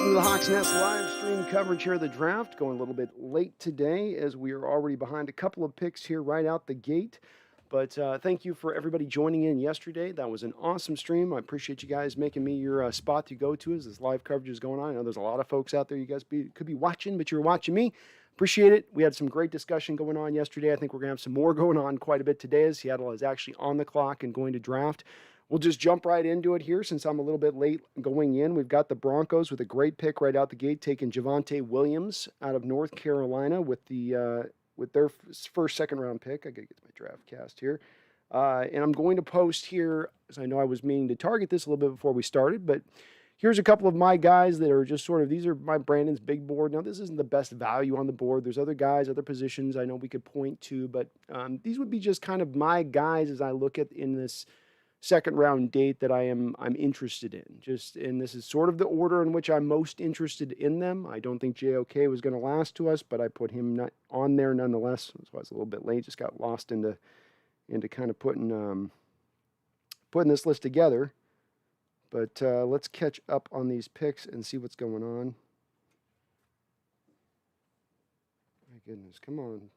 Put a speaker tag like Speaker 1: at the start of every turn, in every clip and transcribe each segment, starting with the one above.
Speaker 1: Welcome to the Hawks Nest live stream coverage here of the draft. Going a little bit late today as we are already behind a couple of picks here right out the gate. But thank you for everybody joining in yesterday. That was an awesome stream. I appreciate you guys making me your spot to go to as this live coverage is going on. I know there's a lot of folks out there you guys could be watching, but you're watching me. Appreciate it. We had some great discussion going on yesterday. I think we're going to have some more going on quite a bit today as Seattle is actually on the clock and going to draft. We'll just jump right into it here since I'm a little bit late going in. We've got the Broncos with a great pick right out the gate, taking Javonte Williams out of North Carolina with their first second-round pick. I got to get to my draft cast here. And I'm going to post here, as I know I was meaning to target this a little bit before we started, but here's a couple of my guys that are just sort of, these are my Brandon's big board. Now, this isn't the best value on the board. There's other guys, other positions I know we could point to, but these would be just kind of my guys as I look at in this second round date that I'm interested in. And this is sort of the order in which I'm most interested in them. I don't think JOK was going to last to us, but I put him not on there nonetheless. That's why I was a little bit late. Just got lost into kind of putting this list together. But let's catch up on these picks and see what's going on. My goodness, come on.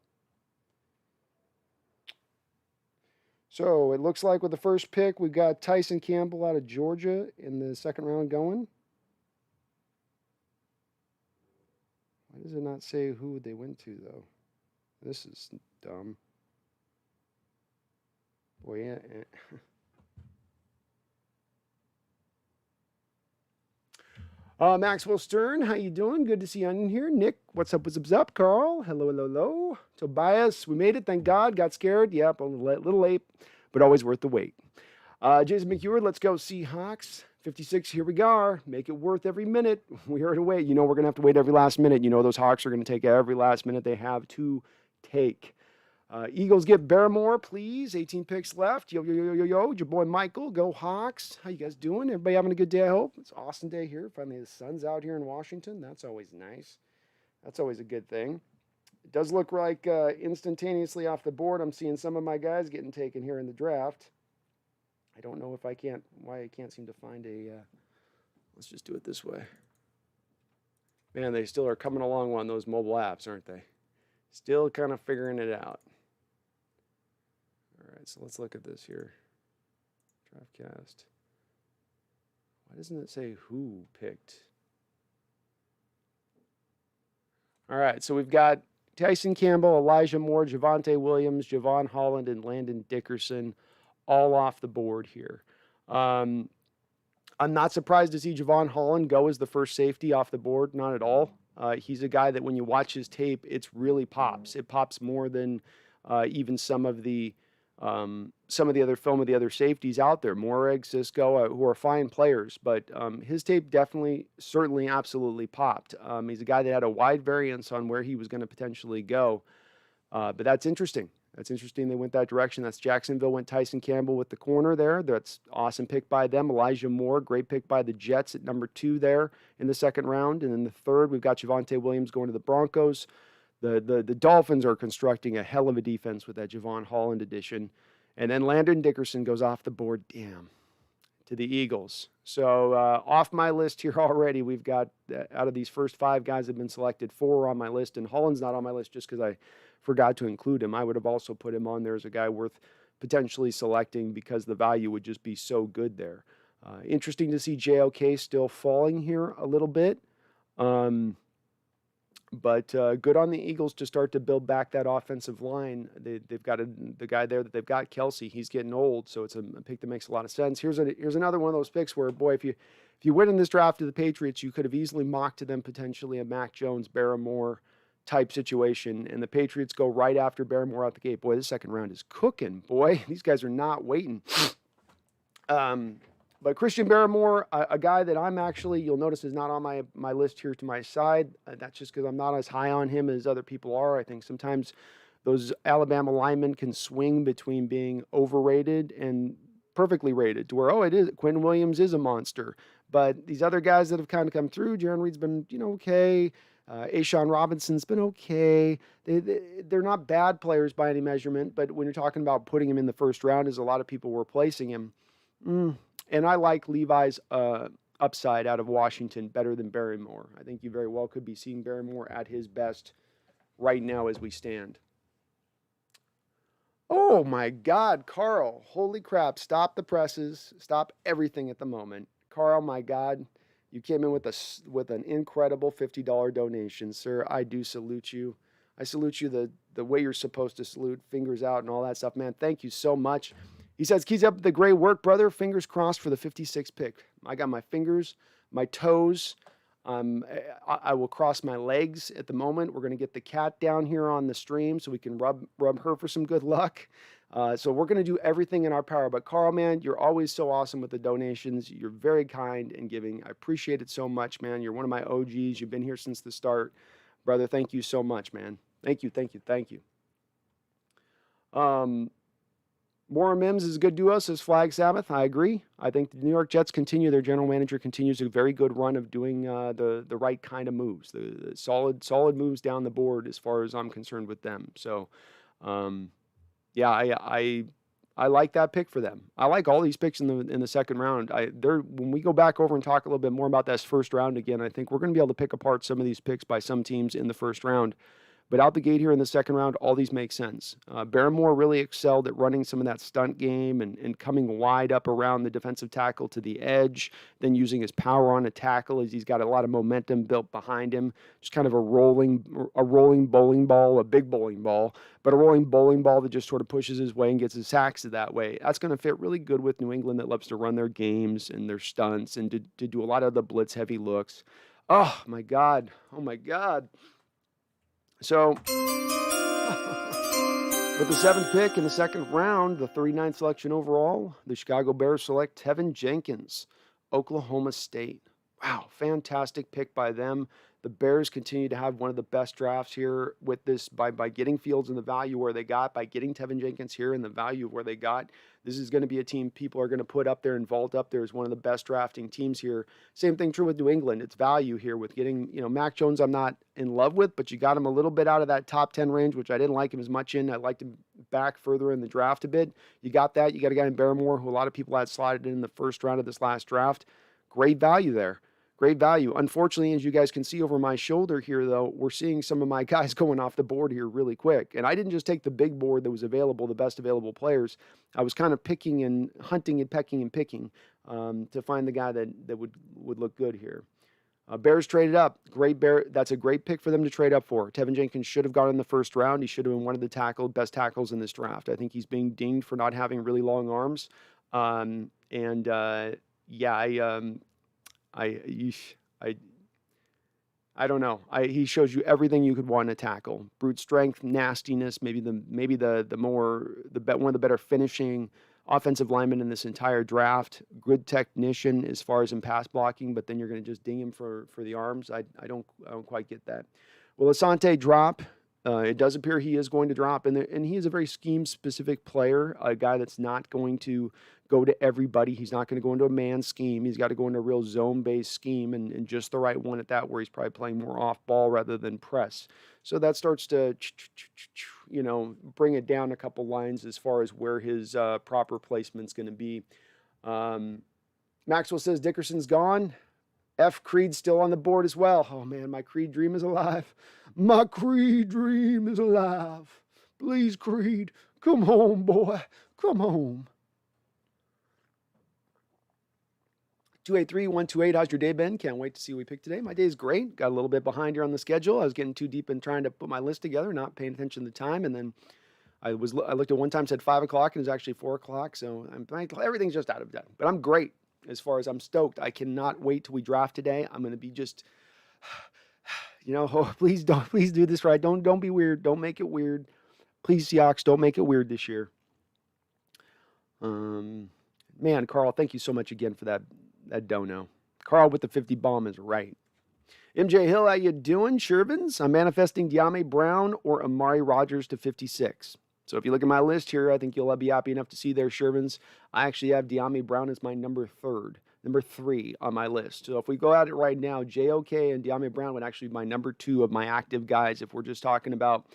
Speaker 1: So it looks like with the first pick, we've got Tyson Campbell out of Georgia in the second round going. Why does it not say who they went to, though? This is dumb. Boy, yeah. Maxwell Stern, how you doing? Good to see you on here. Nick, what's up, what's up? Carl, hello, hello, hello. Tobias, we made it, thank God. Got scared, yep, a little late, but always worth the wait. Jason McEwer, let's go Seahawks. 56, here we are. Make it worth every minute. We are to wait. You know we're going to have to wait every last minute. You know those Hawks are going to take every last minute they have to take. Eagles get Barrymore, please. 18 picks left. Yo, yo, yo, yo, yo. Your boy Michael. Go Hawks. How you guys doing? Everybody having a good day, I hope? It's an awesome day here. Finally, the sun's out here in Washington. That's always nice. That's always a good thing. It does look like instantaneously off the board, I'm seeing some of my guys getting taken here in the draft. I don't know why I can't seem to find a, let's just do it this way. Man, they still are coming along on those mobile apps, aren't they? Still kind of figuring it out. All right, so let's look at this here. Draftcast. Why doesn't it say who picked? All right, so we've got Tyson Campbell, Elijah Moore, Javonte Williams, Javon Holland, and Landon Dickerson all off the board here. I'm not surprised to see Javon Holland go as the first safety off the board, not at all. He's a guy that when you watch his tape, it's really pops. It pops more than even some of the other film of the other safeties out there. Moreg, Cisco, who are fine players, but his tape certainly, absolutely popped. He's a guy that had a wide variance on where he was going to potentially go, but that's interesting. That's interesting they went that direction. That's Jacksonville went Tyson Campbell with the corner there. That's awesome pick by them. Elijah Moore, great pick by the Jets at number 2 there in the second round. And then the third, we've got Javonte Williams going to the Broncos. The Dolphins are constructing a hell of a defense with that Javon Holland addition. And then Landon Dickerson goes off the board, to the Eagles. So off my list here already, we've got, out of these first 5 guys that have been selected, 4 are on my list. And Holland's not on my list just because I forgot to include him. I would have also put him on there as a guy worth potentially selecting because the value would just be so good there. Interesting to see JOK still falling here a little bit. But good on the Eagles to start to build back that offensive line. They've got the guy there that they've got, Kelsey. He's getting old, so it's a pick that makes a lot of sense. Here's another one of those picks where, boy, if you win in this draft to the Patriots, you could have easily mocked to them potentially a Mac Jones, Barrymore type situation, and the Patriots go right after Barrymore out the gate. Boy, this second round is cooking, boy. These guys are not waiting. But Christian Barrymore, a guy that I'm actually, you'll notice is not on my list here to my side. That's just because I'm not as high on him as other people are. I think sometimes those Alabama linemen can swing between being overrated and perfectly rated to where, Quinn Williams is a monster. But these other guys that have kind of come through, Jaron Reed's been, okay. Ashawn Robinson's been okay. They're not bad players by any measurement, but when you're talking about putting him in the first round, as a lot of people were placing him, and I like Levi's upside out of Washington better than Barrymore. I think you very well could be seeing Barrymore at his best right now as we stand. Oh my God, Carl. Holy crap. Stop the presses. Stop everything at the moment. Carl, my God, you came in with an incredible $50 donation, sir. I do salute you. I salute you the way you're supposed to salute, fingers out and all that stuff, man. Thank you so much. He says, keys up the great work, brother. Fingers crossed for the 56 pick. I got my fingers, my toes. I will cross my legs at the moment. We're going to get the cat down here on the stream so we can rub her for some good luck. So we're going to do everything in our power. But Carl, man, you're always so awesome with the donations. You're very kind and giving. I appreciate it so much, man. You're one of my OGs. You've been here since the start. Brother, thank you so much, man. Thank you, thank you, thank you. Mora Mims is a good duo, says Flag Sabbath. I agree. I think the New York Jets continue. Their general manager continues a very good run of doing the right kind of moves, the solid moves down the board as far as I'm concerned with them. So, yeah, I like that pick for them. I like all these picks in the second round. When we go back over and talk a little bit more about that first round again, I think we're going to be able to pick apart some of these picks by some teams in the first round. But out the gate here in the second round, all these make sense. Barrymore really excelled at running some of that stunt game and coming wide up around the defensive tackle to the edge, then using his power on a tackle as he's got a lot of momentum built behind him. Just kind of a rolling bowling ball, a big bowling ball, but a rolling bowling ball that just sort of pushes his way and gets his sacks that way. That's going to fit really good with New England that loves to run their games and their stunts and to do a lot of the blitz-heavy looks. Oh, my God. Oh, my God. So, with the 7th pick in the second round, the 39th selection overall, the Chicago Bears select Tevin Jenkins, Oklahoma State. Wow, fantastic pick by them. The Bears continue to have one of the best drafts here with this by getting Fields and the value where they got, by getting Tevin Jenkins here and the value of where they got. This is going to be a team people are going to put up there and vault up there as one of the best drafting teams here. Same thing true with New England. It's value here with getting, Mac Jones I'm not in love with, but you got him a little bit out of that top 10 range, which I didn't like him as much in. I liked him back further in the draft a bit. You got that. You got a guy in Barrymore who a lot of people had slotted in the first round of this last draft. Great value there. Great value. Unfortunately, as you guys can see over my shoulder here, though, we're seeing some of my guys going off the board here really quick. And I didn't just take the big board that was available, the best available players. I was kind of picking and hunting and pecking and picking to find the guy that would look good here. Bears traded up. That's a great pick for them to trade up for. Tevin Jenkins should have gone in the first round. He should have been one of the best tackles in this draft. I think he's being dinged for not having really long arms. I don't know. He shows you everything you could want in a tackle: brute strength, nastiness, maybe one of the better finishing offensive linemen in this entire draft. Good technician as far as in pass blocking, but then you're going to just ding him for the arms. I don't quite get that. Will Asante drop? It does appear he is going to drop, and he is a very scheme-specific player, a guy that's not going to go to everybody. He's not going to go into a man scheme. He's got to go into a real zone-based scheme, and just the right one at that, where he's probably playing more off-ball rather than press. So that starts to, bring it down a couple lines as far as where his proper placement's going to be. Maxwell says Dickerson's gone. F. Creed's still on the board as well. Oh, man, my Creed dream is alive. My Creed dream is alive. Please, Creed, come home, boy. Come home. 283-128, how's your day been? Can't wait to see what we pick today. My day's great. Got a little bit behind here on the schedule. I was getting too deep in trying to put my list together, not paying attention to the time, and then I looked at one time, said 5 o'clock, and it was actually 4 o'clock, so everything's just out of date. But I'm great. As far as I'm stoked, I cannot wait till we draft today. I'm going to be just, please do this right. Don't be weird. Don't make it weird. Please, Seahawks, don't make it weird this year. Man, Carl, thank you so much again for that dono. Carl with the 50 bomb is right. MJ Hill, how you doing? Shervins, I'm manifesting De'Ami Brown or Amari Rodgers to 56. So if you look at my list here, I think you'll be happy enough to see there, Shervins. I actually have De'Ami Brown as my number 3 on my list. So if we go at it right now, JOK and De'Ami Brown would actually be my number 2 of my active guys if we're just talking about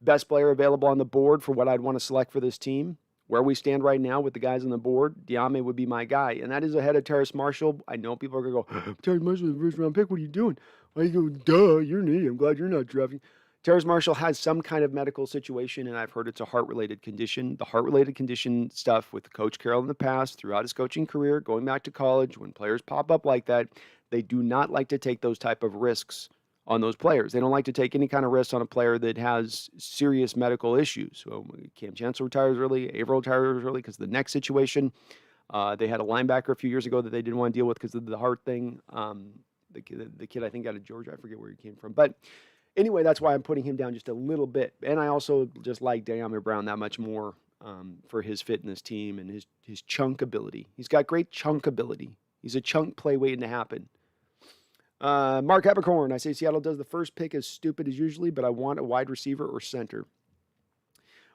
Speaker 1: best player available on the board for what I'd want to select for this team. where we stand right now with the guys on the board, Diame would be my guy. And that is ahead of Terrace Marshall. I know people are going to go, Terrace Marshall is the first round pick. What are you doing? Why you go, duh, you're an idiot. I'm glad you're not drafting. Terrace Marshall has some kind of medical situation, and I've heard it's a heart-related condition. The heart-related condition stuff with Coach Carroll in the past, throughout his coaching career, going back to college, when players pop up like that, they do not like to take those type of risks on those players. They don't like to take any kind of risk on a player that has serious medical issues. So Cam Chancellor retires early, Averill retires early because of the neck situation. They had a linebacker a few years ago that they didn't want to deal with because of the heart thing. The kid I think out of Georgia, I forget where he came from. But anyway, that's why I'm putting him down just a little bit. And I also just like Diame Brown that much more for his fit in this team and his chunk ability. He's got great chunk ability. He's a chunk play waiting to happen. Mark Eppercorn, I say Seattle does the first pick as stupid as usually, but I want a wide receiver or center.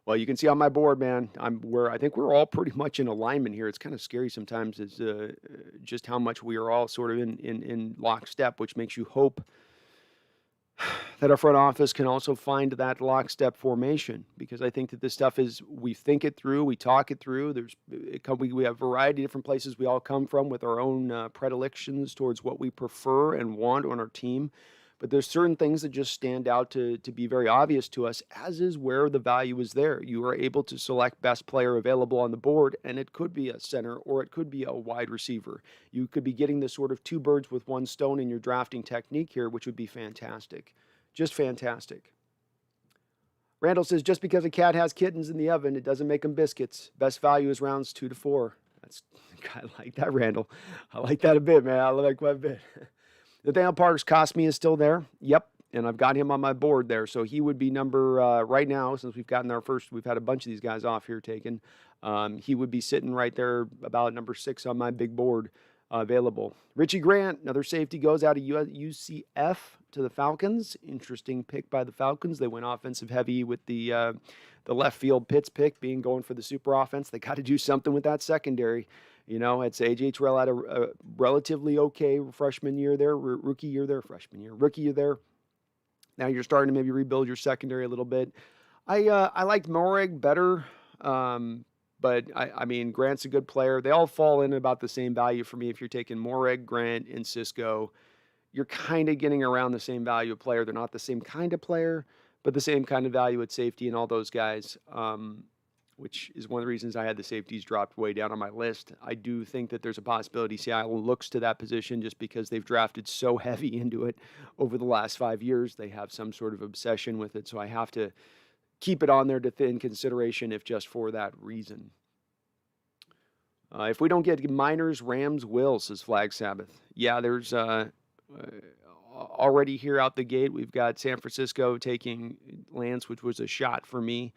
Speaker 1: Well, you can see on my board, man, I think we're all pretty much in alignment here. It's kind of scary sometimes is just how much we are all sort of in lockstep, which makes you hope that our front office can also find that lockstep formation, because I think that this stuff is, we think it through, we talk it through. We have a variety of different places we all come from with our own predilections towards what we prefer and want on our team. But there's certain things that just stand out to be very obvious to us, as is where the value is there. You are able to select best player available on the board, and it could be a center or it could be a wide receiver. You could be getting the sort of two birds with one stone in your drafting technique here, which would be fantastic. Just fantastic. Randall says, just because a cat has kittens in the oven, it doesn't make them biscuits. Best value is rounds 2 to 4. I like that, Randall. I like that a bit, man. I like that quite a bit. Nathaniel Parks cost me is still there. Yep. And I've got him on my board there. So he would be number, right now, since we've gotten we've had a bunch of these guys off here taken. He would be sitting right there about number 6 on my big board available. Richie Grant, another safety, goes out of UCF to the Falcons. Interesting pick by the Falcons. They went offensive heavy with the left field Pitts pick being going for the super offense. They got to do something with that secondary. You know, it's A.J. Terrell had a relatively okay freshman year there, rookie year there. Now you're starting to maybe rebuild your secondary a little bit. I liked Moreg better, but I mean, Grant's a good player. They all fall in about the same value for me. If you're taking Moreg, Grant, and Cisco, you're kind of getting around the same value of player. They're not the same kind of player, but the same kind of value at safety and all those guys. Which is one of the reasons I had the safeties dropped way down on my list. I do think that there's a possibility Seattle looks to that position just because they've drafted so heavy into it over the last 5 years. They have some sort of obsession with it, so I have to keep it on there in consideration if just for that reason. If we don't get Miners, Rams will, says Flag Sabbath. Yeah, there's already here out the gate, we've got San Francisco taking Lance, which was a shot for me.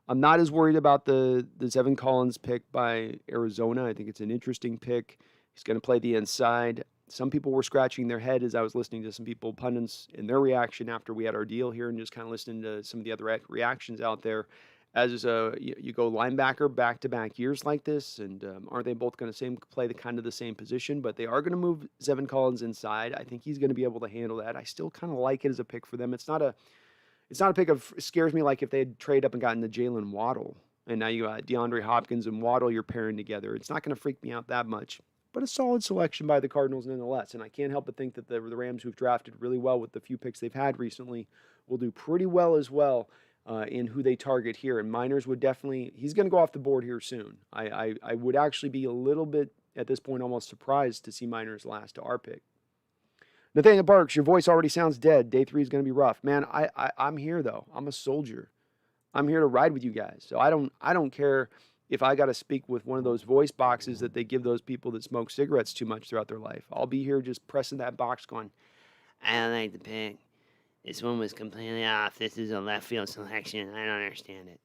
Speaker 1: I'm not as worried about the Zevin Collins pick by Arizona. I think it's an interesting pick. He's going to play the inside. Some people were scratching their head as I was listening to some people, pundits, in their reaction after we had our deal here and just kind of listening to some of the other reactions out there. As you go linebacker back-to-back years like this, and aren't they both going to play the same position? But they are going to move Zevin Collins inside. I think he's going to be able to handle that. I still kind of like it as a pick for them. It's not a pick of scares me like if they had traded up and gotten the Jalen Waddle, and now you got DeAndre Hopkins and Waddle you're pairing together. It's not going to freak me out that much, but a solid selection by the Cardinals nonetheless. And I can't help but think that the Rams, who've drafted really well with the few picks they've had recently, will do pretty well as well in who they target here. And Miners would definitely, he's going to go off the board here soon. I would actually be a little bit, at this point, almost surprised to see Miners last to our pick. Nathaniel Parks, your voice already sounds dead. Day 3 is going to be rough. Man, I'm here, though. I'm a soldier. I'm here to ride with you guys. So I don't care if I got to speak with one of those voice boxes that they give those people that smoke cigarettes too much throughout their life. I'll be here just pressing that box going, I don't like the pick. This one was completely off. This is a left field selection. I don't understand it.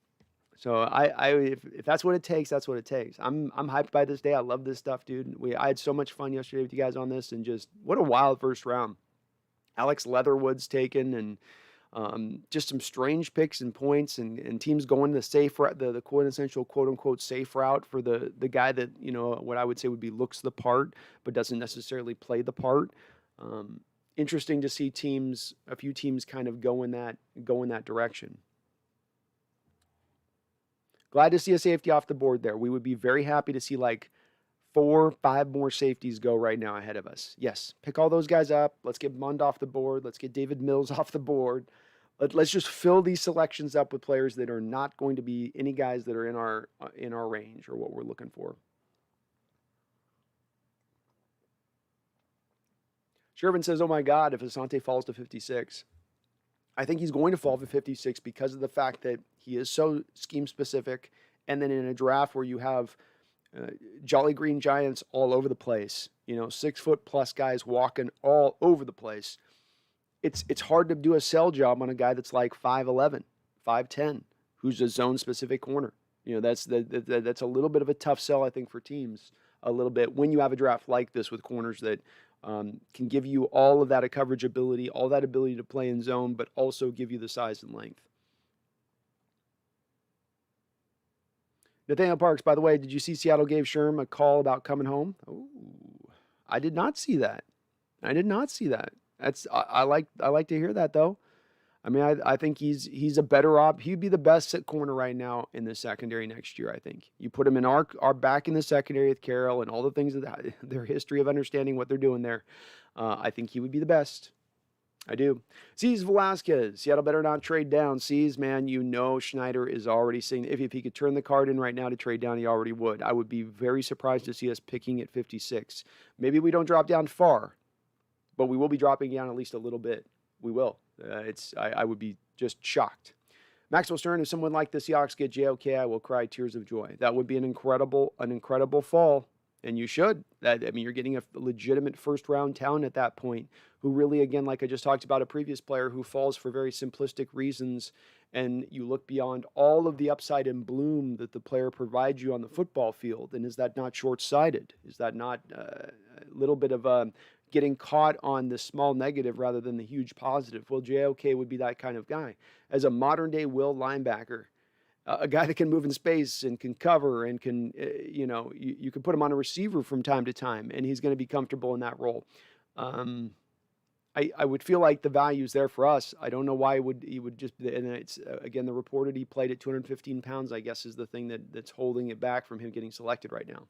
Speaker 1: So if that's what it takes, that's what it takes. I'm hyped by this day. I love this stuff, dude. I had so much fun yesterday with you guys on this, and just what a wild first round. Alex Leatherwood's taken, and just some strange picks and points, and teams going the safe route, the quintessential quote unquote safe route for the guy that, you know, what I would say would be looks the part but doesn't necessarily play the part. Interesting to see a few teams kind of go in that direction. Glad to see a safety off the board there. We would be very happy to see like 4, 5 more safeties go right now ahead of us. Yes, pick all those guys up. Let's get Mund off the board. Let's get David Mills off the board. Let's just fill these selections up with players that are not going to be any guys that are in our range or what we're looking for. Shervin says, oh my God, if Asante falls to 56. I think he's going to fall to 56 because of the fact that he is so scheme specific. And then in a draft where you have Jolly Green Giants all over the place, 6-foot+ guys walking all over the place. It's hard to do a sell job on a guy that's like 5'11", 5'10", who's a zone specific corner. That's a little bit of a tough sell, I think, for teams a little bit when you have a draft like this with corners that can give you all of that coverage ability, all that ability to play in zone, but also give you the size and length. Nathaniel Parks, by the way, did you see Seattle gave Sherm a call about coming home? Oh, I did not see that. I like to hear that though. I mean, I think he's a better he'd be the best corner right now in the secondary next year. I think you put him in our back in the secondary with Carroll and all the things that their history of understanding what they're doing there. I think he would be the best. I do. C's Velasquez, Seattle better not trade down. C's, man, Schneider is already saying if he could turn the card in right now to trade down, he already would. I would be very surprised to see us picking at 56. Maybe we don't drop down far, but we will be dropping down at least a little bit. We will. I would be just shocked. Maxwell Stern, if someone like the Seahawks get JOK, I will cry tears of joy. That would be an incredible fall. And you should. You're getting a legitimate first-round talent at that point who really, again, like I just talked about, a previous player who falls for very simplistic reasons, and you look beyond all of the upside and bloom that the player provides you on the football field. And is that not short-sighted? Is that not a little bit of getting caught on the small negative rather than the huge positive? Well, JOK would be that kind of guy. As a modern-day will linebacker, a guy that can move in space and can cover and can, you can put him on a receiver from time to time, and he's going to be comfortable in that role. I would feel like the value's there for us. I don't know why he would just, and it's, again, the reported he played at 215 pounds, I guess, is the thing that's holding it back from him getting selected right now.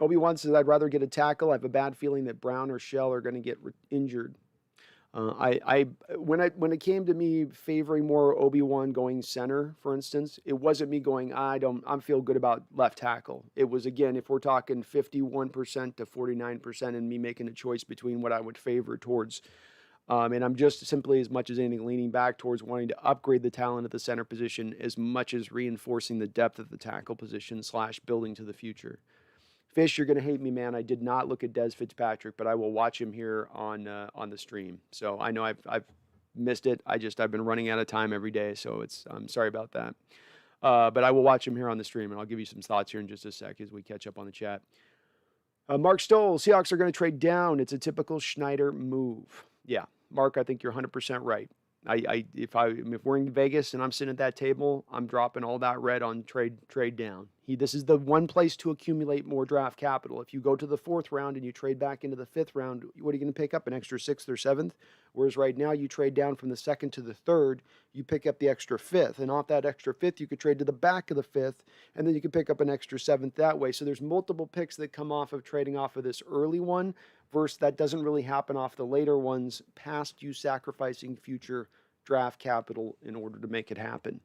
Speaker 1: Obi-Wan says, I'd rather get a tackle. I have a bad feeling that Brown or Shell are going to get injured. When it came to me favoring more Obi-Wan going center, for instance, it wasn't me going, I feel good about left tackle. It was, again, if we're talking 51% to 49% and me making a choice between what I would favor towards. And I'm just simply, as much as anything, leaning back towards wanting to upgrade the talent at the center position as much as reinforcing the depth of the tackle position / building to the future. Fish, you're going to hate me, man. I did not look at Des Fitzpatrick, but I will watch him here on the stream. So I know I've missed it. I've been running out of time every day, so I'm sorry about that. But I will watch him here on the stream, and I'll give you some thoughts here in just a sec as we catch up on the chat. Mark Stoll, Seahawks are going to trade down. It's a typical Schneider move. Yeah, Mark, I think you're 100% right. If we're in Vegas and I'm sitting at that table, I'm dropping all that red on trade down. This is the one place to accumulate more draft capital. If you go to the 4th round and you trade back into the 5th round, what are you going to pick up? An extra 6th or 7th? Whereas right now you trade down from the 2nd to the 3rd, you pick up the extra 5th. And off that extra 5th, you could trade to the back of the 5th, and then you could pick up an extra 7th that way. So there's multiple picks that come off of trading off of this early one, versus that doesn't really happen off the later ones, past you sacrificing future draft capital in order to make it happen.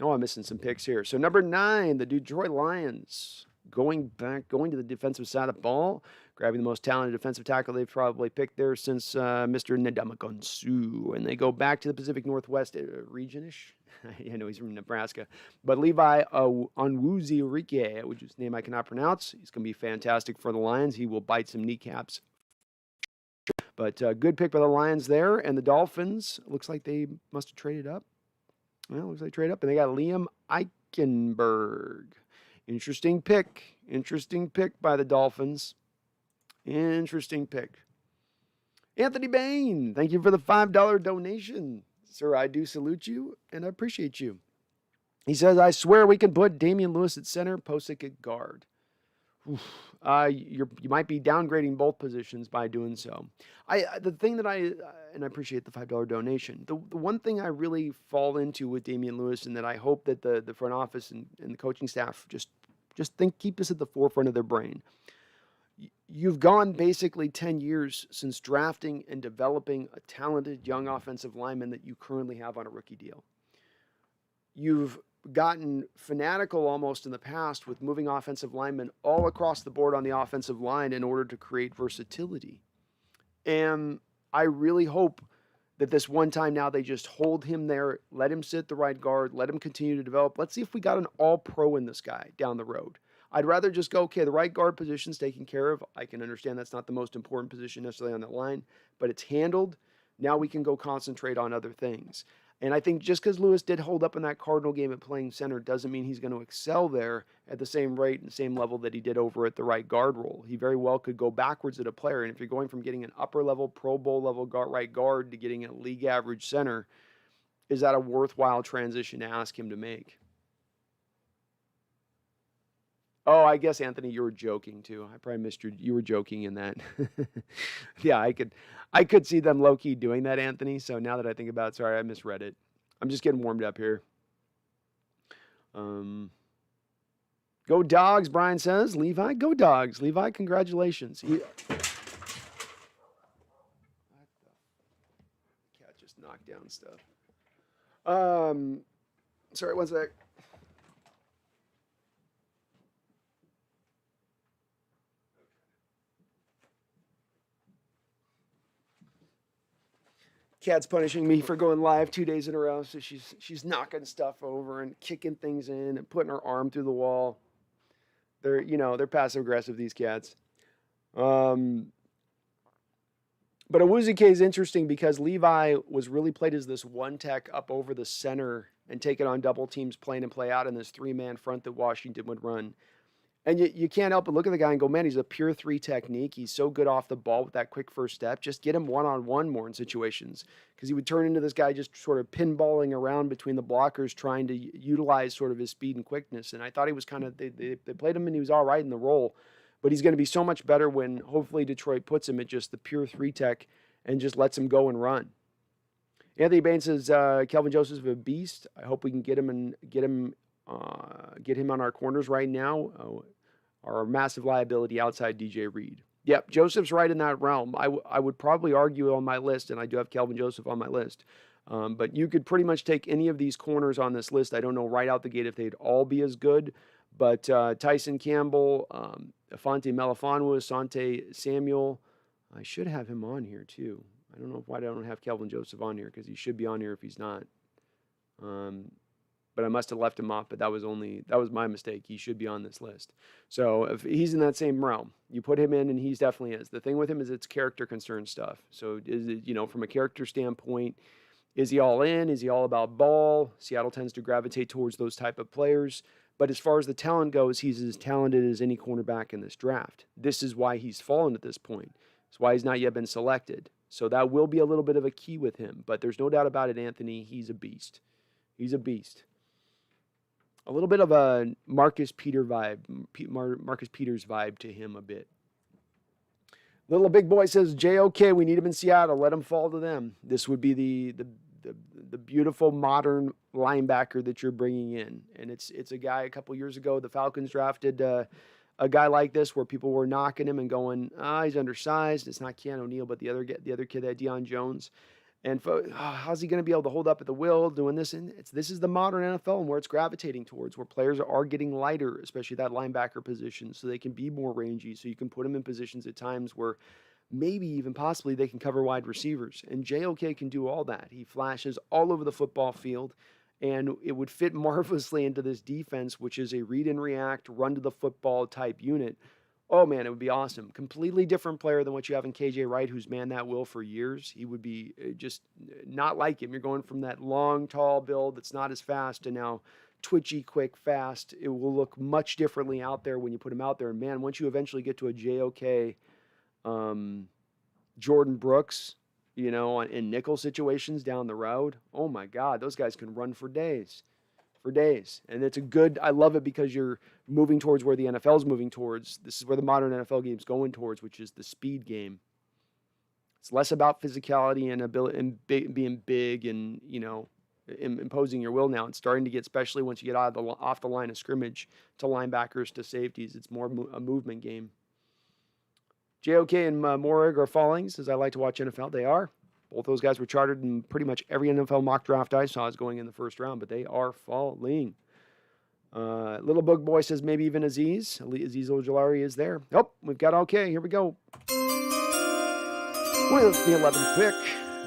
Speaker 1: Oh, I'm missing some picks here. So number 9, the Detroit Lions, going to the defensive side of the ball, grabbing the most talented defensive tackle they've probably picked there since Mr. Ndamukong Suh. And they go back to the Pacific Northwest region-ish. I know he's from Nebraska. But Levi Onwuzurike, which is a name I cannot pronounce. He's going to be fantastic for the Lions. He will bite some kneecaps. But good pick by the Lions there. And the Dolphins, looks like they must have traded up. Well, looks like trade up. And they got Liam Eichenberg. Interesting pick. Interesting pick by the Dolphins. Interesting pick. Anthony Bain, thank you for the $5 donation. Sir, I do salute you, and I appreciate you. He says, I swear we can put Damian Lewis at center, Posick at guard. Oof. You might be downgrading both positions by doing so. The thing that and I appreciate the $5 donation. The one thing I really fall into with Damian Lewis, and that I hope that the front office and the coaching staff just keep this at the forefront of their brain. You've gone basically 10 years since drafting and developing a talented young offensive lineman that you currently have on a rookie deal. You've gotten fanatical almost in the past with moving offensive linemen all across the board on the offensive line in order to create versatility. And I really hope that this one time now they just hold him there, let him sit the right guard, let him continue to develop. Let's see if we got an all-pro in this guy down the road. I'd rather just go, okay, the right guard position's taken care of. I can understand that's not the most important position necessarily on that line, but it's handled. Now we can go concentrate on other things. And I think just because Lewis did hold up in that Cardinal game at playing center doesn't mean he's going to excel there at the same rate and same level that he did over at the right guard role. He very well could go backwards at a player. And if you're going from getting an upper level, Pro Bowl level right guard to getting a league average center, is that a worthwhile transition to ask him to make? Oh, I guess, Anthony, you were joking too. I probably missed you were joking in that. Yeah, I could see them low-key doing that, Anthony. So now that I think about it, sorry, I misread it. I'm just getting warmed up here. Go Dogs, Brian says. Levi, go Dogs. Levi, congratulations. Cat just knocked down stuff. Sorry, one sec. Kat's punishing me for going live 2 days in a row, so she's knocking stuff over and kicking things in and putting her arm through the wall. They're passive aggressive, these cats. But Awuzie is interesting because Levi was really played as this one tech up over the center and taking on double teams, playing and play out in this 3-man front that Washington would run. And you can't help but look at the guy and go, man, he's a pure 3 technique. He's so good off the ball with that quick first step. Just get him one-on-one more in situations, because he would turn into this guy just sort of pinballing around between the blockers, trying to utilize sort of his speed and quickness. And I thought he was kind of, they played him and he was all right in the role. But he's going to be so much better when hopefully Detroit puts him at just the pure 3 tech and just lets him go and run. Anthony Bain says, Kelvin Joseph's a beast. I hope we can get him on our corners right now. Our massive liability outside DJ Reed. Yep, Joseph's right in that realm. I would probably argue on my list, and I do have Kelvin Joseph on my list. But you could pretty much take any of these corners on this list. I don't know right out the gate if they'd all be as good. But Tyson Campbell, Afante Melifonwu, Asante Samuel. I should have him on here too. I don't know why I don't have Kelvin Joseph on here, because he should be on here if he's not. But I must have left him off, but that was my mistake. He should be on this list. So if he's in that same realm, you put him in and he's definitely is. The thing with him is it's character concern stuff. So is it, from a character standpoint, is he all in? Is he all about ball? Seattle tends to gravitate towards those type of players. But as far as the talent goes, he's as talented as any cornerback in this draft. This is why he's fallen at this point. It's why he's not yet been selected. So that will be a little bit of a key with him. But there's no doubt about it, Anthony. He's a beast. He's a beast. A little bit of a Marcus Peters vibe to him a bit. Little Big Boy says, JOK, we need him in Seattle. Let him fall to them. This would be the beautiful modern linebacker that you're bringing in. And it's a guy a couple years ago, the Falcons drafted a guy like this where people were knocking him and going, he's undersized. It's not Keanu O'Neal, but the other kid, that Deion Jones. And how's he going to be able to hold up at the wheel doing this? And this is the modern NFL and where it's gravitating towards, where players are getting lighter, especially that linebacker position, so they can be more rangy. So you can put them in positions at times where maybe even possibly they can cover wide receivers. And JOK can do all that. He flashes all over the football field, and it would fit marvelously into this defense, which is a read and react, run to the football type unit. Oh, man, it would be awesome. Completely different player than what you have in KJ Wright, who's manned that will for years. He would be just not like him. You're going from that long, tall build that's not as fast to now twitchy, quick, fast. It will look much differently out there when you put him out there. And, man, once you eventually get to a JOK, Jordan Brooks, in nickel situations down the road, oh, my God, those guys can run for days. for days. And it's I love it because you're moving towards where the NFL is moving towards. This is where the modern NFL game is going towards, which is the speed game. It's less about physicality and ability and being big and, imposing your will now. It's starting to get, especially once you get off the line of scrimmage, to linebackers, to safeties. It's more a movement game. JOK and Morig are falling, says I like to watch NFL. They are. Both those guys were chartered in pretty much every NFL mock draft I saw is going in the first round, but they are falling. Little Bug Boy says maybe even Aziz. Aziz Ojolari is there. Nope, we've got okay. Here we go. With the 11th pick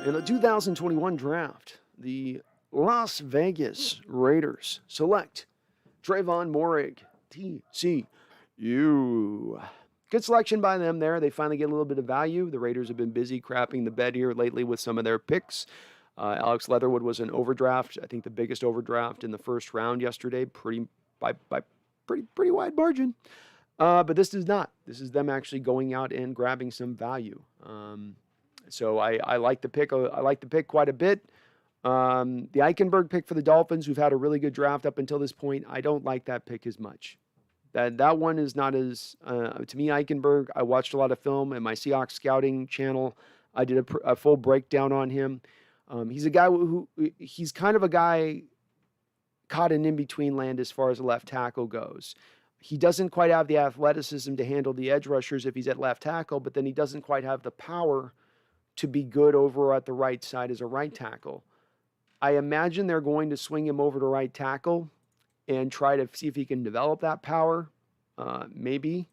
Speaker 1: in the 2021 draft, the Las Vegas Raiders select Trayvon Morig, TCU. Good selection by them there. They finally get a little bit of value. The Raiders have been busy crapping the bed here lately with some of their picks. Alex Leatherwood was an overdraft. I think the biggest overdraft in the first round yesterday, by pretty wide margin. But this is not. This is them actually going out and grabbing some value. So I like the pick. I like the pick quite a bit. The Eichenberg pick for the Dolphins, who've had a really good draft up until this point, I don't like that pick as much. That one is not as, to me, Eichenberg, I watched a lot of film in my Seahawks scouting channel. I did a full breakdown on him. He's a guy he's kind of a guy caught in in-between land as far as the left tackle goes. He doesn't quite have the athleticism to handle the edge rushers if he's at left tackle, but then he doesn't quite have the power to be good over at the right side as a right tackle. I imagine they're going to swing him over to right tackle and try to see if he can develop that power. Maybe.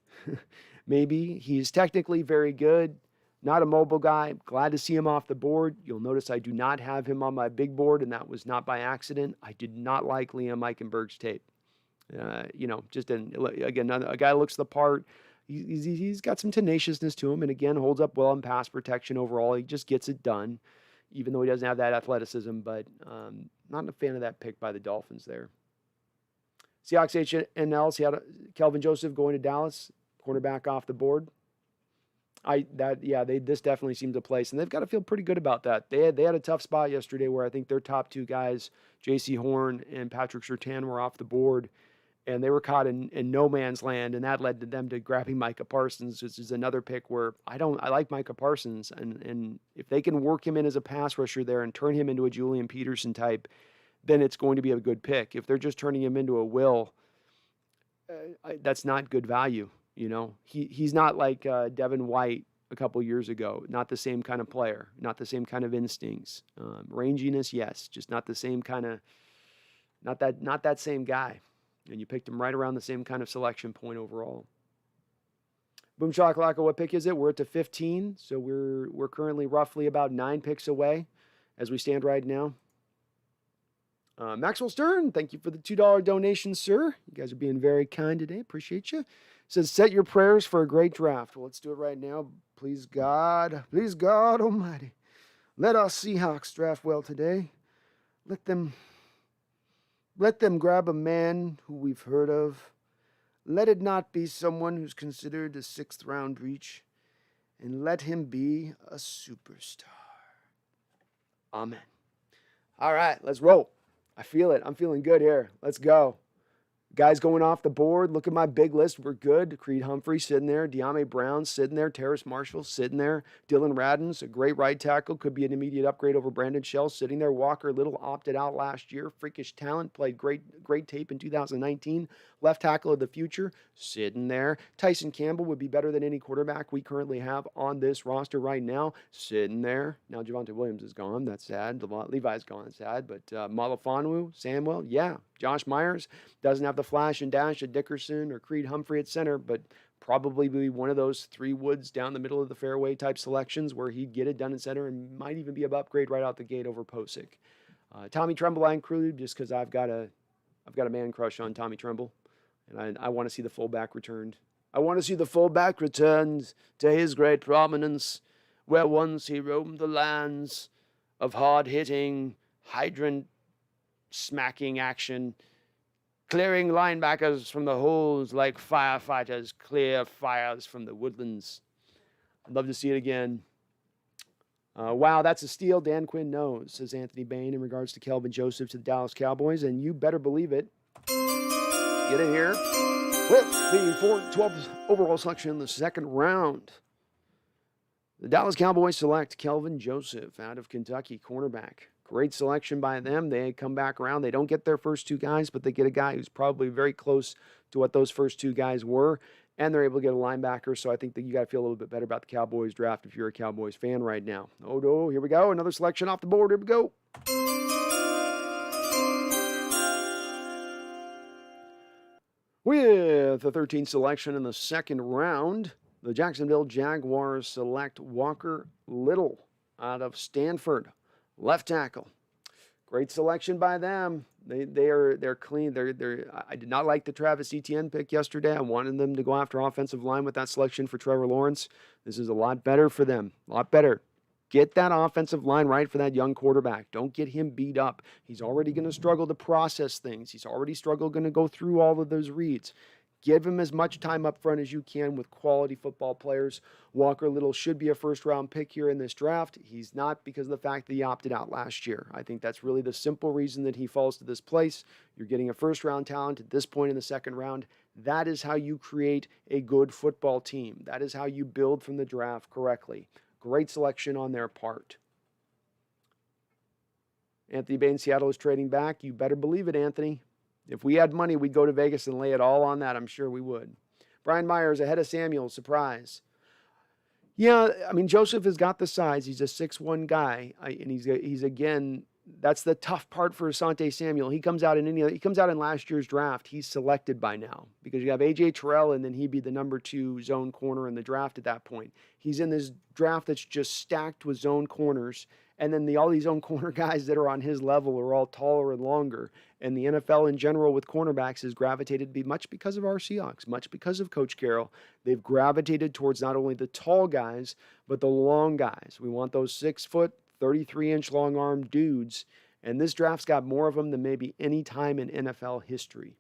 Speaker 1: Maybe. He's technically very good. Not a mobile guy. Glad to see him off the board. You'll notice I do not have him on my big board, and that was not by accident. I did not like Liam Eichenberg's tape. Again, a guy looks the part. He's got some tenaciousness to him, and again, holds up well in pass protection overall. He just gets it done, even though he doesn't have that athleticism, but not a fan of that pick by the Dolphins there. Seahawks HNL, Kelvin Joseph going to Dallas, cornerback off the board. This definitely seems a place, and they've got to feel pretty good about that. They had a tough spot yesterday where I think their top two guys, J.C. Horn and Patrick Surtain, were off the board, and they were caught in no man's land, and that led to them to grabbing Micah Parsons, which is another pick where I like Micah Parsons, and if they can work him in as a pass rusher there and turn him into a Julian Peterson type, then it's going to be a good pick. If they're just turning him into a Will, that's not good value. He's not like Devin White a couple years ago. Not the same kind of player, not the same kind of instincts. Ranginess, yes, just not the same kind of, not that same guy. And you picked him right around the same kind of selection point overall. Boom Shakalaka, what pick is it? We're at 15, so we're currently roughly about 9 picks away as we stand right now. Maxwell Stern, thank you for the $2 donation, sir. You guys are being very kind today. Appreciate you. Says, set your prayers for a great draft. Well, let's do it right now. Please God Almighty, let our Seahawks draft well today. Let them grab a man who we've heard of. Let it not be someone who's considered a 6th round reach, and let him be a superstar. Amen. All right, let's roll. I feel it. I'm feeling good here. Let's go. Guys going off the board. Look at my big list. We're good. Creed Humphrey sitting there. De'Ame Brown sitting there. Terrace Marshall sitting there. Dylan Radden's a great right tackle. Could be an immediate upgrade over Brandon Shell sitting there. Walker Little opted out last year. Freakish talent. Played great tape in 2019. Left tackle of the future sitting there. Tyson Campbell would be better than any quarterback we currently have on this roster right now. Sitting there. Now Javonte Williams is gone. That's sad. Levi's gone. Sad. But Malafanu, Samuel, yeah. Josh Myers doesn't have the flash and dash of Dickerson or Creed Humphrey at center, but probably be one of those 3 Woods down the middle of the fairway type selections where he'd get it done in center and might even be an upgrade right out the gate over Posick. Tommy Tremble I included just because I've got a man crush on Tommy Tremble, and I want to see the fullback returned. I want to see the fullback returned to his great prominence, where once he roamed the lands of hard-hitting, hydrant smacking action, clearing linebackers from the holes like firefighters clear fires from the woodlands. I'd love to see it again. Wow, that's a steal. Dan Quinn knows, says Anthony Bain in regards to Kelvin Joseph to the Dallas Cowboys, and you better believe it. Get in here. With the 12th overall selection in the second round, the Dallas Cowboys select Kelvin Joseph out of Kentucky, cornerback. Great selection by them. They come back around. They don't get their first two guys, but they get a guy who's probably very close to what those first two guys were, and they're able to get a linebacker. So I think that you got to feel a little bit better about the Cowboys draft if you're a Cowboys fan right now. Oh, no, here we go. Another selection off the board. Here we go. With the 13th selection in the second round, the Jacksonville Jaguars select Walker Little out of Stanford, left tackle. Great selection by them. They're clean. I did not like the Travis Etienne pick yesterday. I wanted them to go after offensive line with that selection for Trevor Lawrence. This is a lot better for them. A lot better. Get that offensive line right for that young quarterback. Don't get him beat up. He's already going to struggle to process things. He's already going to go through all of those reads. Give him as much time up front as you can with quality football players. Walker Little should be a first-round pick here in this draft. He's not because of the fact that he opted out last year. I think that's really the simple reason that he falls to this place. You're getting a first-round talent at this point in the second round. That is how you create a good football team. That is how you build from the draft correctly. Great selection on their part. Anthony Bain, Seattle is trading back. You better believe it, Anthony. If we had money, we'd go to Vegas and lay it all on that. I'm sure we would. Brian Myers ahead of Samuel. Surprise. Yeah, I mean, Joseph has got the size. He's a 6'1" guy. And he's again, that's the tough part for Asante Samuel. He comes out in last year's draft. He's selected by now because you have A.J. Terrell, and then he'd be the number 2 zone corner in the draft at that point. He's in this draft that's just stacked with zone corners. And then all these zone corner guys that are on his level are all taller and longer. And the NFL in general with cornerbacks has gravitated much because of our Seahawks, much because of Coach Carroll. They've gravitated towards not only the tall guys, but the long guys. We want those 6-foot, 33-inch long-arm dudes. And this draft's got more of them than maybe any time in NFL history.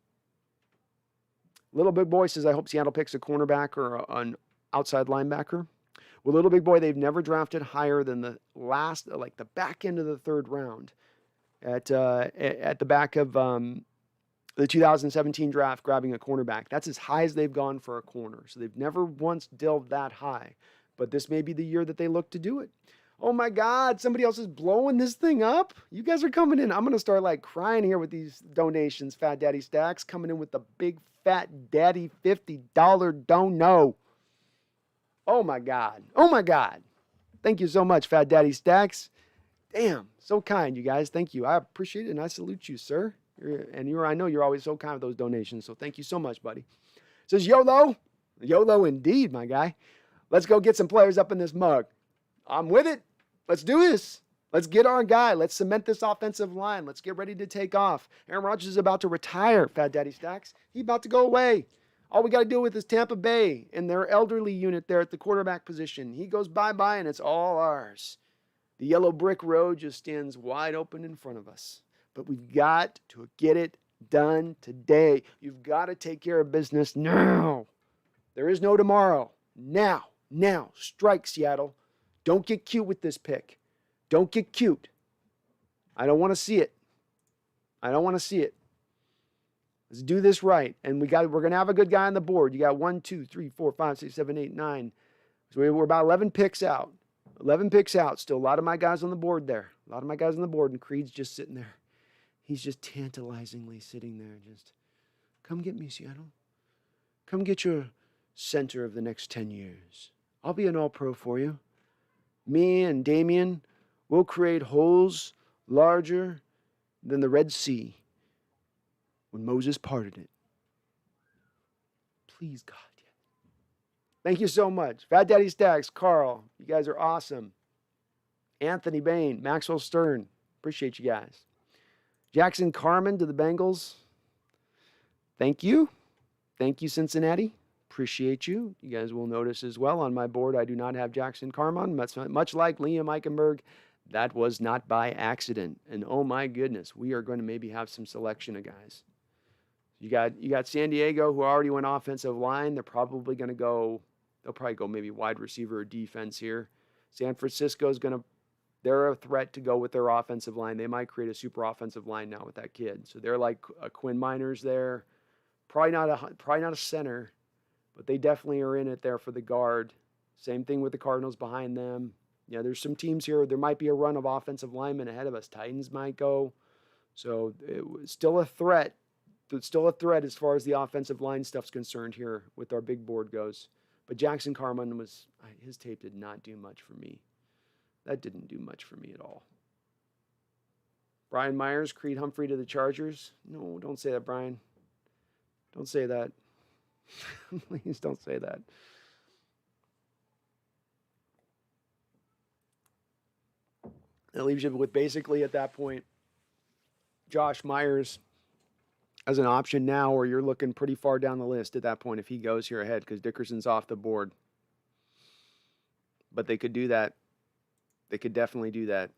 Speaker 1: Little Big Boy says, I hope Seattle picks a cornerback or an outside linebacker. Well, Little Big Boy, they've never drafted higher than the back end of the third round at the back of the 2017 draft, grabbing a cornerback. That's as high as they've gone for a corner. So they've never once delved that high. But this may be the year that they look to do it. Oh, my God, somebody else is blowing this thing up? You guys are coming in. I'm going to start crying here with these donations, Fat Daddy Stacks, coming in with the big Fat Daddy $50 dono. Oh, my God. Oh, my God. Thank you so much, Fat Daddy Stacks. Damn, so kind, you guys. Thank you. I appreciate it, and I salute you, sir. I know you're always so kind with those donations, so thank you so much, buddy. It says, YOLO. YOLO indeed, my guy. Let's go get some players up in this mug. I'm with it. Let's do this. Let's get our guy. Let's cement this offensive line. Let's get ready to take off. Aaron Rodgers is about to retire, Fat Daddy Stacks. He's about to go away. All we got to deal with is Tampa Bay and their elderly unit there at the quarterback position. He goes bye-bye, and it's all ours. The yellow brick road just stands wide open in front of us. But we've got to get it done today. You've got to take care of business now. There is no tomorrow. Now. Strike, Seattle. Don't get cute with this pick. Don't get cute. I don't want to see it. Let's do this right. And we're going to have a good guy on the board. You got 1, 2, 3, 4, 5, 6, 7, 8, 9. So we're about 11 picks out. 11 picks out. Still a lot of my guys on the board there. And Creed's just sitting there. He's just tantalizingly sitting there. Just, come get me, Seattle. Come get your center of the next 10 years. I'll be an all-pro for you. Me and Damien will create holes larger than the Red Sea when Moses parted it. Please, God. Thank you so much. Fat Daddy Stacks, Carl, you guys are awesome. Anthony Bain, Maxwell Stern, appreciate you guys. Jackson Carman to the Bengals. Thank you. Thank you, Cincinnati. Appreciate you. You guys will notice as well on my board, I do not have Jackson Carman. Much like Liam Eichenberg, that was not by accident. And oh my goodness, we are going to maybe have some selection of guys. You got San Diego, who already went offensive line. They'll probably go maybe wide receiver or defense here. San Francisco is going to they're a threat to go with their offensive line. They might create a super offensive line now with that kid. So they're like a Quinn Miners there. Probably not a center, but they definitely are in it there for the guard. Same thing with the Cardinals behind them. Yeah, there's some teams here. There might be a run of offensive linemen ahead of us. Titans might go. So it was still a threat. It's still a threat as far as the offensive line stuff's concerned here with our big board goes. But Jackson Carman his tape did not do much for me. That didn't do much for me at all. Brian Myers, Creed Humphrey to the Chargers. No, don't say that, Brian. Don't say that. Please don't say that. That leaves you with basically at that point Josh Myers as an option now, or you're looking pretty far down the list at that point if he goes here ahead because Dickerson's off the board. But they could do that. They could definitely do that.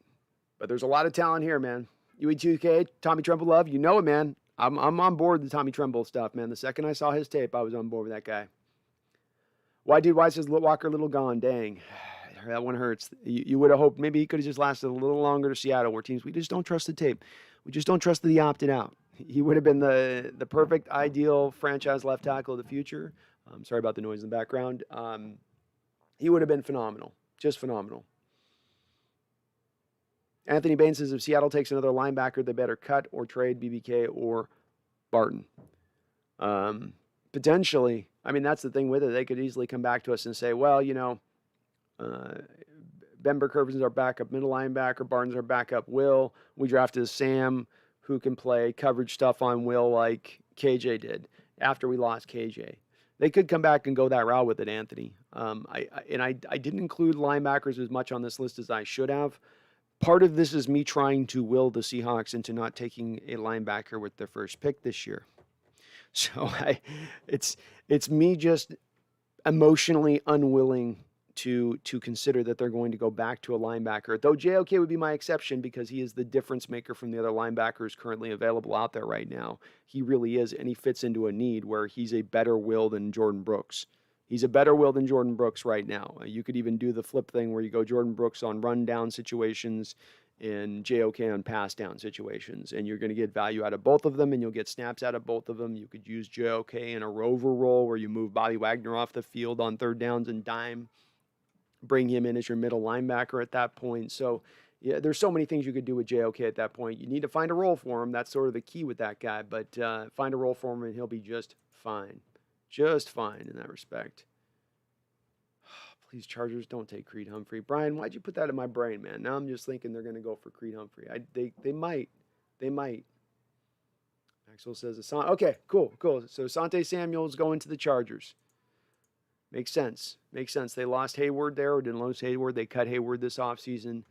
Speaker 1: But there's a lot of talent here, man. UE2K, Tommy Tremble love, you know it, man. I'm on board with the Tommy Tremble stuff, man. The second I saw his tape, I was on board with that guy. Why says Walker Little gone? Dang. That one hurts. You would have hoped maybe he could have just lasted a little longer to Seattle, where teams, we just don't trust the tape. We just don't trust that he opted out. He would have been the perfect, ideal franchise left tackle of the future. Sorry about the noise in the background. He would have been phenomenal. Just phenomenal. Anthony Bain says if Seattle takes another linebacker, they better cut or trade BBK or Barton. Potentially. I mean, that's the thing with it. They could easily come back to us and say, well, Ben Burkervin's our backup middle linebacker. Barton's our backup Will. We drafted Sam, who can play coverage stuff on Will like KJ did after we lost KJ. They could come back and go that route with it, Anthony. I didn't include linebackers as much on this list as I should have. Part of this is me trying to will the Seahawks into not taking a linebacker with their first pick this year. So it's me just emotionally unwilling to consider that they're going to go back to a linebacker. Though JOK would be my exception because he is the difference maker from the other linebackers currently available out there right now. He really is, and he fits into a need where he's a better will than Jordan Brooks. He's a better will than Jordan Brooks right now. You could even do the flip thing where you go Jordan Brooks on run down situations and JOK on pass down situations. And you're going to get value out of both of them, and you'll get snaps out of both of them. You could use JOK in a rover role where you move Bobby Wagner off the field on third downs and dime. Bring him in as your middle linebacker at that point. So, yeah, there's so many things you could do with JOK at that point. You need to find a role for him. That's sort of the key with that guy. But find a role for him, and he'll be just fine. Just fine in that respect. Please, Chargers, don't take Creed Humphrey. Brian, why'd you put that in my brain, man? Now I'm just thinking they're going to go for Creed Humphrey. They might. They might. Maxwell says, okay, cool. So Asante Samuel's going to the Chargers. Makes sense. They lost Hayward there, or didn't lose Hayward. They cut Hayward this offseason.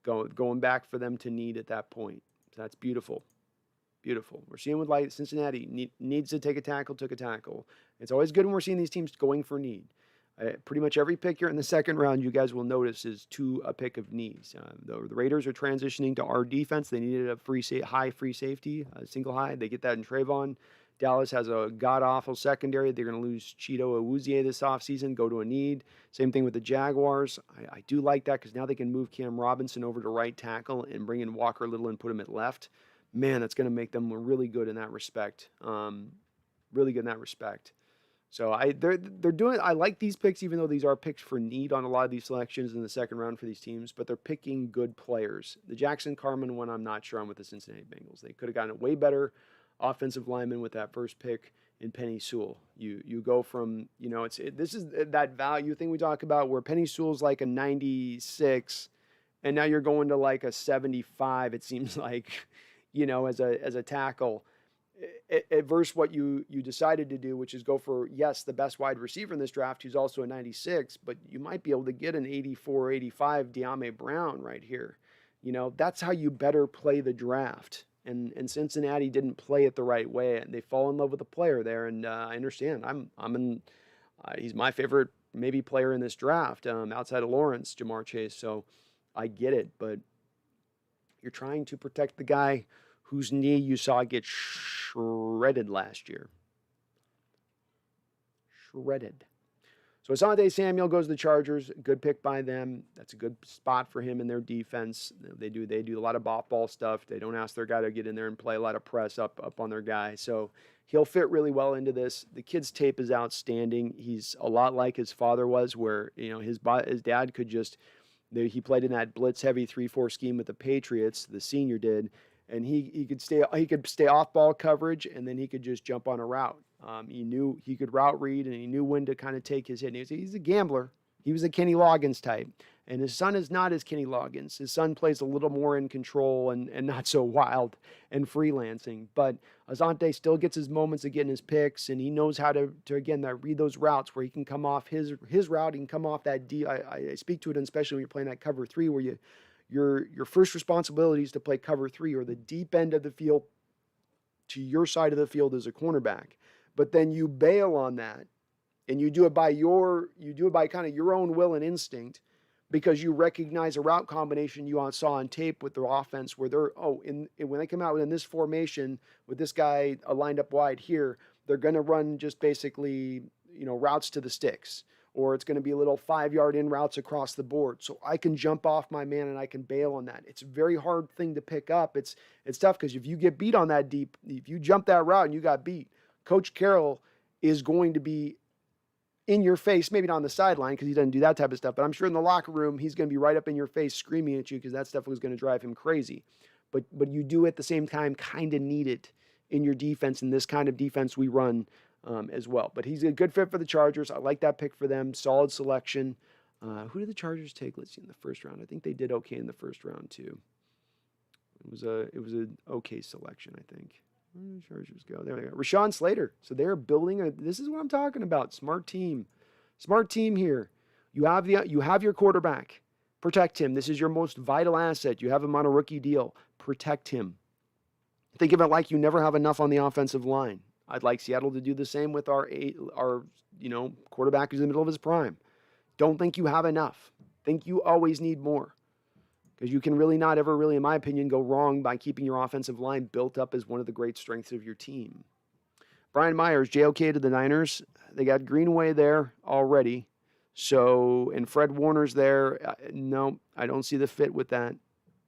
Speaker 1: Going back for them to need at that point. So that's beautiful. Beautiful. We're seeing with like Cincinnati needs to take a tackle, took a tackle. It's always good when we're seeing these teams going for need. Pretty much every pick here in the second round, you guys will notice, is to a pick of needs. The Raiders are transitioning to our defense. They needed a high free safety, a single high. They get that in Trayvon. Dallas has a god-awful secondary. They're going to lose Cheeto Awuzie this offseason, go to a need. Same thing with the Jaguars. I do like that because now they can move Cam Robinson over to right tackle and bring in Walker Little and put him at left. Man, that's going to make them really good in that respect. Really good in that respect. So they're doing. I like these picks, even though these are picks for need on a lot of these selections in the second round for these teams. But they're picking good players. The Jackson Carman one, I'm not sure on with the Cincinnati Bengals. They could have gotten a way better offensive lineman with that first pick in Penny Sewell. You go from this is that value thing we talk about where Penny Sewell's like a 96, and now you're going to like a 75. It seems like, as a tackle. Versus what you decided to do, which is go for, yes, the best wide receiver in this draft, who's also a 96, but you might be able to get an 84, 85 De'Ame Brown right here. That's how you better play the draft. And Cincinnati didn't play it the right way, and they fall in love with the player there. And I understand. He's my favorite maybe player in this draft outside of Lawrence, Jamar Chase. So I get it, but you're trying to protect the guy whose knee you saw get shredded last year. Shredded. So Asante Samuel goes to the Chargers. Good pick by them. That's a good spot for him in their defense. They do a lot of ball stuff. They don't ask their guy to get in there and play a lot of press up on their guy. So he'll fit really well into this. The kid's tape is outstanding. He's a lot like his father was, where his dad could just. He played in that blitz heavy 3-4 scheme with the Patriots. The senior did, and he could stay off ball coverage, and then he could just jump on a route. He knew he could route read, and he knew when to kind of take his hit. And he's a gambler. He was a Kenny Loggins type. And his son is not as Kenny Loggins. His son plays a little more in control and not so wild and freelancing. But Asante still gets his moments of getting his picks, and he knows how to again, read those routes where he can come off his route. He can come off that D. I speak to it, especially when you're playing that cover 3, where your first responsibility is to play cover 3 or the deep end of the field to your side of the field as a cornerback. But then you bail on that, and you do it by kind of your own will and instinct, because you recognize a route combination you saw on tape with the offense where when they come out in this formation with this guy lined up wide here, they're going to run just basically routes to the sticks, or it's going to be a little 5-yard in routes across the board. So I can jump off my man and I can bail on that. It's a very hard thing to pick up. It's tough because if you get beat on that deep, if you jump that route and you got beat, Coach Carroll is going to be in your face, maybe not on the sideline because he doesn't do that type of stuff, but I'm sure in the locker room, he's going to be right up in your face screaming at you because that stuff was going to drive him crazy. But you do at the same time kind of need it in your defense, in this kind of defense we run as well. But he's a good fit for the Chargers. I like that pick for them. Solid selection. Who did the Chargers take? Let's see, in the first round. I think they did okay in the first round too. It was an okay selection, I think. Where did the Chargers go? There they go. Rashawn Slater. So they're building this is what I'm talking about. Smart team. Smart team here. You have your quarterback. Protect him. This is your most vital asset. You have him on a rookie deal. Protect him. Think of it like you never have enough on the offensive line. I'd like Seattle to do the same with our quarterback who's in the middle of his prime. Don't think you have enough. Think you always need more. Because you can really not ever really, in my opinion, go wrong by keeping your offensive line built up as one of the great strengths of your team. Brian Myers, JOK to the Niners. They got Greenway there already. So, and Fred Warner's there. No, I don't see the fit with that.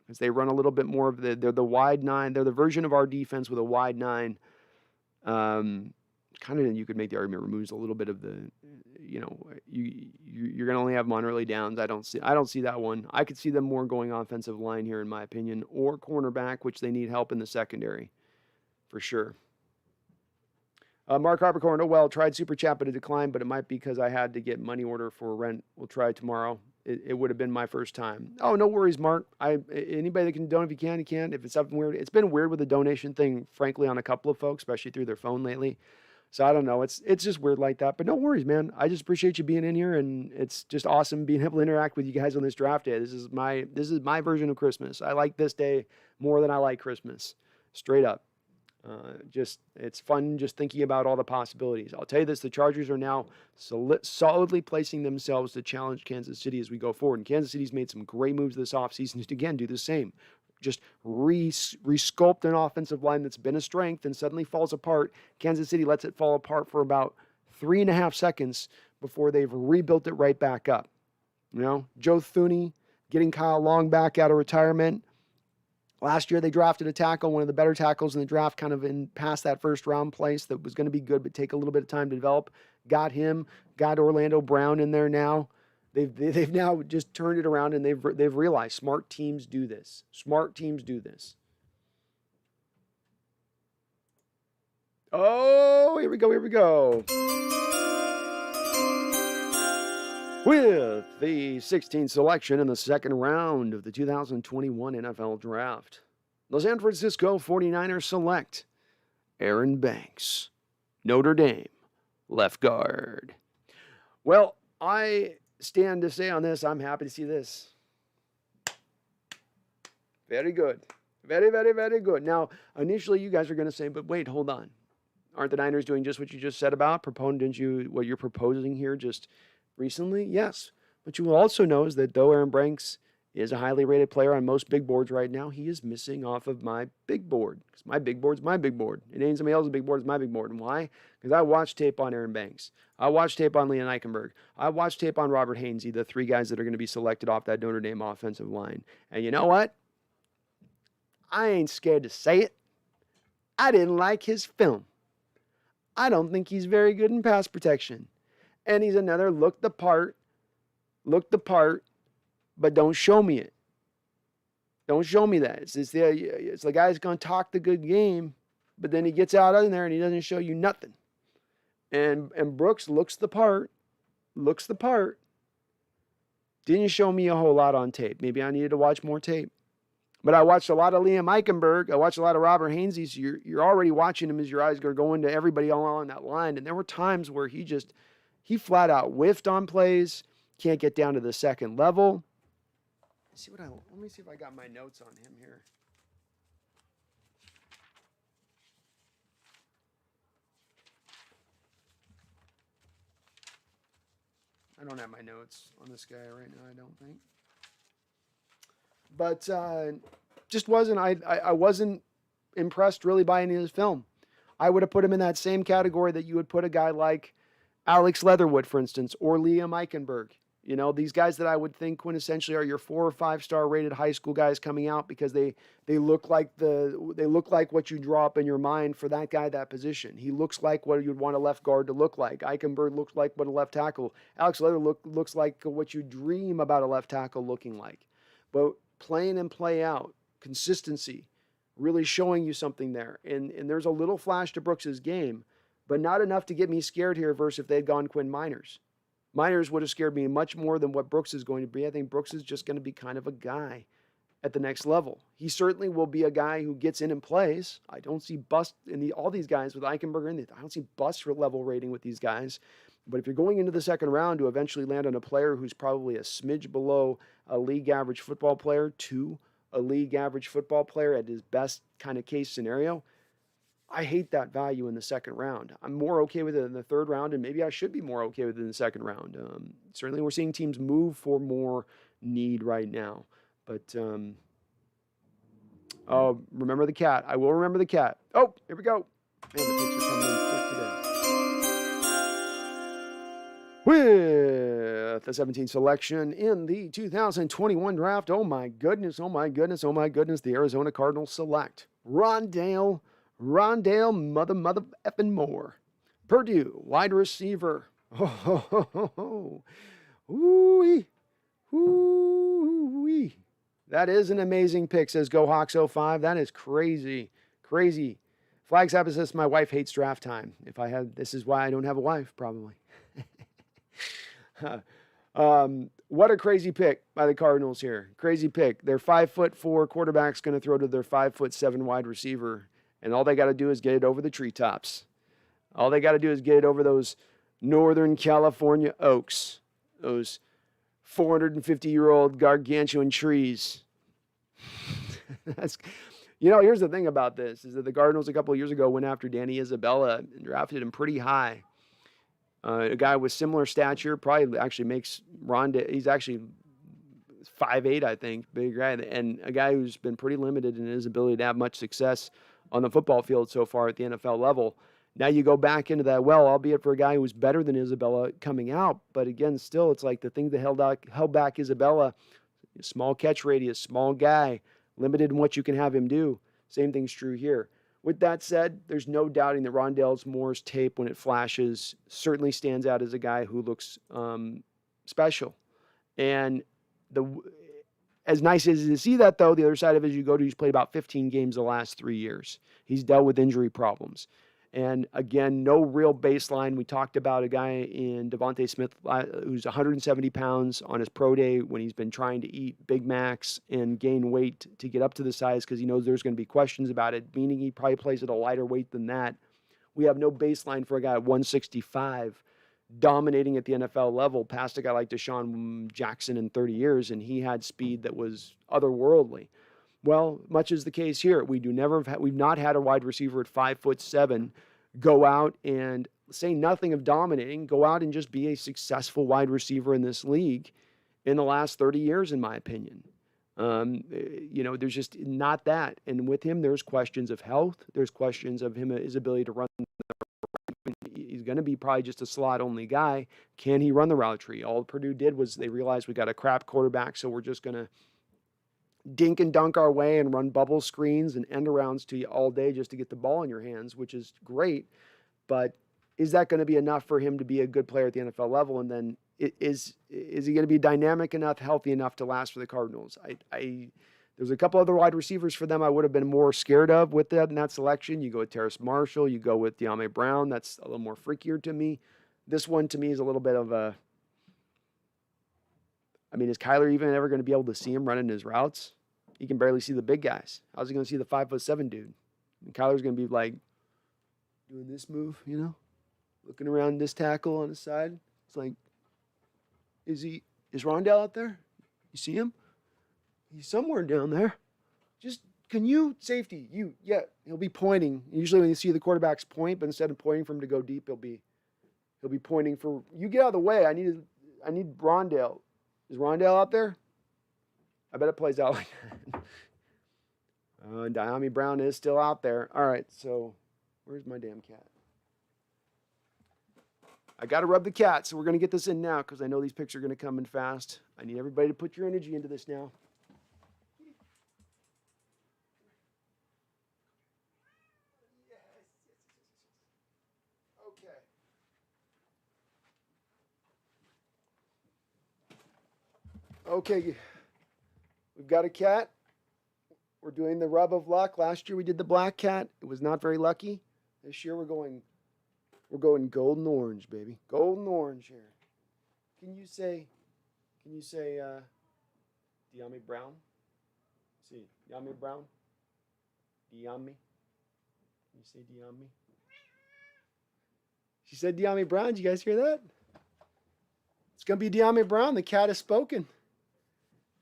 Speaker 1: Because they run a little bit more of they're the wide 9. They're the version of our defense with a wide 9. Kind of, you could make the argument, removes a little bit of the, you're going to only have them on early downs. I don't see that one. I could see them more going offensive line here, in my opinion, or cornerback, which they need help in the secondary, for sure. Mark Harpercorn, tried Super Chat, but it declined, but it might be because I had to get money order for rent. We'll try tomorrow. It would have been my first time. Oh, no worries, Mark. Anybody that can donate, if you can, you can. If it's something weird, it's been weird with the donation thing, frankly, on a couple of folks, especially through their phone lately. So I don't know. It's just weird like that. But no worries, man. I just appreciate you being in here, and it's just awesome being able to interact with you guys on this draft day. This is my version of Christmas. I like this day more than I like Christmas. Straight up. It's fun just thinking about all the possibilities. I'll tell you this, the Chargers are now solidly placing themselves to challenge Kansas City as we go forward. And Kansas City's made some great moves this offseason to, again, do the same. Just resculpt an offensive line that's been a strength and suddenly falls apart. Kansas City lets it fall apart for about 3.5 seconds before they've rebuilt it right back up. Joe Thuney getting Kyle Long back out of retirement. Last year, they drafted a tackle, one of the better tackles in the draft, kind of in past that first round place that was going to be good, but take a little bit of time to develop. Got him, got Orlando Brown in there now. They've now just turned it around, and they've realized smart teams do this. Smart teams do this. Oh, here we go. With the 16th selection in the second round of the 2021 NFL Draft, the San Francisco 49ers select Aaron Banks, Notre Dame, left guard. Well, I stand to say on this, I'm happy to see this. Very good. Very, very, very good. Now, initially, you guys are going to say, but wait, hold on. Aren't the Niners doing just what you just said about? Didn't you, what you're proposing here just recently? Yes. But you will also know is that though Aaron Banks He is a highly rated player on most big boards right now. He is missing off of my big board. Because my big board's my big board. It ain't somebody else's big board, it's my big board. And why? Because I watched tape on Aaron Banks. I watched tape on Leon Eichenberg. I watched tape on Robert Hainsey, the three guys that are going to be selected off that Notre Dame offensive line. And you know what? I ain't scared to say it. I didn't like his film. I don't think he's very good in pass protection. And he's another look the part, but don't show me it. Don't show me that. It's the guy who's going to talk the good game, but then he gets out in there and he doesn't show you nothing. And Brooks looks the part. Didn't show me a whole lot on tape. Maybe I needed to watch more tape. But I watched a lot of Liam Eichenberg. I watched a lot of Robert Hainsey. So you're already watching him as your eyes are going to everybody all on that line. And there were times where he flat out whiffed on plays. Can't get down to the second level. Let me see if I got my notes on him here. I don't have my notes on this guy right now, I don't think. But I wasn't impressed really by any of his film. I would have put him in that same category that you would put a guy like Alex Leatherwood, for instance, or Liam Eichenberg. You know, these guys that I would think quintessentially are your 4 or 5 star rated high school guys coming out because they look like what you draw up in your mind for that guy, that position. He looks like what you'd want a left guard to look like. Eichenberg looks like what a left tackle. Alex Leatherwood looks like what you dream about a left tackle looking like. But play in and play out, consistency, really showing you something there. And there's a little flash to Brooks's game, but not enough to get me scared here versus if they'd gone Quinn Miners. Miners would have scared me much more than what Brooks is going to be. I think Brooks is just going to be kind of a guy at the next level. He certainly will be a guy who gets in and plays. I don't see bust in all these guys with Eichenberg in it. I don't see bust level rating with these guys. But if you're going into the second round to eventually land on a player who's probably a smidge below a league average football player to a league average football player at his best kind of case scenario, I hate that value in the second round. I'm more okay with it in the third round, and maybe I should be more okay with it in the second round. Certainly we're seeing teams move for more need right now. But remember the cat. I will remember the cat. Oh, here we go. Man, the picks are coming in quick today. With the 17th selection in the 2021 draft. Oh my goodness. The Arizona Cardinals select Rondale mother effing Moore. Purdue, wide receiver. Ooh-wee. That is an amazing pick, says GoHawks05. That is crazy. Flags happen says my wife hates draft time. This is why I don't have a wife, probably. What a crazy pick by the Cardinals here. Crazy pick. Their 5'4" quarterback's going to throw to their 5'7" wide receiver. And all they got to do is get it over the treetops. All they got to do is get it over those Northern California oaks, those 450-year-old gargantuan trees. Here's the thing about this, is that the Cardinals a couple of years ago went after Danny Isabella and drafted him pretty high. A guy with similar stature, probably actually makes Rondale, he's actually 5'8", I think, big guy, and a guy who's been pretty limited in his ability to have much success on the football field so far at the NFL level. Now you go back into that well, albeit for a guy who was better than Isabella coming out. But again, still, it's like the thing that held back Isabella, small catch radius, small guy, limited in what you can have him do. Same thing's true here. With that said, there's no doubting that Rondale Moore's tape, when it flashes, certainly stands out as a guy who looks special. And as nice as it is to see that, though, the other side of it is you go to, he's played about 15 games the last 3 years. He's dealt with injury problems. And again, no real baseline. We talked about a guy in Devontae Smith who's 170 pounds on his pro day when he's been trying to eat Big Macs and gain weight to get up to the size because he knows there's going to be questions about it, meaning he probably plays at a lighter weight than that. We have no baseline for a guy at 165 dominating at the NFL level past a guy like Deshaun Jackson in 30 years, and he had speed that was otherworldly. Well, much is the case here. We've not had a wide receiver at 5'7" go out and say nothing of dominating, go out and just be a successful wide receiver in this league in the last 30 years, in my opinion. There's just not that. And with him, there's questions of health. There's questions of his ability to run. He's going to be probably just a slot only guy. Can he run the route tree? All Purdue did was they realized we got a crap quarterback, so we're just going to dink and dunk our way and run bubble screens and end arounds to you all day just to get the ball in your hands, which is great. But is that going to be enough for him to be a good player at the NFL level? And then is he going to be dynamic enough, healthy enough to last for the Cardinals? There's a couple other wide receivers for them I would have been more scared of with that in that selection. You go with Terrace Marshall, you go with De'Ami Brown. That's a little more freakier to me. This one to me is a little bit of a. I mean, is Kyler even ever going to be able to see him running his routes? He can barely see the big guys. How's he going to see the 5'7" dude? And Kyler's going to be like doing this move, looking around this tackle on his side. It's like, is Rondale out there? You see him? He's somewhere down there. Just, safety, he'll be pointing. Usually when you see the quarterbacks point, but instead of pointing for him to go deep, he'll be pointing for, you get out of the way. I need Rondale. Is Rondale out there? I bet it plays out like that. De'Ami Brown is still out there. All right, so where's my damn cat? I got to rub the cat, so we're going to get this in now because I know these picks are going to come in fast. I need everybody to put your energy into this now. Okay, we've got a cat. We're doing the rub of luck. Last year we did the black cat. It was not very lucky. This year we're going golden orange, baby. Golden orange here. Can you say De'Ami Brown? See, De'Ami Brown? De'Ami? Can you say De'Ami? She said De'Ami Brown. Did you guys hear that? It's going to be De'Ami Brown. The cat has spoken.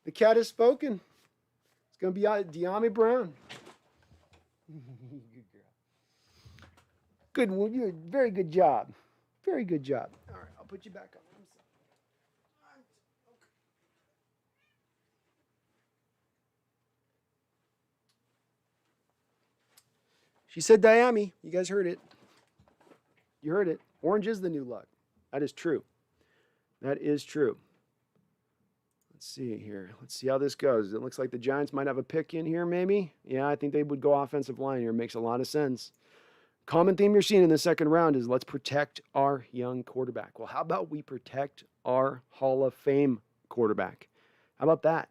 Speaker 1: The cat has spoken. It's going to be De'Ami Brown. Good girl. Good. Well, you very good job. Very good job. All right, I'll put you back on. She said De'Ami. You guys heard it. You heard it. Orange is the new luck. That is true. That is true. Let's see here. Let's see how this goes. It looks like the Giants might have a pick in here, maybe. Yeah, I think they would go offensive line here. Makes a lot of sense. Common theme you're seeing in the second round is let's protect our young quarterback. Well, how about we protect our Hall of Fame quarterback? How about that?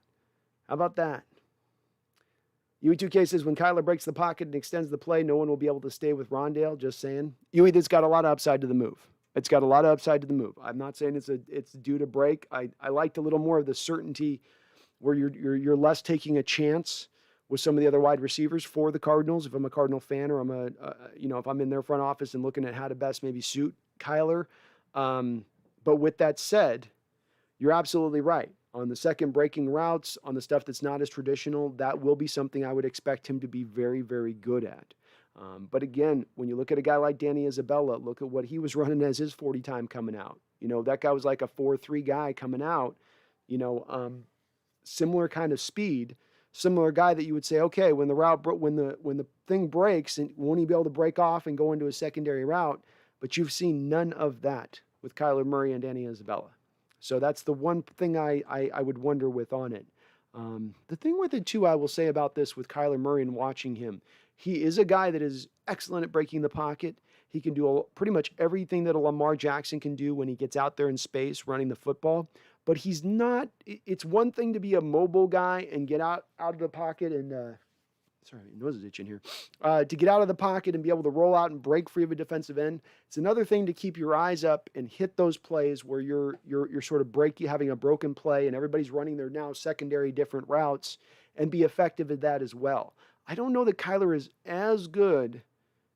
Speaker 1: How about that? UE2K says when Kyler breaks the pocket and extends the play, no one will be able to stay with Rondale. Just saying. UE, that's got a lot of upside to the move. It's got a lot of upside to the move. I'm not saying it's due to break. I liked a little more of the certainty where you're less taking a chance with some of the other wide receivers for the Cardinals. If I'm a Cardinal fan or if I'm in their front office and looking at how to best maybe suit Kyler. But with that said, you're absolutely right. On the second breaking routes, on the stuff that's not as traditional, that will be something I would expect him to be very, very good at. But again, when you look at a guy like Danny Isabella, look at what he was running as his 40 time coming out. That guy was like a 4.3 guy coming out, similar kind of speed, similar guy that you would say, okay, when the thing breaks, and won't he be able to break off and go into a secondary route? But you've seen none of that with Kyler Murray and Danny Isabella. So that's the one thing I would wonder with on it. The thing with it too, I will say about this with Kyler Murray and watching him, he is a guy that is excellent at breaking the pocket. He can do pretty much everything that a Lamar Jackson can do when he gets out there in space running the football. But he's not. It's one thing to be a mobile guy and get out of the pocket and sorry, my nose is itching here. To get out of the pocket and be able to roll out and break free of a defensive end. It's another thing to keep your eyes up and hit those plays where you're sort of having a broken play and everybody's running their now secondary different routes and be effective at that as well. I don't know that Kyler is as good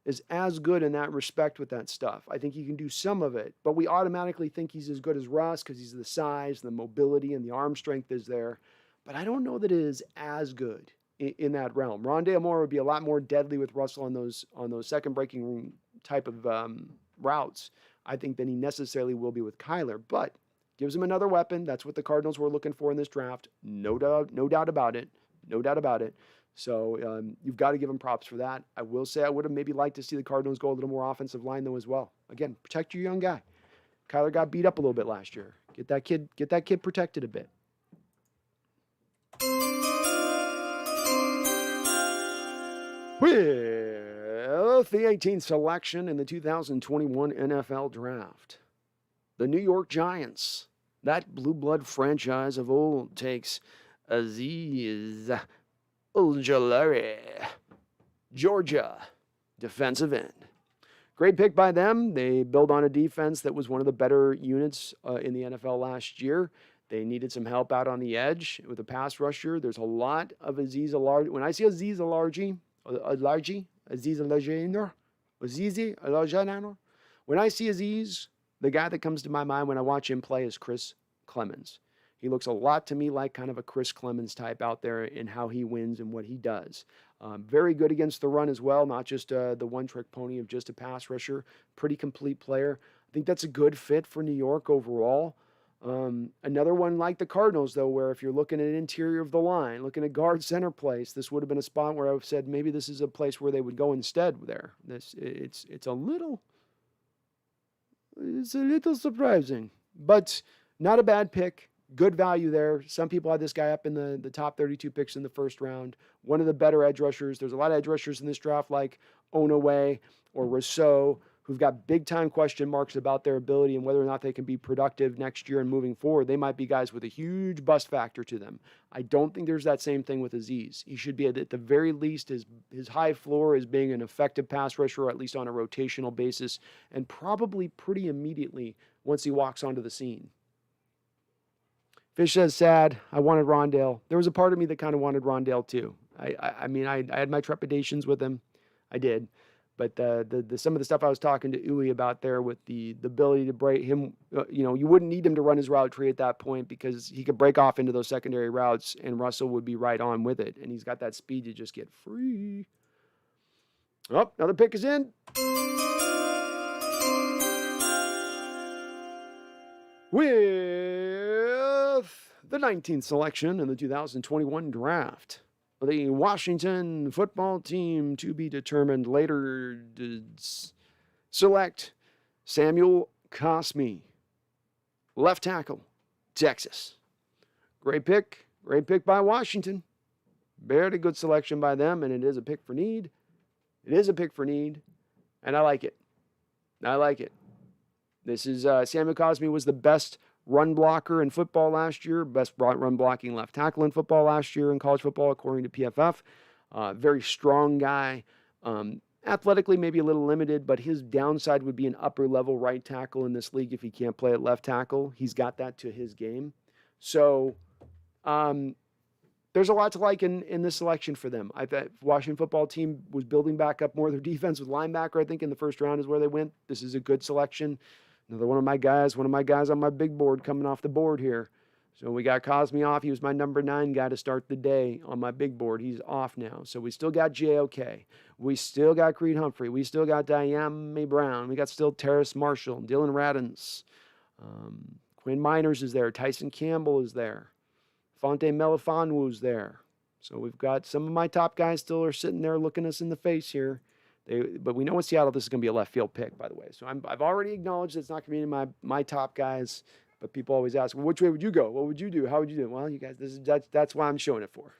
Speaker 1: in that respect with that stuff. I think he can do some of it, but we automatically think he's as good as Russ because he's the size, the mobility, and the arm strength is there. But I don't know that it is as good in that realm. Rondale Moore would be a lot more deadly with Russell on those second breaking type of routes, I think, than he necessarily will be with Kyler. But Gives them another weapon. That's what the Cardinals were looking for in this draft. No doubt about it. No doubt about it. So you've got to give them props for that. I will say I would have maybe liked to see the Cardinals go a little more offensive line, though, as well. Again, protect your young guy. Kyler got beat up a little bit last year. Get that kid protected a bit. With the 18th selection in the 2021 NFL Draft, the New York Giants, that blue blood franchise of old, takes Azeez Ojulari, Georgia defensive end. Great pick by them. They build on a defense that was one of the better units in the NFL last year. They needed some help out on the edge with a pass rusher. There's a lot of Azeez Ojulari. When I see Azeez Ojulari, when I see Azeez, the guy that comes to my mind when I watch him play is Chris Clemens. He looks a lot to me like kind of a Chris Clemens type out there in how he wins and what he does. Very good against the run as well, not just the one-trick pony of just a pass rusher. Pretty complete player. I think that's a good fit for New York overall. Another one like the Cardinals, though, where if you're looking at interior of the line, looking at guard center place, this would have been a spot where I've said maybe this is a place where they would go instead there. It's a little surprising, but not a bad pick. Good value there. Some people had this guy up in the top 32 picks in the first round. One of the better edge rushers. There's a lot of edge rushers in this draft like Onaway or Rousseau, who've got big-time question marks about their ability and whether or not they can be productive next year and moving forward. They might be guys with a huge bust factor to them. I don't think there's that same thing with Azeez. He should be, at the very least, his high floor is being an effective pass rusher, or at least on a rotational basis, and probably pretty immediately once he walks onto the scene. Fish says, sad. I wanted Rondale. There was a part of me that kind of wanted Rondale too. I mean, I had my trepidations with him. I did. But some of the stuff I was talking to Uwe about there with the ability to break him, you wouldn't need him to run his route tree at that point because he could break off into those secondary routes and Russell would be right on with it. And he's got that speed to just get free. Oh, another pick is in. With the 19th selection in the 2021 draft, the Washington football team, to be determined later, select Samuel Cosmi, left tackle, Texas. Great pick by Washington. Very good selection by them, and it is a pick for need. It is a pick for need, and I like it. I like it. This is Samuel Cosmi was the best run blocker in football last year, best run blocking left tackle in football last year in college football, according to PFF. Very strong guy. Athletically, maybe a little limited, but his downside would be an upper level right tackle in this league if he can't play at left tackle. He's got that to his game. So there's a lot to like in this selection for them. I thought Washington football team was building back up more of their defense with linebacker. I think in the first round is where they went. This is a good selection. Another one of my guys on my big board coming off the board here. So we got Cosmi off. He was my number 9 guy to start the day on my big board. He's off now. So we still got JOK. We still got Creed Humphrey. We still got Diame Brown. We got still Terrace Marshall, Dylan Radins. Quinn Miners is there. Tyson Campbell is there. Fonte Melifonwu's there. So we've got some of my top guys still are sitting there looking us in the face here. But we know in Seattle this is going to be a left field pick, by the way. So I've already acknowledged it's not going to be my top guys. But people always ask, well, which way would you go? What would you do? How would you do it? Well, you guys, that's why I'm showing it for.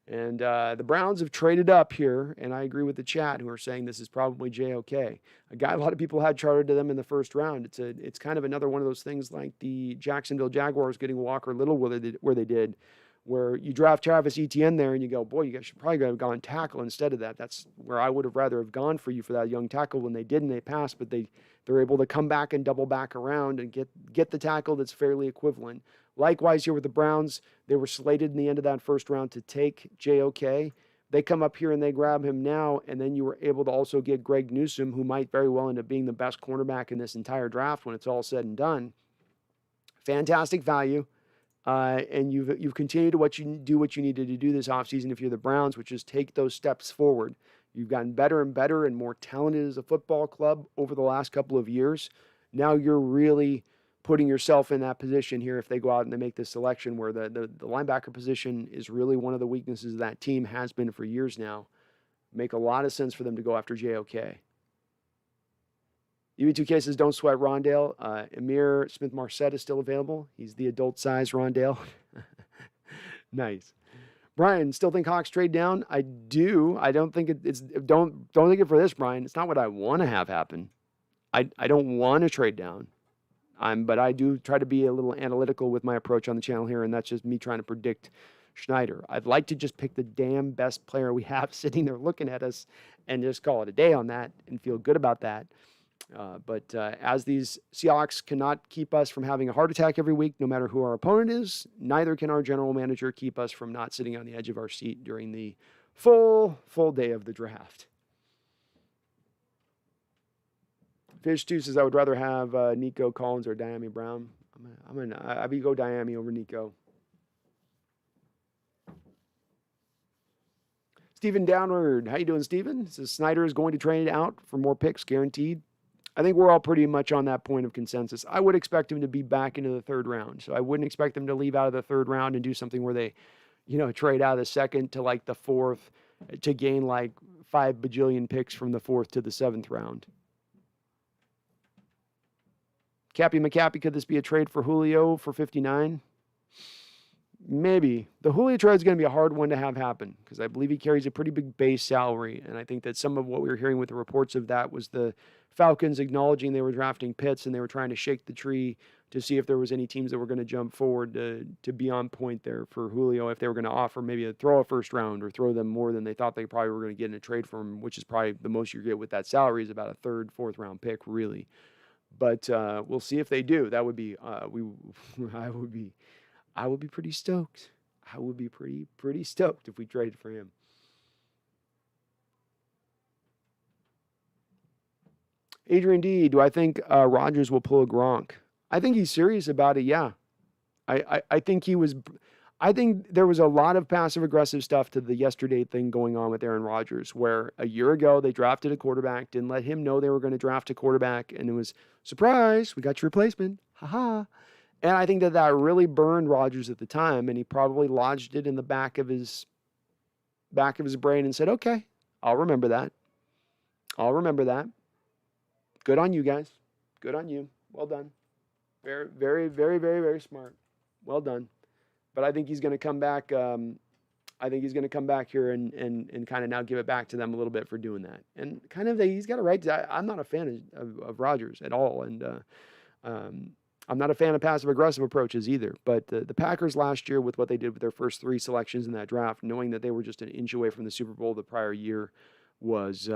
Speaker 1: And the Browns have traded up here, and I agree with the chat who are saying this is probably JOK. A guy a lot of people had charted to them in the first round. It's kind of another one of those things like the Jacksonville Jaguars getting Walker Little where they did, where you draft Travis Etienne there and you go, boy, you guys should probably have gone tackle instead of that. That's where I would have rather have gone for you for that young tackle when they did and they passed, but they're able to come back and double back around and get the tackle that's fairly equivalent. Likewise here with the Browns, they were slated in the end of that first round to take JOK. They come up here and they grab him now, and then you were able to also get Greg Newsome, who might very well end up being the best cornerback in this entire draft when it's all said and done. Fantastic value. And you've continued to do what you needed to do this offseason if you're the Browns, which is take those steps forward. You've gotten better and better and more talented as a football club over the last couple of years. now you're really putting yourself in that position here if they go out and they make this selection where the linebacker position is really one of the weaknesses of that team, has been for years now. Make a lot of sense for them to go after JOK. UB2K says, don't sweat Rondale. Amir Smith-Marset is still available. He's the adult size Rondale. Nice. Brian, still think Hawks trade down? I do. I don't think it's don't think it for this, Brian. It's not what I want to have happen. I don't want to trade down. But I do try to be a little analytical with my approach on the channel here, and that's just me trying to predict Schneider. I'd like to just pick the damn best player we have sitting there looking at us and just call it a day on that and feel good about that. But as these Seahawks cannot keep us from having a heart attack every week, no matter who our opponent is, neither can our general manager keep us from not sitting on the edge of our seat during the full day of the draft. Fish 2 says, I would rather have Nico Collins or Diami Brown. I would go Diami over Nico. Stephen Downward. How you doing, Stephen? Says Snyder is going to trade out for more picks, guaranteed. I think we're all pretty much on that point of consensus. I would expect him to be back into the third round. So I wouldn't expect them to leave out of the third round and do something where they, trade out of the second to like the fourth to gain like 5 bajillion picks from the fourth to the seventh round. Cappy McCappy, could this be a trade for Julio for 59? Maybe. The Julio trade is going to be a hard one to have happen because I believe he carries a pretty big base salary. And I think that some of what we were hearing with the reports of that was the Falcons acknowledging they were drafting Pitts and they were trying to shake the tree to see if there was any teams that were going to jump forward to be on point there for Julio, if they were going to offer maybe throw a first round or throw them more than they thought they probably were going to get in a trade for him, which is probably the most you get with that salary is about a third, fourth round pick, really. But we'll see if they do. That would be I would be pretty stoked. I would be pretty stoked if we traded for him. Adrian D, do I think Rodgers will pull a Gronk? I think he's serious about it, yeah. I think there was a lot of passive-aggressive stuff to the yesterday thing going on with Aaron Rodgers, where a year ago they drafted a quarterback, didn't let him know they were going to draft a quarterback, and it was, surprise, we got your replacement, haha. And I think that really burned Rodgers at the time, and he probably lodged it in the back of his brain and said, okay, I'll remember that. Good on you guys. Good on you. Well done. Very, very, very, very, very smart. Well done. But I think he's going to come back. I think he's going to come back here and kind of now give it back to them a little bit for doing that. And kind of he's got a right to. I'm not a fan of Rodgers at all, and I'm not a fan of passive-aggressive approaches either. But the Packers last year, with what they did with their first 3 selections in that draft, knowing that they were just an inch away from the Super Bowl the prior year, was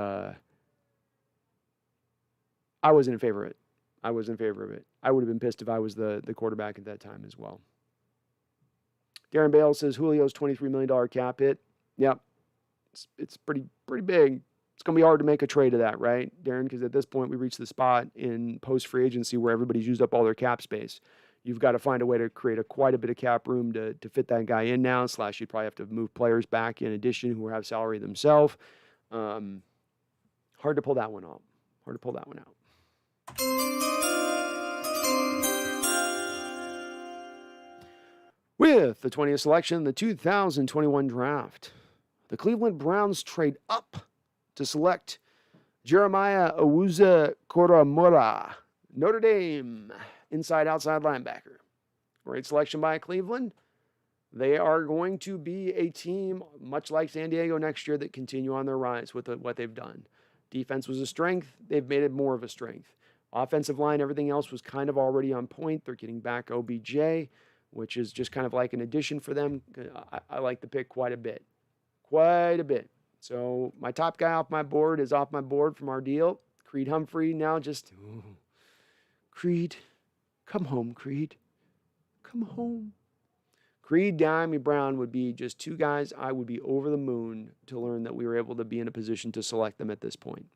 Speaker 1: I wasn't in favor of it. I was in favor of it. I would have been pissed if I was the quarterback at that time as well. Darren Bale says Julio's $23 million cap hit. Yep. It's pretty big. It's going to be hard to make a trade of that, right, Darren? Because at this point, we reached the spot in post-free agency where everybody's used up all their cap space. You've got to find a way to create quite a bit of cap room to fit that guy in now, / you'd probably have to move players back in addition who have salary themselves. Hard to pull that one out. With the 20th selection in the 2021 draft, the Cleveland Browns trade up to select Jeremiah Owusu-Koramoah, Notre Dame, inside-outside linebacker. Great selection by Cleveland. They are going to be a team, much like San Diego next year, that continue on their rise with what they've done. Defense was a strength. They've made it more of a strength. Offensive line, everything else was kind of already on point. They're getting back OBJ, which is just kind of like an addition for them. I like the pick quite a bit. So my top guy off my board is off my board from our deal. Creed Humphrey now Creed, come home, Creed. Come home. Creed, Diami Brown would be just 2 guys I would be over the moon to learn that we were able to be in a position to select them at this point.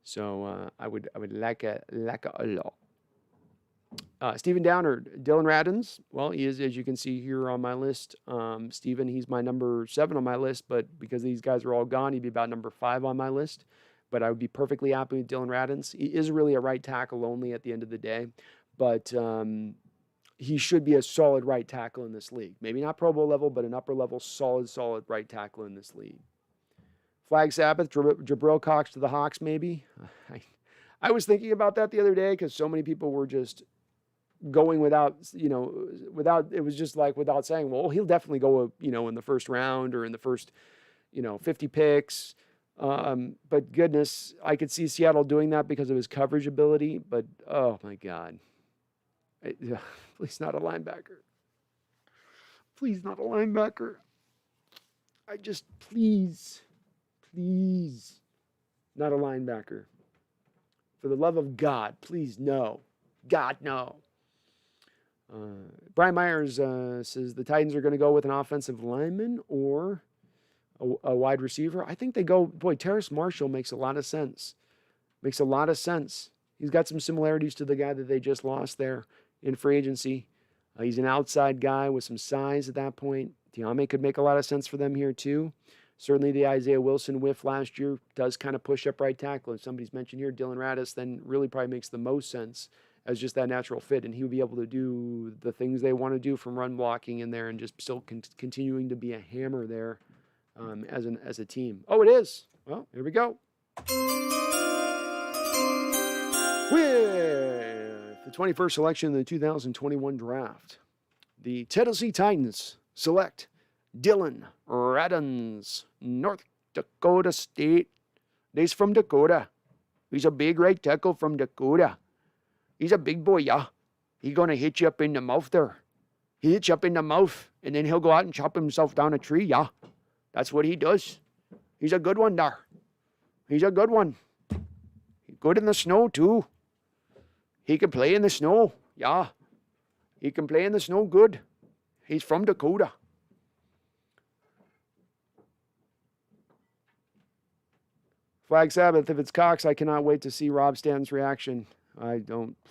Speaker 1: So I would like a lot. Stephen Downer, Dylan Radins. Well, he is, as you can see here on my list. Stephen, he's my number 7 on my list, but because these guys are all gone, he'd be about number 5 on my list. but I would be perfectly happy with Dylan Radins. He is really a right tackle only at the end of the day, but he should be a solid right tackle in this league. Maybe not Pro Bowl level, but an upper level, solid right tackle in this league. Flag Sabbath, Jabril Cox to the Hawks, maybe. I was thinking about that the other day because so many people were just going without saying, well, he'll definitely go, in the first round or in the first, 50 picks. But goodness, I could see Seattle doing that because of his coverage ability. But, oh, my God. Please not a linebacker. Please not a linebacker. Please, not a linebacker. For the love of God, please, no. God, no. Brian Myers says the Titans are going to go with an offensive lineman or a wide receiver. I think they go, Terrace Marshall makes a lot of sense. Makes a lot of sense. He's got some similarities to the guy that they just lost there in free agency. He's an outside guy with some size at that point. Diame could make a lot of sense for them here too. Certainly the Isaiah Wilson whiff last year does kind of push up right tackle. If somebody's mentioned here, Dylan Radis, then really probably makes the most sense as just that natural fit. And he would be able to do the things they want to do from run blocking in there and just still continuing to be a hammer there as a team. Oh, it is. Well, here we go. With the 21st selection in the 2021 draft, the Tennessee Titans select Dylan Radins, North Dakota State. He's from Dakota. He's a big right tackle from Dakota. He's a big boy, yeah. He's going to hit you up in the mouth there. He hits you up in the mouth, and then he'll go out and chop himself down a tree, yeah. That's what he does. He's a good one there. He's a good one. He's good in the snow, too. He can play in the snow, yeah. He can play in the snow good. He's from Dakota. Flag Sabbath, if it's Cox, I cannot wait to see Rob Stanton's reaction.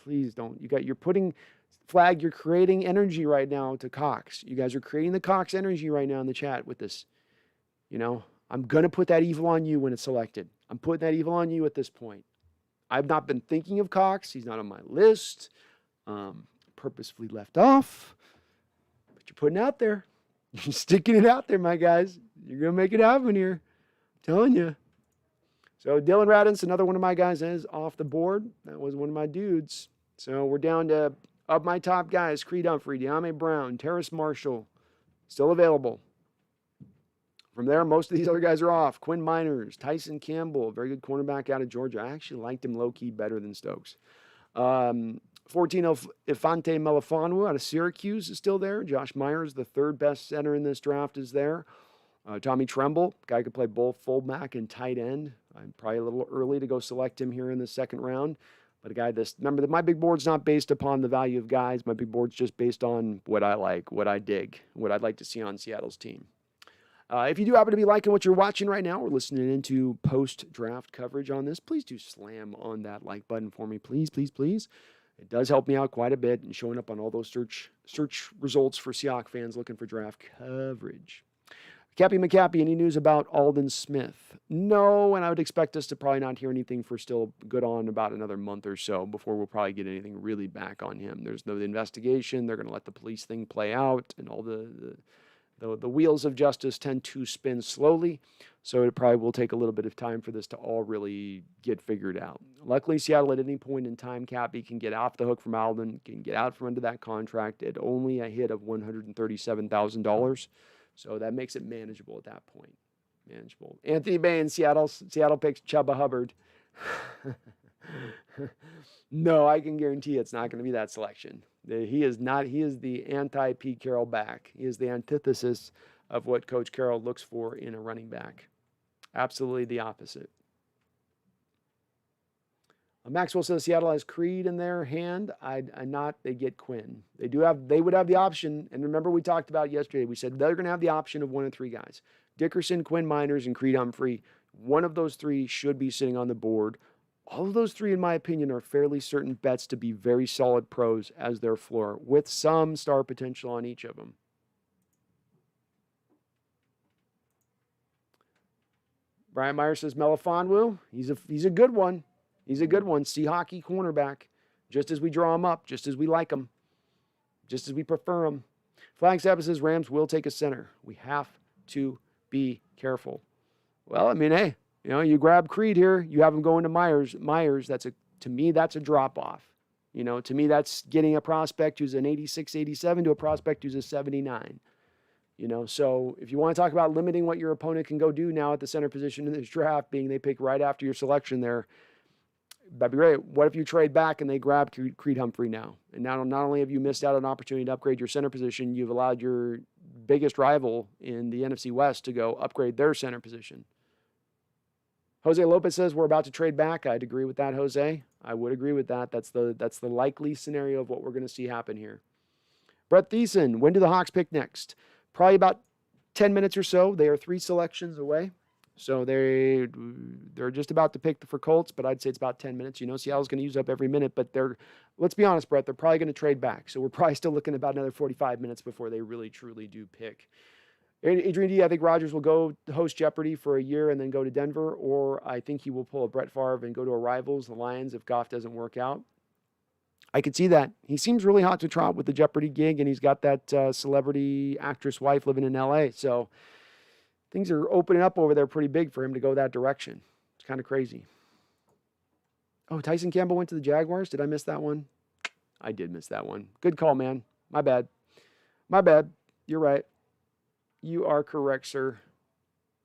Speaker 1: Please don't. You're creating energy right now to Cox. You guys are creating the Cox energy right now in the chat with this. I'm going to put that evil on you when it's selected. I'm putting that evil on you at this point. I've not been thinking of Cox. He's not on my list. Purposefully left off. But you're putting it out there. You're sticking it out there, my guys. You're going to make it happen here. I'm telling you. So Dylan Radins, another one of my guys, is off the board. That was one of my dudes. So we're down to, of my top guys, Creed Humphrey, Diame Brown, Terrace Marshall, still available. From there, most of these other guys are off. Quinn Miners, Tyson Campbell, very good cornerback out of Georgia. I actually liked him low-key better than Stokes. 14, Ifante Melifonwu out of Syracuse is still there. Josh Myers, the third best center in this draft, is there. Tommy Tremble, guy could play both fullback and tight end. I'm probably a little early to go select him here in the second round. But a guy remember that my big board's not based upon the value of guys. My big board's just based on what I like, what I dig, what I'd like to see on Seattle's team. If you do happen to be liking what you're watching right now or listening into post-draft coverage on this, please do slam on that like button for me. Please, please, please. It does help me out quite a bit in showing up on all those search results for Seahawks fans looking for draft coverage. Cappy McCappy, any news about Aldon Smith? No, and I would expect us to probably not hear anything for still good on about another month or so before we'll probably get anything really back on him. There's no investigation. They're going to let the police thing play out, and all the wheels of justice tend to spin slowly, so it probably will take a little bit of time for this to all really get figured out. Luckily, Seattle at any point in time, Cappy can get off the hook from Aldon, can get out from under that contract at only a hit of $137,000. So that makes it manageable at that point. Manageable. Anthony Bain, Seattle picks Chuba Hubbard. No, I can guarantee it's not going to be that selection. He is not. He is the anti-Pete Carroll back. He is the antithesis of what Coach Carroll looks for in a running back. Absolutely the opposite. Maxwell says Seattle has Creed in their hand. They get Quinn. They would have the option, and remember we talked about yesterday, we said they're going to have the option of one of three guys. Dickerson, Quinn Miners, and Creed Humphrey. One of those three should be sitting on the board. All of those three, in my opinion, are fairly certain bets to be very solid pros as their floor, with some star potential on each of them. Brian Meyer says Melifonwu. He's a good one. He's a good one. Seahawks cornerback. Just as we draw him up, just as we like him, just as we prefer him. Flag Sabbath says Rams will take a center. We have to be careful. Well, I mean, hey, you grab Creed here. You have him going to Myers. To me, that's a drop-off. To me, that's getting a prospect who's an 86, 87 to a prospect who's a 79. So if you want to talk about limiting what your opponent can go do now at the center position in this draft, being they pick right after your selection there, that'd be great. What if you trade back and they grab Creed Humphrey now? And now not only have you missed out on an opportunity to upgrade your center position, you've allowed your biggest rival in the NFC West to go upgrade their center position. Jose Lopez says we're about to trade back. I'd agree with that, Jose. I would agree with that. That's the likely scenario of what we're going to see happen here. Brett Thiessen, when do the Hawks pick next? Probably about 10 minutes or so. They are 3 selections away. So they're just about to pick for Colts, but I'd say it's about 10 minutes. Seattle's going to use up every minute, but let's be honest, Brett, they're probably going to trade back. So we're probably still looking at about another 45 minutes before they really, truly do pick. Adrian D, I think Rodgers will go host Jeopardy for a year and then go to Denver, or I think he will pull a Brett Favre and go to a rivals, the Lions, if Goff doesn't work out. I could see that. He seems really hot to trot with the Jeopardy gig, and he's got that celebrity actress wife living in L.A., so things are opening up over there pretty big for him to go that direction. It's kind of crazy. Oh, Tyson Campbell went to the Jaguars. Did I miss that one? I did miss that one. Good call, man. My bad. You're right. You are correct, sir.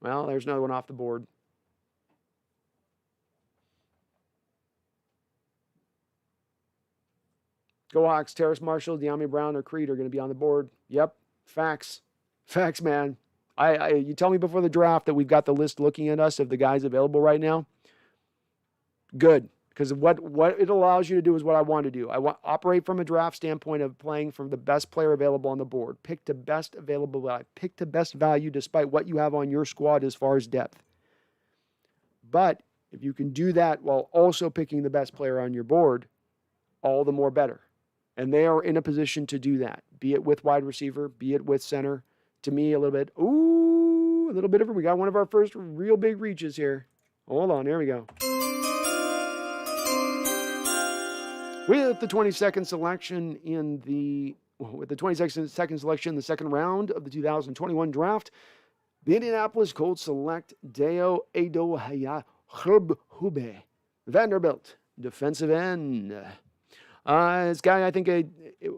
Speaker 1: Well, there's another one off the board. Go Hawks. Terrace Marshall, De'Ami Brown, or Creed are going to be on the board. Yep. Facts. Facts, man. You tell me before the draft that we've got the list looking at us of the guys available right now. Good. Because what it allows you to do is what I want to do. I want operate from a draft standpoint of playing from the best player available on the board. Pick the best available guy. Pick the best value despite what you have on your squad as far as depth. But if you can do that while also picking the best player on your board, all the more better. And they are in a position to do that, be it with wide receiver, be it with center. To me, a little bit of it. We got one of our first real big reaches here. Hold on, here we go. With the 22nd selection the 22nd selection in the second round of the 2021 draft, the Indianapolis Colts select Deo Adohaya Hube, Vanderbilt, defensive end. This guy, I think,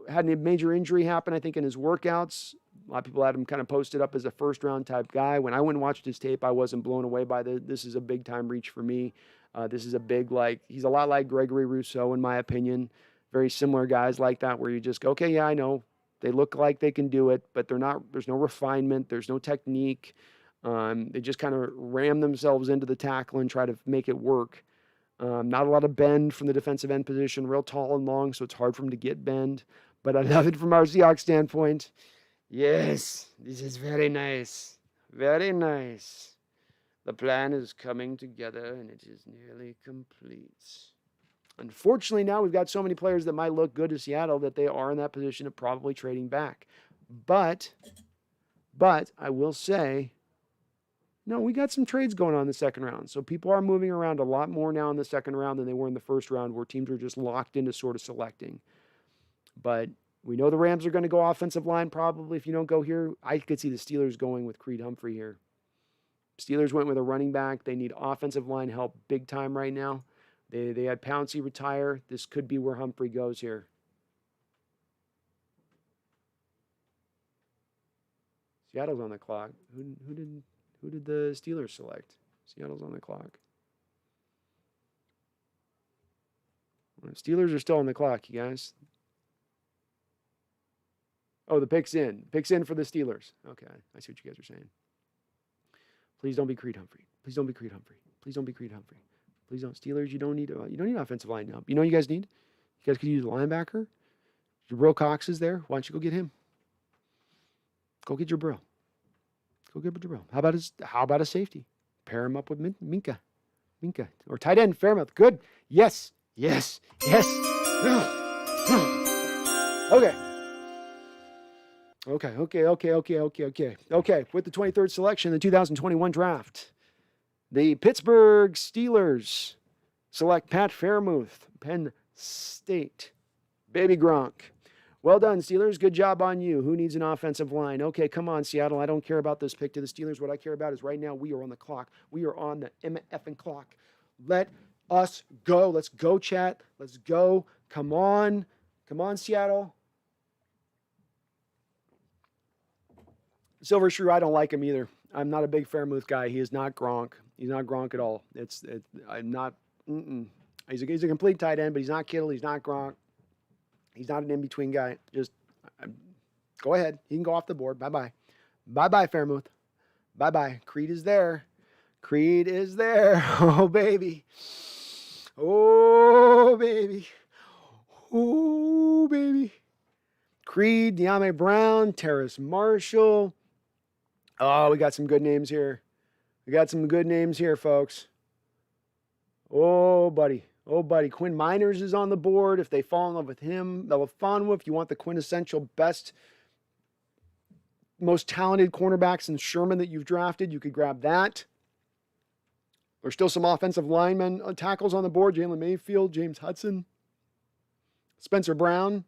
Speaker 1: had a major injury happen, I think, in his workouts. A lot of people had him kind of posted up as a first-round type guy. When I went and watched his tape, I wasn't blown away by this is a big-time reach for me. This is a big, he's a lot like Gregory Rousseau, in my opinion. Very similar guys like that where you just go, okay, yeah, I know. They look like they can do it, but there's no refinement. There's no technique. They just kind of ram themselves into the tackle and try to make it work. Not a lot of bend from the defensive end position, real tall and long, so it's hard for him to get bend. But I love it from our Seahawks standpoint. Yes, this is very nice. Very nice. The plan is coming together, and it is nearly complete. Unfortunately, now we've got so many players that might look good to Seattle that they are in that position of probably trading back. But I will say, no, we got some trades going on in the second round. So people are moving around a lot more now in the second round than they were in the first round, where teams were just locked into sort of selecting. But we know the Rams are going to go offensive line probably if you don't go here. I could see the Steelers going with Creed Humphrey here. Steelers went with a running back. They need offensive line help big time right now. They had Pouncey retire. This could be where Humphrey goes here. Seattle's on the clock. Who did the Steelers select? Seattle's on the clock. Steelers are still on the clock, you guys. Oh, the pick's in. Pick's in for the Steelers. Okay, I see what you guys are saying. Please don't be Creed Humphrey. Please don't be Creed Humphrey. Please don't be Creed Humphrey. Please don't. Steelers, you don't need offensive line help. You know what you guys need? You guys could use a linebacker. Jabril Cox is there. Why don't you go get him? Go get Jabril. Go get Jabril. How about a safety? Pair him up with Minka. Or tight end, Fairmouth. Good. Yes. Okay. Okay. With the 23rd selection in the 2021 draft, The Pittsburgh Steelers select Pat Fairmouth, Penn State. Baby Gronk. Well done, Steelers. Good job on you. Who needs an offensive line? Okay, come on, Seattle. I don't care about this pick to the Steelers. What I care about is right now we are on the clock. We are on the MFing clock. Let us go. Let's go, chat. Let's go. Come on. Come on, Seattle. Silver Shrew, I don't like him either. I'm not a big Fairmouth guy. He is not Gronk. He's not Gronk at all. I'm not. He's a complete tight end, but he's not Kittle. He's not Gronk. He's not an in-between guy. Just go ahead. He can go off the board. Bye-bye. Bye-bye, Fairmouth. Bye-bye. Creed is there. Creed is there. Oh, baby. Oh, baby. Oh, baby. Creed, De'Ami Brown, Terrace Marshall. Oh, we got some good names here. We got some good names here, folks. Oh, buddy. Oh, buddy. Quinn Miners is on the board. If they fall in love with him, Melifonwu, if you want the quintessential best, most talented cornerbacks in Sherman that you've drafted, you could grab that. There's still some offensive linemen, tackles on the board. Jalen Mayfield, James Hudson, Spencer Brown.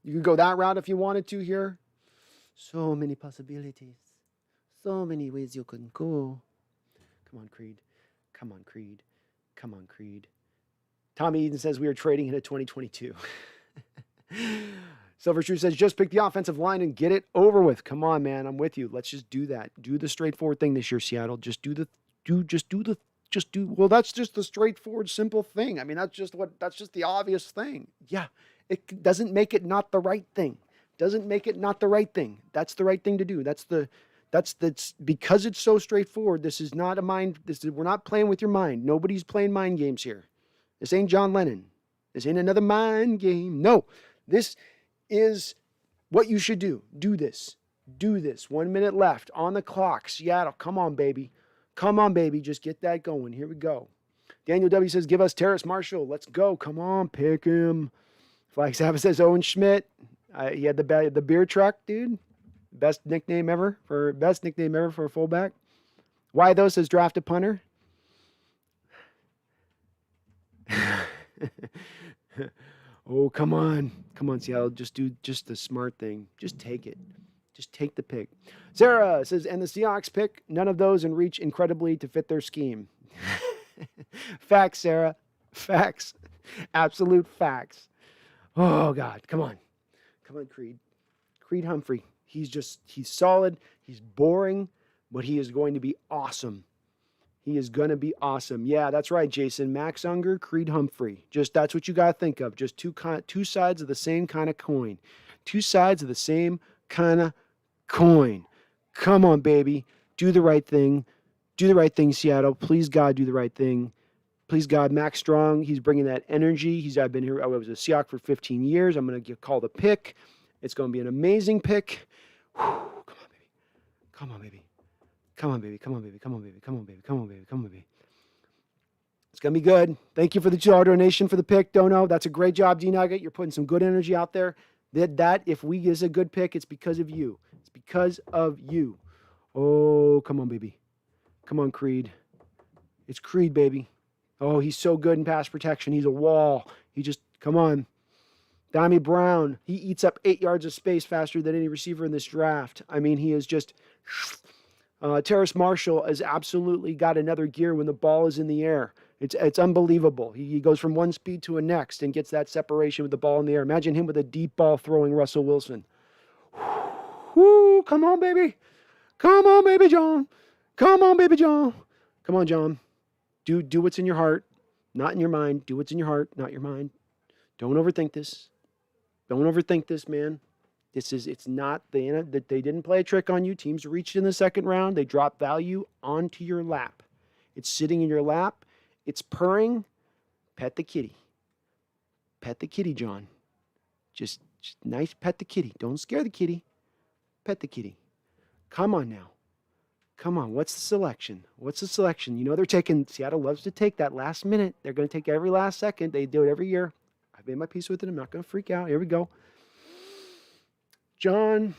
Speaker 1: You could go that route if you wanted to here. So many possibilities. So many ways you can go. Come on, Creed. Come on, Creed. Come on, Creed. Tommy Eden says we are trading into 2022. Silver Shoe says just pick the offensive line and get it over with. Come on, man. I'm with you. Let's just do that. Do the straightforward thing this year, Seattle. Well, that's just the straightforward, simple thing. I mean, that's just the obvious thing. Yeah. It doesn't make it not the right thing. Doesn't make it not the right thing. That's the right thing to do. That's because it's so straightforward. This is not a mind. We're not playing with your mind. Nobody's playing mind games here. This ain't John Lennon. This ain't another mind game. No, this is what you should do. Do this. Do this. 1 minute left on the clock. Seattle, come on, baby. Come on, baby. Just get that going. Here we go. Daniel W. says, give us Terrace Marshall. Let's go. Come on, pick him. Flag Sabbath says Owen Schmidt. He had the beer truck, dude. Best nickname ever for a fullback. Why though says draft a punter. Oh, come on, Seattle. Just do the smart thing. Just take it. Just take the pick. Sarah says, and the Seahawks pick none of those and reach incredibly to fit their scheme. Facts, Sarah. Facts. Absolute facts. Oh, God. Come on. Come on, Creed. Creed Humphrey. He's solid. He's boring, but he is going to be awesome. He is going to be awesome. Yeah, that's right, Jason. Max Unger, Creed Humphrey. Just that's what you got to think of. Just two sides of the same kind of coin. Two sides of the same kind of coin. Come on, baby. Do the right thing. Do the right thing, Seattle. Please, God, do the right thing. Please, God, Max Strong, he's bringing that energy. I've been here. I was a Seahawk for 15 years. I'm going to call the pick. It's going to be an amazing pick. Whew, come on, baby. Come on, baby. Come on, baby. Come on, baby. Come on, baby. Come on, baby. Come on, baby. It's going to be good. Thank you for the $2 donation for the pick, Dono. That's a great job, D-Nugget. You're putting some good energy out there. That if we get a good pick, it's because of you. It's because of you. Oh, come on, baby. Come on, Creed. It's Creed, baby. Oh, he's so good in pass protection. He's a wall. Come on. De'Ami Brown, he eats up 8 yards of space faster than any receiver in this draft. I mean, he is just... Terrace Marshall has absolutely got another gear when the ball is in the air. It's unbelievable. He goes from one speed to a next and gets that separation with the ball in the air. Imagine him with a deep ball throwing Russell Wilson. Woo, come on, baby. Come on, baby John. Come on, baby John. Come on, John. Do what's in your heart, not in your mind. Do what's in your heart, not your mind. Don't overthink this. Don't overthink this, man. It's not that they didn't play a trick on you. Teams reached in the second round. They drop value onto your lap. It's sitting in your lap. It's purring. Pet the kitty. Pet the kitty, John. Just nice pet the kitty. Don't scare the kitty. Pet the kitty. Come on now. Come on. What's the selection? What's the selection? You know they're taking, Seattle loves to take that last minute. They're going to take every last second. They do it every year. I've made my peace with it. I'm not going to freak out. Here we go. John,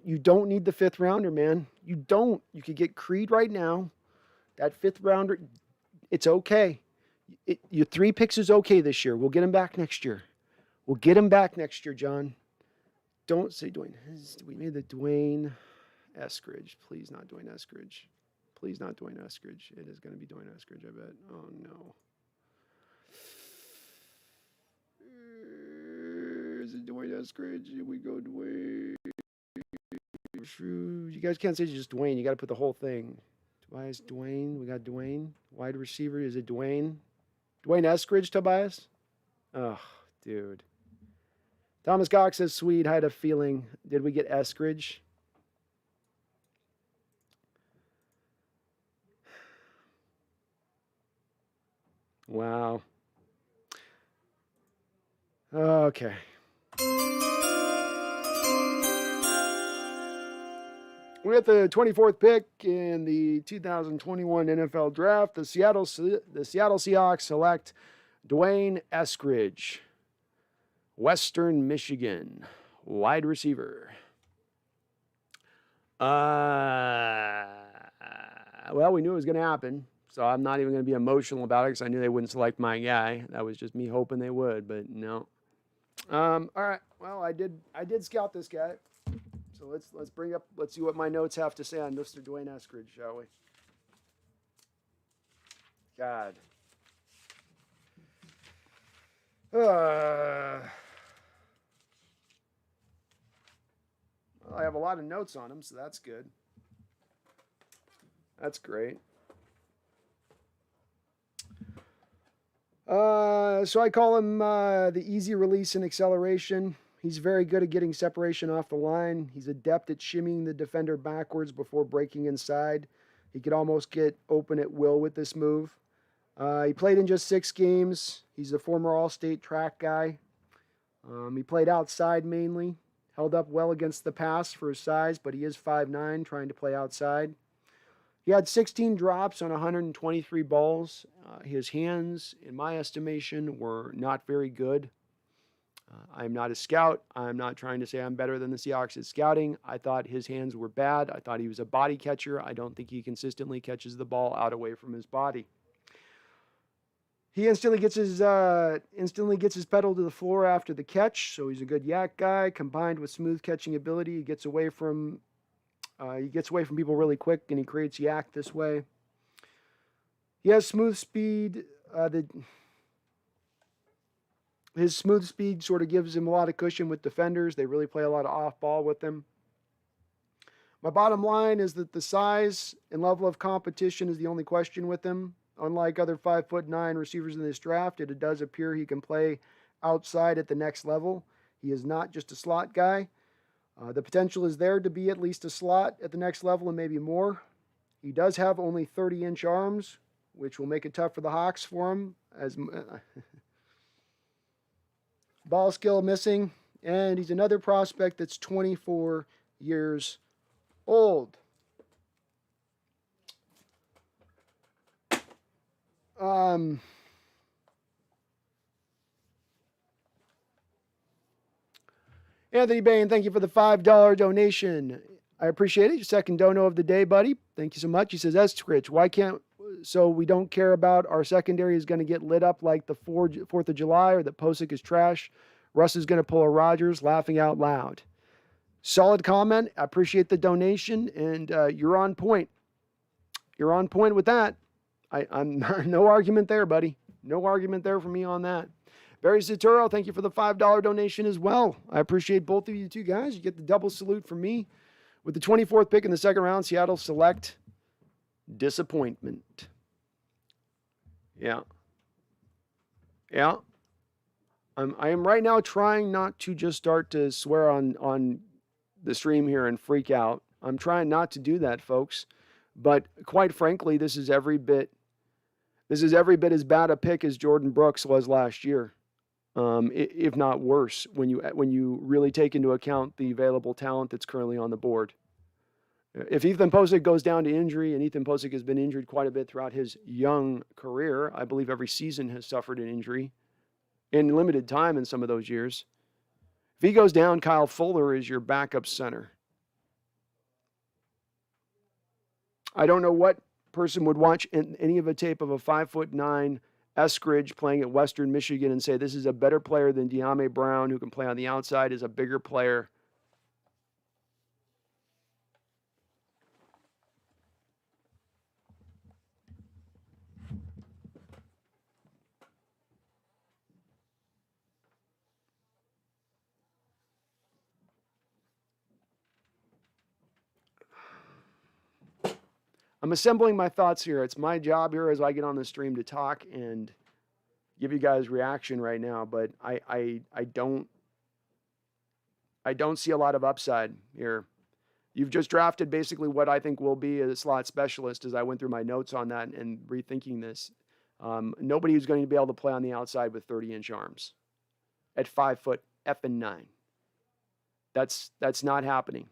Speaker 1: you don't need the fifth rounder, man. You don't. You could get Creed right now. That fifth rounder, it's okay. Your 3 picks is okay this year. We'll get him back next year. We'll get him back next year, John. Don't say Dwayne. We made the Dwayne Eskridge. Please not Dwayne Eskridge. Please not Dwayne Eskridge. It is going to be Dwayne Eskridge, I bet. Oh, no. Is it Dwayne Eskridge? Here we go, Dwayne. You guys can't say just Dwayne. You got to put the whole thing. Tobias Dwayne. We got Dwayne. Wide receiver. Is it Dwayne? Dwayne Eskridge, Tobias? Oh, dude. Thomas Cox says, sweet. I had a feeling. Did we get Eskridge? Wow. Okay. We got the 24th pick in the 2021 NFL Draft. The Seattle Seahawks select Dwayne Eskridge, Western Michigan, wide receiver. Well, we knew it was going to happen, so I'm not even going to be emotional about it because I knew they wouldn't select my guy. That was just me hoping they would, but no. All right. Well, I did scout this guy. So let's see what my notes have to say on Mr. Dwayne Eskridge, shall we? God. Well, I have a lot of notes on him, so that's good. That's great. So I call him the easy release and acceleration. He's very good at getting separation off the line. He's adept at shimmying the defender backwards before breaking inside. He could almost get open at will with this move. He played in just 6 games. He's a former All-State track guy. He played outside mainly. Held up well against the pass for his size, but he is 5'9", trying to play outside. He had 16 drops on 123 balls. His hands, in my estimation, were not very good. I'm not a scout. I'm not trying to say I'm better than the Seahawks at scouting. I thought his hands were bad. I thought he was a body catcher. I don't think he consistently catches the ball out away from his body. He instantly gets his pedal to the floor after the catch, so he's a good yak guy. Combined with smooth catching ability, he gets away from people really quick, and he creates yak this way. He has smooth speed. His smooth speed sort of gives him a lot of cushion with defenders. They really play a lot of off-ball with him. My bottom line is that the size and level of competition is the only question with him. Unlike other 5'9" receivers in this draft, it does appear he can play outside at the next level. He is not just a slot guy. The potential is there to be at least a slot at the next level and maybe more. He does have only 30-inch arms, which will make it tough for the Hawks for him. Ball skill missing, and he's another prospect that's 24 years old. Anthony Bain, thank you for the $5 donation. I appreciate it. Your second dono of the day, buddy. Thank you so much. He says, Eskridge, why can't, so we don't care about our secondary is going to get lit up like the 4th of July, or that Posick is trash. Russ is going to pull a Rodgers, laughing out loud. Solid comment. I appreciate the donation, and you're on point. You're on point with that. I'm no argument there, buddy. No argument there for me on that. Barry Sotero, thank you for the $5 donation as well. I appreciate both of you two guys. You get the double salute from me. With the 24th pick in the second round, Seattle select disappointment. Yeah. I am right now trying not to just start to swear on the stream here and freak out. I'm trying not to do that, folks. But quite frankly, this is every bit as bad a pick as Jordan Brooks was last year, if not worse, when you really take into account the available talent that's currently on the board. If Ethan Posick goes down to injury, and Ethan Posick has been injured quite a bit throughout his young career, I believe every season has suffered an injury in limited time in some of those years. If he goes down, Kyle Fuller is your backup center. I don't know what person would watch any of a tape of a 5'9" Eskridge playing at Western Michigan and say this is a better player than De'Ame Brown, who can play on the outside, is a bigger player. I'm assembling my thoughts here. It's my job here as I get on the stream to talk and give you guys reaction right now, but I don't see a lot of upside here. You've just drafted basically what I think will be a slot specialist as I went through my notes on that and rethinking this. Nobody who's going to be able to play on the outside with 30-inch arms at 5'9". That's not happening.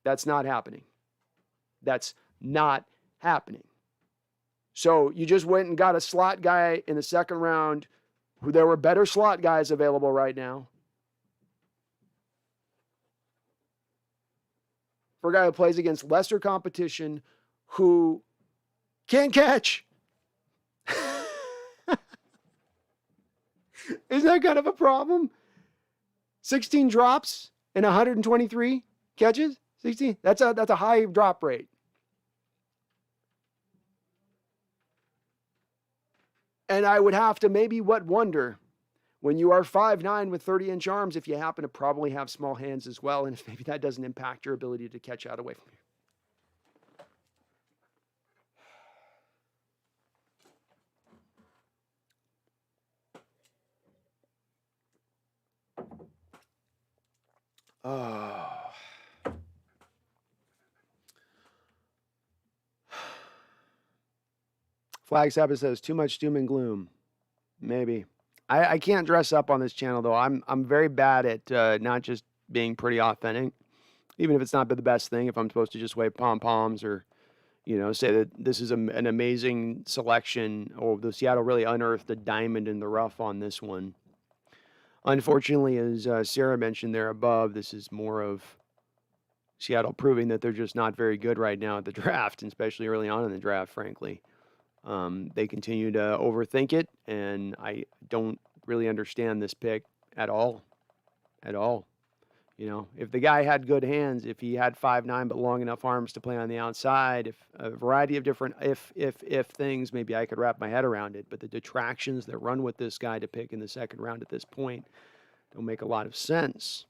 Speaker 1: That's not happening. That's not happening. So you just went and got a slot guy in the second round who there were better slot guys available right now. For a guy who plays against lesser competition who can't catch. Isn't that kind of a problem? 16 drops and 123 catches? 16? That's a high drop rate. And I would have to maybe wonder, when you are 5'9" with 30-inch arms, if you happen to probably have small hands as well, and if maybe that doesn't impact your ability to catch out away from you. Oh. Flag Sabbath says, too much doom and gloom. Maybe. I can't dress up on this channel, though. I'm very bad at not just being pretty authentic, even if it's not the best thing. If I'm supposed to just wave pom-poms or, say that this is an amazing selection, or the Seattle really unearthed a diamond in the rough on this one. Unfortunately, as Sarah mentioned there above, this is more of Seattle proving that they're just not very good right now at the draft, and especially early on in the draft, frankly. They continue to overthink it, and I don't really understand this pick at all. At all. If the guy had good hands, if he had 5'9" but long enough arms to play on the outside, if a variety of different if things, maybe I could wrap my head around it. But the detractions that run with this guy to pick in the second round at this point don't make a lot of sense.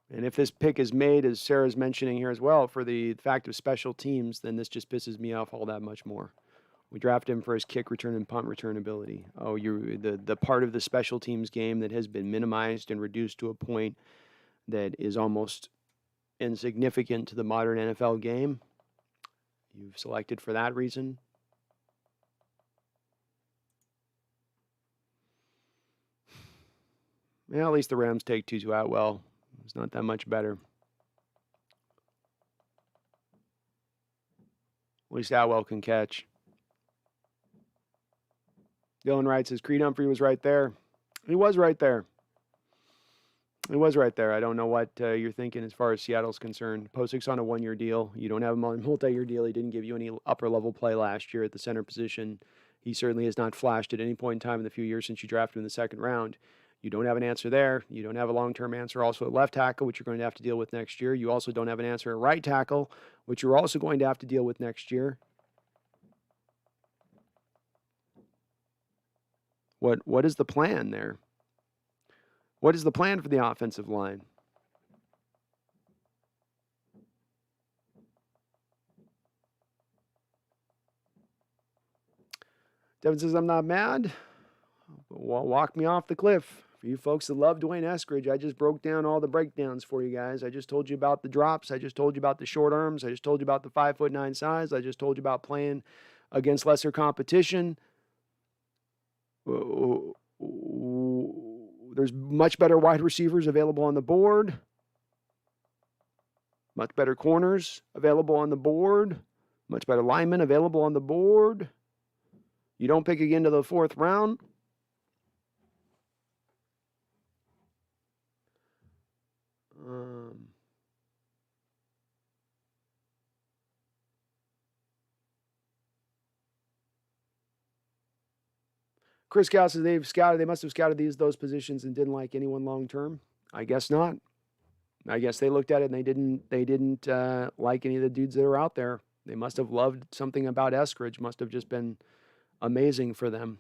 Speaker 1: And if this pick is made, as Sarah's mentioning here as well, for the fact of special teams, then this just pisses me off all that much more. We draft him for his kick return and punt return ability. Oh, the part of the special teams game that has been minimized and reduced to a point that is almost insignificant to the modern NFL game. You've selected for that reason. Yeah, at least the Rams take Tutu Atwell. It's not that much better. At least Atwell can catch. Dylan Wright says Creed Humphrey was right there. He was right there. He was right there. I don't know what you're thinking as far as Seattle's concerned. Postic's on a one-year deal. You don't have him on a multi-year deal. He didn't give you any upper-level play last year at the center position. He certainly has not flashed at any point in time in the few years since you drafted him in the second round. You don't have an answer there. You don't have a long-term answer also at left tackle, which you're going to have to deal with next year. You also don't have an answer at right tackle, which you're also going to have to deal with next year. What is the plan there? What is the plan for the offensive line? Devin says, I'm not mad. Walk me off the cliff. For you folks that love Dwayne Eskridge, I just broke down all the breakdowns for you guys. I just told you about the drops. I just told you about the short arms. I just told you about the 5'9" size. I just told you about playing against lesser competition. There's much better wide receivers available on the board. Much better corners available on the board. Much better linemen available on the board. You don't pick again to the fourth round. Chris Cal says they must have scouted those positions and didn't like anyone long term. I guess not. I guess they looked at it and they didn't like any of the dudes that are out there. They must have loved something about Eskridge. Must have just been amazing for them.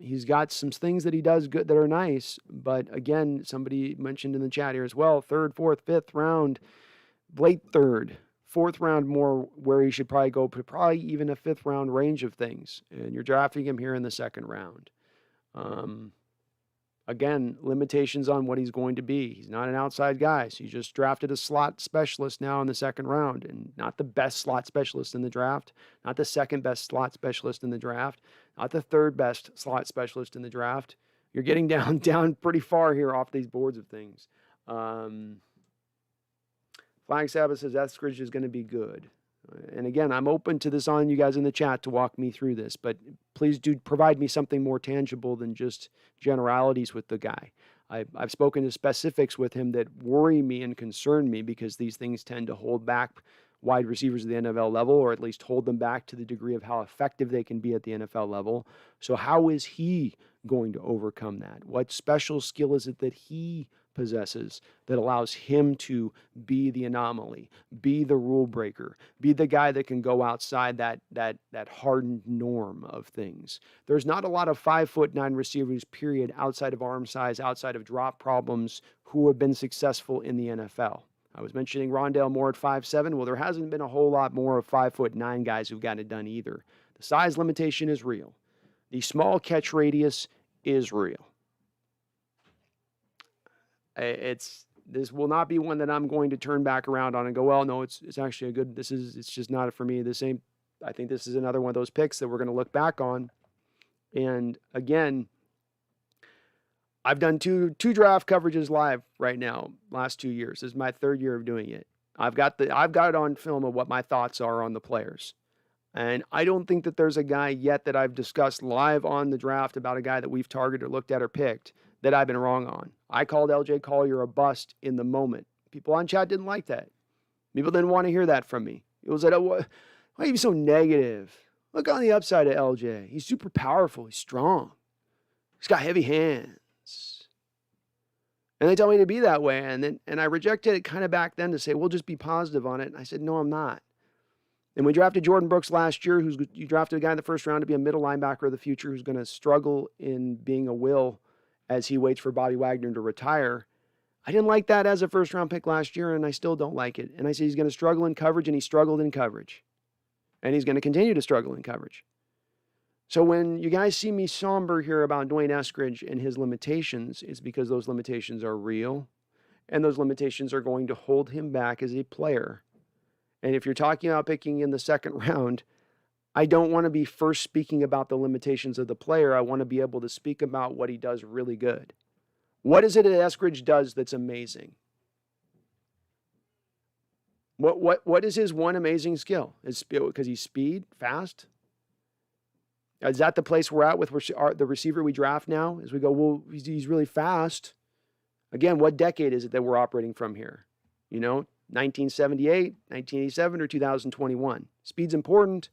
Speaker 1: He's got some things that he does good that are nice, but again, somebody mentioned in the chat here as well, third, fourth, fifth round, late third, fourth round more where he should probably go, probably even a fifth round range of things. And you're drafting him here in the second round. Again, limitations on what he's going to be. He's not an outside guy. So you just drafted a slot specialist now in the second round, and not the best slot specialist in the draft, not the second best slot specialist in the draft, not the third best slot specialist in the draft. You're getting down pretty far here off these boards of things. Flying Sabbath says Eskridge is going to be good. And again, I'm open to this on you guys in the chat to walk me through this, but please do provide me something more tangible than just generalities with the guy. I've spoken to specifics with him that worry me and concern me because these things tend to hold back wide receivers at the NFL level, or at least hold them back to the degree of how effective they can be at the NFL level. So how is he going to overcome that? What special skill is it that he possesses that allows him to be the anomaly, be the rule breaker, be the guy that can go outside that hardened norm of things? There's not a lot of 5'9" receivers, period, outside of arm size, outside of drop problems, who have been successful in the NFL. I was mentioning Rondale Moore at 5'7". Well, there hasn't been a whole lot more of 5'9" guys who've gotten it done either. The size limitation is real. The small catch radius is real. This will not be one that I'm going to turn back around on and go, well, no, it's actually a good, it's just not for me. I think this is another one of those picks that we're going to look back on. And again, I've done two draft coverages live right now, last 2 years. This is my third year of doing it. I've got it on film of what my thoughts are on the players. And I don't think that there's a guy yet that I've discussed live on the draft about a guy that we've targeted or looked at or picked that I've been wrong on. I called LJ Collier a bust in the moment. People on chat didn't like that. People didn't want to hear that from me. It was like, oh, why are you so negative? Look on the upside of LJ. He's super powerful. He's strong. He's got heavy hands. And they tell me to be that way. And I rejected it kind of back then to say, we'll just be positive on it. And I said, no, I'm not. And we drafted Jordan Brooks last year, you drafted a guy in the first round to be a middle linebacker of the future who's going to struggle in being a will as he waits for Bobby Wagner to retire. I didn't like that as a first-round pick last year, and I still don't like it. And I say he's going to struggle in coverage, and he struggled in coverage. And he's going to continue to struggle in coverage. So when you guys see me somber here about Dwayne Eskridge and his limitations, it's because those limitations are real, and those limitations are going to hold him back as a player. And if you're talking about picking in the second round, I don't want to be first speaking about the limitations of the player. I want to be able to speak about what he does really good. What is it that Eskridge does that's amazing? What is his one amazing skill? Is because he's speed, fast? Is that the place we're at with the receiver we draft now? As we go, well, he's really fast. Again, what decade is it that we're operating from here? 1978, 1987, or 2021. Speed's important,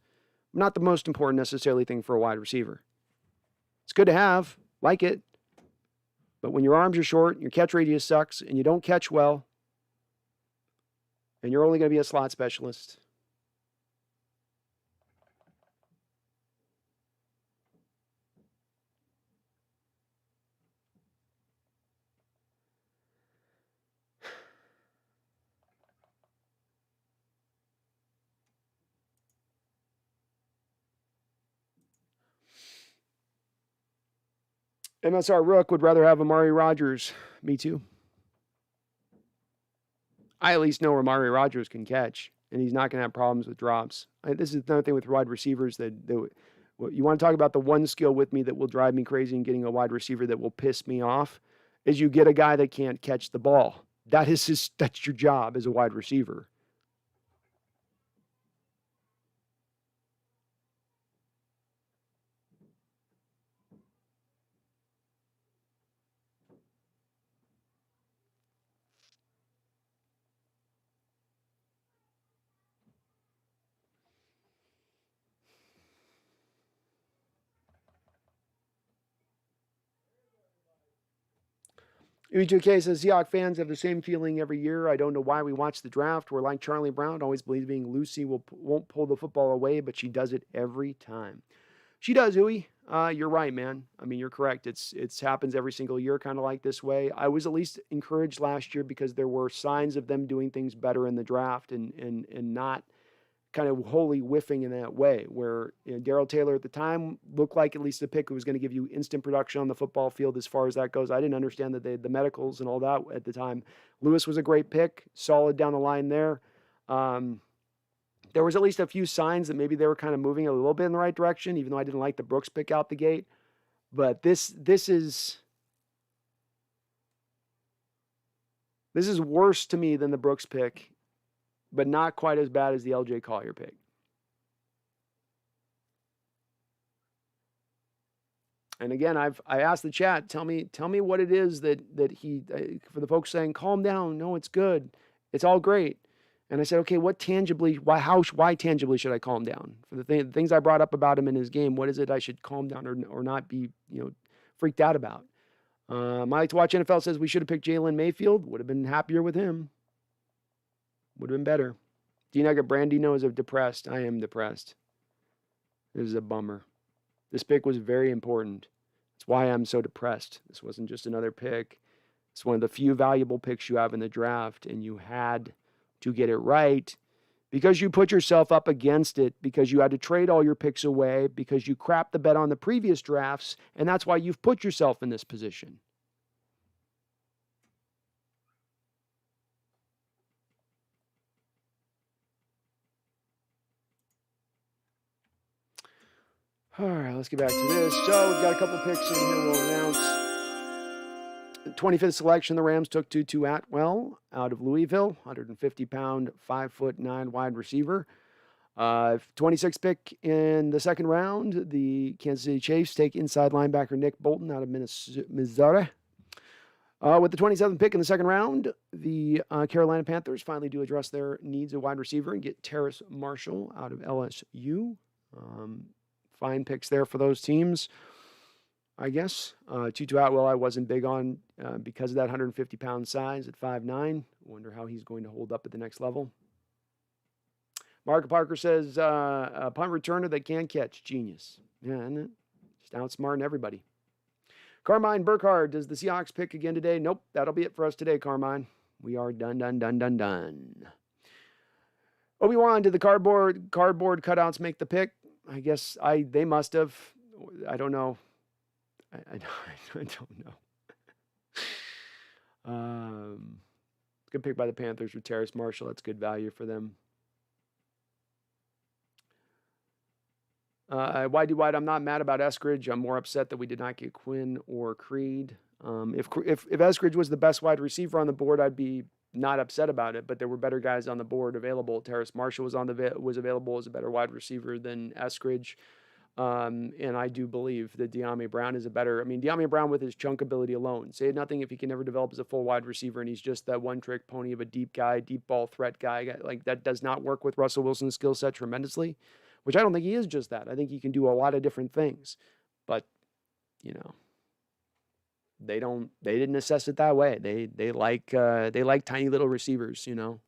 Speaker 1: not the most important necessarily thing for a wide receiver. It's good to have, like it, but when your arms are short, your catch radius sucks, and you don't catch well, and you're only going to be a slot specialist. MSR Rook would rather have Amari Rodgers. Me too. I at least know Amari Rodgers can catch, and he's not going to have problems with drops. This is another thing with wide receivers that you want to talk about the one skill with me that will drive me crazy in getting a wide receiver that will piss me off is you get a guy that can't catch the ball. That's your job as a wide receiver. UJ2K says, Seahawks fans have the same feeling every year. I don't know why we watch the draft. We're like Charlie Brown, always believing Lucy won't pull the football away, but she does it every time. She does, Uwe. You're right, man. I mean, you're correct. It's happens every single year, kind of like this way. I was at least encouraged last year because there were signs of them doing things better in the draft and not kind of wholly whiffing in that way, where Darrell Taylor at the time looked like at least the pick who was going to give you instant production on the football field as far as that goes. I didn't understand that the medicals and all that at the time. Lewis was a great pick, solid down the line there. There was at least a few signs that maybe they were kind of moving a little bit in the right direction, even though I didn't like the Brooks pick out the gate. But this is worse to me than the Brooks pick, but not quite as bad as the LJ Collier pick. And again, I asked the chat, tell me what it is that he, for the folks saying, calm down, no, it's good, it's all great. And I said, okay, why tangibly should I calm down? For the things I brought up about him in his game, what is it I should calm down or not be, freaked out about? I like to watch NFL says we should have picked Jalen Mayfield. Would have been happier with him. Would have been better. D-Nugget Brandino is depressed. I am depressed. This is a bummer. This pick was very important. That's why I'm so depressed. This wasn't just another pick. It's one of the few valuable picks you have in the draft, and you had to get it right because you put yourself up against it, because you had to trade all your picks away, because you crapped the bet on the previous drafts, and that's why you've put yourself in this position. All right, let's get back to this. So we've got a couple picks in here we'll announce. 25th selection, the Rams took Tutu Atwell out of Louisville, 150-pound, 5'9" wide receiver. 26th pick in the second round, the Kansas City Chiefs take inside linebacker Nick Bolton out of Missouri. With the 27th pick in the second round, the Carolina Panthers finally do address their needs of wide receiver and get Terrace Marshall out of LSU. Fine picks there for those teams, I guess. Tutu Atwell I wasn't big on because of that 150-pound size at 5'9". Wonder how he's going to hold up at the next level. Mark Parker says, a punt returner that can catch. Genius. Yeah, isn't it? Just outsmarting everybody. Carmine Burkhardt, does the Seahawks pick again today? Nope, that'll be it for us today, Carmine. We are done. Obi-Wan, did the cardboard cutouts make the pick? I guess they must have. I don't know. I don't know. Good pick by the Panthers with Terrace Marshall. That's good value for them. Whitey White, I'm not mad about Eskridge. I'm more upset that we did not get Quinn or Creed. If Eskridge was the best wide receiver on the board, I'd be not upset about it. But there were better guys on the board available. Terrace Marshall was available as a better wide receiver than Eskridge. And I do believe that De'Ami Brown is De'Ami Brown with his chunk ability alone. Say nothing if he can never develop as a full wide receiver and he's just that one-trick pony of a deep guy, deep ball threat guy. Like that does not work with Russell Wilson's skill set tremendously, which I don't think he is just that. I think he can do a lot of different things. But, they didn't assess it that way. They like tiny little receivers,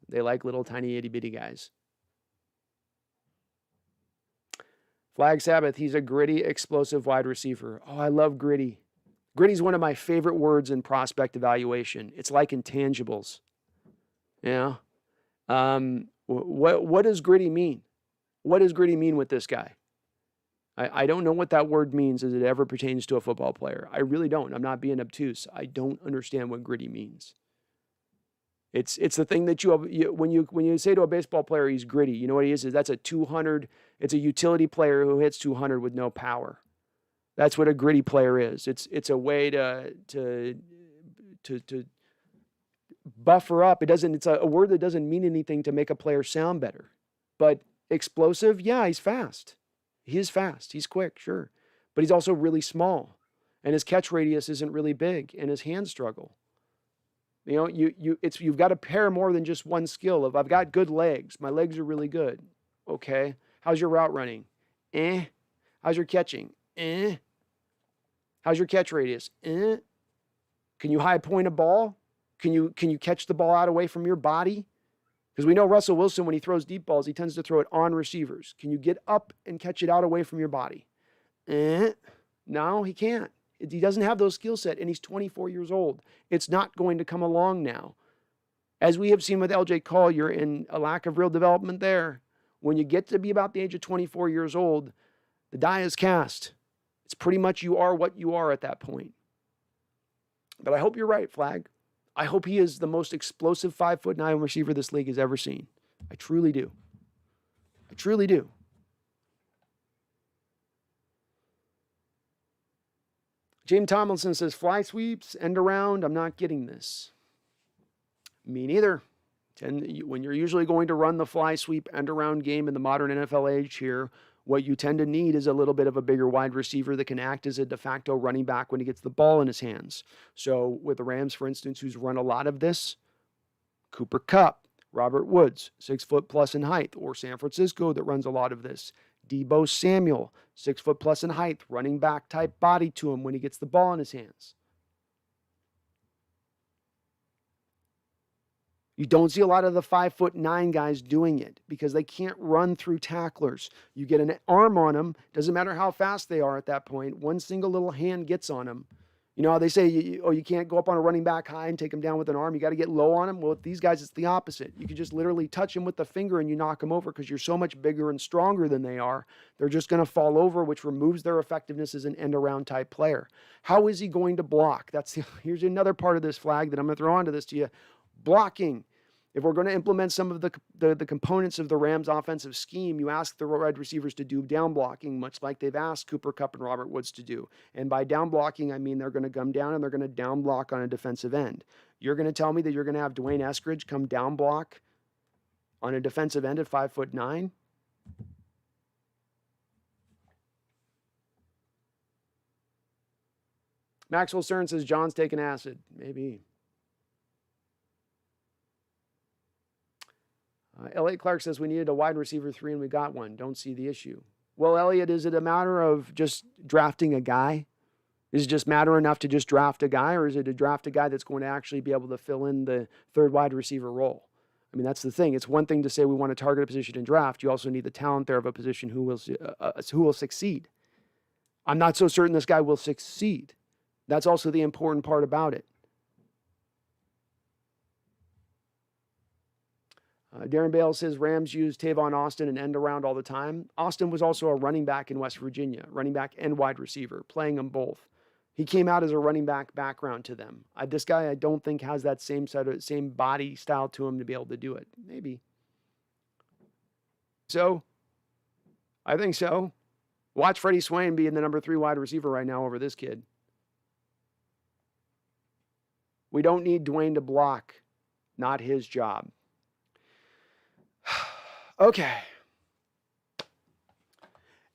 Speaker 1: They like little tiny itty-bitty guys. Flag Sabbath, he's a gritty, explosive wide receiver. Oh, I love gritty. Gritty is one of my favorite words in prospect evaluation. It's like intangibles. Yeah. What does gritty mean? What does gritty mean with this guy? I don't know what that word means as it ever pertains to a football player. I really don't. I'm not being obtuse. I don't understand what gritty means. It's the thing that when you say to a baseball player he's gritty, you know what he is? That's a 200. It's a utility player who hits 200 with no power. That's what a gritty player is. It's a way to buffer up. It's a word that doesn't mean anything to make a player sound better. But explosive, yeah, he's fast. He is fast. He's quick, sure. But he's also really small. And his catch radius isn't really big, and his hands struggle. You've got to pair more than just one skill of I've got good legs. My legs are really good. Okay. How's your route running? How's your catching? How's your catch radius? Can you high point a ball? Can you catch the ball out away from your body? Because we know Russell Wilson, when he throws deep balls, he tends to throw it on receivers. Can you get up and catch it out away from your body? No, he can't. He doesn't have those skill set, and he's 24 years old. It's not going to come along now. As we have seen with LJ Collier, in a lack of real development there, when you get to be about the age of 24 years old, the die is cast. It's pretty much you are what you are at that point. But I hope you're right, Flag. I hope he is the most explosive 5'9" receiver this league has ever seen. I truly do. I truly do. James Tomlinson says, fly sweeps, end around. I'm not getting this. Me neither. When you're usually going to run the fly sweep end around game in the modern NFL age here, what you tend to need is a little bit of a bigger wide receiver that can act as a de facto running back when he gets the ball in his hands. So with the Rams, for instance, who's run a lot of this, Cooper Kupp, Robert Woods, 6 foot plus in height, or San Francisco that runs a lot of this. Deebo Samuel, 6 foot plus in height, running back type body to him when he gets the ball in his hands. You don't see a lot of the 5'9" guys doing it because they can't run through tacklers. You get an arm on them, doesn't matter how fast they are at that point. One single little hand gets on them. You know how they say, you can't go up on a running back high and take him down with an arm. You got to get low on him. Well, with these guys, it's the opposite. You can just literally touch him with the finger and you knock him over because you're so much bigger and stronger than they are. They're just going to fall over, which removes their effectiveness as an end-around type player. How is he going to block? Here's another part of this, Flag, that I'm going to throw onto this to you. Blocking. If we're going to implement some of the components of the Rams offensive scheme, you ask the wide receivers to do down blocking, much like they've asked Cooper Kupp and Robert Woods to do. And by down blocking, I mean they're going to come down and they're going to down block on a defensive end. You're going to tell me that you're going to have Dwayne Eskridge come down block on a defensive end at 5'9"? Maxwell Stern says John's taking acid. Maybe. Elliot Clark says we needed a wide receiver 3 and we got one. Don't see the issue. Well, Elliot, is it a matter of just drafting a guy? Is it just matter enough to just draft a guy, or is it to draft a guy that's going to actually be able to fill in the third wide receiver role? I mean, that's the thing. It's one thing to say we want to target a position in draft. You also need the talent there of a position who will succeed. I'm not so certain this guy will succeed. That's also the important part about it. Darren Bale says Rams use Tavon Austin and end around all the time. Austin was also a running back in West Virginia, running back and wide receiver, playing them both. He came out as a running back background to them. This guy, I don't think, has that same body style to him to be able to do it. Maybe. So, I think so. Watch Freddie Swain being the number 3 wide receiver right now over this kid. We don't need Dwayne to block. Not his job. Okay.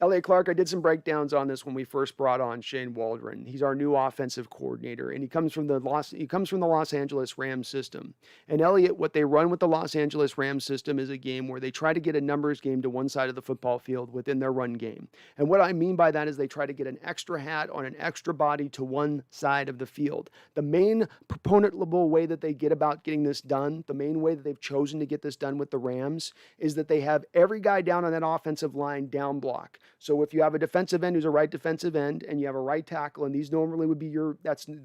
Speaker 1: Elliot Clark, I did some breakdowns on this when we first brought on Shane Waldron. He's our new offensive coordinator, and he comes from the Los Angeles Rams system. And Elliot, what they run with the Los Angeles Rams system is a game where they try to get a numbers game to one side of the football field within their run game. And what I mean by that is they try to get an extra hat on an extra body to one side of the field. The main proponentable way that they get about getting this done, the main way that they've chosen to get this done with the Rams, is that they have every guy down on that offensive line down block. So if you have a defensive end who's a right defensive end and you have a right tackle, and these normally would be the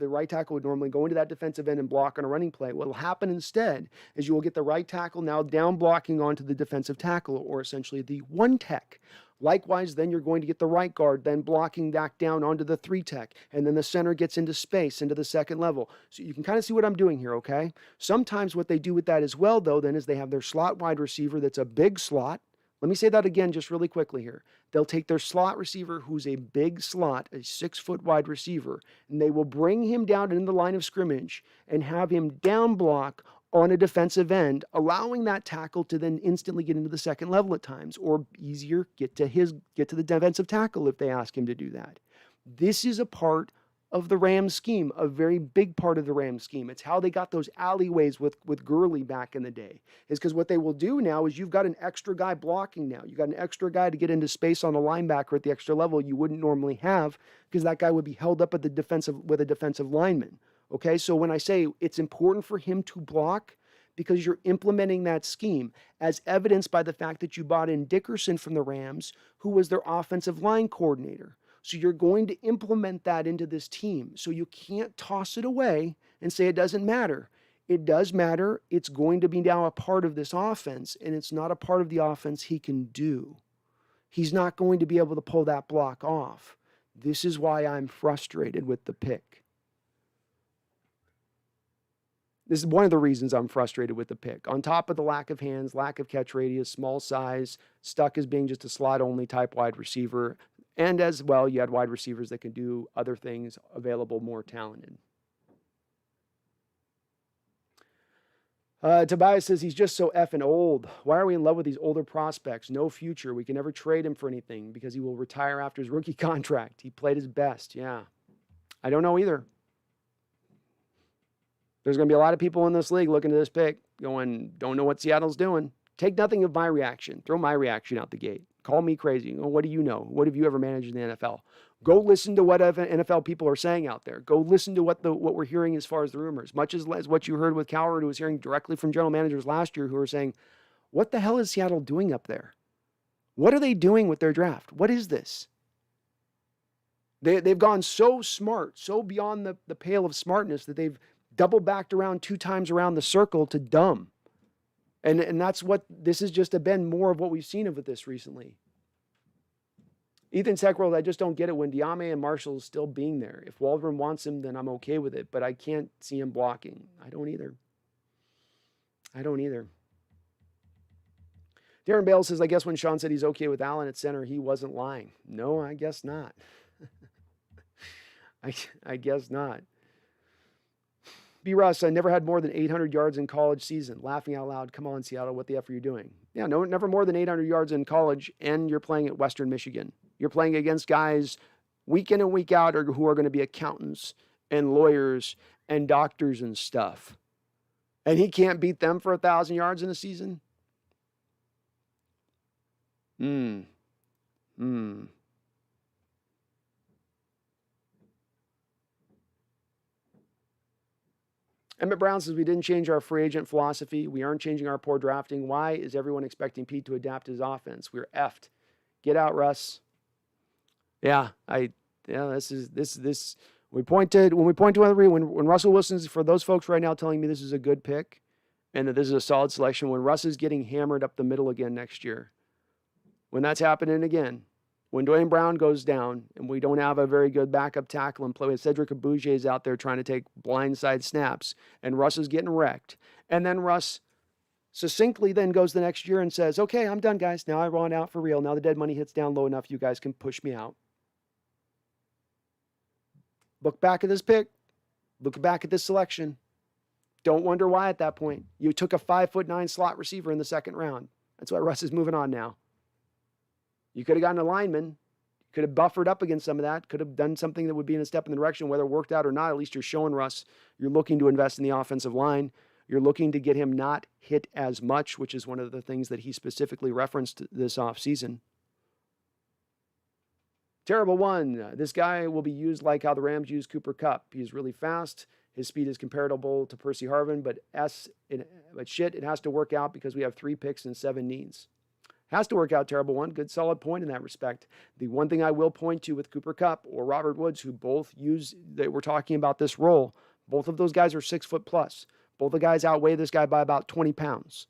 Speaker 1: right tackle would normally go into that defensive end and block on a running play. What will happen instead is you will get the right tackle now down blocking onto the defensive tackle, or essentially the one tech. Likewise, then you're going to get the right guard then blocking back down onto the 3 tech, and then the center gets into space, into the second level. So you can kind of see what I'm doing here, okay? Sometimes what they do with that as well, though, then is they have their slot wide receiver that's a big slot. Let me say that again just really quickly here. They'll take their slot receiver who's a big slot, a 6-foot wide receiver, and they will bring him down in the line of scrimmage and have him down block on a defensive end, allowing that tackle to then instantly get into the second level at times, or easier, get to the defensive tackle if they ask him to do that. This is a part of the Rams scheme, a very big part of the Rams scheme. It's how they got those alleyways with Gurley back in the day, is because what they will do now is you've got an extra guy blocking now. You've got an extra guy to get into space on a linebacker at the extra level you wouldn't normally have, because that guy would be held up at with a defensive lineman. Okay, so when I say it's important for him to block, because you're implementing that scheme, as evidenced by the fact that you brought in Dickerson from the Rams, who was their offensive line coordinator. So you're going to implement that into this team. So you can't toss it away and say it doesn't matter. It does matter. It's going to be now a part of this offense, and it's not a part of the offense he can do. He's not going to be able to pull that block off. This is why I'm frustrated with the pick. This is one of the reasons I'm frustrated with the pick. On top of the lack of hands, lack of catch radius, small size, stuck as being just a slot-only type wide receiver, and as well, you had wide receivers that can do other things available, more talented. Tobias says he's just so effing old. Why are we in love with these older prospects? No future. We can never trade him for anything because he will retire after his rookie contract. He played his best. Yeah. I don't know either. There's going to be a lot of people in this league looking at this pick going, don't know what Seattle's doing. Take nothing of my reaction. Throw my reaction out the gate. Call me crazy. What do you know? What have you ever managed in the NFL? Go listen to what NFL people are saying out there. Go listen to what we're hearing as far as the rumors. Much as what you heard with Coward, who was hearing directly from general managers last year who were saying, what the hell is Seattle doing up there? What are they doing with their draft? What is this? They've gone so smart, so beyond the pale of smartness that they've double backed around 2 times around the circle to dumb. And that's what this has just been more of what we've seen of this recently. Ethan Seckworld, I just don't get it when Diame and Marshall is still being there. If Waldron wants him, then I'm okay with it, but I can't see him blocking. I don't either. Darren Bale says, I guess when Sean said he's okay with Allen at center, he wasn't lying. No, I guess not. I guess not. B. Russ, I never had more than 800 yards in college season. Laughing out loud. Come on, Seattle. What the F are you doing? Yeah, no, never more than 800 yards in college, and you're playing at Western Michigan. You're playing against guys week in and week out who are going to be accountants and lawyers and doctors and stuff. And he can't beat them for 1,000 yards in a season? Emmett Brown says, we didn't change our free agent philosophy. We aren't changing our poor drafting. Why is everyone expecting Pete to adapt his offense? We're effed. Get out, Russ. Yeah, this. When Russell Wilson's, for those folks right now telling me this is a good pick and that this is a solid selection, when Russ is getting hammered up the middle again next year, when that's happening again, when Dwayne Brown goes down and we don't have a very good backup tackle and play with Cedric Abuje's out there trying to take blindside snaps, and Russ is getting wrecked, and then Russ succinctly then goes the next year and says, okay, I'm done, guys. Now I run out for real. Now the dead money hits down low enough. You guys can push me out. Look back at this pick. Look back at this selection. Don't wonder why at that point. You took a 5'9" slot receiver in the second round. That's why Russ is moving on now. You could have gotten a lineman. Could have buffered up against some of that. Could have done something that would be in a step in the direction, whether it worked out or not. At least you're showing Russ you're looking to invest in the offensive line. You're looking to get him not hit as much, which is one of the things that he specifically referenced this offseason. Terrible one. This guy will be used like how the Rams use Cooper Kupp. He's really fast. His speed is comparable to Percy Harvin, but it has to work out because we have 3 picks and 7 needs. Has to work out, terrible one. Good solid point in that respect. The one thing I will point to with Cooper Kupp or Robert Woods, who both that we're talking about this role, both of those guys are 6 foot plus. Both the guys outweigh this guy by about 20 pounds.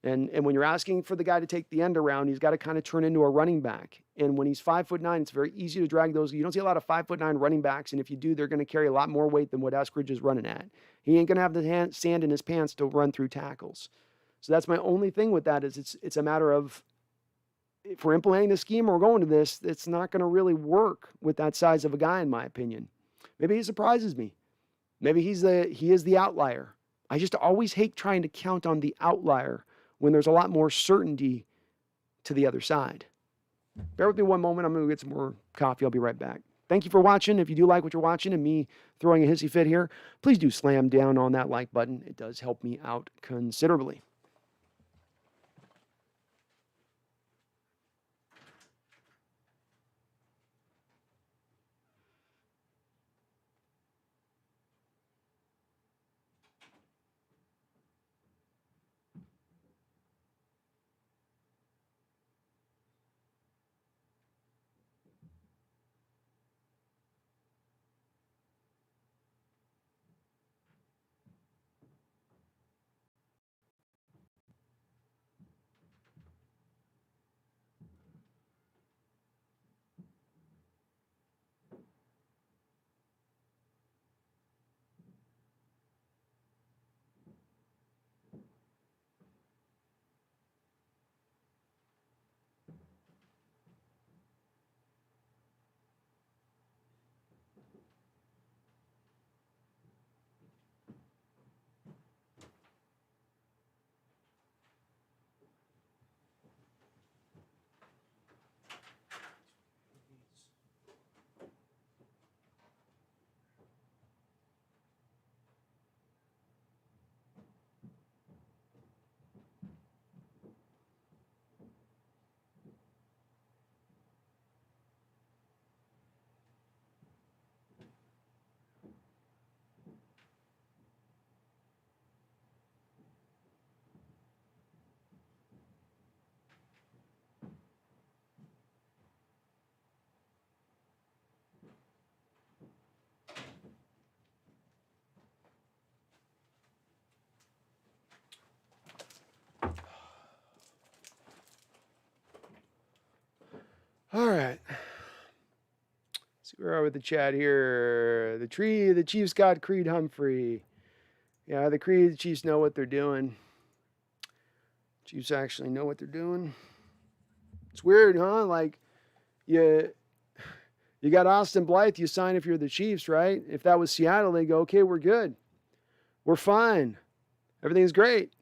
Speaker 1: And when you're asking for the guy to take the end around, he's got to kind of turn into a running back. And when he's 5'9", it's very easy to drag those. You don't see a lot of 5'9" running backs, and if you do, they're going to carry a lot more weight than what Eskridge is running at. He ain't going to have the sand in his pants to run through tackles. So that's my only thing with that is it's a matter of, if we're implementing the scheme or we're going to this, it's not going to really work with that size of a guy, in my opinion. Maybe he surprises me. Maybe he is the outlier. I just always hate trying to count on the outlier when there's a lot more certainty to the other side. Bear with me one moment. I'm going to get some more coffee. I'll be right back. Thank you for watching. If you do like what you're watching and me throwing a hissy fit here, please do slam down on that like button. It does help me out considerably. Where are we with the chat here? The Chiefs got Creed Humphrey. Yeah, the Chiefs know what they're doing. Chiefs actually know what they're doing. It's weird, huh? Like, you got Austin Blythe, you sign if you're the Chiefs, right? If that was Seattle, they go, okay, we're good. We're fine. Everything's great.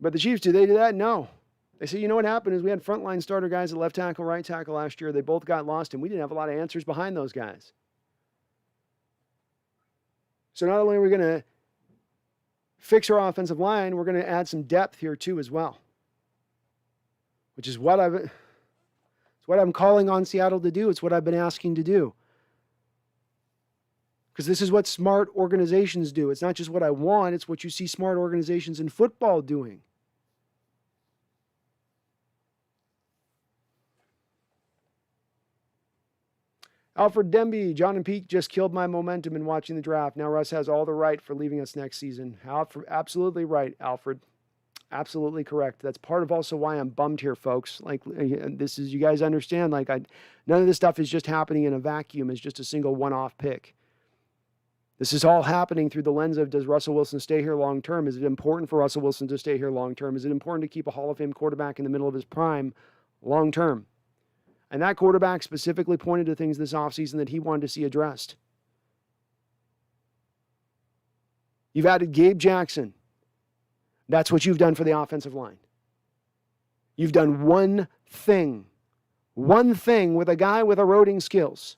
Speaker 1: But the Chiefs, do they do that? No. They say, you know what happened is we had frontline starter guys at left tackle, right tackle last year. They both got lost, and we didn't have a lot of answers behind those guys. So not only are we going to fix our offensive line, we're going to add some depth here too as well, which is what I'm calling on Seattle to do. It's what I've been asking to do. Because this is what smart organizations do. It's not just what I want, it's what you see smart organizations in football doing. Alfred Demby, John and Pete just killed my momentum in watching the draft. Now Russ has all the right for leaving us next season. Absolutely right, Alfred. Absolutely correct. That's part of also why I'm bummed here, folks. Like, this is, you guys understand, like, none of this stuff is just happening in a vacuum. It's just a single one-off pick. This is all happening through the lens of, does Russell Wilson stay here long term? Is it important for Russell Wilson to stay here long term? Is it important to keep a Hall of Fame quarterback in the middle of his prime long term? And that quarterback specifically pointed to things this offseason that he wanted to see addressed. You've added Gabe Jackson. That's what you've done for the offensive line. You've done one thing with a guy with eroding skills.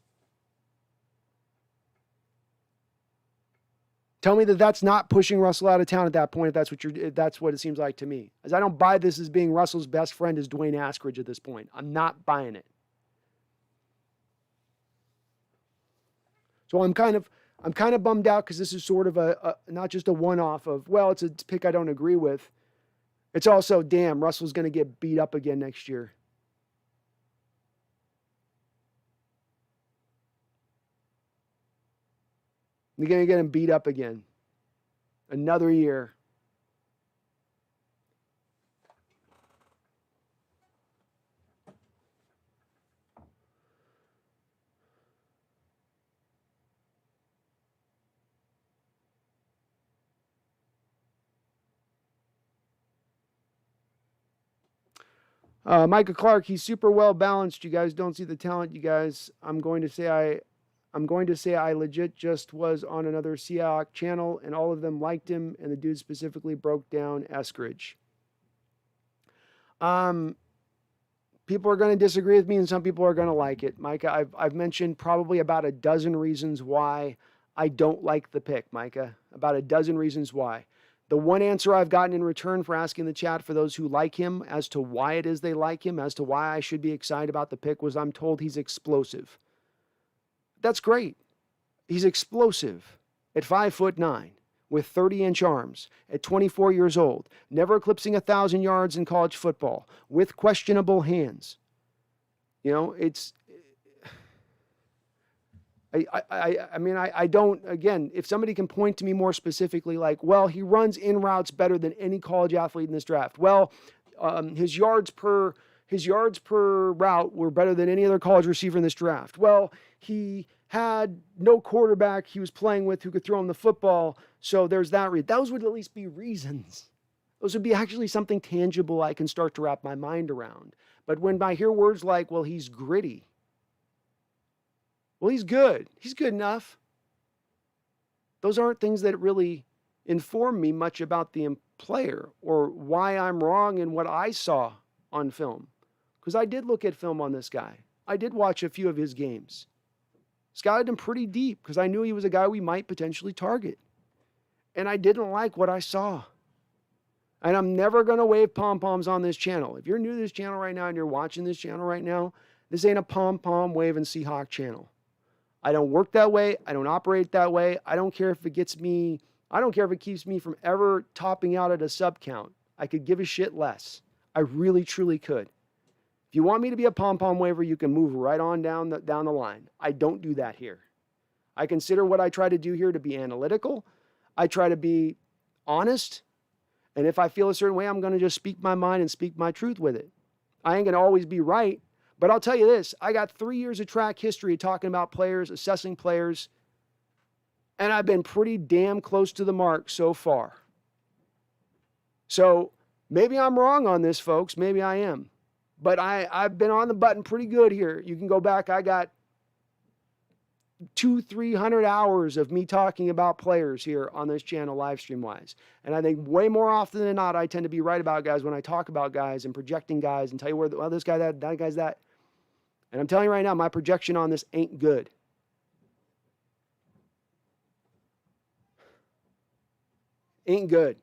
Speaker 1: Tell me that that's not pushing Russell out of town at that point, if that's what it seems like to me. As I don't buy this as being Russell's best friend is Dwayne Askridge at this point. I'm not buying it. So I'm kind of bummed out because this is sort of a not just a one-off of, well, it's a pick I don't agree with. It's also, damn, Russell's going to get beat up again next year. You're going to get him beat up again. Another year. Micah Clark, he's super well balanced. You guys don't see the talent, you guys. I'm going to say I legit just was on another Seahawks channel and all of them liked him, and the dude specifically broke down Eskridge. People are going to disagree with me and some people are going to like it. Micah, I've mentioned probably about a dozen reasons why I don't like the pick, Micah. About a dozen reasons why. The one answer I've gotten in return for asking the chat for those who like him as to why it is they like him, as to why I should be excited about the pick, was I'm told he's explosive. That's great. He's explosive at 5'9", with 30-inch arms, at 24 years old, never eclipsing 1,000 yards in college football, with questionable hands. You know, it's... I don't, again, if somebody can point to me more specifically, like, well, he runs in routes better than any college athlete in this draft. Well, his yards per route were better than any other college receiver in this draft. Well, he had no quarterback he was playing with who could throw him the football, so there's that. Those would at least be reasons. Those would be actually something tangible I can start to wrap my mind around. But when I hear words like, well, he's gritty. Well, he's good. He's good enough. Those aren't things that really inform me much about the player or why I'm wrong in what I saw on film. Because I did look at film on this guy. I did watch a few of his games. Scouted him pretty deep because I knew he was a guy we might potentially target. And I didn't like what I saw. And I'm never going to wave pom-poms on this channel. If you're new to this channel right now and you're watching this channel right now, this ain't a pom-pom waving Seahawk channel. I don't work that way. I don't operate that way. I don't care if it keeps me from ever topping out at a sub count. I could give a shit less. I really, truly could. If you want me to be a pom-pom waver, you can move right on down the line. I don't do that here. I consider what I try to do here to be analytical. I try to be honest. And if I feel a certain way, I'm going to just speak my mind and speak my truth with it. I ain't going to always be right, But I'll tell you this, I got 3 years of track history talking about players, assessing players, and I've been pretty damn close to the mark so far. So maybe I'm wrong on this, folks. Maybe I am. But I've been on the button pretty good here. You can go back. I got 200-300 hours of me talking about players here on this channel, live stream wise. And I think way more often than not, I tend to be right about guys when I talk about guys and projecting guys and tell you where, well, this guy, that guy's that. And I'm telling you right now, my projection on this ain't good. Ain't good.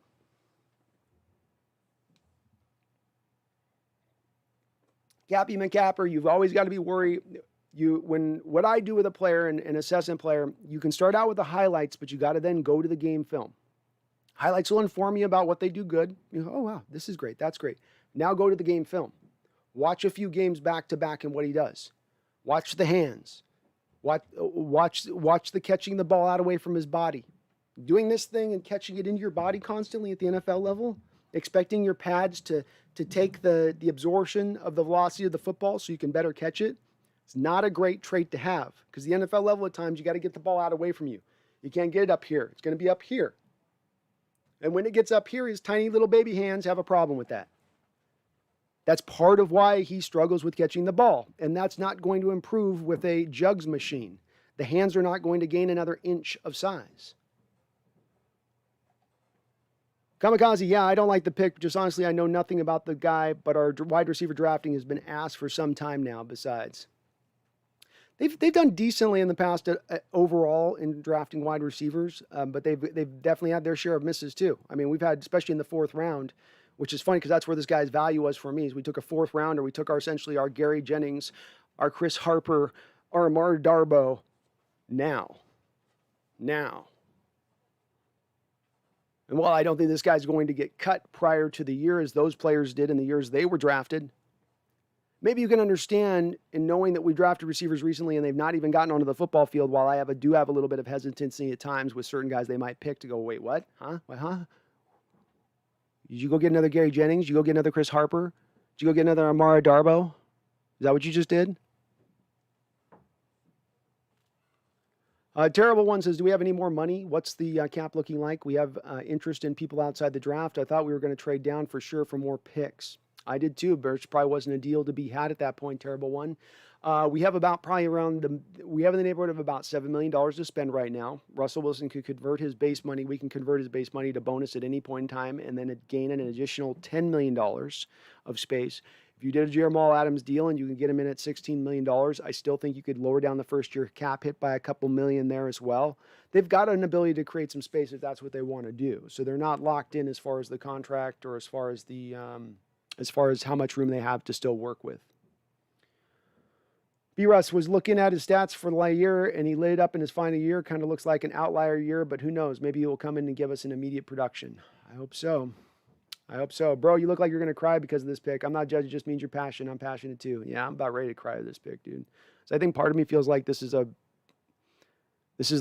Speaker 1: Cappy McCapper, you've always got to be worried. What I do with a player and assessing a player, you can start out with the highlights, but you got to then go to the game film. Highlights will inform you about what they do good. You go, oh, wow, this is great. That's great. Now go to the game film. Watch a few games back to back and what he does. Watch the hands. Watch the catching the ball out away from his body. Doing this thing and catching it into your body constantly at the NFL level, expecting your pads to take the absorption of the velocity of the football so you can better catch it. It's not a great trait to have because the NFL level at times you got to get the ball out away from you. You can't get it up here. It's going to be up here. And when it gets up here, his tiny little baby hands have a problem with that. That's part of why he struggles with catching the ball. And that's not going to improve with a jugs machine. The hands are not going to gain another inch of size. Kamikaze, yeah, I don't like the pick. Just honestly, I know nothing about the guy, but our wide receiver drafting has been asked for some time now besides. They've done decently in the past overall in drafting wide receivers, but they've definitely had their share of misses too. I mean, we've had, especially in the 4th round, which is funny because that's where this guy's value was for me. Is we took a 4th rounder, we took essentially our Gary Jennings, our Chris Harper, our Amar Darboh. Now. And while I don't think this guy's going to get cut prior to the year as those players did in the years they were drafted, maybe you can understand in knowing that we drafted receivers recently and they've not even gotten onto the football field, while I do have a little bit of hesitancy at times with certain guys they might pick to go, wait, what? Huh? What, huh? Did you go get another Gary Jennings? Did you go get another Chris Harper? Did you go get another Amara Darboh? Is that what you just did? Terrible One says, do we have any more money? What's the cap looking like? We have interest in people outside the draft. I thought we were going to trade down for sure for more picks. I did too. Birch probably wasn't a deal to be had at that point. Terrible One. We have about we have in the neighborhood of about $7 million to spend right now. Russell Wilson could convert his base money. We can convert his base money to bonus at any point in time and then gain an additional $10 million of space. If you did a Jamal Adams deal and you can get him in at $16 million, I still think you could lower down the first year cap hit by a couple million there as well. They've got an ability to create some space if that's what they want to do. So they're not locked in as far as the contract or as far as how much room they have to still work with. B-Russ was looking at his stats for the year, and he lit it up in his final year. Kind of looks like an outlier year, but who knows? Maybe he will come in and give us an immediate production. I hope so. Bro, you look like you're going to cry because of this pick. I'm not judging, it just means you're passionate. I'm passionate too. Yeah, I'm about ready to cry with this pick, dude. So I think part of me feels like this is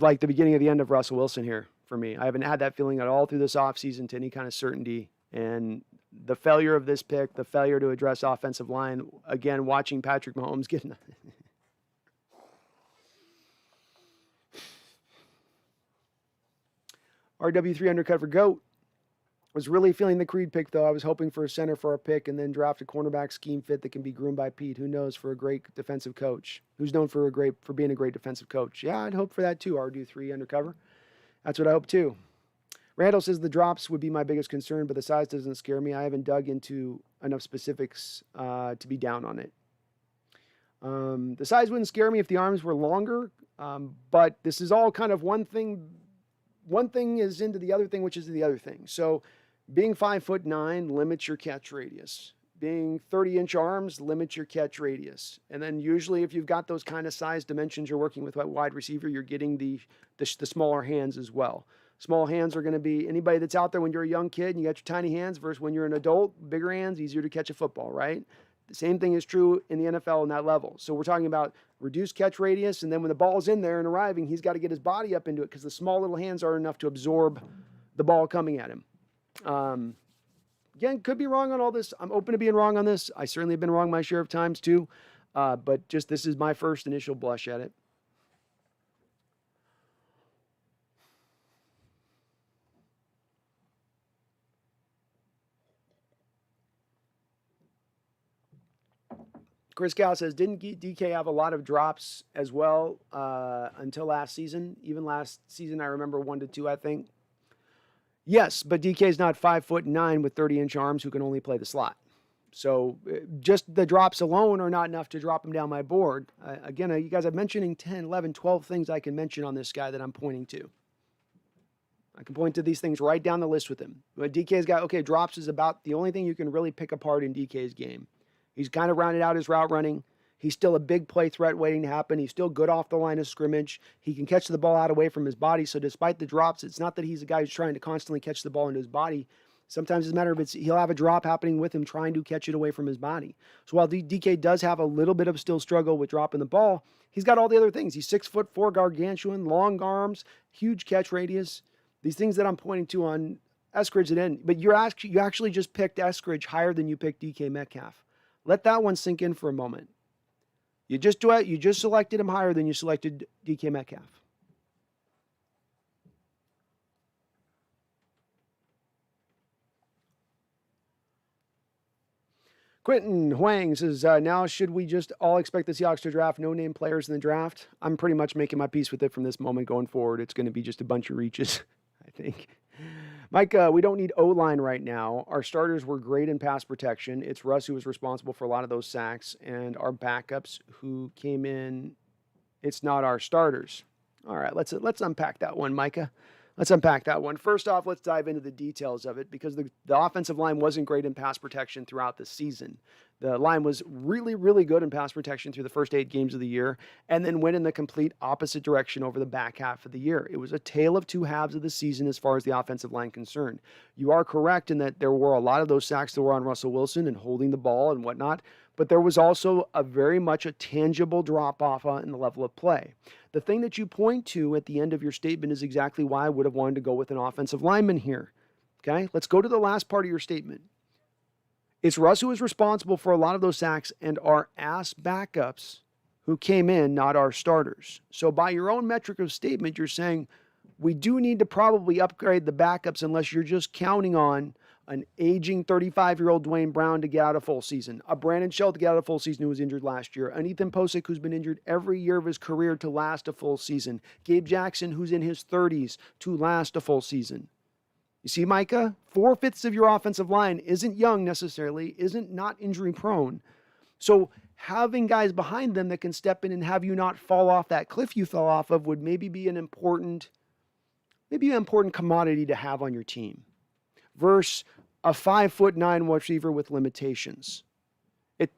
Speaker 1: like the beginning of the end of Russell Wilson here for me. I haven't had that feeling at all through this offseason to any kind of certainty. And the failure of this pick, the failure to address offensive line, again, watching Patrick Mahomes get RW3 undercut for GOAT. Was really feeling the Creed pick, though. I was hoping for a center for our pick and then draft a cornerback scheme fit that can be groomed by Pete. Who knows, for a great defensive coach who's known for being a great defensive coach. Yeah, I'd hope for that too, RW3 undercover. That's what I hope too. Randall says the drops would be my biggest concern, but the size doesn't scare me. I haven't dug into enough specifics to be down on it. The size wouldn't scare me if the arms were longer, but this is all kind of one thing. One thing is into the other thing, which is the other thing. So being 5'9" limits your catch radius. Being 30-inch arms limits your catch radius. And then usually if you've got those kind of size dimensions you're working with a wide receiver, you're getting the smaller hands as well. Small hands are going to be anybody that's out there when you're a young kid and you got your tiny hands versus when you're an adult, bigger hands, easier to catch a football, right? The same thing is true in the NFL on that level. So we're talking about reduced catch radius, and then when the ball's in there and arriving, he's got to get his body up into it because the small little hands aren't enough to absorb the ball coming at him. Again, could be wrong on all this. I'm open to being wrong on this. I certainly have been wrong my share of times too. But just this is my first initial blush at it. Chris Cal says, didn't DK have a lot of drops as well until last season? Even last season, I remember 1 to 2, I think. Yes, but DK's not 5'9" with 30-inch arms who can only play the slot. So just the drops alone are not enough to drop him down my board. Again, you guys are mentioning 10, 11, 12 things I can mention on this guy that I'm pointing to. I can point to these things right down the list with him. But DK's got, okay, drops is about the only thing you can really pick apart in DK's game. He's kind of rounded out his route running. He's still a big play threat waiting to happen. He's still good off the line of scrimmage. He can catch the ball out away from his body. So despite the drops, it's not that he's a guy who's trying to constantly catch the ball into his body. Sometimes it's a matter of he'll have a drop happening with him trying to catch it away from his body. So while DK does have a little bit of still struggle with dropping the ball, he's got all the other things. He's 6'4", gargantuan, long arms, huge catch radius. These things that I'm pointing to on Eskridge and N. But you actually just picked Eskridge higher than you picked DK Metcalf. Let that one sink in for a moment. You just selected him higher than you selected DK Metcalf. Quentin Huang says, now should we just all expect the Seahawks to draft no-name players in the draft? I'm pretty much making my peace with it from this moment going forward. It's going to be just a bunch of reaches, I think. Mike, we don't need O-line right now. Our starters were great in pass protection. It's Russ who was responsible for a lot of those sacks, and our backups who came in, it's not our starters. All right, let's unpack that one, Micah. Let's unpack that one. First off, let's dive into the details of it because the offensive line wasn't great in pass protection throughout the season. The line was really, really good in pass protection through the first 8 games of the year and then went in the complete opposite direction over the back half of the year. It was a tale of 2 halves of the season as far as the offensive line concerned. You are correct in that there were a lot of those sacks that were on Russell Wilson and holding the ball and whatnot, but there was also very much a tangible drop-off in the level of play. The thing that you point to at the end of your statement is exactly why I would have wanted to go with an offensive lineman here. Okay, let's go to the last part of your statement. It's Russ who is responsible for a lot of those sacks and our ass backups who came in, not our starters. So by your own metric of statement, you're saying we do need to probably upgrade the backups unless you're just counting on an aging 35-year-old Dwayne Brown to get out a full season, a Brandon Shell to get out a full season who was injured last year, an Ethan Posick who's been injured every year of his career to last a full season, Gabe Jackson who's in his 30s to last a full season. You see, Micah, 4/5 of your offensive line isn't young necessarily, isn't not injury prone. So having guys behind them that can step in and have you not fall off that cliff you fell off of would maybe be an important commodity to have on your team versus a 5'9" receiver with limitations.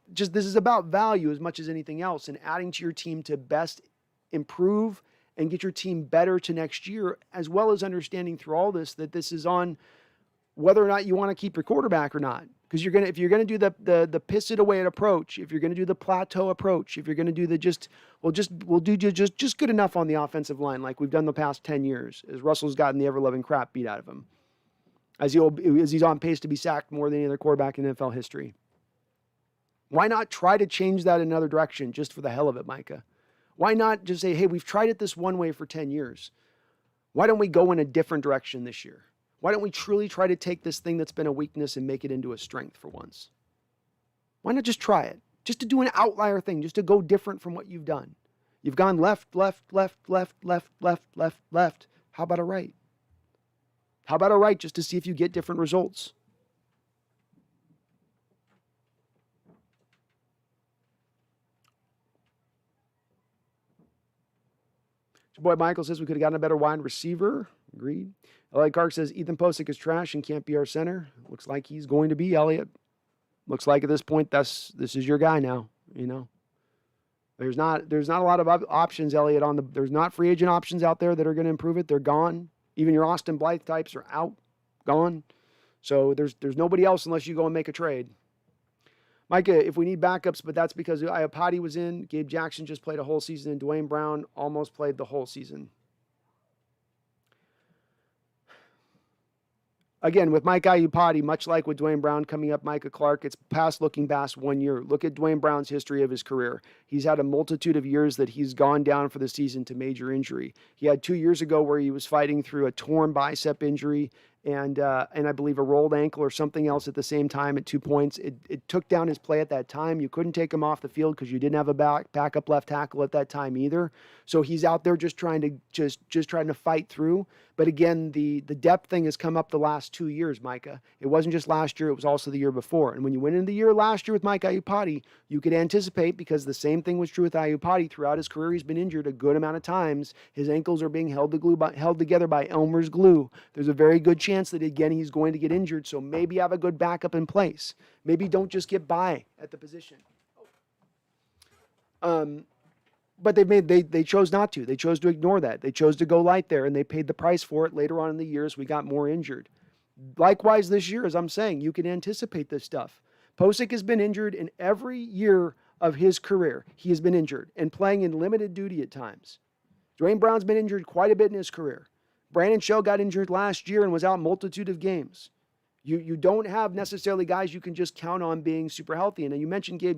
Speaker 1: This is about value as much as anything else and adding to your team to best improve and get your team better to next year, as well as understanding through all this that this is on whether or not you want to keep your quarterback or not. Because if you're gonna do the piss it away approach, if you're gonna do the plateau approach, if you're gonna do we'll do just good enough on the offensive line like we've done the past 10 years, as Russell's gotten the ever-loving crap beat out of him, as he's on pace to be sacked more than any other quarterback in NFL history. Why not try to change that in another direction just for the hell of it, Micah? Why not just say, hey, we've tried it this one way for 10 years. Why don't we go in a different direction this year? Why don't we truly try to take this thing that's been a weakness and make it into a strength for once? Why not just try it? Just to do an outlier thing, just to go different from what you've done. You've gone left, left, left, left, left, left, left, left. How about a right? How about a right just to see if you get different results? Boy, Michael says we could have gotten a better wide receiver. Agreed. Elliot Clark says Ethan Posick is trash and can't be our center. Looks like he's going to be, Elliot. Looks like at this point this is your guy now. You know, there's not a lot of options, Elliot. There's not free agent options out there that are going to improve it. They're gone. Even your Austin Blythe types are out, gone. So there's nobody else unless you go and make a trade. Micah, if we need backups, but that's because Iapati was in, Gabe Jackson just played a whole season, and Dwayne Brown almost played the whole season. Again, with Mike Iupati, much like with Dwayne Brown coming up, Micah Clark, it's past looking past 1 year. Look at Dwayne Brown's history of his career. He's had a multitude of years that he's gone down for the season to major injury. He had 2 years ago where he was fighting through a torn bicep injury and I believe a rolled ankle or something else at the same time at 2 points. It took down his play at that time. You couldn't take him off the field because you didn't have a backup left tackle at that time either. So he's out there just trying to fight through. But again, the depth thing has come up the last 2 years, Micah. It wasn't just last year, it was also the year before. And when you went into the year last year with Mike Iupati, you could anticipate, because the same thing was true with Iupati throughout his career. He's been injured a good amount of times. His ankles are being held together by Elmer's glue. There's a very good chance that, again, he's going to get injured. So maybe have a good backup in place. Maybe don't just get by at the position. But they chose not to. They chose to ignore that. They chose to go light there, and they paid the price for it later on in the years. We got more injured. Likewise this year, as I'm saying, you can anticipate this stuff. Posick has been injured in every year of his career. He has been injured and playing in limited duty at times. Dwayne Brown's been injured quite a bit in his career. Brandon Shell got injured last year and was out a multitude of games. You don't have necessarily guys you can just count on being super healthy. And you mentioned Gabe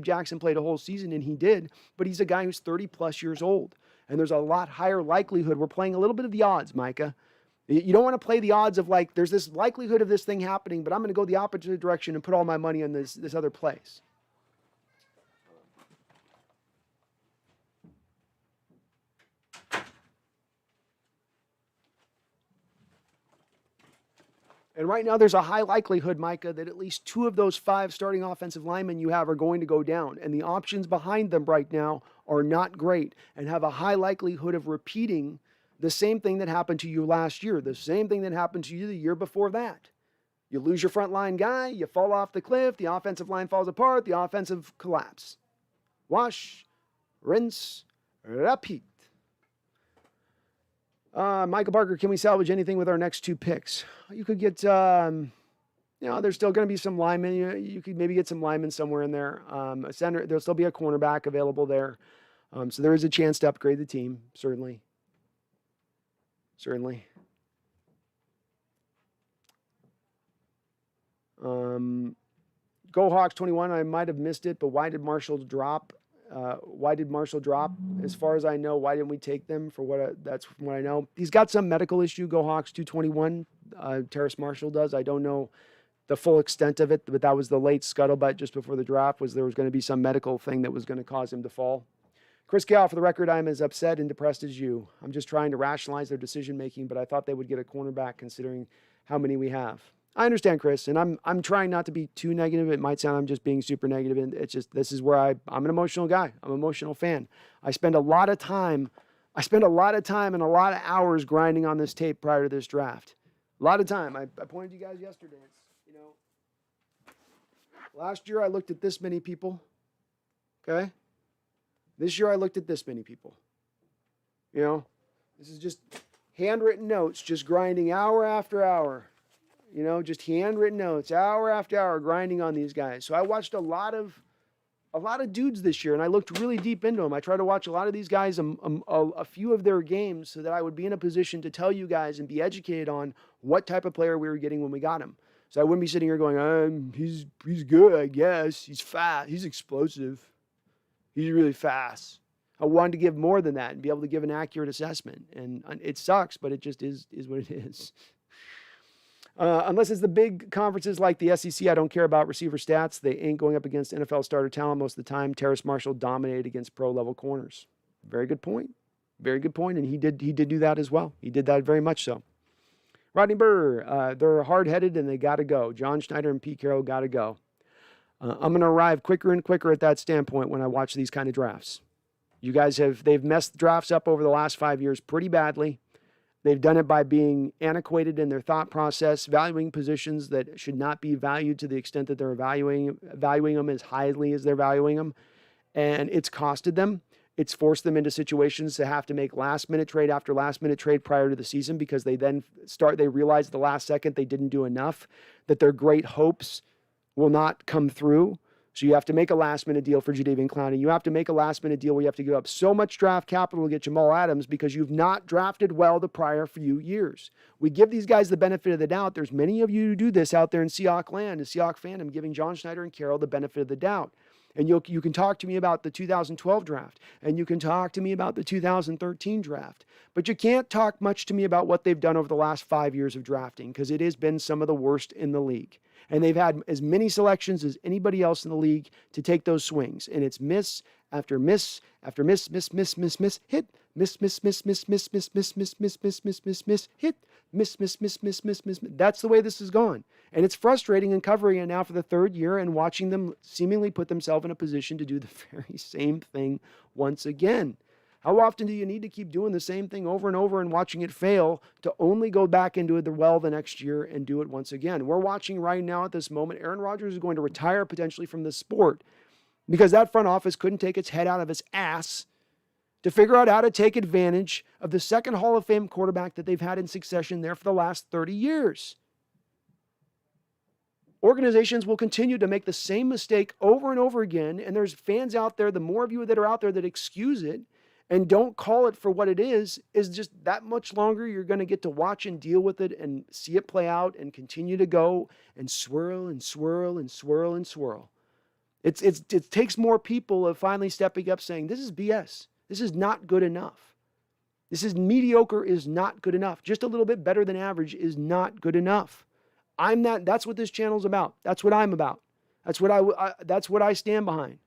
Speaker 1: Jackson played a whole season, and he did, but he's a guy who's 30-plus years old. And there's a lot higher likelihood. We're playing a little bit of the odds, Micah. You don't want to play the odds of like, there's this likelihood of this thing happening, but I'm going to go the opposite direction and put all my money on this other place. And right now, there's a high likelihood, Micah, that at least 2 of those 5 starting offensive linemen you have are going to go down. And the options behind them right now are not great and have a high likelihood of repeating the same thing that happened to you last year, the same thing that happened to you the year before that. You lose your front line guy, you fall off the cliff, the offensive line falls apart, the offensive collapse. Wash, rinse, repeat. Michael Parker, can we salvage anything with our next 2 picks? You could get, there's still going to be some linemen. You could maybe get some linemen somewhere in there. A center, there'll still be a cornerback available there. So there is a chance to upgrade the team, certainly. Certainly. Go Hawks 21. I might have missed it, but why did Marshall drop? As far as I know, why didn't we take them? That's from what I know. He's got some medical issue. Go Hawks 221. Terrace Marshall does. I don't know the full extent of it, but that was the late scuttlebutt just before the draft, was there was going to be some medical thing that was going to cause him to fall. Chris Cal, for the record, I'm as upset and depressed as you. I'm just trying to rationalize their decision making, but I thought they would get a cornerback considering how many we have. I understand, Chris, and I'm trying not to be too negative. It might sound I'm just being super negative, and it's just, this is where I'm an emotional guy. I'm an emotional fan. I spend a lot of time and a lot of hours grinding on this tape prior to this draft. A lot of time. I pointed to you guys yesterday. Last year I looked at this many people. Okay? This year I looked at this many people. This is just handwritten notes, just grinding hour after hour. Just handwritten notes, hour after hour, grinding on these guys. So I watched a lot of dudes this year, and I looked really deep into them. I tried to watch a lot of these guys, a few of their games, so that I would be in a position to tell you guys and be educated on what type of player we were getting when we got him. So I wouldn't be sitting here going, he's good, I guess. He's fast. He's explosive. He's really fast. I wanted to give more than that and be able to give an accurate assessment. And it sucks, but it just is what it is. Unless it's the big conferences like the SEC, I don't care about receiver stats. They ain't going up against NFL starter talent most of the time. Terrace Marshall dominated against pro-level corners. Very good point. Very good point, and he did do that as well. He did that very much so. Rodney Burr, they're hard-headed and they got to go. John Schneider and Pete Carroll got to go. I'm going to arrive quicker and quicker at that standpoint when I watch these kind of drafts. You guys they've messed drafts up over the last 5 years pretty badly. They've done it by being antiquated in their thought process, valuing positions that should not be valued to the extent that they're valuing them as highly as they're valuing them. And it's costed them. It's forced them into situations to have to make last-minute trade after last-minute trade prior to the season, because they realize at the last second they didn't do enough, that their great hopes will not come through. So you have to make a last-minute deal for Jadeveon Clowney. You have to make a last-minute deal where you have to give up so much draft capital to get Jamal Adams because you've not drafted well the prior few years. We give these guys the benefit of the doubt. There's many of you who do this out there in Seahawk land, in Seahawk fandom, giving John Schneider and Carroll the benefit of the doubt. And you can talk to me about the 2012 draft, and you can talk to me about the 2013 draft. But you can't talk much to me about what they've done over the last 5 years of drafting, because it has been some of the worst in the league. And they've had as many selections as anybody else in the league to take those swings. And it's miss after miss after miss, miss, miss, miss, miss, hit, miss, miss, miss, miss, miss, miss, miss, miss, miss, miss, miss, miss, miss, hit, miss, miss, miss, miss, miss, miss. That's the way this has gone. And it's frustrating and covering it now for the third year and watching them seemingly put themselves in a position to do the very same thing once again. How often do you need to keep doing the same thing over and over and watching it fail to only go back into the well the next year and do it once again? We're watching right now at this moment, Aaron Rodgers is going to retire potentially from the sport because that front office couldn't take its head out of its ass to figure out how to take advantage of the second Hall of Fame quarterback that they've had in succession there for the last 30 years. Organizations will continue to make the same mistake over and over again, and there's fans out there, the more of you that are out there that excuse it, and don't call it for what it is just that much longer you're going to get to watch and deal with it and see it play out and continue to go and swirl and swirl and swirl and swirl. It takes more people of finally stepping up saying, this is BS. This is not good enough. This is mediocre is not good enough. Just a little bit better than average is not good enough. That's what this channel's about. That's what I'm about. That's what I stand behind.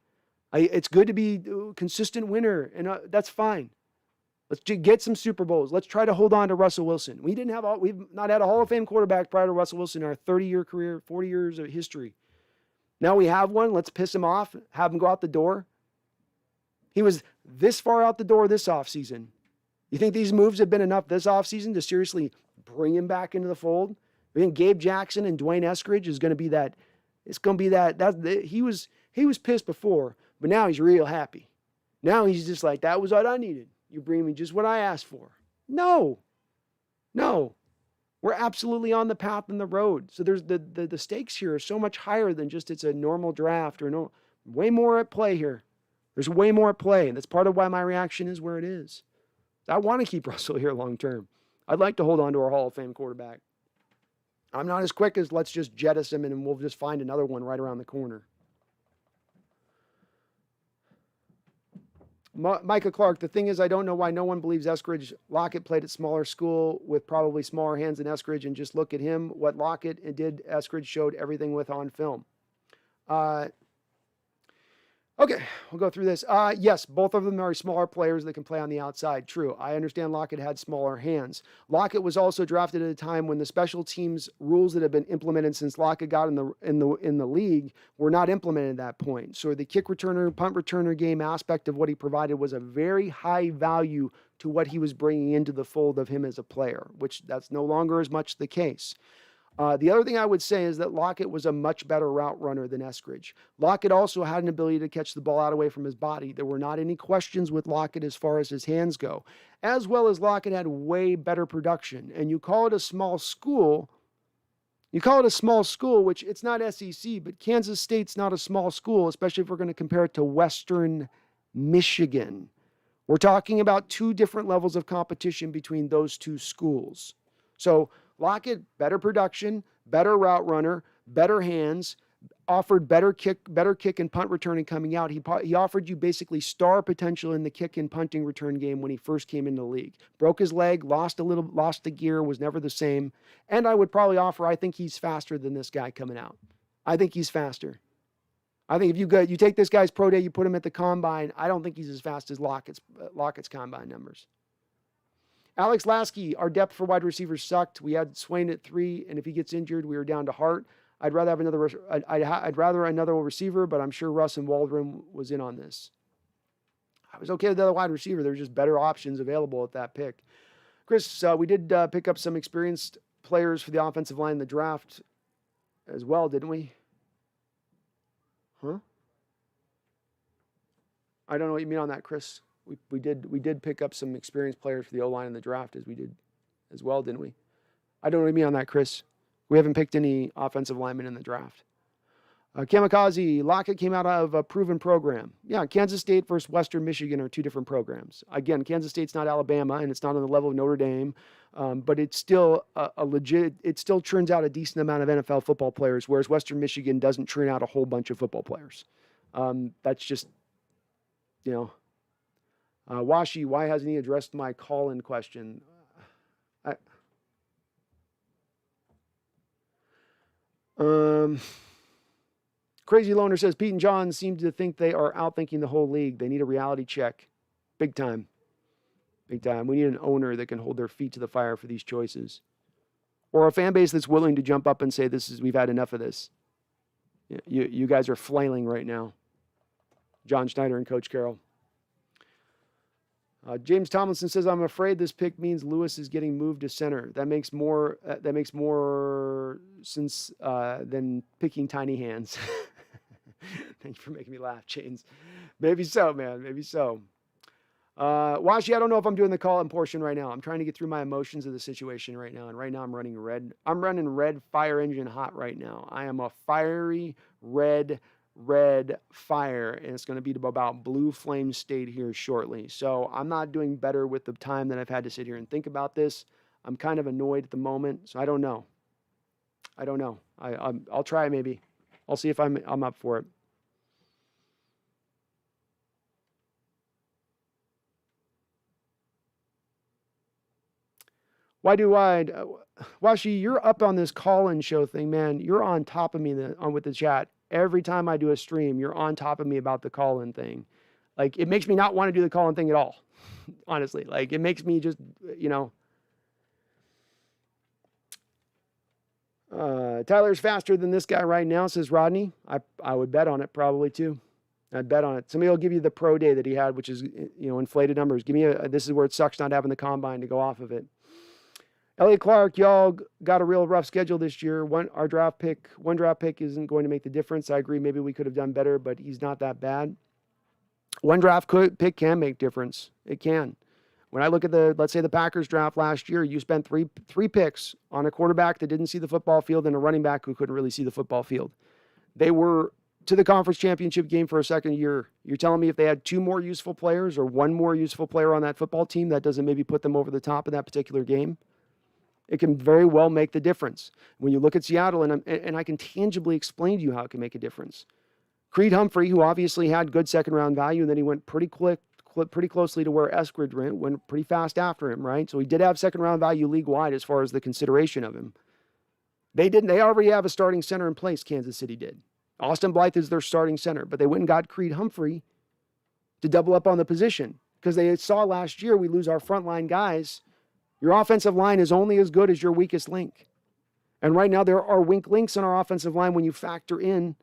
Speaker 1: It's good to be a consistent winner, and that's fine. Let's get some Super Bowls. Let's try to hold on to Russell Wilson. We've not had a Hall of Fame quarterback prior to Russell Wilson in our 30-year career, 40 years of history. Now we have one. Let's piss him off, have him go out the door. He was this far out the door this offseason. You think these moves have been enough this offseason to seriously bring him back into the fold? I think Gabe Jackson and Dwayne Eskridge is going to be that. It's going to be that. He was pissed before, but now he's real happy. Now he's just like, that was what I needed. You bring me just what I asked for. No. We're absolutely on the path and the road. So there's the stakes here are so much higher than just it's a normal draft or way more at play here. There's way more at play, and that's part of why my reaction is where it is. I want to keep Russell here long term. I'd like to hold on to our Hall of Fame quarterback. I'm not as quick as let's just jettison him and we'll just find another one right around the corner. Micah Clark, the thing is, I don't know why no one believes Eskridge. Lockett played at smaller school with probably smaller hands than Eskridge, and just look at him. What Lockett did, Eskridge showed everything with on film. Okay, we'll go through this. Yes, both of them are smaller players that can play on the outside. True. I understand Lockett had smaller hands. Lockett was also drafted at a time when the special teams rules that have been implemented since Lockett got in the league were not implemented at that point. So the kick returner, punt returner game aspect of what he provided was a very high value to what he was bringing into the fold of him as a player, which that's no longer as much the case. The other thing I would say is that Lockett was a much better route runner than Eskridge. Lockett also had an ability to catch the ball out away from his body. There were not any questions with Lockett as far as his hands go, as well as Lockett had way better production. And you call it a small school, which it's not SEC, but Kansas State's not a small school, especially if we're going to compare it to Western Michigan. We're talking about two different levels of competition between those two schools. So Lockett, better production, better route runner, better hands, offered better kick and punt returning coming out. He offered you basically star potential in the kick and punting return game when he first came into the league. Broke his leg, lost the gear, was never the same. And I would probably offer, I think he's faster than this guy coming out. I think he's faster. I think if you take this guy's pro day, you put him at the combine, I don't think he's as fast as Lockett's combine numbers. Alex Lasky, our depth for wide receivers sucked. We had Swain at 3, and if he gets injured, we were down to Hart. I'd rather another receiver, but I'm sure Russ and Waldron was in on this. I was okay with the other wide receiver. There were just better options available at that pick. Chris, we did pick up some experienced players for the offensive line in the draft as well, didn't we? Huh? I don't know what you mean on that, Chris. We did pick up some experienced players for the O-line in the draft as we did as well, didn't we? I don't know what you mean on that, Chris. We haven't picked any offensive linemen in the draft. Kamikaze, Lockett came out of a proven program. Yeah, Kansas State versus Western Michigan are two different programs. Again, Kansas State's not Alabama, and it's not on the level of Notre Dame, but it's still a legit, it still churns out a decent amount of NFL football players, whereas Western Michigan doesn't churn out a whole bunch of football players. That's just, you know. Washi, why hasn't he addressed my call-in question? Crazy Loner says, Pete and John seem to think they are outthinking the whole league. They need a reality check. Big time. Big time. We need an owner that can hold their feet to the fire for these choices. Or a fan base that's willing to jump up and say, we've had enough of this. You guys are flailing right now. John Schneider and Coach Carroll. James Tomlinson says, I'm afraid this pick means Lewis is getting moved to center. That makes more sense than picking tiny hands. Thank you for making me laugh, Chains. Maybe so, man. Maybe so. Washi, I don't know if I'm doing the call-in portion right now. I'm trying to get through my emotions of the situation right now. And right now I'm running red. I'm running red fire engine hot right now. I am a fiery red fire, and it's going to be about blue flame state here shortly. So I'm not doing better with the time that I've had to sit here and think about this. I'm kind of annoyed at the moment, so I don't know. I'll try maybe. I'll see if I'm up for it. Why do I? Washi, you're up on this call-in show thing, man. You're on top of me with the chat. Every time I do a stream, you're on top of me about the call-in thing. Like, it makes me not want to do the call-in thing at all, honestly. Like, it makes me just, Tyler's faster than this guy right now, says Rodney. I would bet on it probably too. I'd bet on it. Somebody will give you the pro day that he had, which is, inflated numbers. Give me this is where it sucks not having the combine to go off of it. Elliot Clark, y'all got a real rough schedule this year. One draft pick isn't going to make the difference. I agree. Maybe we could have done better, but he's not that bad. One draft pick can make difference. It can. When I look at let's say the Packers draft last year, you spent three picks on a quarterback that didn't see the football field and a running back who couldn't really see the football field. They were to the conference championship game for a second year. You're telling me if they had two more useful players or one more useful player on that football team, that doesn't maybe put them over the top in that particular game? It can very well make the difference. When you look at Seattle, and I can tangibly explain to you how it can make a difference. Creed Humphrey, who obviously had good second-round value, and then he went pretty closely to where Eskridge went pretty fast after him, right? So he did have second-round value league-wide as far as the consideration of him. They already have a starting center in place, Kansas City did. Austin Blythe is their starting center, but they went and got Creed Humphrey to double up on the position because they saw last year we lose our frontline guys. Your offensive line is only as good as your weakest link. And right now there are weak links in our offensive line when you factor in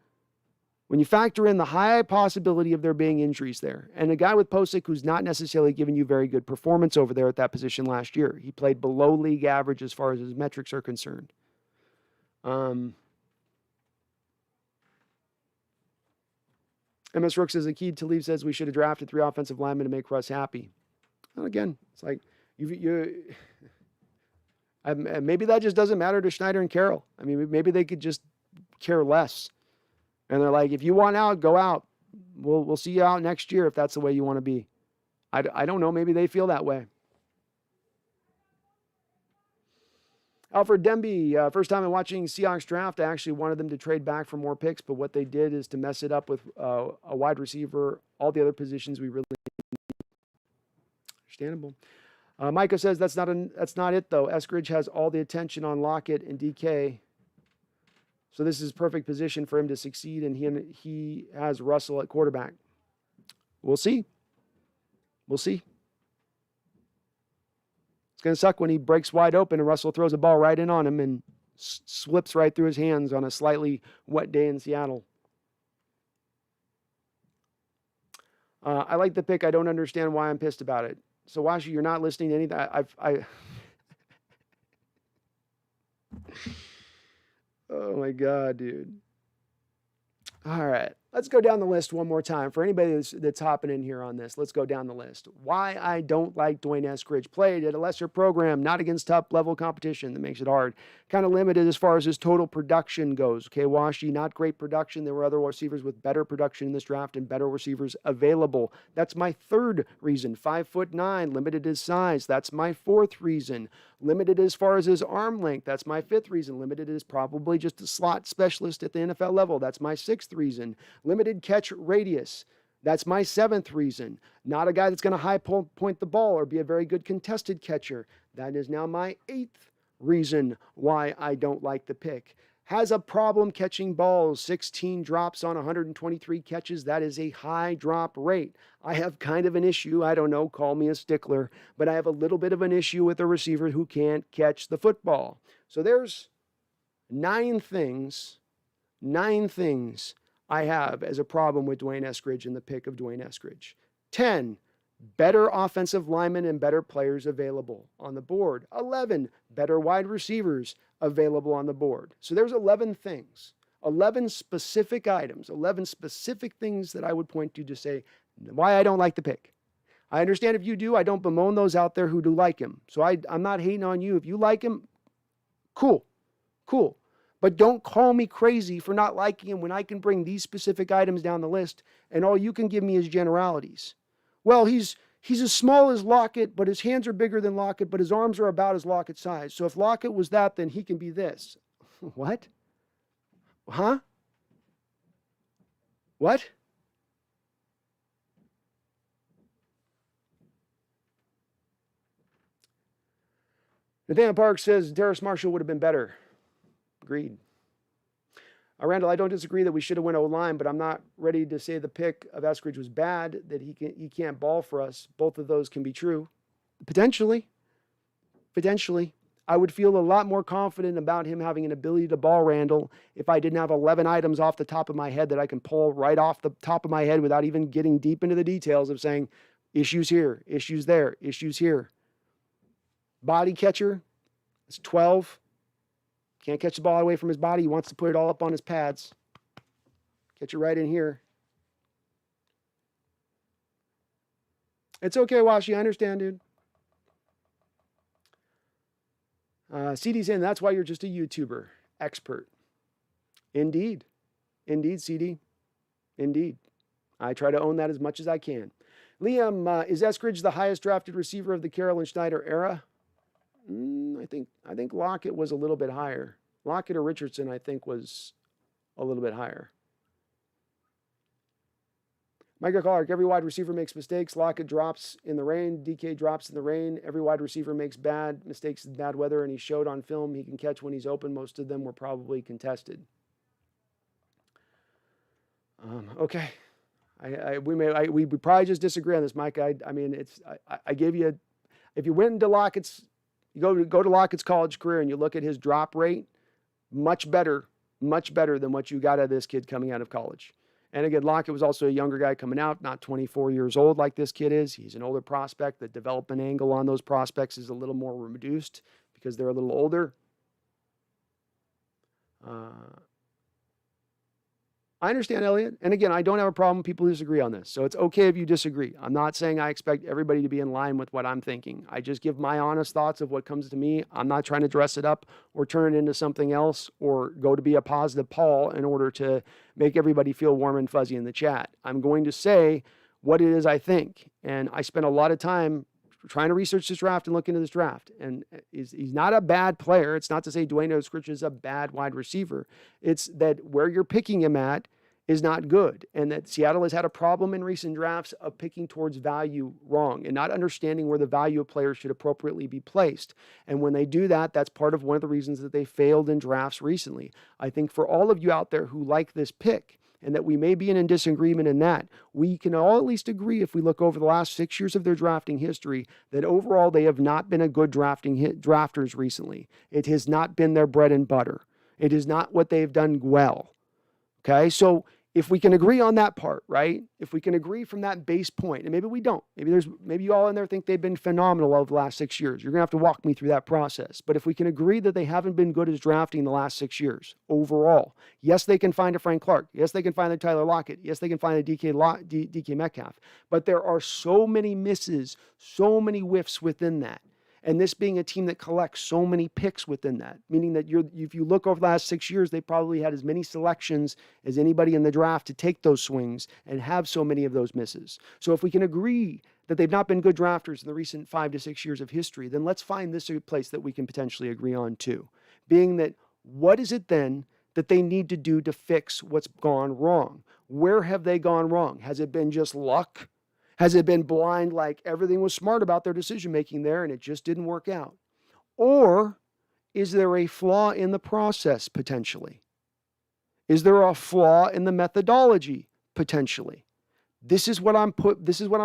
Speaker 1: the high possibility of there being injuries there. And a guy with Posick who's not necessarily giving you very good performance over there at that position last year. He played below league average as far as his metrics are concerned. MS Rook says, Akeed Talib says we should have drafted 3 offensive linemen to make Russ happy. And again, it's like, maybe that just doesn't matter to Schneider and Carroll. I mean, maybe they could just care less. And they're like, if you want out, go out. We'll see you out next year if that's the way you want to be. I don't know. Maybe they feel that way. Alfred Demby, first time in watching Seahawks draft, I actually wanted them to trade back for more picks, but what they did is to mess it up with a wide receiver, all the other positions we really need. Understandable. Micah says that's not it though. Eskridge has all the attention on Lockett and DK. So this is perfect position for him to succeed, and he has Russell at quarterback. We'll see. We'll see. It's going to suck when he breaks wide open and Russell throws a ball right in on him and slips right through his hands on a slightly wet day in Seattle. I like the pick. I don't understand why I'm pissed about it. So Washi, you're not listening to anything. Oh my God, dude. All right. Let's go down the list one more time. For anybody that's hopping in here on this, let's go down the list. Why I don't like Dwayne Eskridge. Played at a lesser program, not against top-level competition. That makes it hard. Kind of limited as far as his total production goes. Okay, Washi, not great production. There were other receivers with better production in this draft and better receivers available. That's my third reason. 5'9", limited his size. That's my fourth reason. Limited as far as his arm length. That's my fifth reason. Limited as probably just a slot specialist at the NFL level. That's my sixth reason. Limited catch radius. That's my seventh reason. Not a guy that's going to high point the ball or be a very good contested catcher. That is now my eighth reason why I don't like the pick. Has a problem catching balls, 16 drops on 123 catches. That is a high drop rate. I have kind of an issue, I don't know, call me a stickler, but I have a little bit of an issue with a receiver who can't catch the football. So there's nine things I have as a problem with Dwayne Eskridge and the pick of Dwayne Eskridge. 10, better offensive linemen and better players available on the board. 11, better wide receivers available on the board. So there's 11 things, 11 specific items, 11 specific things that I would point to say why I don't like the pick. I understand if you do, I don't bemoan those out there who do like him. So I'm not hating on you. If you like him, cool. But don't call me crazy for not liking him when I can bring these specific items down the list and all you can give me is generalities. Well, he's as small as Lockett, but his hands are bigger than Lockett, but his arms are about as Lockett's size. So if Lockett was that, then he can be this. What? Huh? What? Nathaniel Park says Darius Marshall would have been better. Agreed. Randall, I don't disagree that we should have went O-line, but I'm not ready to say the pick of Eskridge was bad, that he can't ball for us. Both of those can be true. Potentially. I would feel a lot more confident about him having an ability to ball, Randall, if I didn't have 11 items off the top of my head that I can pull right off the top of my head without even getting deep into the details of saying issues here, issues there, issues here. Body catcher, it's 12. Can't catch the ball away from his body. He wants to put it all up on his pads. Catch it right in here. It's okay, Washi. I understand, dude. CD's saying that's why you're just a YouTuber. Expert. Indeed, CD. Indeed. I try to own that as much as I can. Liam, is Eskridge the highest drafted receiver of the Carroll and Schneider era? I think Lockett was a little bit higher. Lockett or Richardson, I think, was a little bit higher. Micah Clark, every wide receiver makes mistakes. Lockett drops in the rain. DK drops in the rain. Every wide receiver makes bad mistakes in bad weather, and he showed on film he can catch when he's open. Most of them were probably contested. Okay. We probably just disagree on this, Mike. I mean, I gave you, if you went into Lockett's, you go to Lockett's college career and you look at his drop rate, much better than what you got out of this kid coming out of college. And again, Lockett was also a younger guy coming out, not 24 years old like this kid is. He's an older prospect. The development angle on those prospects is a little more reduced because they're a little older. I understand, Elliot. And again, I don't have a problem with people who disagree on this. So it's okay if you disagree. I'm not saying I expect everybody to be in line with what I'm thinking. I just give my honest thoughts of what comes to me. I'm not trying to dress it up or turn it into something else or go to be a positive Paul in order to make everybody feel warm and fuzzy in the chat. I'm going to say what it is I think. And I spent a lot of time trying to research this draft and look into this draft. And he's not a bad player. It's not to say Dwayne Eskridge is a bad wide receiver. It's that where you're picking him at is not good. And that Seattle has had a problem in recent drafts of picking towards value wrong and not understanding where the value of players should appropriately be placed. And when they do that, that's part of one of the reasons that they failed in drafts recently. I think for all of you out there who like this pick, and that we may be in disagreement in that, we can all at least agree if we look over the last 6 years of their drafting history that overall they have not been a good drafters recently. It has not been their bread and butter. It is not what they've done well. Okay, so if we can agree on that part, right? If we can agree from that base point, and maybe we don't, maybe you all in there think they've been phenomenal over the last 6 years. You're going to have to walk me through that process. But if we can agree that they haven't been good as drafting the last 6 years overall, yes, they can find a Frank Clark. Yes, they can find a Tyler Lockett. Yes, they can find a DK Metcalf. But there are so many misses, so many whiffs within that. And this being a team that collects so many picks within that, meaning that if you look over the last 6 years, they probably had as many selections as anybody in the draft to take those swings and have so many of those misses. So if we can agree that they've not been good drafters in the recent 5 to 6 years of history, then let's find this a place that we can potentially agree on too. Being that, what is it then that they need to do to fix what's gone wrong? Where have they gone wrong? Has it been just luck? Has it been blind, like everything was smart about their decision-making there and it just didn't work out? Or is there a flaw in the process potentially? Is there a flaw in the methodology potentially? This is what I'm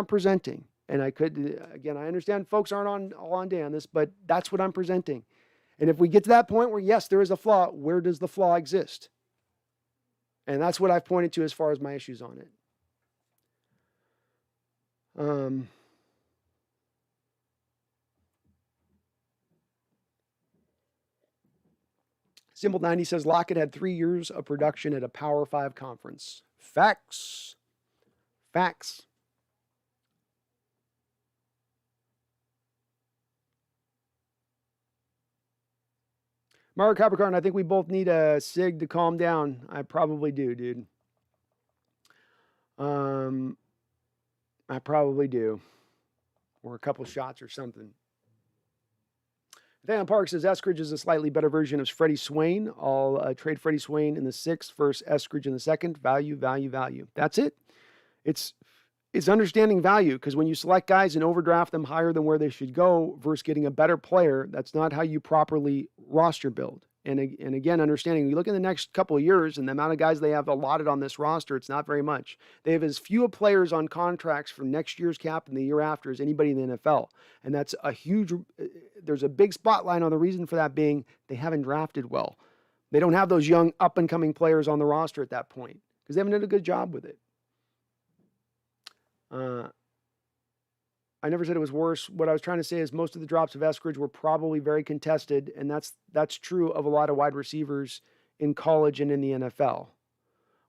Speaker 1: presenting. And I understand folks aren't all on day on this, but that's what I'm presenting. And if we get to that point where, yes, there is a flaw, where does the flaw exist? And that's what I've pointed to as far as my issues on it. Simple 90 says Lockett had 3 years of production at a Power 5 conference. Facts. Mario Capricorn, I think we both need a cig to calm down. I probably do, dude. I probably do. Or a couple shots or something. Nathaniel Park says Eskridge is a slightly better version of Freddie Swain. I'll trade Freddie Swain in the 6th versus Eskridge in the 2nd. Value. That's it. It's understanding value, because when you select guys and overdraft them higher than where they should go versus getting a better player, that's not how you properly roster build. And again, understanding, you look in the next couple of years and the amount of guys they have allotted on this roster, it's not very much. They have as few players on contracts for next year's cap and the year after as anybody in the NFL. And that's there's a big spotlight on the reason for that being they haven't drafted well. They don't have those young up-and-coming players on the roster at that point because they haven't done a good job with it. I never said it was worse. What I was trying to say is most of the drops of Eskridge were probably very contested, and that's true of a lot of wide receivers in college and in the NFL.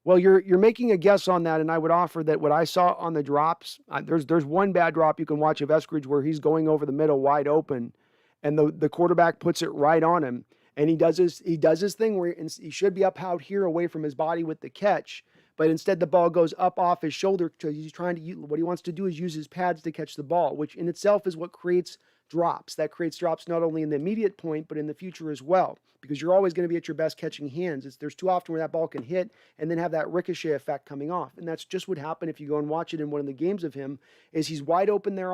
Speaker 1: Well, you're making a guess on that, and I would offer that what I saw on the drops, there's one bad drop you can watch of Eskridge where he's going over the middle wide open, and the quarterback puts it right on him, and he does his thing where he should be up out here away from his body with the catch. But instead the ball goes up off his shoulder. So he's trying to, what he wants to do is use his pads to catch the ball, which in itself is what creates drops. That creates drops not only in the immediate point, but in the future as well, because you're always going to be at your best catching hands. There's too often where that ball can hit and then have that ricochet effect coming off. And that's just what happened if you go and watch it in one of the games of him, is he's wide open there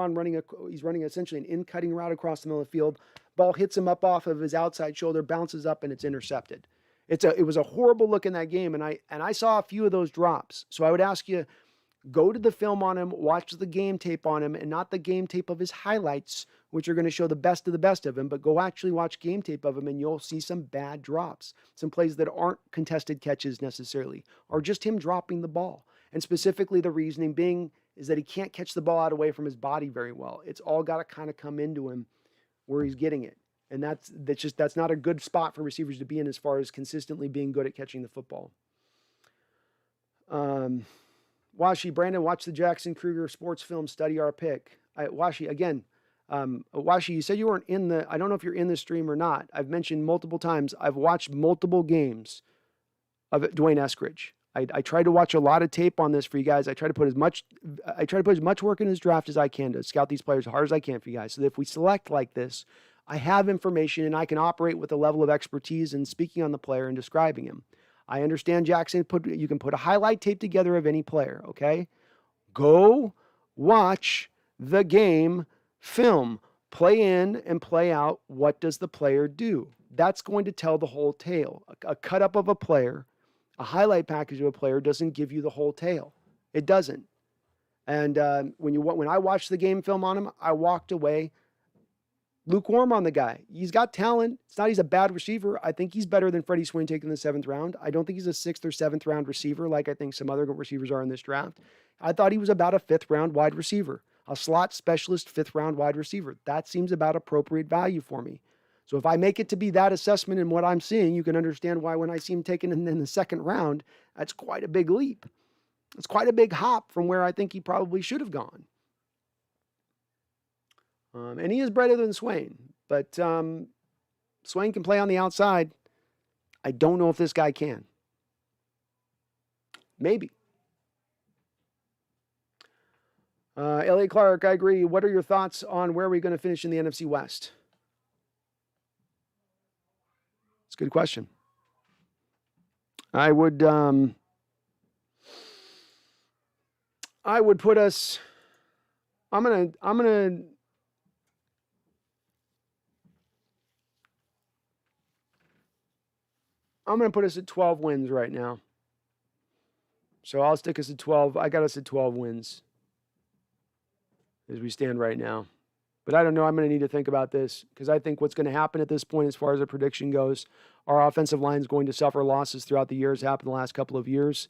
Speaker 1: he's running essentially an in-cutting route across the middle of the field. Ball hits him up off of his outside shoulder, bounces up, and it's intercepted. It was a horrible look in that game, and I saw a few of those drops. So I would ask you, go to the film on him, watch the game tape on him, and not the game tape of his highlights, which are going to show the best of him, but go actually watch game tape of him, and you'll see some bad drops, some plays that aren't contested catches necessarily, or just him dropping the ball. And specifically the reasoning being is that he can't catch the ball out away from his body very well. It's all got to kind of come into him where he's getting it. And that's not a good spot for receivers to be in as far as consistently being good at catching the football. Washi, Brandon, watch the Jackson Kruger sports film, study our pick. Washi, again, Washi, you said you weren't I don't know if you're in the stream or not. I've mentioned multiple times, I've watched multiple games of Dwayne Eskridge. I try to watch a lot of tape on this for you guys. I try to put as much work in his draft as I can to scout these players as hard as I can for you guys. So that if we select like this, I have information and I can operate with a level of expertise in speaking on the player and describing him. I understand Jackson, you can put a highlight tape together of any player, okay? Go watch the game film. Play in and play out, what does the player do? That's going to tell the whole tale. A cut-up of a player, a highlight package of a player doesn't give you the whole tale. It doesn't. And when I watched the game film on him, I walked away lukewarm on the guy. He's got talent. It's not he's a bad receiver. I think he's better than Freddie Swain taken in the 7th round. I don't think he's a 6th or 7th round receiver like I think some other receivers are in this draft. I thought he was about a 5th round wide receiver, a slot specialist 5th round wide receiver. That seems about appropriate value for me. So if I make it to be that assessment in what I'm seeing, you can understand why when I see him taken in the 2nd round, that's quite a big leap. It's quite a big hop from where I think he probably should have gone. And he is better than Swain, but Swain can play on the outside. I don't know if this guy can. Maybe. Elliot Clark, I agree. What are your thoughts on where we're going to finish in the NFC West? It's a good question. I would put us. I'm gonna put us at 12 wins right now. So I'll stick us at 12. I got us at 12 wins as we stand right now. But I don't know. I'm going to need to think about this because I think what's going to happen at this point as far as a prediction goes, our offensive line is going to suffer losses throughout the years, happened the last couple of years.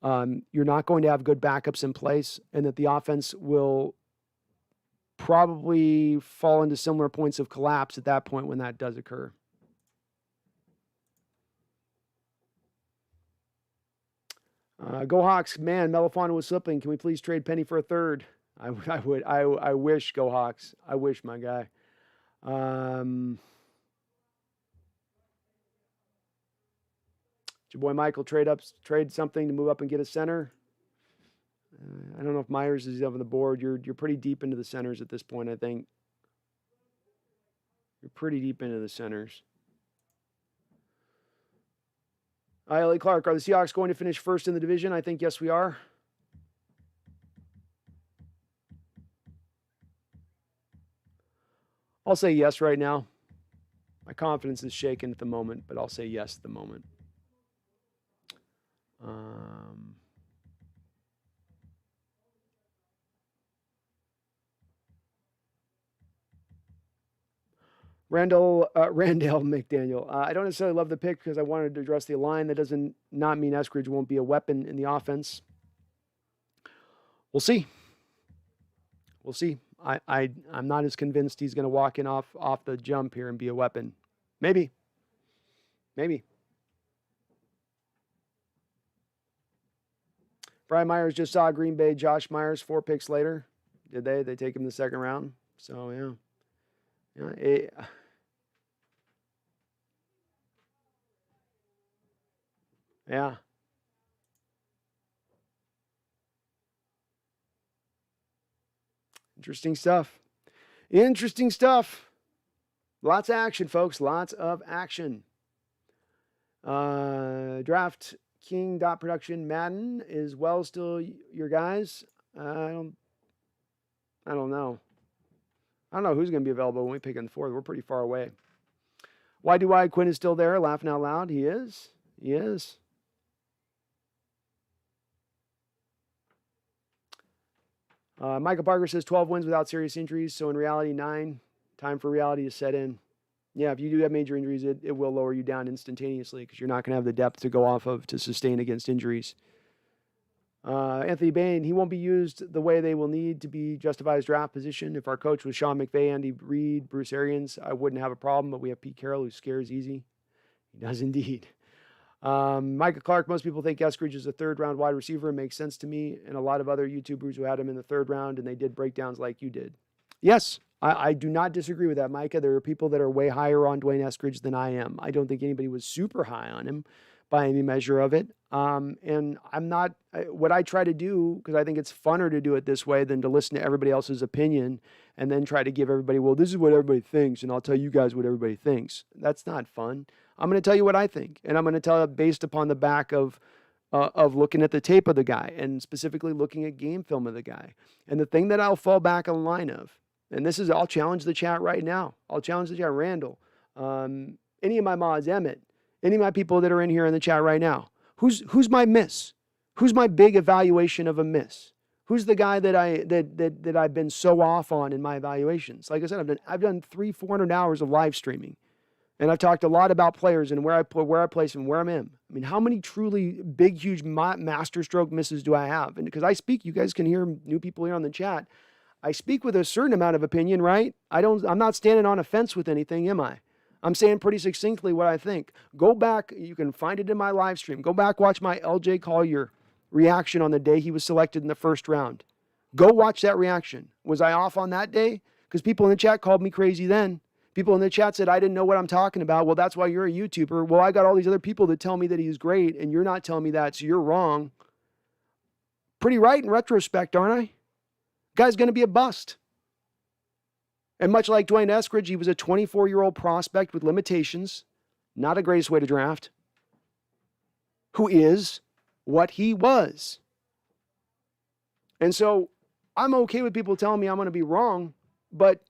Speaker 1: You're not going to have good backups in place, and that the offense will probably fall into similar points of collapse at that point when that does occur. Go Hawks, man, Melifano was slipping. Can we please trade Penny for a 3rd? I wish, Go Hawks. I wish, my guy. Your boy Michael trade something to move up and get a center. I don't know if Myers is up on the board. You're pretty deep into the centers at this point, I think. You're pretty deep into the centers. Ellie Clark, are the Seahawks going to finish first in the division? I think yes, we are. I'll say yes right now. My confidence is shaken at the moment, but I'll say yes at the moment. Randall McDaniel. I don't necessarily love the pick because I wanted to address the line. That doesn't not mean Eskridge won't be a weapon in the offense. We'll see. We'll see. I'm not as convinced he's going to walk in off the jump here and be a weapon. Maybe. Brian Myers just saw Green Bay. Josh Myers 4 picks later. Did they? They take him in the 2nd round. So yeah. Yeah. Interesting stuff. Lots of action, folks. Lots of action. Draft King Production Madden is well still your guys. I don't know. I don't know who's going to be available when we pick in the 4th. We're pretty far away. Why do I? Quinn is still there, laughing out loud. He is. Michael Parker says 12 wins without serious injuries. So in reality, 9. Time for reality to set in. Yeah, if you do have major injuries, it will lower you down instantaneously because you're not going to have the depth to go off of to sustain against injuries. Anthony Bain, he won't be used the way they will need to be justified as draft position. If our coach was Sean McVay, Andy Reid, Bruce Arians, I wouldn't have a problem, but we have Pete Carroll who scares easy. He does indeed. Micah Clark, most people think Eskridge is a 3rd round wide receiver. It makes sense to me and a lot of other YouTubers who had him in the 3rd round, and they did breakdowns like you did. Yes, I do not disagree with that, Micah. There are people that are way higher on Dwayne Eskridge than I am. I don't think anybody was super high on him by any measure of it. And I'm not, what I try to do, because I think it's funner to do it this way than to listen to everybody else's opinion and then try to give everybody, well, this is what everybody thinks, and I'll tell you guys what everybody thinks. That's not fun. I'm going to tell you what I think, and I'm going to tell it based upon the back of looking at the tape of the guy and specifically looking at game film of the guy. And the thing that I'll fall back on line of, and this is, I'll challenge the chat right now. I'll challenge the chat, Randall, any of my mods, Emmett, any of my people that are in here in the chat right now. Who's my miss? Who's my big evaluation of a miss? Who's the guy that I've been so off on in my evaluations? Like I said, I've done 300-400 hours of live streaming, and I've talked a lot about players and where I place them, where I'm in. I mean, how many truly big, huge master stroke misses do I have? And because I speak, you guys can hear new people here on the chat. I speak with a certain amount of opinion, right? I'm not standing on a fence with anything, am I? I'm saying pretty succinctly what I think. Go back, you can find it in my live stream. Go back, watch my LJ Collier reaction on the day he was selected in the first round. Go watch that reaction. Was I off on that day? Because people in the chat called me crazy then. People in the chat said, I didn't know what I'm talking about. Well, that's why you're a YouTuber. Well, I got all these other people that tell me that he's great, and you're not telling me that, so you're wrong. Pretty right in retrospect, aren't I? Guy's going to be a bust. And much like Dwayne Eskridge, he was a 24-year-old prospect with limitations, not a greatest way to draft, who is what he was. And so I'm okay with people telling me I'm going to be wrong, but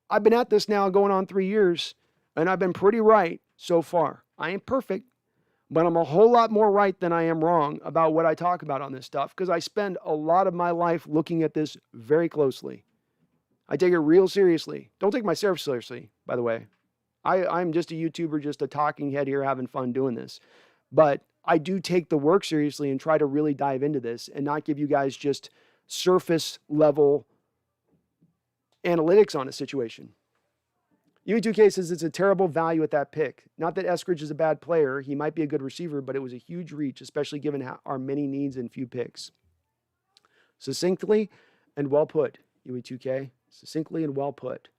Speaker 1: I've been at this now going on 3 years, and I've been pretty right so far. I ain't perfect, but I'm a whole lot more right than I am wrong about what I talk about on this stuff because I spend a lot of my life looking at this very closely. I take it real seriously. Don't take myself seriously, by the way. I'm just a YouTuber, just a talking head here having fun doing this. But I do take the work seriously and try to really dive into this and not give you guys just surface level analytics on a situation. UE2K says it's a terrible value at that pick. Not that Eskridge is a bad player. He might be a good receiver, but it was a huge reach, especially given our many needs and few picks. Succinctly and well put, UE2K. Succinctly and well put.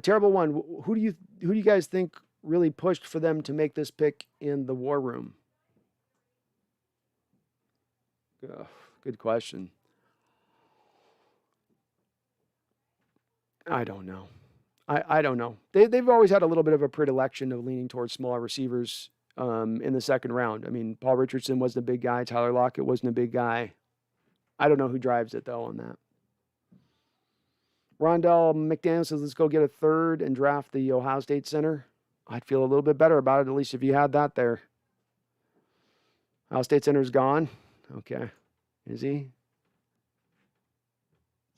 Speaker 1: Terrible one. Who do you guys think really pushed for them to make this pick in the war room? Good question. I don't know. I don't know. They've always had a little bit of a predilection of leaning towards smaller receivers in the second round. I mean, Paul Richardson wasn't a big guy. Tyler Lockett wasn't a big guy. I don't know who drives it, though, on that. Rondell McDaniel says, let's go get a third and draft the Ohio State center. I'd feel a little bit better about it, at least if you had that there. Ohio State center's gone. Okay. Is he?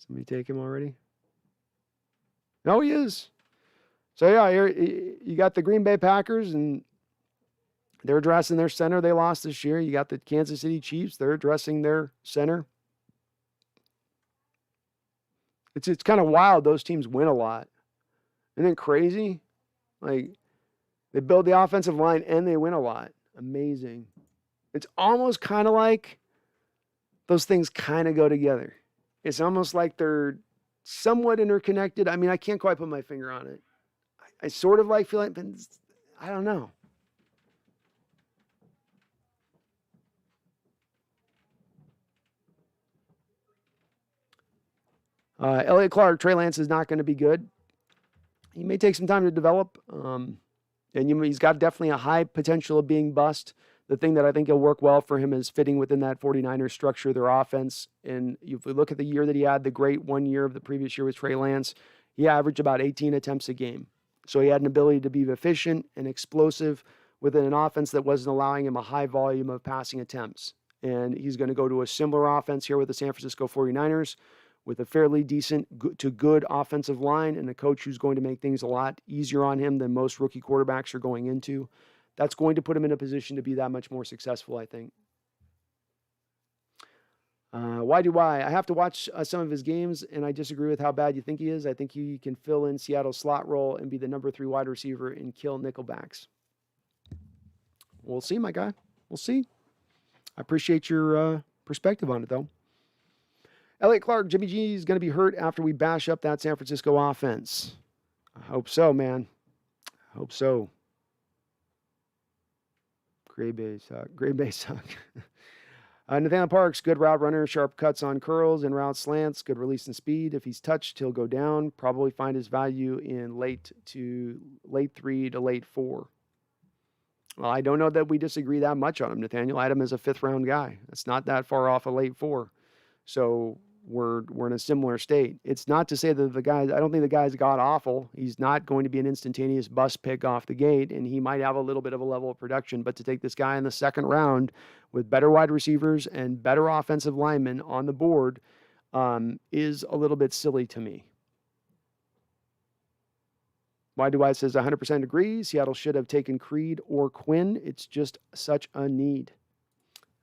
Speaker 1: Somebody take him already? No, he is. So, yeah, you got the Green Bay Packers, and they're addressing their center. They lost this year. You got the Kansas City Chiefs. They're addressing their center. It's kind of wild. Those teams win a lot. Isn't it crazy? Like, they build the offensive line and they win a lot. Amazing. It's almost kind of like those things kind of go together. It's almost like they're somewhat interconnected. I mean, I can't quite put my finger on it. I sort of like feel like, but I don't know. Elliott Clark, Trey Lance is not going to be good. He may take some time to develop. And he's got definitely a high potential of being bust. The thing that I think will work well for him is fitting within that 49ers structure, their offense. And if we look at the year that he had, the great 1 year of the previous year with Trey Lance, he averaged about 18 attempts a game. So he had an ability to be efficient and explosive within an offense that wasn't allowing him a high volume of passing attempts. And he's going to go to a similar offense here with the San Francisco 49ers with a fairly decent to good offensive line and a coach who's going to make things a lot easier on him than most rookie quarterbacks are going into. That's going to put him in a position to be that much more successful, I think. Why do I? I have to watch some of his games, and I disagree with how bad you think he is. I think he can fill in Seattle's slot role and be the number 3 wide receiver and kill nickelbacks. We'll see, my guy. We'll see. I appreciate your perspective on it, though. Elliott Clark, Jimmy G is going to be hurt after we bash up that San Francisco offense. I hope so, man. I hope so. Gray Bay suck. Nathaniel Parks, good route runner, sharp cuts on curls and route slants, good release and speed. If he's touched, he'll go down. Probably find his value in late 3 to late 4. Well, I don't know that we disagree that much on him, Nathaniel. I had him as a 5th round guy. That's not that far off a late 4. So we're in a similar state. It's not to say that I don't think the guy's god awful. He's not going to be an instantaneous bust pick off the gate, and he might have a little bit of a level of production. But to take this guy in the second round with better wide receivers and better offensive linemen on the board is a little bit silly to me. Why do I says 100% agree? Seattle should have taken Creed or Quinn. It's just such a need.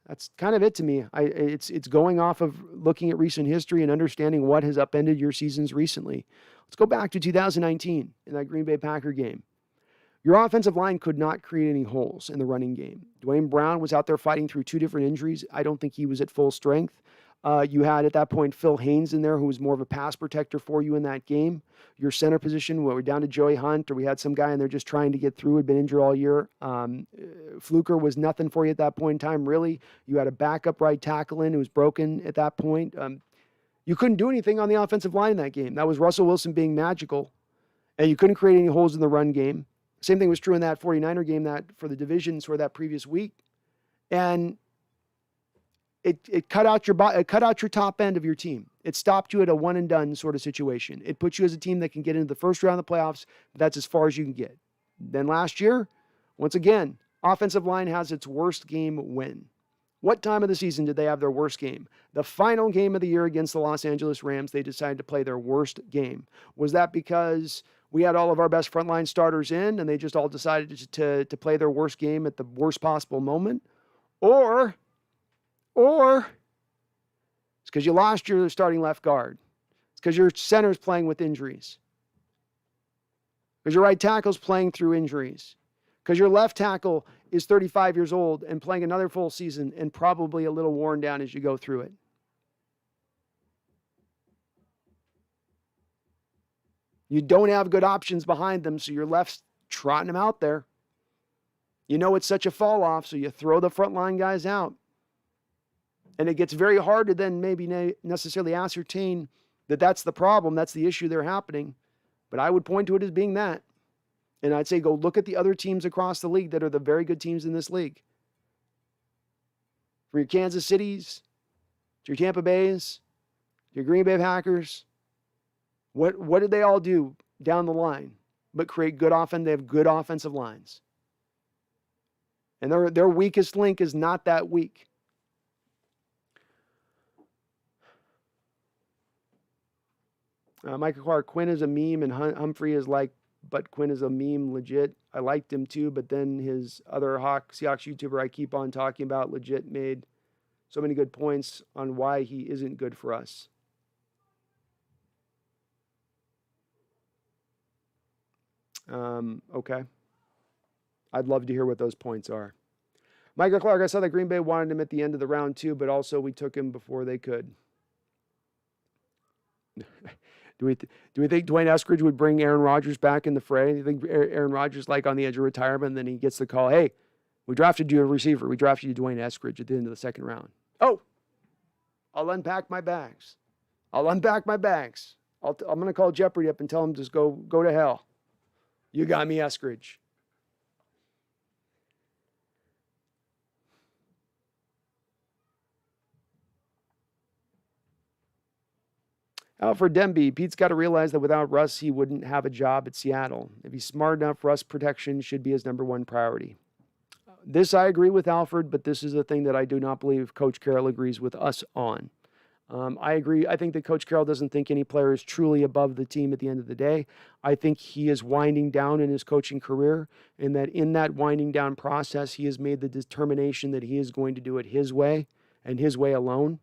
Speaker 1: That's kind of it to me. It's going off of looking at recent history and understanding what has upended your seasons recently. Let's go back to 2019 in that Green Bay Packer game. Your offensive line could not create any holes in the running game. Dwayne Brown was out there fighting through 2 different injuries. I don't think he was at full strength. You had at that point Phil Haynes in there, who was more of a pass protector for you in that game. Your center position, we're down to Joey Hunt, or we had some guy in there just trying to get through, had been injured all year. Fluker was nothing for you at that point in time, really. You had a backup right tackle in who was broken at that point. You couldn't do anything on the offensive line in that game. That was Russell Wilson being magical, and you couldn't create any holes in the run game. Same thing was true in that 49er game that for the division sort of that previous week. And it cut out your top end of your team. It stopped you at a one and done sort of situation. It puts you as a team that can get into the first round of the playoffs. But that's as far as you can get. Then last year, once again, offensive line has its worst game when. What time of the season did they have their worst game? The final game of the year against the Los Angeles Rams, they decided to play their worst game. Was that because we had all of our best frontline starters in and they just all decided to play their worst game at the worst possible moment? Or it's because you lost your starting left guard. It's because your center's playing with injuries. Because your right tackle's playing through injuries. Because your left tackle is 35 years old and playing another full season and probably a little worn down as you go through it. You don't have good options behind them, so you're left trotting them out there. You know it's such a fall off, so you throw the frontline guys out. And it gets very hard to then maybe necessarily ascertain that that's the problem, that's the issue they're happening. But I would point to it as being that. And I'd say go look at the other teams across the league that are the very good teams in this league. From your Kansas Cities, to your Tampa Bays, to your Green Bay Packers. What did they all do down the line but create good offense? They have good offensive lines. And their weakest link is not that weak. Michael Clark, Quinn is a meme and Humphrey is like, but Quinn is a meme legit. I liked him too, but then his other Seahawks YouTuber I keep on talking about legit made so many good points on why he isn't good for us. Okay. I'd love to hear what those points are. Michael Clark, I saw that Green Bay wanted him at the end of the round too, but also we took him before they could. Do we think Dwayne Eskridge would bring Aaron Rodgers back in the fray? Do you think Aaron Rodgers like on the edge of retirement, and then he gets the call, hey, we drafted you a receiver. We drafted you Dwayne Eskridge at the end of the second round. Oh, I'll unpack my bags. I'm going to call Jeopardy up and tell him just go to hell. You got me, Eskridge. Alfred Demby, Pete's got to realize that without Russ, he wouldn't have a job at Seattle. If he's smart enough, Russ protection should be his number one priority. This I agree with Alfred, but this is the thing that I do not believe Coach Carroll agrees with us on. I agree. I think that Coach Carroll doesn't think any player is truly above the team at the end of the day. I think he is winding down in his coaching career, and that in that winding down process, he has made the determination that he is going to do it his way and his way alone.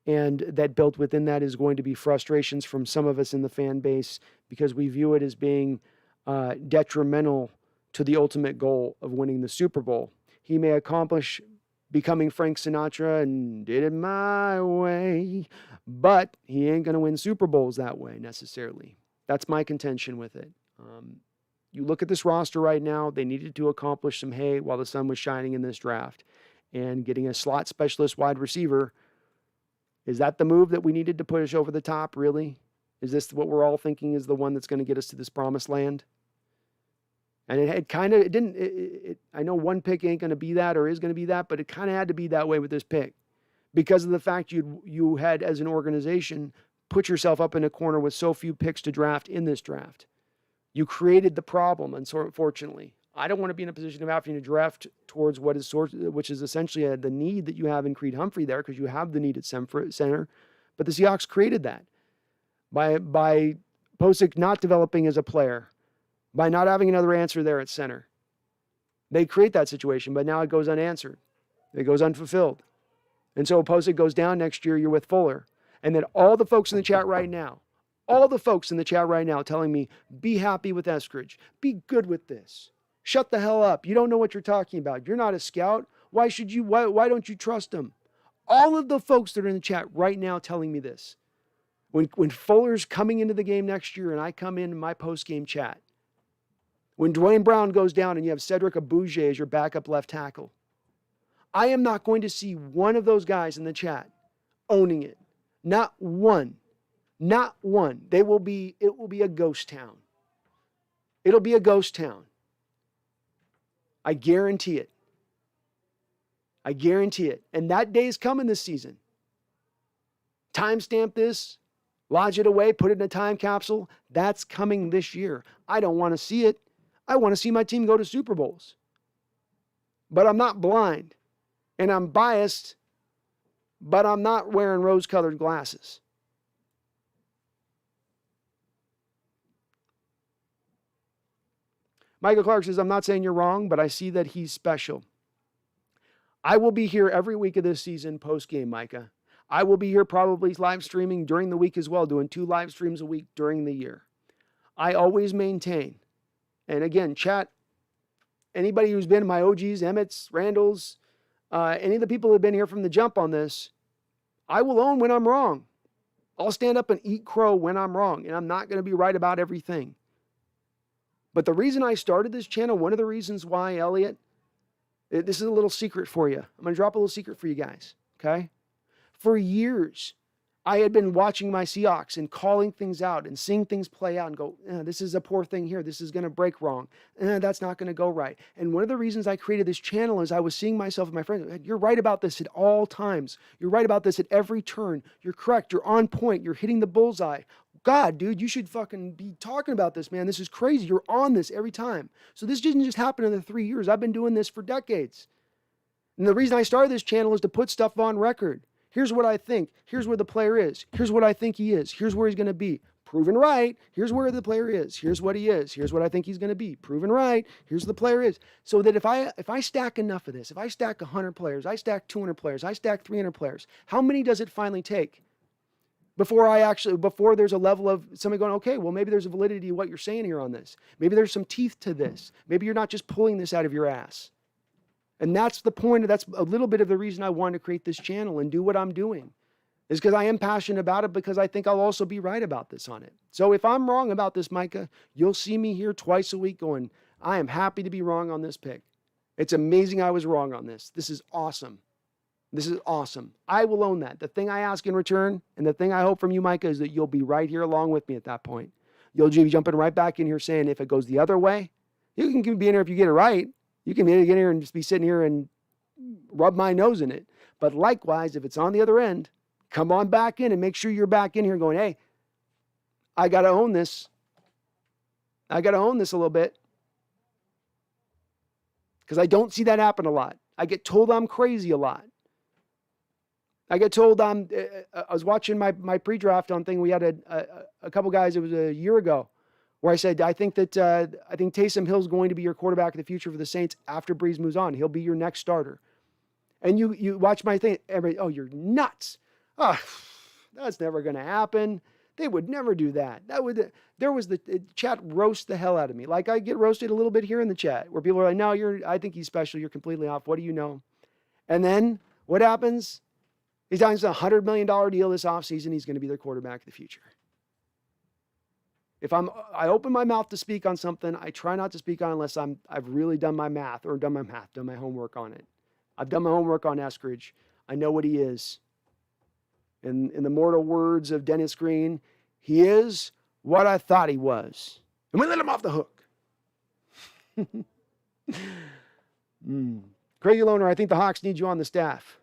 Speaker 1: And that built within that is going to be frustrations from some of us in the fan base because we view it as being detrimental to the ultimate goal of winning the Super Bowl. He may accomplish becoming Frank Sinatra and did it my way, but he ain't going to win Super Bowls that way necessarily. That's my contention with it. You look at this roster right now, they needed to accomplish some hay while the sun was shining in this draft. And getting a slot specialist wide receiver, is that the move that we needed to push over the top, really? Is this what we're all thinking is the one that's going to get us to this promised land? And I know one pick ain't going to be that or is going to be that, but it kind of had to be that way with this pick because of the fact you had, as an organization, put yourself up in a corner with so few picks to draft in this draft. You created the problem, and so unfortunately, I don't want to be in a position of having to draft towards which is essentially the need that you have in Creed Humphrey there, because you have the need at center. But the Seahawks created that by Posick not developing as a player, by not having another answer there at center. They create that situation, but now it goes unanswered. It goes unfulfilled. And so Posick goes down next year, you're with Fuller. And then all the folks in the chat right now telling me, be happy with Eskridge. Be good with this. Shut the hell up. You don't know what you're talking about. You're not a scout. Why don't you trust him? All of the folks that are in the chat right now telling me this. When Fuller's coming into the game next year and I come in my post-game chat, when Dwayne Brown goes down and you have Cedric Abouge as your backup left tackle, I am not going to see one of those guys in the chat owning it. Not one. Not one. It will be a ghost town. It'll be a ghost town. I guarantee it. I guarantee it. And that day is coming this season. Timestamp this, lodge it away, put it in a time capsule. That's coming this year. I don't want to see it. I want to see my team go to Super Bowls. But I'm not blind. And I'm biased, but I'm not wearing rose-colored glasses. Michael Clark says, I'm not saying you're wrong, but I see that he's special. I will be here every week of this season post-game, Micah. I will be here probably live streaming during the week as well, doing 2 live streams a week during the year. I always maintain, and again, chat, anybody who's been my OGs, Emmett's, Randall's, any of the people who have been here from the jump on this, I will own when I'm wrong. I'll stand up and eat crow when I'm wrong, and I'm not going to be right about everything. But the reason I started this channel, one of the reasons why, Elliot, this is a little secret for you. I'm going to drop a little secret for you guys, okay? For years, I had been watching my Seahawks and calling things out and seeing things play out and go, this is a poor thing here. This is going to break wrong. That's not going to go right. And one of the reasons I created this channel is I was seeing myself and my friends, you're right about this at all times. You're right about this at every turn. You're correct. You're on point. You're hitting the bullseye. God, dude, you should fucking be talking about this, man. This is crazy. You're on this every time. So this didn't just happen in the 3 years. I've been doing this for decades. And the reason I started this channel is to put stuff on record. Here's what I think. Here's where the player is. Here's what I think he is. Here's where he's going to be. Proven right. Here's where the player is. Here's what he is. Here's what I think he's going to be. Proven right. Here's the player is. So that if I stack enough of this, if I stack 100 players, I stack 200 players, I stack 300 players, how many does it finally take before there's a level of somebody going, okay, well, maybe there's a validity to what you're saying here on this. Maybe there's some teeth to this. Maybe you're not just pulling this out of your ass. And that's the point. That's a little bit of the reason I wanted to create this channel and do what I'm doing, is because I am passionate about it, because I think I'll also be right about this on it. So if I'm wrong about this, Micah, you'll see me here twice a week going, I am happy to be wrong on this pick. It's amazing I was wrong on this. This is awesome. This is awesome. I will own that. The thing I ask in return, and the thing I hope from you, Micah, is that you'll be right here along with me at that point. You'll be jumping right back in here saying, if it goes the other way, you can be in here if you get it right. You can get in here and just be sitting here and rub my nose in it. But likewise, if it's on the other end, come on back in and make sure you're back in here going, hey, I got to own this. I got to own this a little bit. Because I don't see that happen a lot. I get told I'm crazy a lot. I get told I was watching my pre-draft on thing. We had a couple guys, it was a year ago, where I said, I think Taysom Hill's going to be your quarterback of the future for the Saints after Breeze moves on. He'll be your next starter. And you watch my thing, everybody, oh, you're nuts. Oh, that's never going to happen. They would never do that. The chat roast the hell out of me. Like I get roasted a little bit here in the chat, where people are like, no, I think he's special. You're completely off. What do you know? And then what happens? He's talking a $100 million deal this offseason. He's going to be their quarterback of the future. If I open my mouth to speak on something, I try not to speak on it unless I've really done my homework on it. I've done my homework on Eskridge. I know what he is. In the mortal words of Dennis Green, he is what I thought he was. And we let him off the hook. Crazy Loner, I think the Hawks need you on the staff.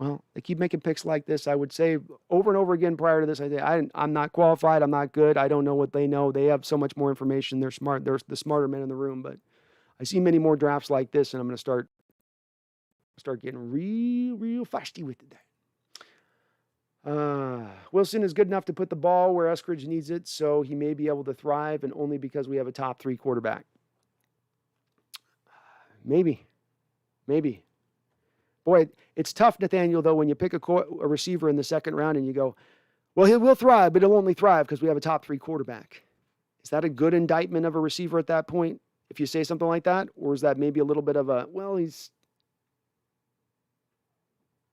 Speaker 1: Well, they keep making picks like this. I would say over and over again prior to this, I'm not qualified. I'm not good. I don't know what they know. They have so much more information. They're smart. They're the smarter men in the room. But I see many more drafts like this, and I'm going to start getting real feisty with it. Wilson is good enough to put the ball where Eskridge needs it, so he may be able to thrive, and only because we have a top 3 quarterback. Maybe. Boy, it's tough, Nathaniel, though, when you pick a receiver in the second round and you go, well, he will thrive, but he'll only thrive because we have a top 3 quarterback. Is that a good indictment of a receiver at that point, if you say something like that? Or is that maybe a little bit of a, well, he's...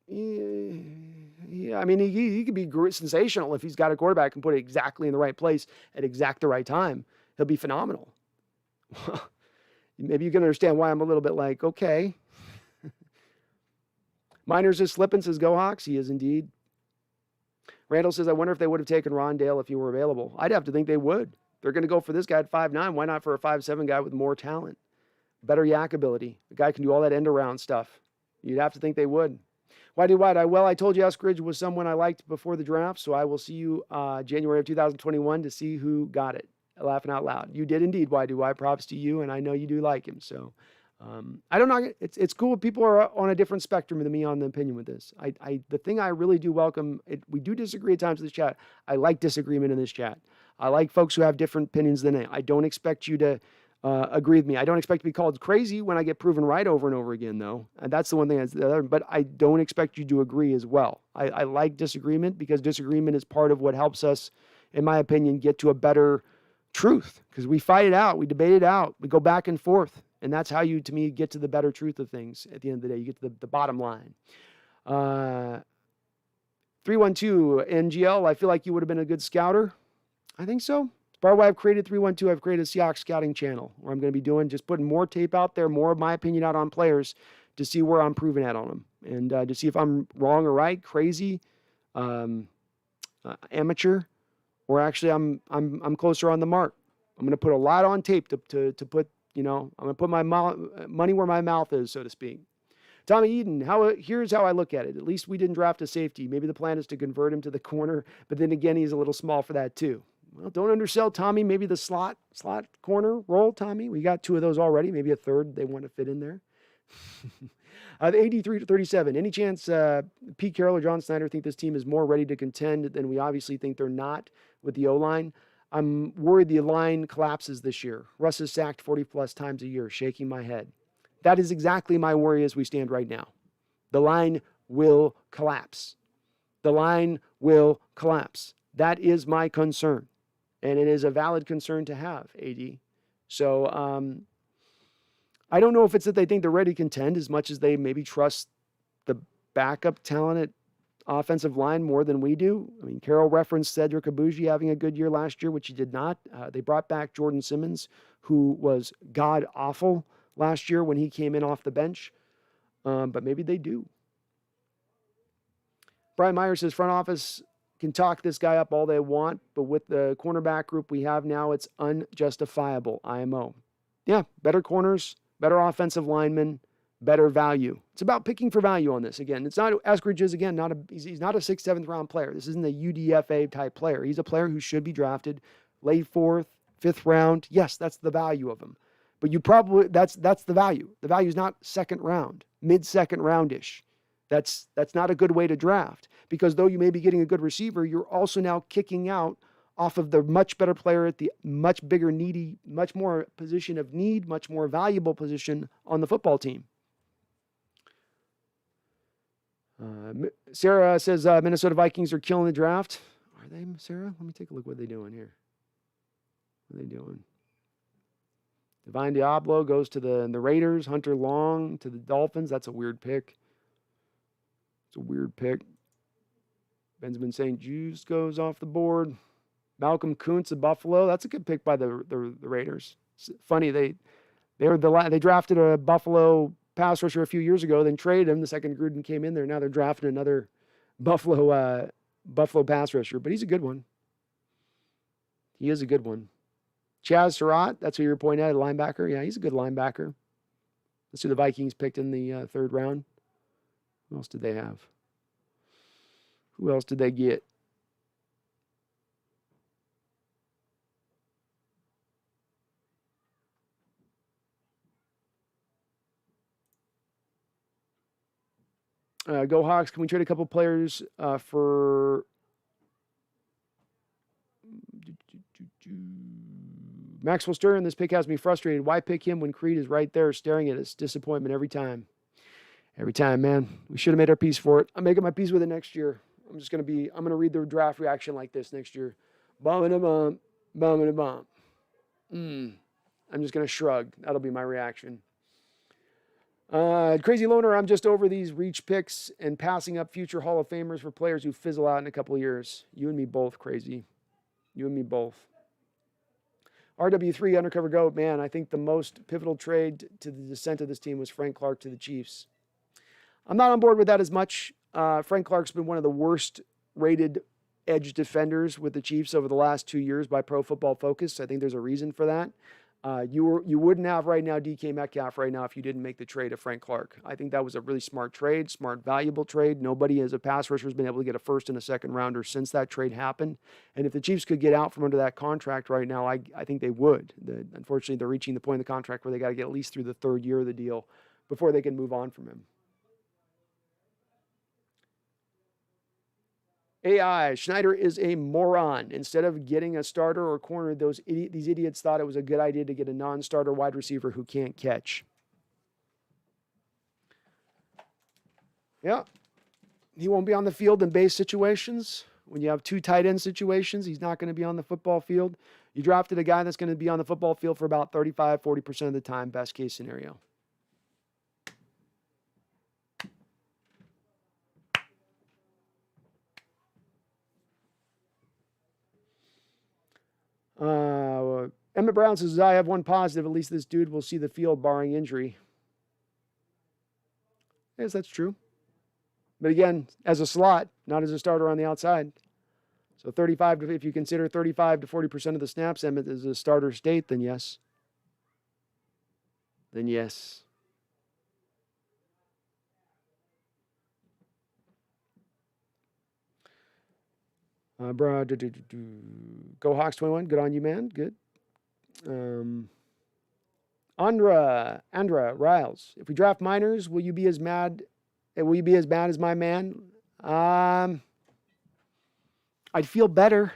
Speaker 1: Yeah, I mean, he could be sensational if he's got a quarterback and put it exactly in the right place at the right time. He'll be phenomenal. Maybe you can understand why I'm a little bit like, okay. Miners is slipping, says Go Hawks. He is indeed. Randall says, I wonder if they would have taken Rondale if he were available. I'd have to think they would. They're going to go for this guy at 5'9". Why not for a 5'7" guy with more talent? Better yak ability. The guy can do all that end-around stuff. You'd have to think they would. Why? Well, I told you Eskridge was someone I liked before the draft, so I will see you January of 2021 to see who got it. Laughing out loud. You did indeed. Why? Props to you, and I know you do like him, so... I don't know. It's cool. People are on a different spectrum than me on the opinion with this. The thing I really do welcome, we do disagree at times in this chat. I like disagreement in this chat. I like folks who have different opinions than I don't expect you to agree with me. I don't expect to be called crazy when I get proven right over and over again, though. And that's the one thing. But I don't expect you to agree as well. I like disagreement because disagreement is part of what helps us, in my opinion, get to a better truth. Because we fight it out. We debate it out. We go back and forth. And that's how you, to me, get to the better truth of things at the end of the day. You get to the bottom line. 312, NGL, I feel like you would have been a good scouter. I think so. It's part of why I've created 312. I've created a Seahawks scouting channel where I'm going to be doing, just putting more tape out there, more of my opinion out on players to see where I'm proving at on them. And to see if I'm wrong or right, crazy, amateur, or actually I'm closer on the mark. I'm going to put a lot on tape to put, I'm going to put my money where my mouth is, so to speak. Tommy Eden, here's how I look at it. At least we didn't draft a safety. Maybe the plan is to convert him to the corner, but then again, he's a little small for that too. Well, don't undersell Tommy. Maybe the slot corner role, Tommy. We got 2 of those already. Maybe a third they want to fit in there. The 83-37. Any chance Pete Carroll or John Snyder think this team is more ready to contend than we obviously think they're not with the O-line? I'm worried the line collapses this year. Russ is sacked 40-plus times a year, shaking my head. That is exactly my worry as we stand right now. The line will collapse. The line will collapse. That is my concern. And it is a valid concern to have, AD. So I don't know if it's that they think they're ready to contend as much as they maybe trust the backup talent at offensive line more than we do. I mean, Carroll referenced Cedric Abuji having a good year last year, which he did not. They brought back Jordan Simmons, who was god-awful last year when he came in off the bench. But maybe they do. Brian Meyer says, front office can talk this guy up all they want, but with the cornerback group we have now, it's unjustifiable, IMO. Yeah, better corners, better offensive linemen, better value. It's about picking for value on this. Again, it's not, Eskridge is, again, he's not a 6th, 7th round player. This isn't a UDFA type player. He's a player who should be drafted late 4th, 5th round. Yes, that's the value of him. But you probably, that's the value. The value is not 2nd round, mid-2nd roundish. That's not a good way to draft, because though you may be getting a good receiver, you're also now kicking out off of the much better player at the much bigger, needy, much more position of need, much more valuable position on the football team. Sarah says Minnesota Vikings are killing the draft. Are they, Sarah? Let me take a look what they're doing here. What are they doing? Divine Diablo goes to the Raiders. Hunter Long to the Dolphins. That's a weird pick. It's a weird pick. Benjamin St. Juste goes off the board. Malcolm Kuntz of Buffalo. That's a good pick by the Raiders. It's funny, they drafted a Buffalo pass rusher a few years ago, then traded him. The second Gruden came in there. Now they're drafting another Buffalo pass rusher, but he's a good one. He is a good one. Chaz Surratt, that's who you're pointing at, a linebacker. Yeah, he's a good linebacker. Let's see, the Vikings picked in the 3rd round. What else did they have? Who else did they get? Go Hawks. Can we trade a couple players for Maxwell Stern? This pick has me frustrated. Why pick him when Creed is right there staring at us? Disappointment every time. Every time, man. We should have made our peace for it. I'm making my peace with it next year. I'm going to read the draft reaction like this next year. Bum and a bump, bum and a bump. I'm just going to shrug. That'll be my reaction. Crazy Loner, I'm just over these reach picks and passing up future Hall of Famers for players who fizzle out in a couple of years. You and me both, Crazy. You and me both. RW3 Undercover Goat, man, I think the most pivotal trade to the descent of this team was Frank Clark to the Chiefs. I'm not on board with that as much. Frank Clark's been one of the worst rated edge defenders with the Chiefs over the last 2 years by Pro Football Focus. I think there's a reason for that. You wouldn't have right now DK Metcalf right now if you didn't make the trade of Frank Clark. I think that was a really smart trade, smart, valuable trade. Nobody as a pass rusher has been able to get a first and a second rounder since that trade happened. And if the Chiefs could get out from under that contract right now, I think they would. Unfortunately, they're reaching the point in the contract where they got to get at least through the third year of the deal before they can move on from him. AI, Schneider is a moron. Instead of getting a starter or corner, these idiots thought it was a good idea to get a non-starter wide receiver who can't catch. Yeah. He won't be on the field in base situations. When you have two tight end situations, he's not going to be on the football field. You drafted a guy that's going to be on the football field for about 35, 40% of the time, best case scenario. Emmett Brown says, I have one positive. At least this dude will see the field barring injury. Yes, that's true. But again, as a slot, not as a starter on the outside. So if you consider 35 to 40% of the snaps, Emmett is a starter state, then yes. Then yes. Go Hawks 21. Good on you, man. Good. Andra Riles. If we draft minors, will you be as mad? Will you be as bad as my man? I'd feel better.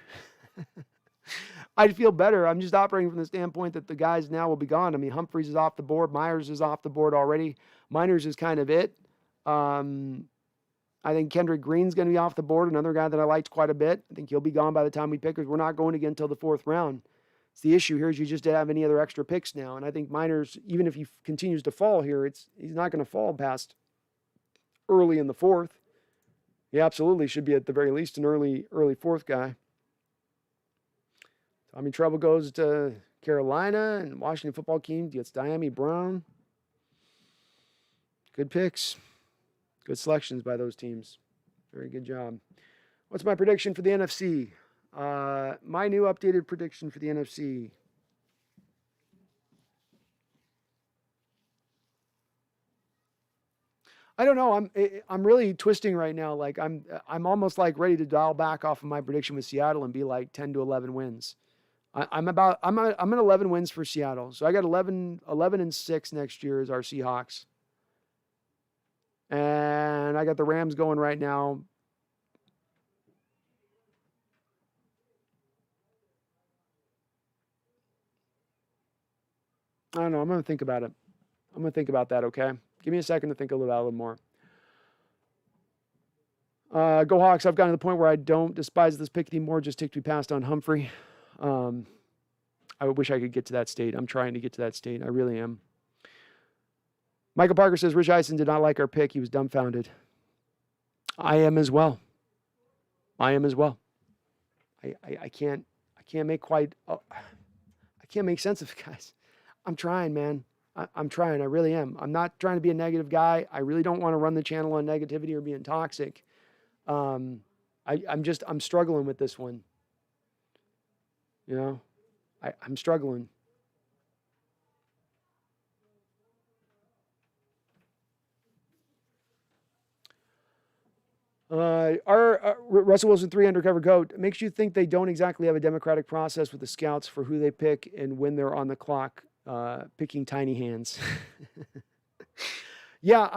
Speaker 1: I'd feel better. I'm just operating from the standpoint that the guys now will be gone. I mean, Humphreys is off the board. Myers is off the board already. Miners is kind of it. I think Kendrick Green's going to be off the board, another guy that I liked quite a bit. I think he'll be gone by the time we pick, because we're not going again until the fourth round. It's the issue here is you just don't have any other extra picks now. And I think Miners, even if he continues to fall here, he's not going to fall past early in the fourth. He absolutely should be at the very least an early fourth guy. Tommy Trouble goes to Carolina, and Washington football team gets Diami Brown. Good picks. Good selections by those teams. Very good job. What's my prediction for the NFC? My new updated prediction for the NFC. I don't know. I'm really twisting right now. Like I'm almost like ready to dial back off of my prediction with Seattle and be like 10 to 11 wins. I'm at 11 wins for Seattle. So I got 11-6 next year as our Seahawks. And I got the Rams going right now. I don't know. I'm going to think about it. I'm going to think about that, okay? Give me a second to think about it a little more. Go Hawks. I've gotten to the point where I don't despise this pick anymore. Just take to be passed on Humphrey. I wish I could get to that state. I'm trying to get to that state. I really am. Michael Parker says, Rich Eisen did not like our pick. He was dumbfounded. I am as well. I can't make sense of it, guys. I'm trying, man. I'm trying. I really am. I'm not trying to be a negative guy. I really don't want to run the channel on negativity or being toxic. I'm struggling with this one. You know, I'm struggling. Russell Wilson 3 undercover goat makes you think they don't exactly have a democratic process with the scouts for who they pick and when they're on the clock, picking tiny hands. Yeah,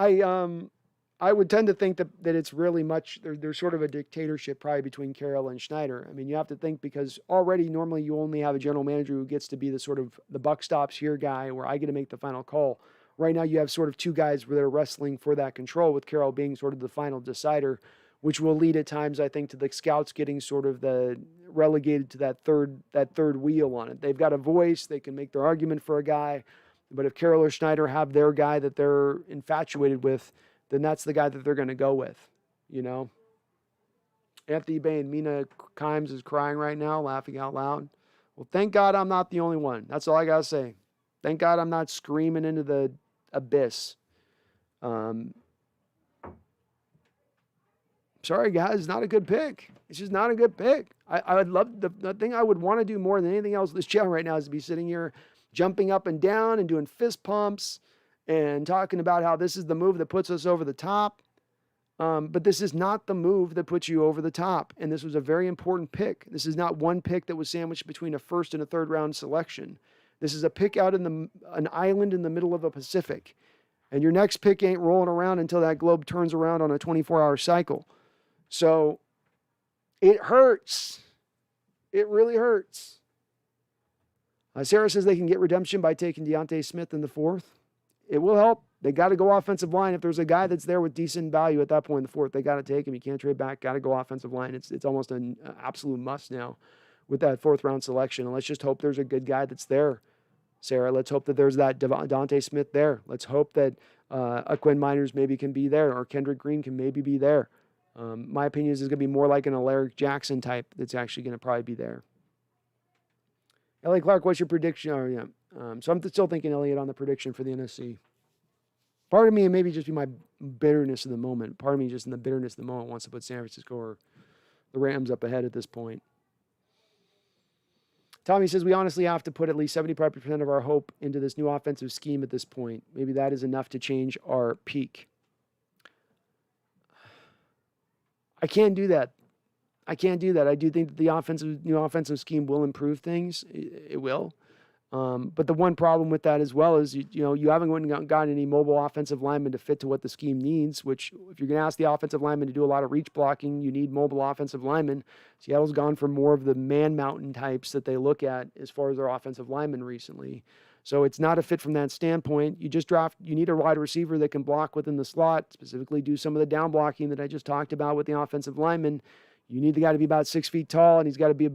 Speaker 1: I would tend to think that it's really much there's sort of a dictatorship probably between Carroll and Schneider. I mean, you have to think because already normally you only have a general manager who gets to be the sort of the buck stops here guy where I get to make the final call. Right now you have sort of two guys where they're wrestling for that control with Carroll being sort of the final decider, which will lead at times I think to the scouts getting sort of the relegated to that third wheel on it. They've got a voice, they can make their argument for a guy, but if Carroll or Schneider have their guy that they're infatuated with, then that's the guy that they're going to go with, you know? Anthony Bain, Mina Kimes is crying right now, laughing out loud. Well, thank God I'm not the only one. That's all I got to say. Thank God I'm not screaming into the abyss. Sorry, guys, it's not a good pick. It's just not a good pick. I would love, the thing I would want to do more than anything else this channel right now is to be sitting here jumping up and down and doing fist pumps and talking about how this is the move that puts us over the top. But this is not the move that puts you over the top. And this was a very important pick. This is not one pick that was sandwiched between a first and a third round selection. This is a pick out in an island in the middle of a Pacific. And your next pick ain't rolling around until that globe turns around on a 24-hour cycle. So it hurts. It really hurts. Sarah says they can get redemption by taking Deontay Smith in the fourth. It will help. They got to go offensive line. If there's a guy that's there with decent value at that point in the fourth, they got to take him. You can't trade back. Got to go offensive line. It's almost an absolute must now with that fourth round selection. And let's just hope there's a good guy that's there, Sarah. Let's hope that there's that Dante Smith there. Let's hope that Quinn Miners maybe can be there, or Kendrick Green can maybe be there. My opinion is it's going to be more like an Alaric Jackson type that's actually going to probably be there. Elliot Clark, what's your prediction? Oh, yeah. So I'm still thinking Elliot on the prediction for the NFC. Part of me, and maybe just be my bitterness in the moment, part of me just in the bitterness of the moment wants to put San Francisco or the Rams up ahead at this point. Tommy says, we honestly have to put at least 75% of our hope into this new offensive scheme at this point. Maybe that is enough to change our peak. I can't do that. I can't do that. I do think that the new offensive scheme will improve things. It will. But the one problem with that as well is, you haven't gotten any mobile offensive linemen to fit to what the scheme needs, which if you're going to ask the offensive linemen to do a lot of reach blocking, you need mobile offensive linemen. Seattle's gone for more of the man mountain types that they look at as far as their offensive linemen recently. So it's not a fit from that standpoint. You need a wide receiver that can block within the slot, specifically do some of the down blocking that I just talked about with the offensive linemen. You need the guy to be about 6 feet tall, and he's got to be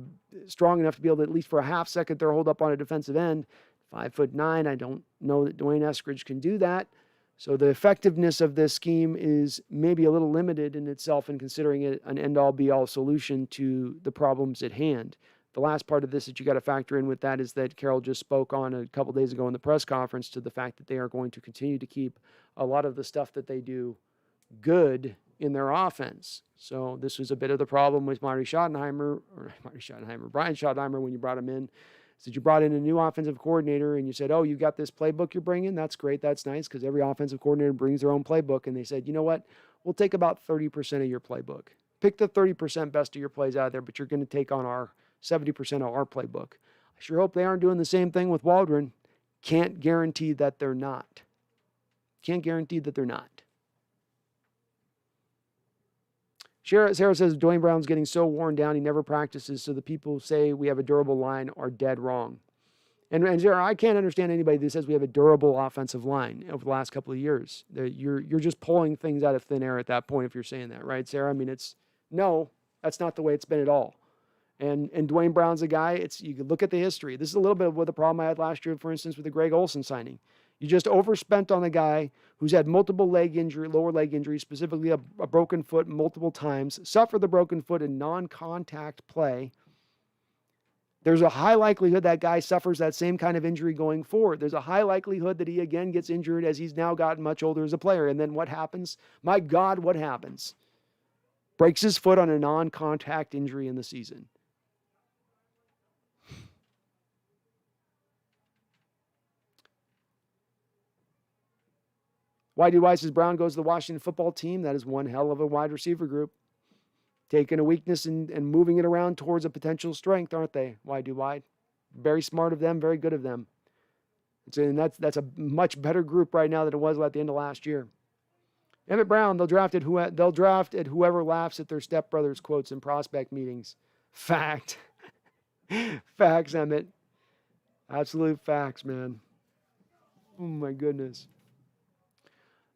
Speaker 1: strong enough to be able to, at least for a half second there, hold up on a defensive end. 5'9". I don't know that Dwayne Eskridge can do that. So the effectiveness of this scheme is maybe a little limited in itself in considering it an end-all, be-all solution to the problems at hand. The last part of this that you got to factor in with that is that Carroll just spoke on a couple days ago in the press conference to the fact that they are going to continue to keep a lot of the stuff that they do good in their offense. So this was a bit of the problem with Brian Schottenheimer, when you brought him in, is that you brought in a new offensive coordinator and you said, oh, you've got this playbook you're bringing? That's great. That's nice, because every offensive coordinator brings their own playbook. And they said, you know what? We'll take about 30% of your playbook. Pick the 30% best of your plays out of there, but you're going to take on our 70% of our playbook. I sure hope they aren't doing the same thing with Waldron. Can't guarantee that they're not. Can't guarantee that they're not. Sarah says, Dwayne Brown's getting so worn down, he never practices, so the people who say we have a durable line are dead wrong. And Sarah, I can't understand anybody that says we have a durable offensive line over the last couple of years. You're just pulling things out of thin air at that point if you're saying that, right, Sarah? I mean, no, that's not the way it's been at all. And Dwayne Brown's a guy, you can look at the history. This is a little bit of what the problem I had last year, for instance, with the Greg Olsen signing. You just overspent on a guy who's had multiple lower leg injuries, specifically a broken foot multiple times, suffered the broken foot in non-contact play. There's a high likelihood that guy suffers that same kind of injury going forward. There's a high likelihood that he again gets injured as he's now gotten much older as a player. And then what happens? My God, what happens? Breaks his foot on a non-contact injury in the season. YD Weiss says Brown goes to the Washington football team. That is one hell of a wide receiver group. taking a weakness and moving it around towards a potential strength, aren't they? Why do wide? Very smart of them, very good of them. And that's a much better group right now than it was at the end of last year. Emmett Brown, they'll draft at whoever laughs at their stepbrother's quotes in prospect meetings. Fact. Facts, Emmett. Absolute facts, man. Oh my goodness.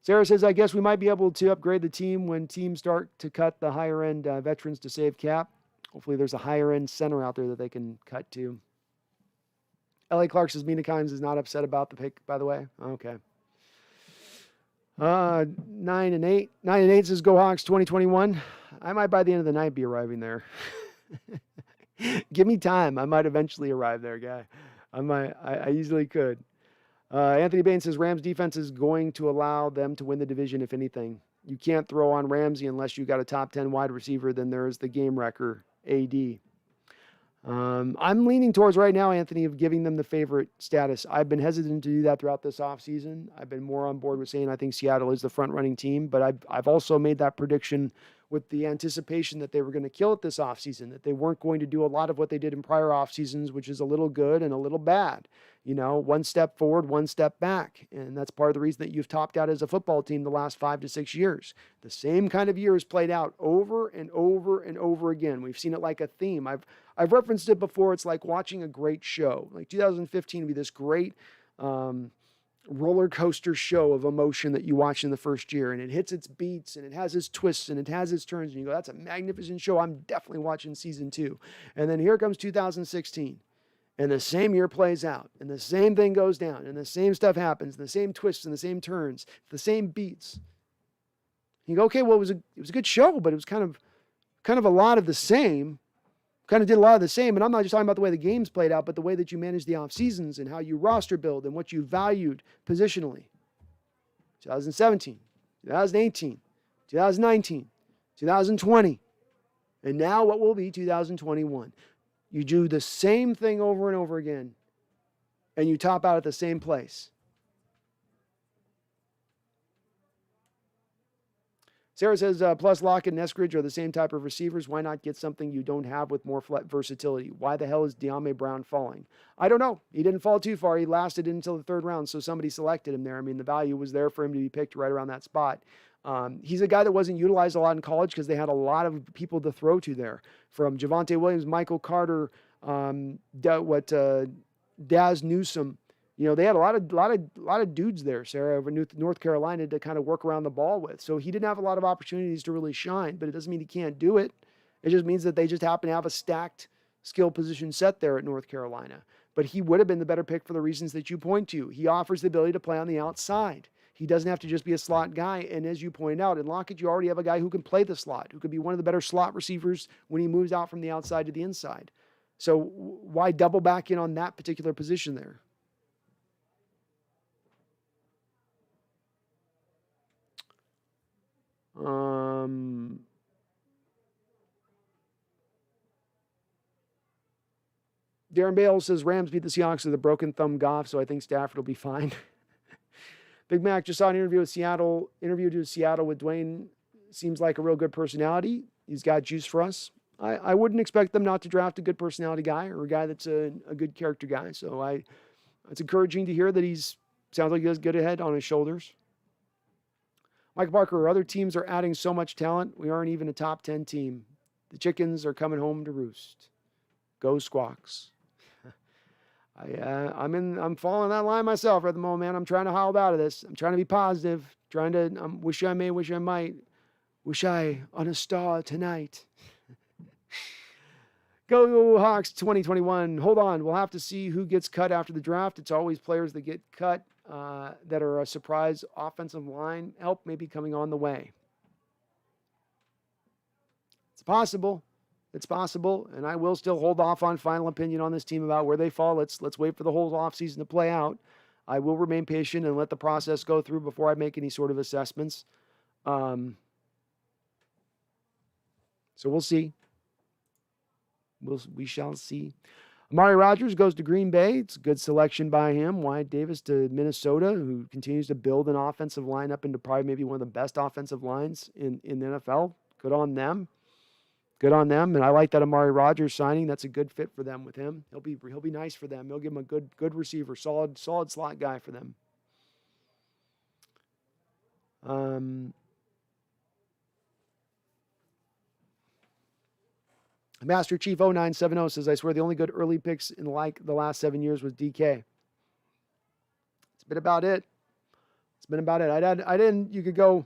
Speaker 1: Sarah says, I guess we might be able to upgrade the team when teams start to cut the higher end veterans to save cap. Hopefully there's a higher end center out there that they can cut to. L.A. Clark says Mina Kimes is not upset about the pick, by the way. Okay. 9 and 8. 9 and 8 says Go Hawks 2021. I might by the end of the night be arriving there. Give me time. I might eventually arrive there, guy. I easily could. Anthony Bain says Rams defense is going to allow them to win the division, if anything. You can't throw on Ramsey unless you got a top 10 wide receiver. Then there's the game wrecker, AD. I'm leaning towards right now, Anthony, of giving them the favorite status. I've been hesitant to do that throughout this offseason. I've been more on board with saying I think Seattle is the front-running team, but I've also made that prediction with the anticipation that they were going to kill it this offseason, that they weren't going to do a lot of what they did in prior offseasons, which is a little good and a little bad. You know, one step forward, one step back. And that's part of the reason that you've topped out as a football team the last 5 to 6 years. The same kind of year is played out over and over and over again. We've seen it like a theme. I've referenced it before. It's like watching a great show. Like 2015 would be this great roller coaster show of emotion that you watch in the first year, and it hits its beats and it has its twists and it has its turns, and you go, that's a magnificent show. I'm definitely watching season 2. And then here comes 2016. And the same year plays out, and the same thing goes down, and the same stuff happens, and the same twists and the same turns, the same beats. You go, okay, well, it was a good show, but it was kind of a lot of the same. Kind of did a lot of the same, and I'm not just talking about the way the games played out, but the way that you manage the off seasons and how you roster build and what you valued positionally. 2017, 2018, 2019, 2020, and now what will be 2021. You do the same thing over and over again, and you top out at the same place. Sarah says, plus Lockett and Eskridge are the same type of receivers. Why not get something you don't have with more versatility? Why the hell is De'Ami Brown falling? I don't know. He didn't fall too far. He lasted until the 3rd round, so somebody selected him there. I mean, the value was there for him to be picked right around that spot. He's a guy that wasn't utilized a lot in college because they had a lot of people to throw to there. From Javonte Williams, Michael Carter, Daz Newsome. You know, they had a lot of dudes there, Sarah, over North Carolina to kind of work around the ball with. So he didn't have a lot of opportunities to really shine, but it doesn't mean he can't do it. It just means that they just happen to have a stacked skill position set there at North Carolina. But he would have been the better pick for the reasons that you point to. He offers the ability to play on the outside. He doesn't have to just be a slot guy. And as you pointed out, in Lockett, you already have a guy who can play the slot, who could be one of the better slot receivers when he moves out from the outside to the inside. So why double back in on that particular position there? Darren Bale says Rams beat the Seahawks with a broken thumb Goff, so I think Stafford will be fine. Big Mac just saw an interview to Seattle with Dwayne. Seems like a real good personality. He's got juice for us. I wouldn't expect them not to draft a good personality guy or a guy that's a good character guy. So it's encouraging to hear that sounds like he has good head on his shoulders. Mike Parker, other teams are adding so much talent. We aren't even a top 10 team. The chickens are coming home to roost. Go Squawks. I'm following that line myself at the moment, man. I'm trying to hold out of this. I'm trying to be positive. Wish I may, wish I might. Wish I on a star tonight. Go Hawks 2021. Hold on. We'll have to see who gets cut after the draft. It's always players that get cut that are a surprise offensive line help maybe coming on the way. It's possible. It's possible, and I will still hold off on final opinion on this team about where they fall. Let's wait for the whole offseason to play out. I will remain patient and let the process go through before I make any sort of assessments. So we'll see. We shall see. Amari Rodgers goes to Green Bay. It's a good selection by him. Wyatt Davis to Minnesota, who continues to build an offensive line up into probably maybe one of the best offensive lines in the NFL. Good on them. Good on them, and I like that Amari Rogers signing. That's a good fit for them with him. He'll be nice for them. He'll give them a good receiver, solid slot guy for them. Master Chief 0970 says, I swear the only good early picks in like the last 7 years was DK. It's been about it. You could go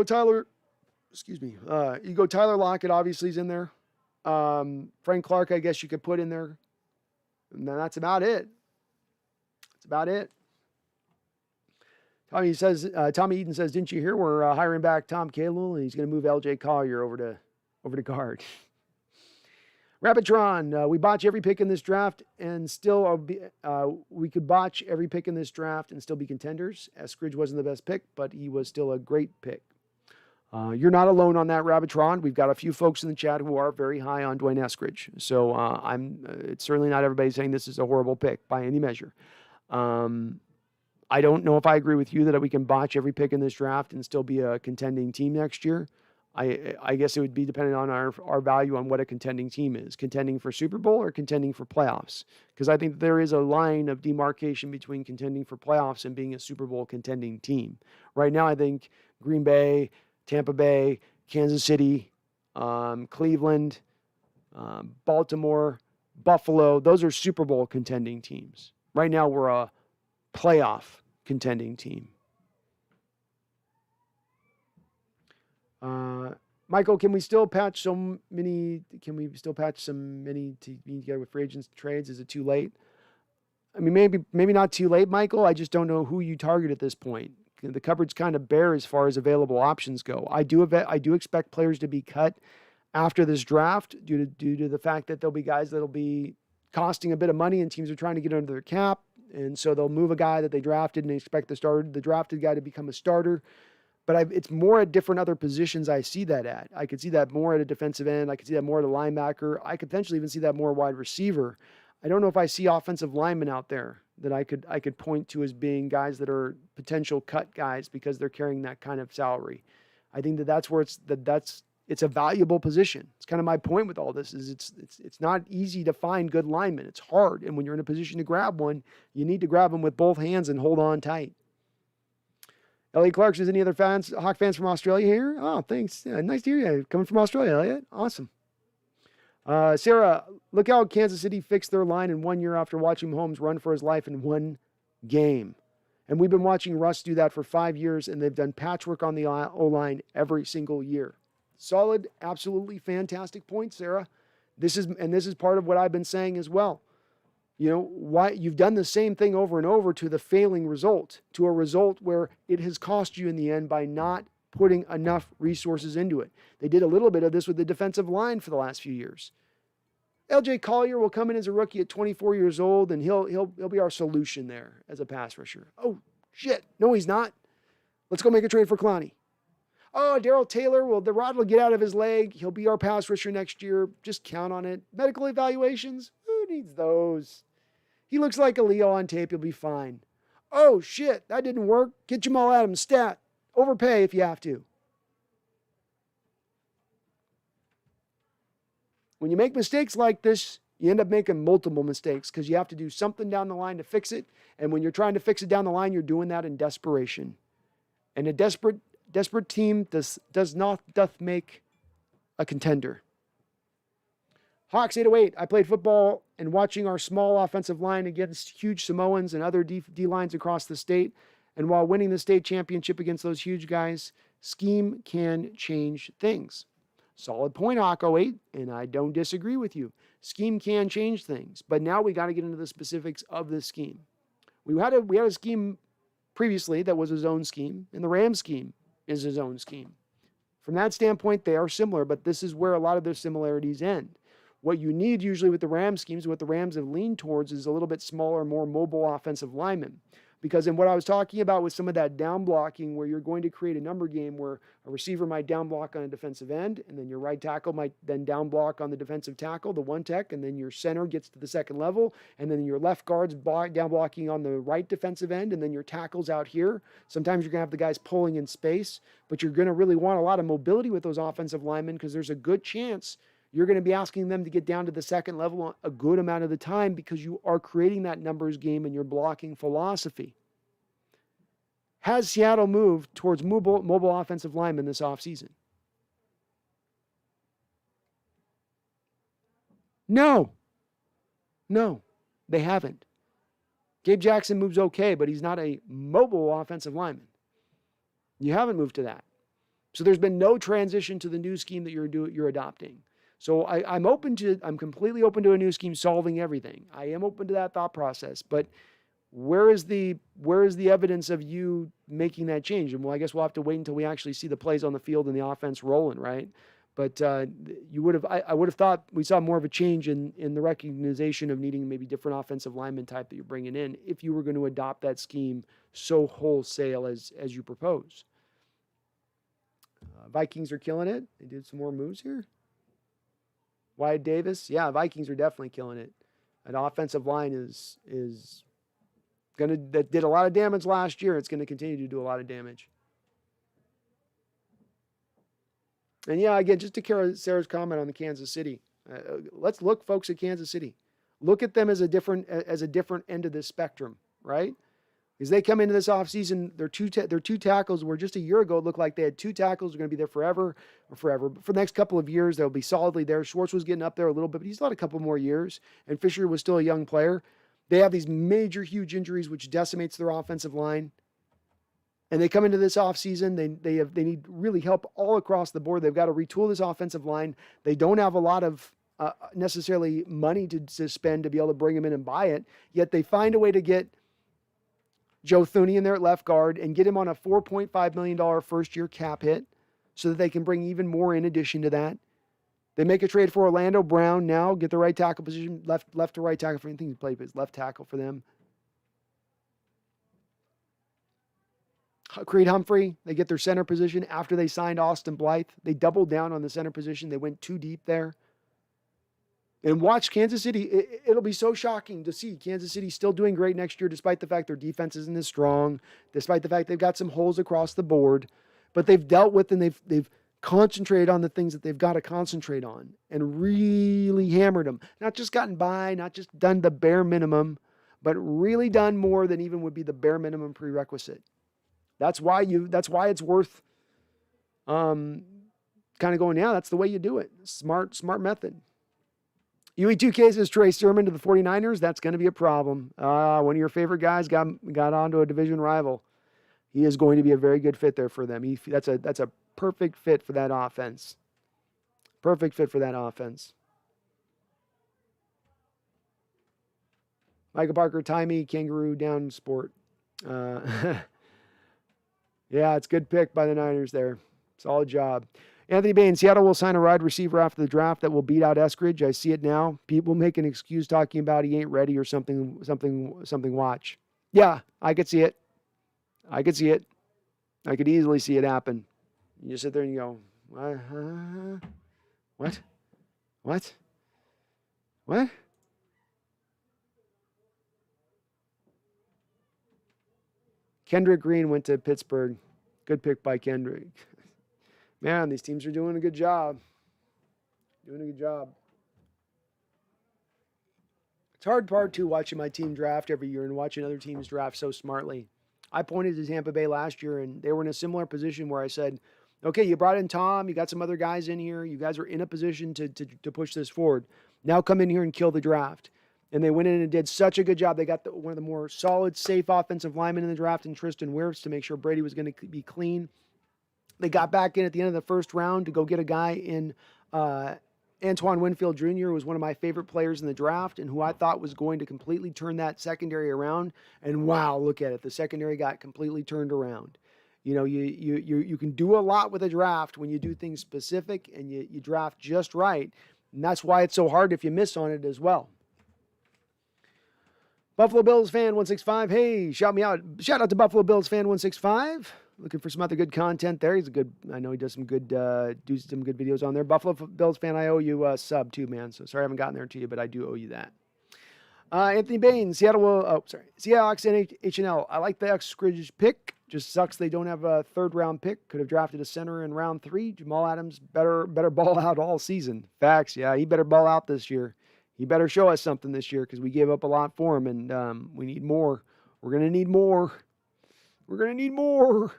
Speaker 1: Tyler, excuse me. You go Tyler Lockett, obviously, is in there. Frank Clark, I guess you could put in there. And then that's about it. Tommy Eaton says, didn't you hear we're hiring back Tom Kalul and he's going to move LJ Collier over to guard. Rabbitron, we botch every pick in this draft and still we could botch every pick in this draft and still be contenders. Eskridge wasn't the best pick, but he was still a great pick. You're not alone on that, Rabbitron. We've got a few folks in the chat who are very high on Dwayne Eskridge. So it's certainly not everybody saying this is a horrible pick by any measure. I don't know if I agree with you that we can botch every pick in this draft and still be a contending team next year. I guess it would be dependent on our value on what a contending team is. Contending for Super Bowl or contending for playoffs? Because I think there is a line of demarcation between contending for playoffs and being a Super Bowl contending team. Right now, I think Green Bay, Tampa Bay, Kansas City, Cleveland, Baltimore, Buffalo, those are Super Bowl contending teams. Right now, we're a playoff contending team. Michael, can we still patch some many to be together with free agents trades? Is it too late? I mean, maybe not too late, Michael. I just don't know who you target at this point. The cupboard's kind of bare as far as available options go. I do expect players to be cut after this draft due to the fact that there'll be guys that'll be costing a bit of money and teams are trying to get under their cap. And so they'll move a guy that they drafted and they expect the drafted guy to become a starter. But it's more at different other positions I see that at. I could see that more at a defensive end. I could see that more at a linebacker. I could potentially even see that more wide receiver. I don't know if I see offensive linemen out there that I could point to as being guys that are potential cut guys because they're carrying that kind of salary. I think that's where it's a valuable position. It's kind of my point with all this is it's not easy to find good linemen. It's hard. And when you're in a position to grab one, you need to grab them with both hands and hold on tight. Elliot Clark says, any other Hawk fans from Australia here? Oh, thanks. Yeah, nice to hear you. Coming from Australia, Elliot. Awesome. Sarah, look how Kansas City fixed their line in 1 year after watching Mahomes run for his life in one game. And we've been watching Russ do that for 5 years, and they've done patchwork on the O-line every single year. Solid, absolutely fantastic point, Sarah. This is part of what I've been saying as well. You know, why you've done the same thing over and over to the failing result, to a result where it has cost you in the end by not putting enough resources into it. They did a little bit of this with the defensive line for the last few years. LJ Collier will come in as a rookie at 24 years old, and he'll be our solution there as a pass rusher. Oh, shit. No, he's not. Let's go make a trade for Clowney. Oh, Darrell Taylor, well, the rod will get out of his leg. He'll be our pass rusher next year. Just count on it. Medical evaluations? Who needs those? He looks like a Leo on tape. He'll be fine. Oh, shit, that didn't work. Get Jamal Adams stat. Overpay if you have to. When you make mistakes like this, you end up making multiple mistakes because you have to do something down the line to fix it. And when you're trying to fix it down the line, you're doing that in desperation. And a desperate team doth make a contender. Hawks 808. I played football and watching our small offensive line against huge Samoans and other D lines across the state. And while winning the state championship against those huge guys, scheme can change things. Solid point, Hawk 08, and I don't disagree with you. Scheme can change things, but now we got to get into the specifics of this scheme. We had a scheme previously that was a zone scheme, and the Rams scheme is a zone scheme. From that standpoint, they are similar, but this is where a lot of their similarities end. What you need usually with the Rams schemes, what the Rams have leaned towards is a little bit smaller, more mobile offensive linemen. Because in what I was talking about with some of that down blocking, where you're going to create a number game where a receiver might down block on a defensive end, and then your right tackle might then down block on the defensive tackle, the one tech, and then your center gets to the second level, and then your left guard's down blocking on the right defensive end, and then your tackle's out here. Sometimes you're going to have the guys pulling in space, but you're going to really want a lot of mobility with those offensive linemen because there's a good chance you're going to be asking them to get down to the second level a good amount of the time because you are creating that numbers game in your blocking philosophy. Has Seattle moved towards mobile offensive linemen this offseason? No. No, they haven't. Gabe Jackson moves okay, but he's not a mobile offensive lineman. You haven't moved to that. So there's been no transition to the new scheme that you're adopting. So I'm completely open to a new scheme solving everything. I am open to that thought process, but where is the evidence of you making that change? And well, I guess we'll have to wait until we actually see the plays on the field and the offense rolling, right? But I would have thought we saw more of a change in the recognition of needing maybe different offensive lineman type that you're bringing in if you were going to adopt that scheme so wholesale as you propose. Vikings are killing it. They did some more moves here. Wyatt Davis, yeah, Vikings are definitely killing it. An offensive line that did a lot of damage last year. It's going to continue to do a lot of damage. And yeah, again, just to Sarah's comment on the Kansas City, let's look, folks, at Kansas City. Look at them as a different end of this spectrum, right? As they come into this offseason, their two tackles were just a year ago, it looked like they had two tackles. They're going to be there forever. But for the next couple of years, they'll be solidly there. Schwartz was getting up there a little bit, but he's got a couple more years. And Fisher was still a young player. They have these major, huge injuries, which decimates their offensive line. And they come into this offseason, they need really help all across the board. They've got to retool this offensive line. They don't have a lot of necessarily money to spend to be able to bring him in and buy it. Yet they find a way to get Joe Thuney in there at left guard and get him on a $4.5 million first-year cap hit so that they can bring even more in addition to that. They make a trade for Orlando Brown now, get the right tackle position, left to right tackle for anything. He played his left tackle for them. Creed Humphrey, they get their center position after they signed Austin Blythe. They doubled down on the center position. They went too deep there. And watch Kansas City. It'll be so shocking to see Kansas City still doing great next year, despite the fact their defense isn't as strong, despite the fact they've got some holes across the board. But they've dealt with and they've concentrated on the things that they've got to concentrate on and really hammered them. Not just gotten by, not just done the bare minimum, but really done more than even would be the bare minimum prerequisite. That's why it's worth kind of going, yeah, that's the way you do it. Smart method. UE2K says Trey Sermon to the 49ers. That's going to be a problem. One of your favorite guys got onto a division rival. He is going to be a very good fit there for them. That's a perfect fit for that offense. Perfect fit for that offense. Micah Parker, Timey, Kangaroo down sport. Yeah, it's a good pick by the Niners there. Solid job. Anthony Bain, Seattle will sign a wide receiver after the draft that will beat out Eskridge. I see it now. People make an excuse talking about he ain't ready or something. Watch. Yeah, I could see it. I could easily see it happen. You sit there and you go, what? Kendrick Green went to Pittsburgh. Good pick by Kendrick. Man, these teams are doing a good job. It's hard part two watching my team draft every year and watching other teams draft so smartly. I pointed to Tampa Bay last year, and they were in a similar position where I said, okay, you brought in Tom, you got some other guys in here, you guys are in a position to push this forward. Now come in here and kill the draft. And they went in and did such a good job. They got one of the more solid, safe offensive linemen in the draft in Tristan Wirfs to make sure Brady was going to be clean. They got back in at the end of the first round to go get a guy in Antoine Winfield Jr., who was one of my favorite players in the draft and who I thought was going to completely turn that secondary around. And wow, look at it. The secondary got completely turned around. You know, you can do a lot with a draft when you do things specific and you draft just right. And that's why it's so hard if you miss on it as well. Buffalo Bills fan 165. Hey, shout me out. Shout out to Buffalo Bills fan 165. Looking for some other good content there. He's a good. I know he does some good videos on there. Buffalo Bills fan, I owe you a sub too, man. So sorry I haven't gotten there to you, but I do owe you that. Anthony Bain, Seahawks HNL. I like the Eskridge pick. Just sucks they don't have a third-round pick. Could have drafted a center in round 3. Jamal Adams better ball out all season. Facts, yeah. He better ball out this year. He better show us something this year because we gave up a lot for him, and we need more. We're going to need more. We're going to need more.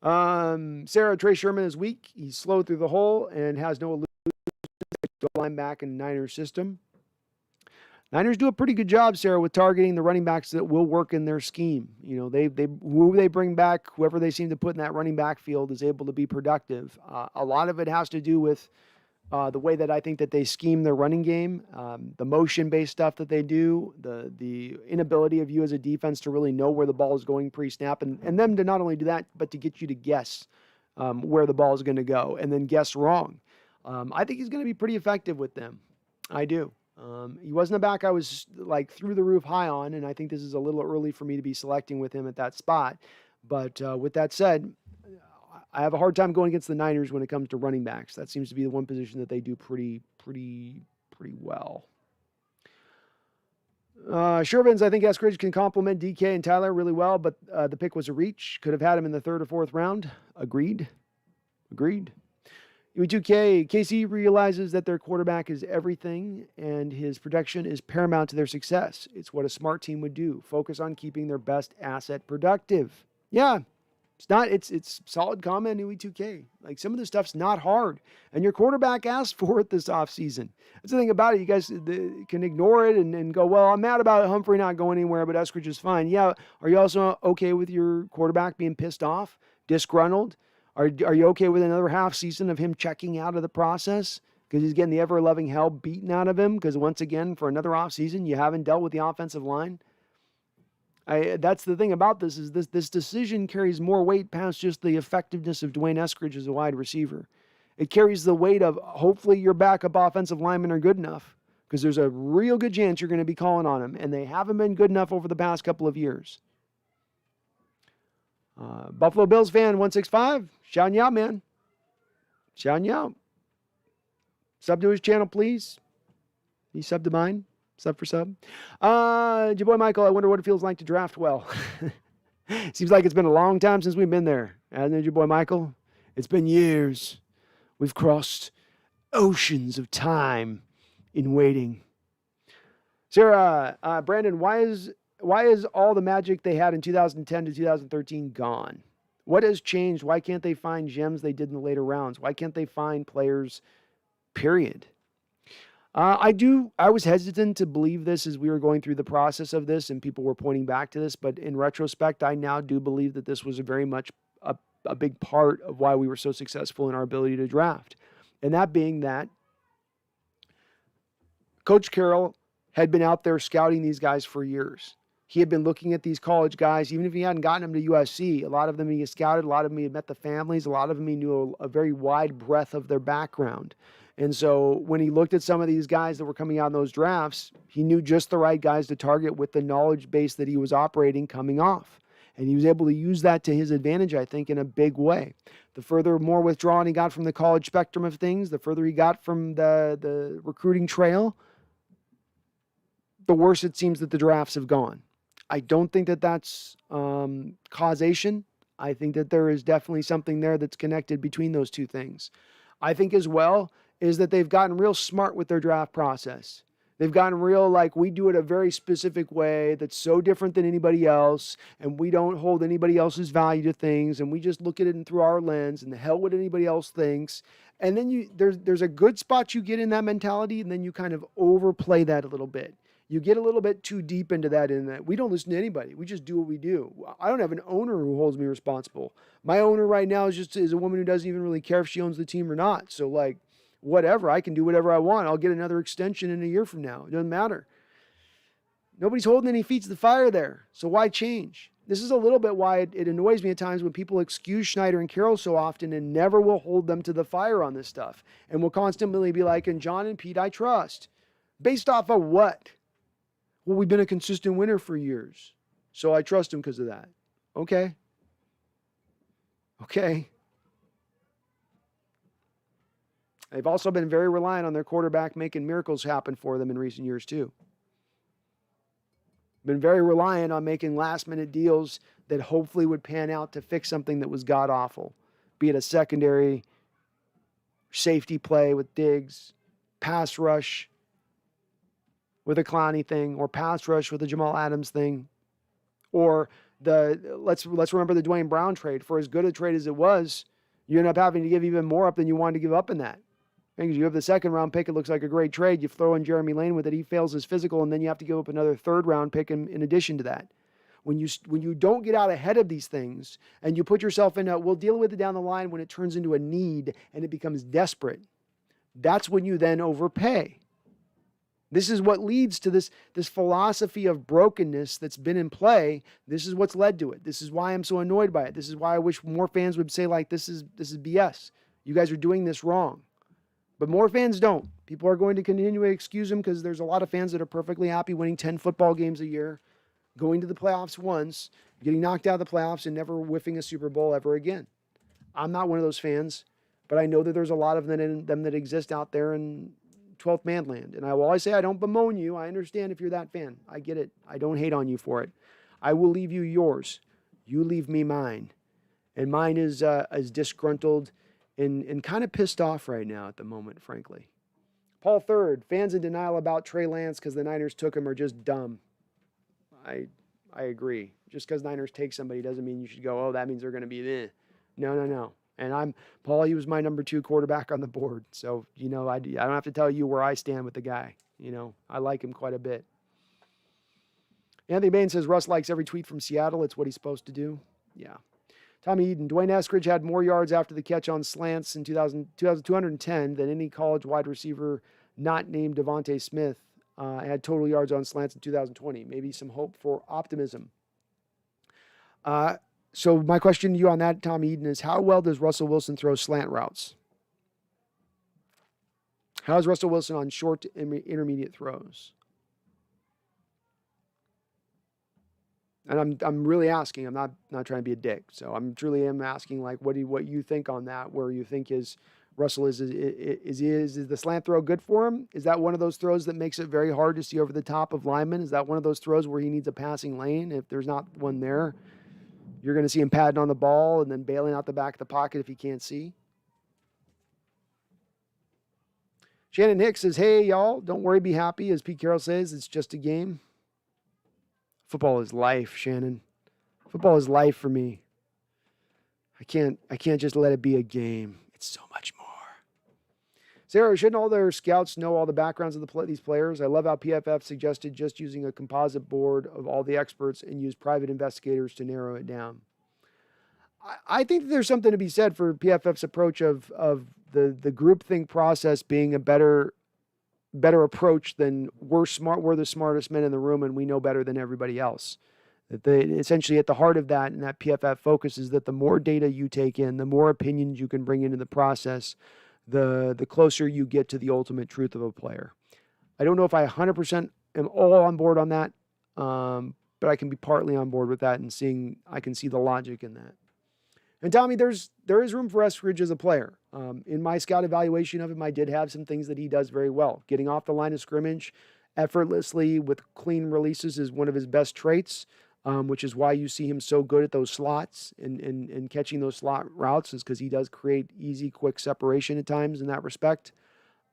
Speaker 1: Trey Sherman is weak. He's slow through the hole and has no line back in Niners system. Niners do a pretty good job, Sarah, with targeting the running backs that will work in their scheme. You know, who they bring back, whoever they seem to put in that running back field is able to be productive. A lot of it has to do with the way that I think that they scheme their running game, the motion-based stuff that they do, the inability of you as a defense to really know where the ball is going pre-snap, and them to not only do that, but to get you to guess where the ball is going to go and then guess wrong. I think he's going to be pretty effective with them. I do. He wasn't a back I was like through the roof high on, and I think this is a little early for me to be selecting with him at that spot. But with that said, I have a hard time going against the Niners when it comes to running backs. That seems to be the one position that they do pretty well. Shervins, I think Eskridge can complement DK and Tyler really well, but the pick was a reach. Could have had him in the 3rd or 4th round. Agreed. UE2K, KC realizes that their quarterback is everything and his protection is paramount to their success. It's what a smart team would do. Focus on keeping their best asset productive. Yeah, it's solid comment, UE2K. Like, some of this stuff's not hard. And your quarterback asked for it this offseason. That's the thing about it. You guys can ignore it and go, well, I'm mad about Humphrey not going anywhere, but Eskridge is fine. Yeah, are you also okay with your quarterback being pissed off, disgruntled? Are you okay with another half season of him checking out of the process because he's getting the ever-loving hell beaten out of him because, once again, for another offseason, you haven't dealt with the offensive line? That's the thing about this is this decision carries more weight past just the effectiveness of Dwayne Eskridge as a wide receiver. It carries the weight of hopefully your backup offensive linemen are good enough because there's a real good chance you're going to be calling on them, and they haven't been good enough over the past couple of years. Buffalo Bills fan 165, shouting you out, man. Shouting you out. Sub to his channel, please. He subbed to mine. Sub for sub. Your boy Michael, I wonder what it feels like to draft well. Seems like it's been a long time since we've been there. Hasn't it, your boy Michael? It's been years. We've crossed oceans of time in waiting. Sarah, Brandon, why is all the magic they had in 2010 to 2013 gone? What has changed? Why can't they find gems they did in the later rounds? Why can't they find players, period? I was hesitant to believe this as we were going through the process of this and people were pointing back to this, but in retrospect, I now do believe that this was a very much a big part of why we were so successful in our ability to draft. And that being that Coach Carroll had been out there scouting these guys for years. He had been looking at these college guys, even if he hadn't gotten them to USC. A lot of them he had scouted, a lot of them he had met the families, a lot of them he knew a very wide breadth of their background. And so when he looked at some of these guys that were coming out in those drafts, he knew just the right guys to target with the knowledge base that he was operating coming off. And he was able to use that to his advantage, I think, in a big way. The further, more withdrawn he got from the college spectrum of things, the further he got from the recruiting trail, the worse it seems that the drafts have gone. I don't think that that's causation. I think that there is definitely something there that's connected between those two things. I think as well is that they've gotten real smart with their draft process. They've gotten real, like, we do it a very specific way that's so different than anybody else, and we don't hold anybody else's value to things, and we just look at it through our lens, and the hell what anybody else thinks. And then there's a good spot you get in that mentality, and then you kind of overplay that a little bit. You get a little bit too deep into that in that we don't listen to anybody. We just do what we do. I don't have an owner who holds me responsible. My owner right now is a woman who doesn't even really care if she owns the team or not. So, like, whatever, I can do whatever I want. I'll get another extension in a year from now. It doesn't matter. Nobody's holding any feet to the fire there. So why change? This is a little bit why it annoys me at times when people excuse Schneider and Carroll so often and never will hold them to the fire on this stuff. And will constantly be like, and John and Pete, I trust. Based off of what? Well, we've been a consistent winner for years, so I trust him because of that. Okay. They've also been very reliant on their quarterback making miracles happen for them in recent years, too. Been very reliant on making last-minute deals that hopefully would pan out to fix something that was god-awful, be it a secondary, safety play with Diggs, pass rush with a Clowney thing, or pass rush with a Jamal Adams thing, or let's remember the Dwayne Brown trade. For as good a trade as it was, you end up having to give even more up than you wanted to give up in that. Because you have the second round pick, it looks like a great trade. You throw in Jeremy Lane with it, he fails his physical, and then you have to give up another third round pick in addition to that. When you don't get out ahead of these things and you put yourself in we'll deal with it down the line when it turns into a need and it becomes desperate, that's when you then overpay. This is what leads to this philosophy of brokenness that's been in play. This is what's led to it. This is why I'm so annoyed by it. This is why I wish more fans would say, like, this is BS. You guys are doing this wrong. But more fans don't. People are going to continue to excuse them because there's a lot of fans that are perfectly happy winning 10 football games a year, going to the playoffs once, getting knocked out of the playoffs, and never whiffing a Super Bowl ever again. I'm not one of those fans, but I know that there's a lot of them that exist out there in 12th man land. And I will always say, I don't bemoan you. I understand if you're that fan. I get it. I don't hate on you for it. I will leave you yours. You leave me mine. And mine is disgruntled and kind of pissed off right now at the moment, frankly. Paul Third, fans in denial about Trey Lance because the Niners took him are just dumb. I agree. Just because Niners take somebody doesn't mean you should go, oh, that means they're going to be the. No. And Paul, he was my number 2 quarterback on the board. So, I don't have to tell you where I stand with the guy. I like him quite a bit. Anthony Bain says Russ likes every tweet from Seattle. It's what he's supposed to do. Yeah. Tommy Eden, Dwayne Eskridge had more yards after the catch on slants in 210 than any college wide receiver not named Devontae Smith had total yards on slants in 2020. Maybe some hope for optimism. So my question to you on that, Tommy Eden, is how well does Russell Wilson throw slant routes? How is Russell Wilson on short to intermediate throws? And I'm really asking. I'm not trying to be a dick. So I'm truly asking, like, what you think on that? Where you think Russell is the slant throw good for him? Is that one of those throws that makes it very hard to see over the top of linemen? Is that one of those throws where he needs a passing lane? If there's not one there, you're going to see him padding on the ball and then bailing out the back of the pocket if he can't see. Shannon Hicks says, hey, y'all, don't worry, be happy. As Pete Carroll says, it's just a game. Football is life, Shannon. Football is life for me. I can't just let it be a game. It's so much more. Sarah, shouldn't all their scouts know all the backgrounds of these players? I love how PFF suggested just using a composite board of all the experts and use private investigators to narrow it down. I think that there's something to be said for PFF's approach of the groupthink process being a better approach than we're the smartest men in the room and we know better than everybody else. That essentially at the heart of that, and that PFF focus is that the more data you take in, the more opinions you can bring into the process, the closer you get to the ultimate truth of a player. I don't know if I 100% am all on board on that, but I can be partly on board with that and I can see the logic in that. And Tommy, there is room for Eskridge as a player. In my scout evaluation of him, I did have some things that he does very well. Getting off the line of scrimmage effortlessly with clean releases is one of his best traits, which is why you see him so good at those slots and catching those slot routes, is because he does create easy, quick separation at times in that respect.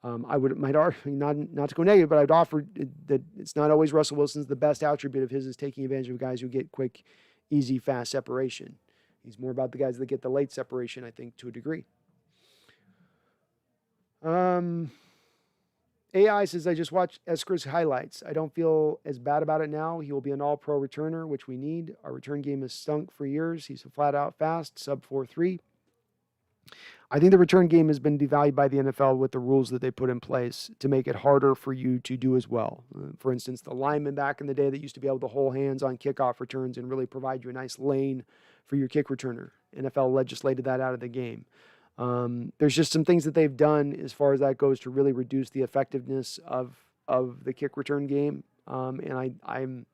Speaker 1: Might argue, not to go negative, but I'd offer that it's not always Russell Wilson's the best attribute of his is taking advantage of guys who get quick, easy, fast separation. He's more about the guys that get the late separation, I think, to a degree. AI says, I just watched Eskridge's highlights. I don't feel as bad about it now. He will be an all-pro returner, which we need. Our return game has stunk for years. He's a flat-out fast, sub 4.3. I think the return game has been devalued by the NFL with the rules that they put in place to make it harder for you to do as well. For instance, the linemen back in the day that used to be able to hold hands on kickoff returns and really provide you a nice lane for your kick returner. NFL legislated that out of the game. There's just some things that they've done as far as that goes to really reduce the effectiveness of the kick return game. I'm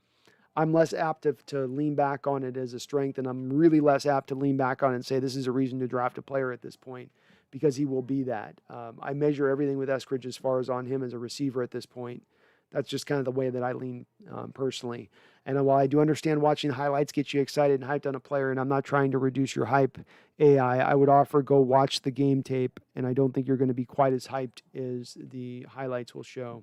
Speaker 1: less apt to lean back on it as a strength, and I'm really less apt to lean back on it and say this is a reason to draft a player at this point, because he will be that. I measure everything with Eskridge as far as on him as a receiver at this point. That's just kind of the way that I lean personally. And while I do understand watching highlights get you excited and hyped on a player, and I'm not trying to reduce your hype, I would offer go watch the game tape, and I don't think you're going to be quite as hyped as the highlights will show.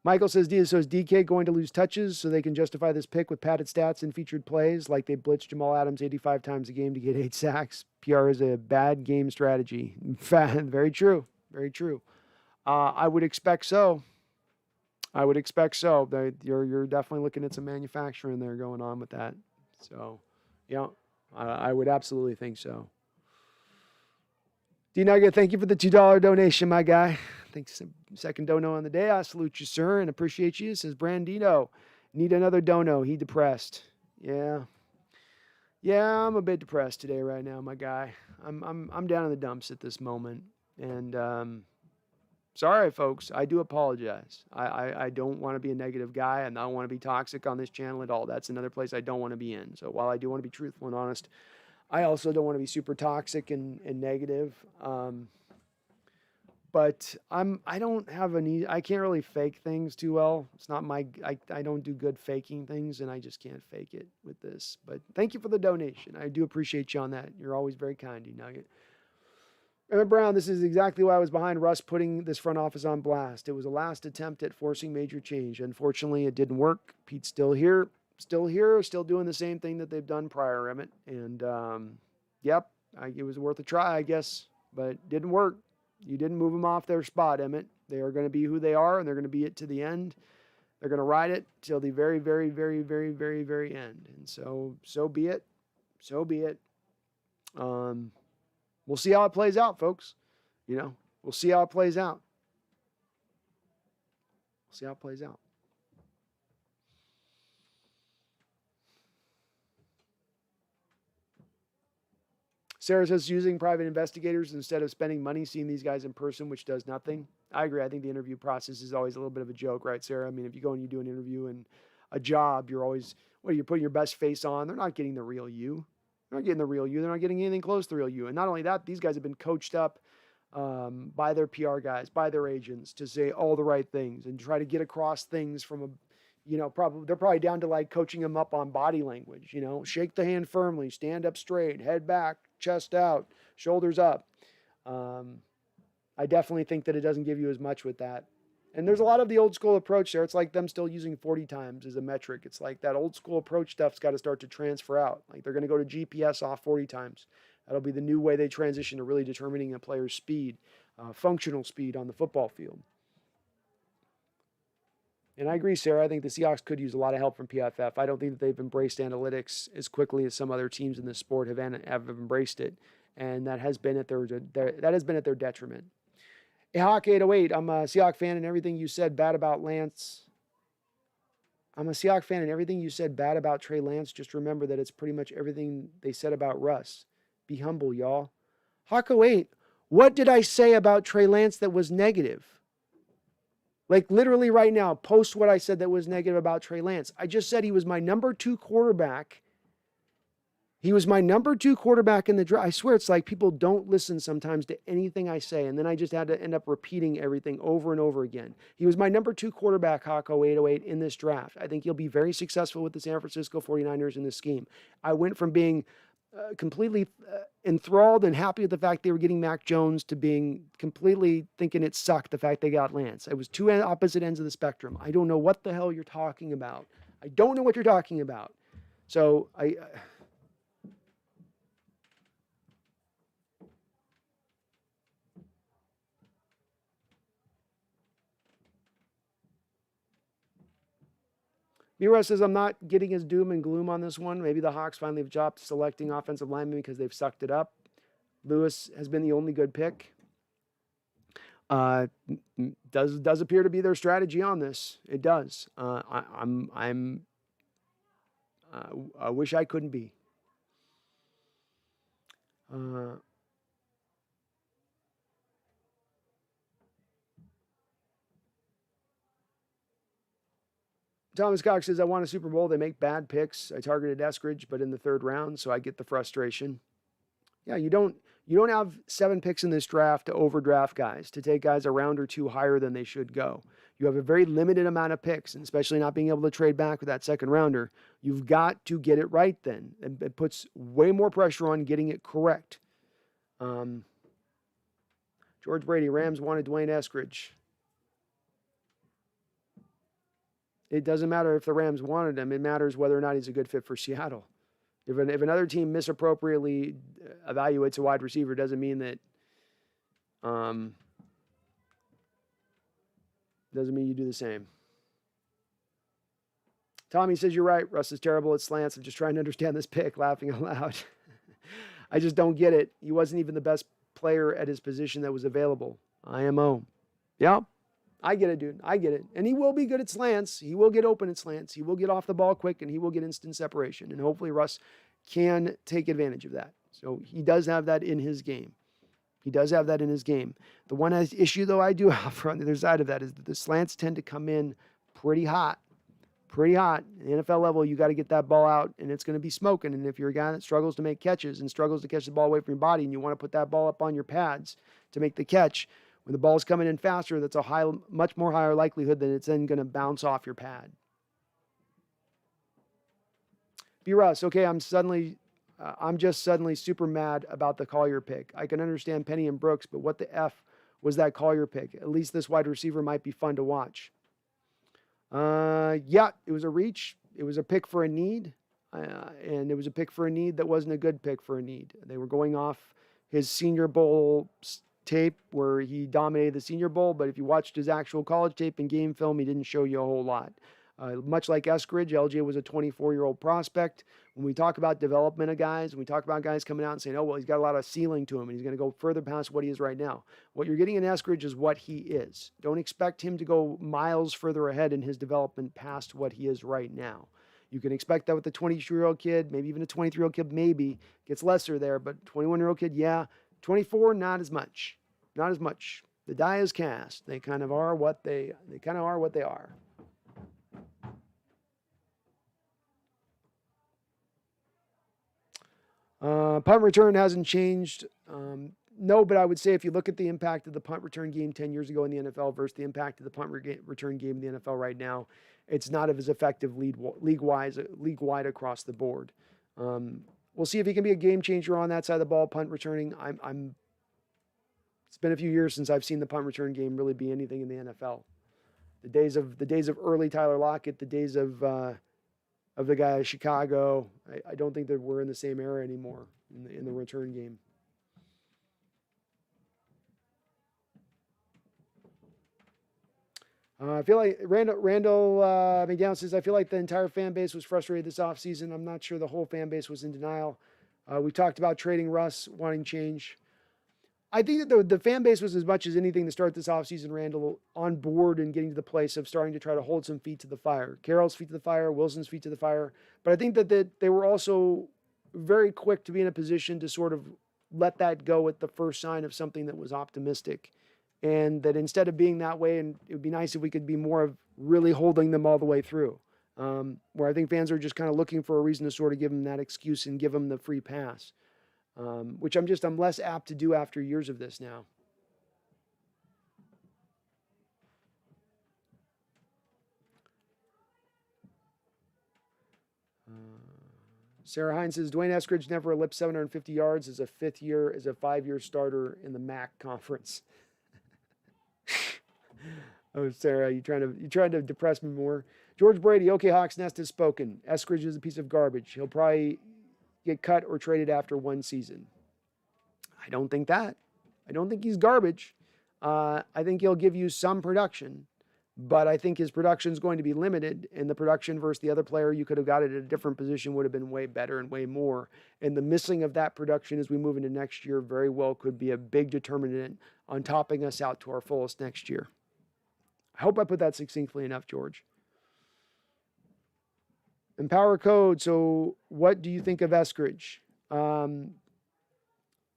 Speaker 1: Michael says, so is DK going to lose touches so they can justify this pick with padded stats and featured plays like they blitzed Jamal Adams 85 times a game to get 8 sacks? PR is a bad game strategy. Very true. Very true. I would expect so. You're definitely looking at some manufacturing there going on with that. So, yeah, I would absolutely think so. D-Nugget, thank you for the $2 donation, my guy. Thanks. Second dono on the day. I salute you, sir, and appreciate you. Says Brandino, need another dono. He depressed. Yeah, I'm a bit depressed today, right now, my guy. I'm down in the dumps at this moment, and sorry, folks. I do apologize. I don't want to be a negative guy, and I don't want to be toxic on this channel at all. That's another place I don't want to be in. So while I do want to be truthful and honest, I also don't want to be super toxic and negative. But I don't have I can't really fake things too well. It's not I don't do good faking things, and I just can't fake it with this. But thank you for the donation. I do appreciate you on that. You're always very kind, D-Nugget. Emmett Brown, this is exactly why I was behind Russ putting this front office on blast. It was a last attempt at forcing major change. Unfortunately, it didn't work. Pete's still here, still doing the same thing that they've done prior, Emmett. And, yep, it was worth a try, I guess, but it didn't work. You didn't move them off their spot, Emmett. They are going to be who they are, and they're going to be it to the end. They're going to ride it till the very, very, very, very, very, very end. And so be it. So be it. We'll see how it plays out, folks. We'll see how it plays out. Sarah says using private investigators instead of spending money seeing these guys in person, which does nothing. I agree. I think the interview process is always a little bit of a joke, right, Sarah? I mean, if you go and you do an interview and a job, you're putting your best face on. They're not getting the real you. They're not getting the real you. They're not getting anything close to the real you. And not only that, these guys have been coached up by their PR guys, by their agents to say all the right things and try to get across things from they're probably down to like coaching them up on body language, shake the hand firmly, stand up straight, head back, chest out, shoulders up. I definitely think that it doesn't give you as much with that. And there's a lot of the old school approach there. It's like them still using 40 times as a metric. It's like that old school approach stuff's got to start to transfer out. Like they're going to go to GPS off 40 times. That'll be the new way they transition to really determining a player's speed, functional speed on the football field. And I agree, Sarah. I think the Seahawks could use a lot of help from PFF. I don't think that they've embraced analytics as quickly as some other teams in this sport have embraced it, and that has been at their detriment. Hey, Hawk 808, I'm a Seahawk fan, and everything you said bad about Lance. I'm a Seahawk fan, and everything you said bad about Trey Lance. Just remember that it's pretty much everything they said about Russ. Be humble, y'all. Hawk 08, what did I say about Trey Lance that was negative? Like literally right now, post what I said that was negative about Trey Lance. I just said he was my number 2 quarterback. He was my number 2 quarterback in the draft. I swear it's like people don't listen sometimes to anything I say, and then I just had to end up repeating everything over and over again. He was my number 2 quarterback, Hawko 808, in this draft. I think he'll be very successful with the San Francisco 49ers in this scheme. I went from being completely enthralled and happy with the fact they were getting Mac Jones to being completely thinking it sucked the fact they got Lance. It was two opposite ends of the spectrum. I don't know what the hell you're talking about. I don't know what you're talking about. So Mira says, I'm not getting his doom and gloom on this one. Maybe the Hawks finally have dropped selecting offensive linemen because they've sucked it up. Lewis has been the only good pick. Does appear to be their strategy on this. It does. I wish I couldn't be. Thomas Cox says, I want a Super Bowl. They make bad picks. I targeted Eskridge, but in the third round, so I get the frustration. Yeah, you don't have 7 picks in this draft to overdraft guys, to take guys a round or 2 higher than they should go. You have a very limited amount of picks, and especially not being able to trade back with that second rounder. You've got to get it right then. And it puts way more pressure on getting it correct. George Brady, Rams wanted Dwayne Eskridge. It doesn't matter if the Rams wanted him. It matters whether or not he's a good fit for Seattle. If another team misappropriately evaluates a wide receiver, doesn't mean that doesn't mean you do the same. Tommy says, you're right. Russ is terrible at slants. I'm just trying to understand this pick, laughing out loud. I just don't get it. He wasn't even the best player at his position that was available. IMO. Yeah, I get it, dude. I get it. And he will be good at slants. He will get open at slants. He will get off the ball quick, and he will get instant separation. And hopefully Russ can take advantage of that. So he does have that in his game. He does have that in his game. The one issue, though, I do have on the other side of that is that the slants tend to come in pretty hot. Pretty hot. At the NFL level, you got to get that ball out, and it's going to be smoking. And if you're a guy that struggles to make catches and struggles to catch the ball away from your body, and you want to put that ball up on your pads to make the catch, when the ball's coming in faster, that's a much more higher likelihood that it's then going to bounce off your pad. B. Russ, okay, I'm just suddenly super mad about the Collier pick. I can understand Penny and Brooks, but what the F was that Collier pick? At least this wide receiver might be fun to watch. Yeah, it was a reach. It was a pick for a need. And it was a pick for a need that wasn't a good pick for a need. They were going off his Senior Bowl tape where he dominated the Senior Bowl, but if you watched his actual college tape and game film, he didn't show you a whole lot. Much like Eskridge, LJ was a 24-year-old prospect. When we talk about development of guys, when we talk about guys coming out and saying, oh, well, he's got a lot of ceiling to him and he's going to go further past what he is right now. What you're getting in Eskridge is what he is. Don't expect him to go miles further ahead in his development past what he is right now. You can expect that with a 22-year-old kid, maybe even a 23-year-old kid, maybe. Gets lesser there, but 21-year-old kid, yeah. 24, not as much. Not as much. The die is cast. They kind of are what they are. Punt return hasn't changed. No, but I would say if you look at the impact of the punt return game 10 years ago in the NFL versus the impact of the punt return game in the NFL right now, it's not as effective league-wide across the board. We'll see if he can be a game changer on that side of the ball, punt returning. It's been a few years since I've seen the punt return game really be anything in the NFL. The days of early Tyler Lockett, the days of the guy at Chicago, I don't think that we're in the same era anymore in the return game. I feel like Randall McDowell says, I feel like the entire fan base was frustrated this offseason. I'm not sure the whole fan base was in denial. We talked about trading Russ, wanting change. I think that the fan base was as much as anything to start this offseason, Randall, on board and getting to the place of starting to try to hold some feet to the fire. Carroll's feet to the fire, Wilson's feet to the fire. But I think that they were also very quick to be in a position to sort of let that go at the first sign of something that was optimistic. And that instead of being that way, and it would be nice if we could be more of really holding them all the way through, where I think fans are just kind of looking for a reason to sort of give them that excuse and give them the free pass, which I'm less apt to do after years of this now. Sarah Hines says, Dwayne Eskridge never eclipsed 750 yards as a 5-year starter in the MAC conference. Oh, Sarah, you trying to depress me more? George Brady, okay, Hawks Nest has spoken. Eskridge is a piece of garbage. He'll probably get cut or traded after one season. I don't think that. I don't think he's garbage. I think he'll give you some production, but I think his production is going to be limited, and the production versus the other player you could have got it at a different position would have been way better and way more. And the missing of that production as we move into next year very well could be a big determinant on topping us out to our fullest next year. I hope I put that succinctly enough, George. Empower Code. So what do you think of Eskridge?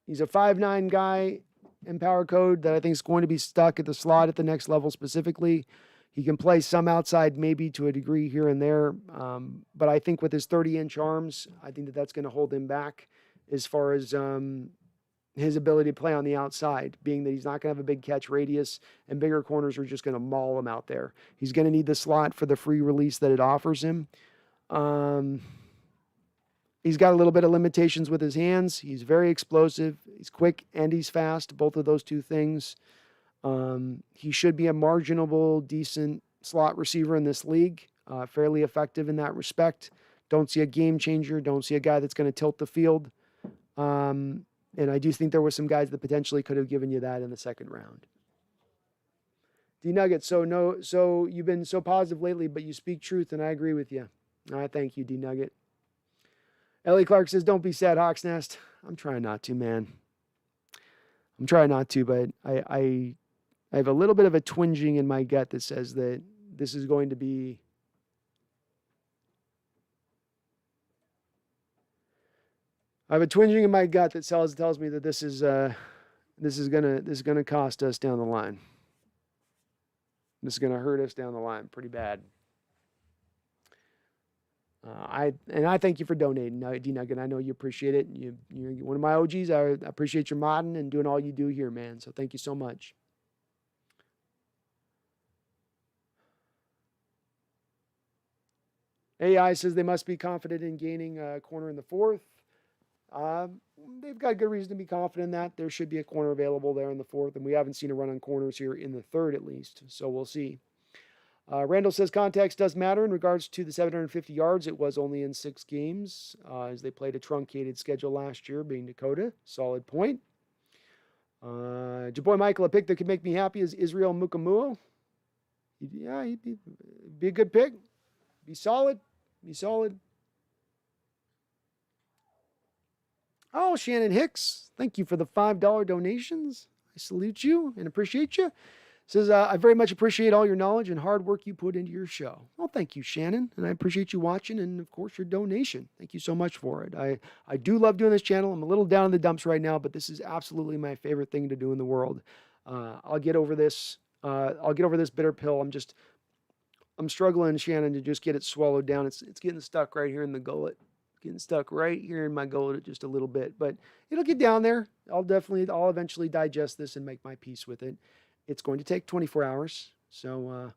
Speaker 1: He's a 5'9" guy, Empower Code, that I think is going to be stuck at the slot at the next level specifically. He can play some outside maybe to a degree here and there. But I think with his 30-inch arms, I think that that's going to hold him back as far as his ability to play on the outside, being that he's not going to have a big catch radius and bigger corners are just going to maul him out there. He's going to need the slot for the free release that it offers him. He's got a little bit of limitations with his hands. He's very explosive. He's quick and he's fast, both of those two things. He should be a marginable, decent slot receiver in this league, fairly effective in that respect. Don't see a game changer. Don't see a guy that's going to tilt the field. And I do think there were some guys that potentially could have given you that in the second round. D-Nugget, so you've been so positive lately, but you speak truth, and I agree with you. I thank you, D-Nugget. Ellie Clark says, don't be sad, Hawks Nest. I'm trying not to, man. I'm trying not to, but I have a little bit of a twinging in my gut that says that this is going to be... I have a twinging in my gut that tells me that this is gonna cost us down the line. This is gonna hurt us down the line pretty bad. I thank you for donating, D-Nugget. I know you appreciate it. You're one of my OGs. I appreciate your modding and doing all you do here, man. So thank you so much. AI says they must be confident in gaining a corner in the fourth. They've got good reason to be confident in that. There should be a corner available there in the fourth, and we haven't seen a run on corners here in the third at least, so we'll see. Randall says context does matter in regards to the 750 yards. It was only in 6 games as they played a truncated schedule last year, being Dakota. Solid point. Your boy Michael, a pick that could make me happy is Israel Mukamuo. Yeah, he'd be a good pick. Be solid. Be solid. Oh, Shannon Hicks, thank you for the $5 donations. I salute you and appreciate you. Says, I very much appreciate all your knowledge and hard work you put into your show. Well, thank you, Shannon. And I appreciate you watching and, of course, your donation. Thank you so much for it. I do love doing this channel. I'm a little down in the dumps right now, but this is absolutely my favorite thing to do in the world. I'll get over this. I'll get over this bitter pill. I'm struggling, Shannon, to just get it swallowed down. It's getting stuck right here in the gullet. Getting stuck right here in my gullet just a little bit, but it'll get down there. I'll eventually digest this and make my peace with it. It's going to take 24 hours. So,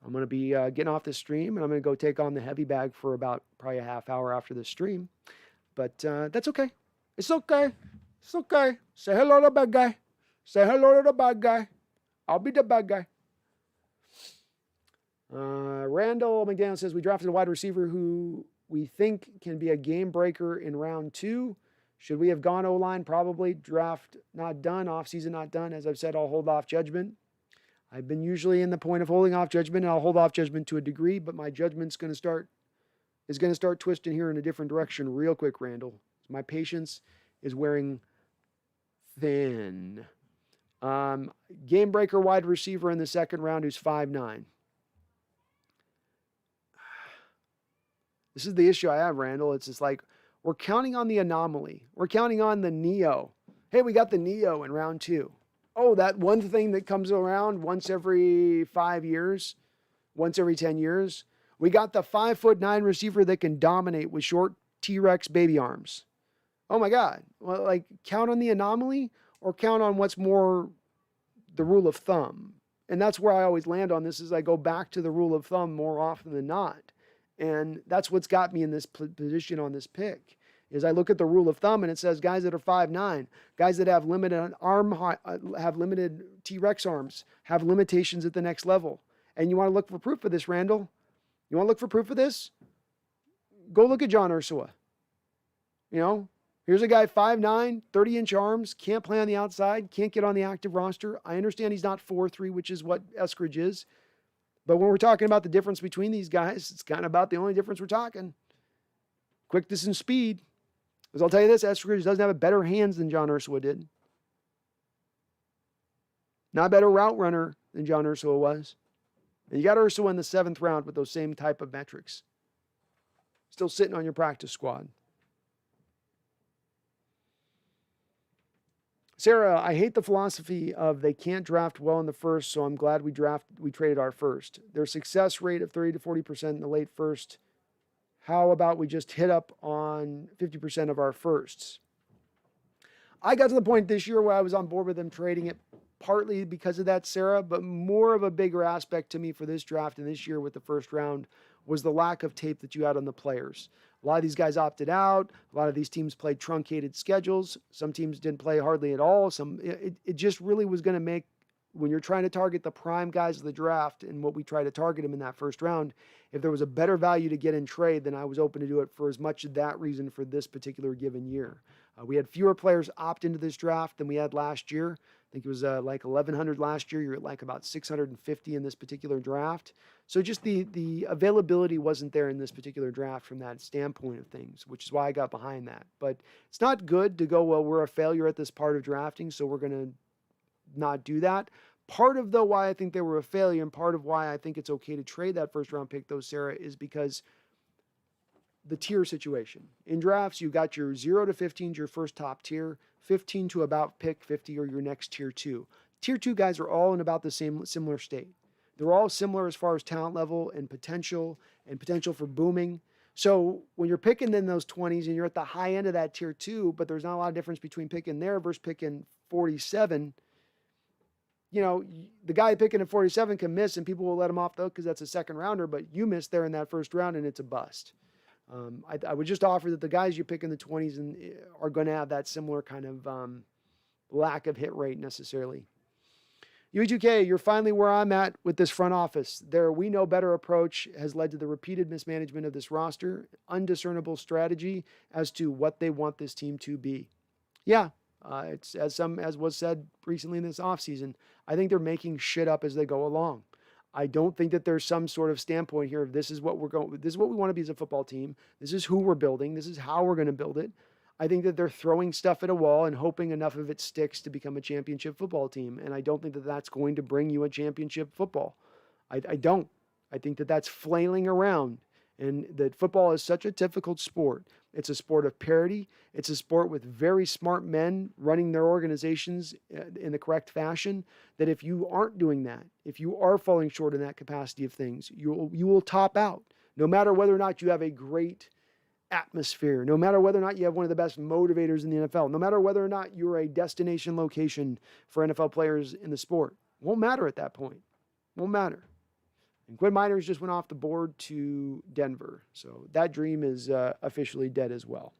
Speaker 1: I'm going to be getting off this stream and I'm going to go take on the heavy bag for about probably a half hour after the stream, but, that's okay. It's okay. It's okay. Say hello to the bad guy. Say hello to the bad guy. I'll be the bad guy. Randall McDaniel says we drafted a wide receiver who we think can be a game breaker in round 2. Should we have gone O-line? Probably. Draft not done. Offseason not done. As I've said, I'll hold off judgment. I've been usually in the point of holding off judgment, and I'll hold off judgment to a degree, but my judgment's going to start twisting here in a different direction real quick, Randall. My patience is wearing thin. Game breaker wide receiver in the second round who's 5'9". This is the issue I have, Randall. It's just like we're counting on the anomaly. We're counting on the Neo. Hey, we got the Neo in round 2. Oh, that one thing that comes around once every 5 years, once every 10 years. We got the 5'9" receiver that can dominate with short T-Rex baby arms. Oh my God. Well, like count on the anomaly or count on what's more the rule of thumb. And that's where I always land on this is I go back to the rule of thumb more often than not. And that's what's got me in this position on this pick is I look at the rule of thumb and it says guys that are 5'9", guys that have limited have limited T-Rex arms, have limitations at the next level. And you want to look for proof of this, Randall? You want to look for proof of this? Go look at John Ursula. You know, here's a guy 5'9", 30-inch arms, can't play on the outside, can't get on the active roster. I understand he's not 4'3", which is what Eskridge is. But when we're talking about the difference between these guys, it's kind of about the only difference we're talking. Quickness and speed. Because I'll tell you this, Eskridge doesn't have better hands than John Ursula did. Not a better route runner than John Ursula was. And you got Ursula in the 7th round with those same type of metrics. Still sitting on your practice squad. Sarah, I hate the philosophy of they can't draft well in the first, so I'm glad we traded our first. Their success rate of 30 to 40% in the late first. How about we just hit up on 50% of our firsts? I got to the point this year where I was on board with them trading it partly because of that, Sarah, but more of a bigger aspect to me for this draft and this year with the first round was the lack of tape that you had on the players. A lot of these guys opted out. A lot of these teams played truncated schedules. Some teams didn't play hardly at all. It just really was going to make, when you're trying to target the prime guys of the draft and what we try to target them in that first round, if there was a better value to get in trade, then I was open to do it for as much of that reason for this particular given year. We had fewer players opt into this draft than we had last year. I think it was like 1,100 last year. You're at like about 650 in this particular draft. So just the availability wasn't there in this particular draft from that standpoint of things, which is why I got behind that. But it's not good to go, well, we're a failure at this part of drafting, so we're going to not do that. Part of, though, why I think they were a failure and part of why I think it's okay to trade that first round pick, though, Sarah, is because the tier situation. In drafts, you got your 0 to 15 is your first top tier, 15 to about pick 50 or your next tier 2. Tier 2 guys are all in about the similar state. They're all similar as far as talent level and potential for booming. So when you're picking in those 20s and you're at the high end of that tier 2, but there's not a lot of difference between picking there versus picking 47, you know, the guy picking at 47 can miss and people will let him off though because that's a second rounder, but you missed there in that first round and it's a bust. I would just offer that the guys you pick in the 20s are going to have that similar kind of lack of hit rate necessarily. U2K, you're finally where I'm at with this front office. Their we know better approach has led to the repeated mismanagement of this roster, undiscernible strategy as to what they want this team to be. Yeah, it's as was said recently in this offseason, I think they're making shit up as they go along. I don't think that there's some sort of standpoint here of this is what we want to be as a football team. This is who we're building. This is how we're going to build it. I think that they're throwing stuff at a wall and hoping enough of it sticks to become a championship football team. And I don't think that that's going to bring you a championship football. I don't. I think that that's flailing around. And that football is such a difficult sport. It's a sport of parity. It's a sport with very smart men running their organizations in the correct fashion, that if you aren't doing that, if you are falling short in that capacity of things, you will top out. No matter whether or not you have a great atmosphere, no matter whether or not you have one of the best motivators in the NFL, no matter whether or not you're a destination location for NFL players in the sport, won't matter at that point. Won't matter. And Quinn Miners just went off the board to Denver. So that dream is officially dead as well.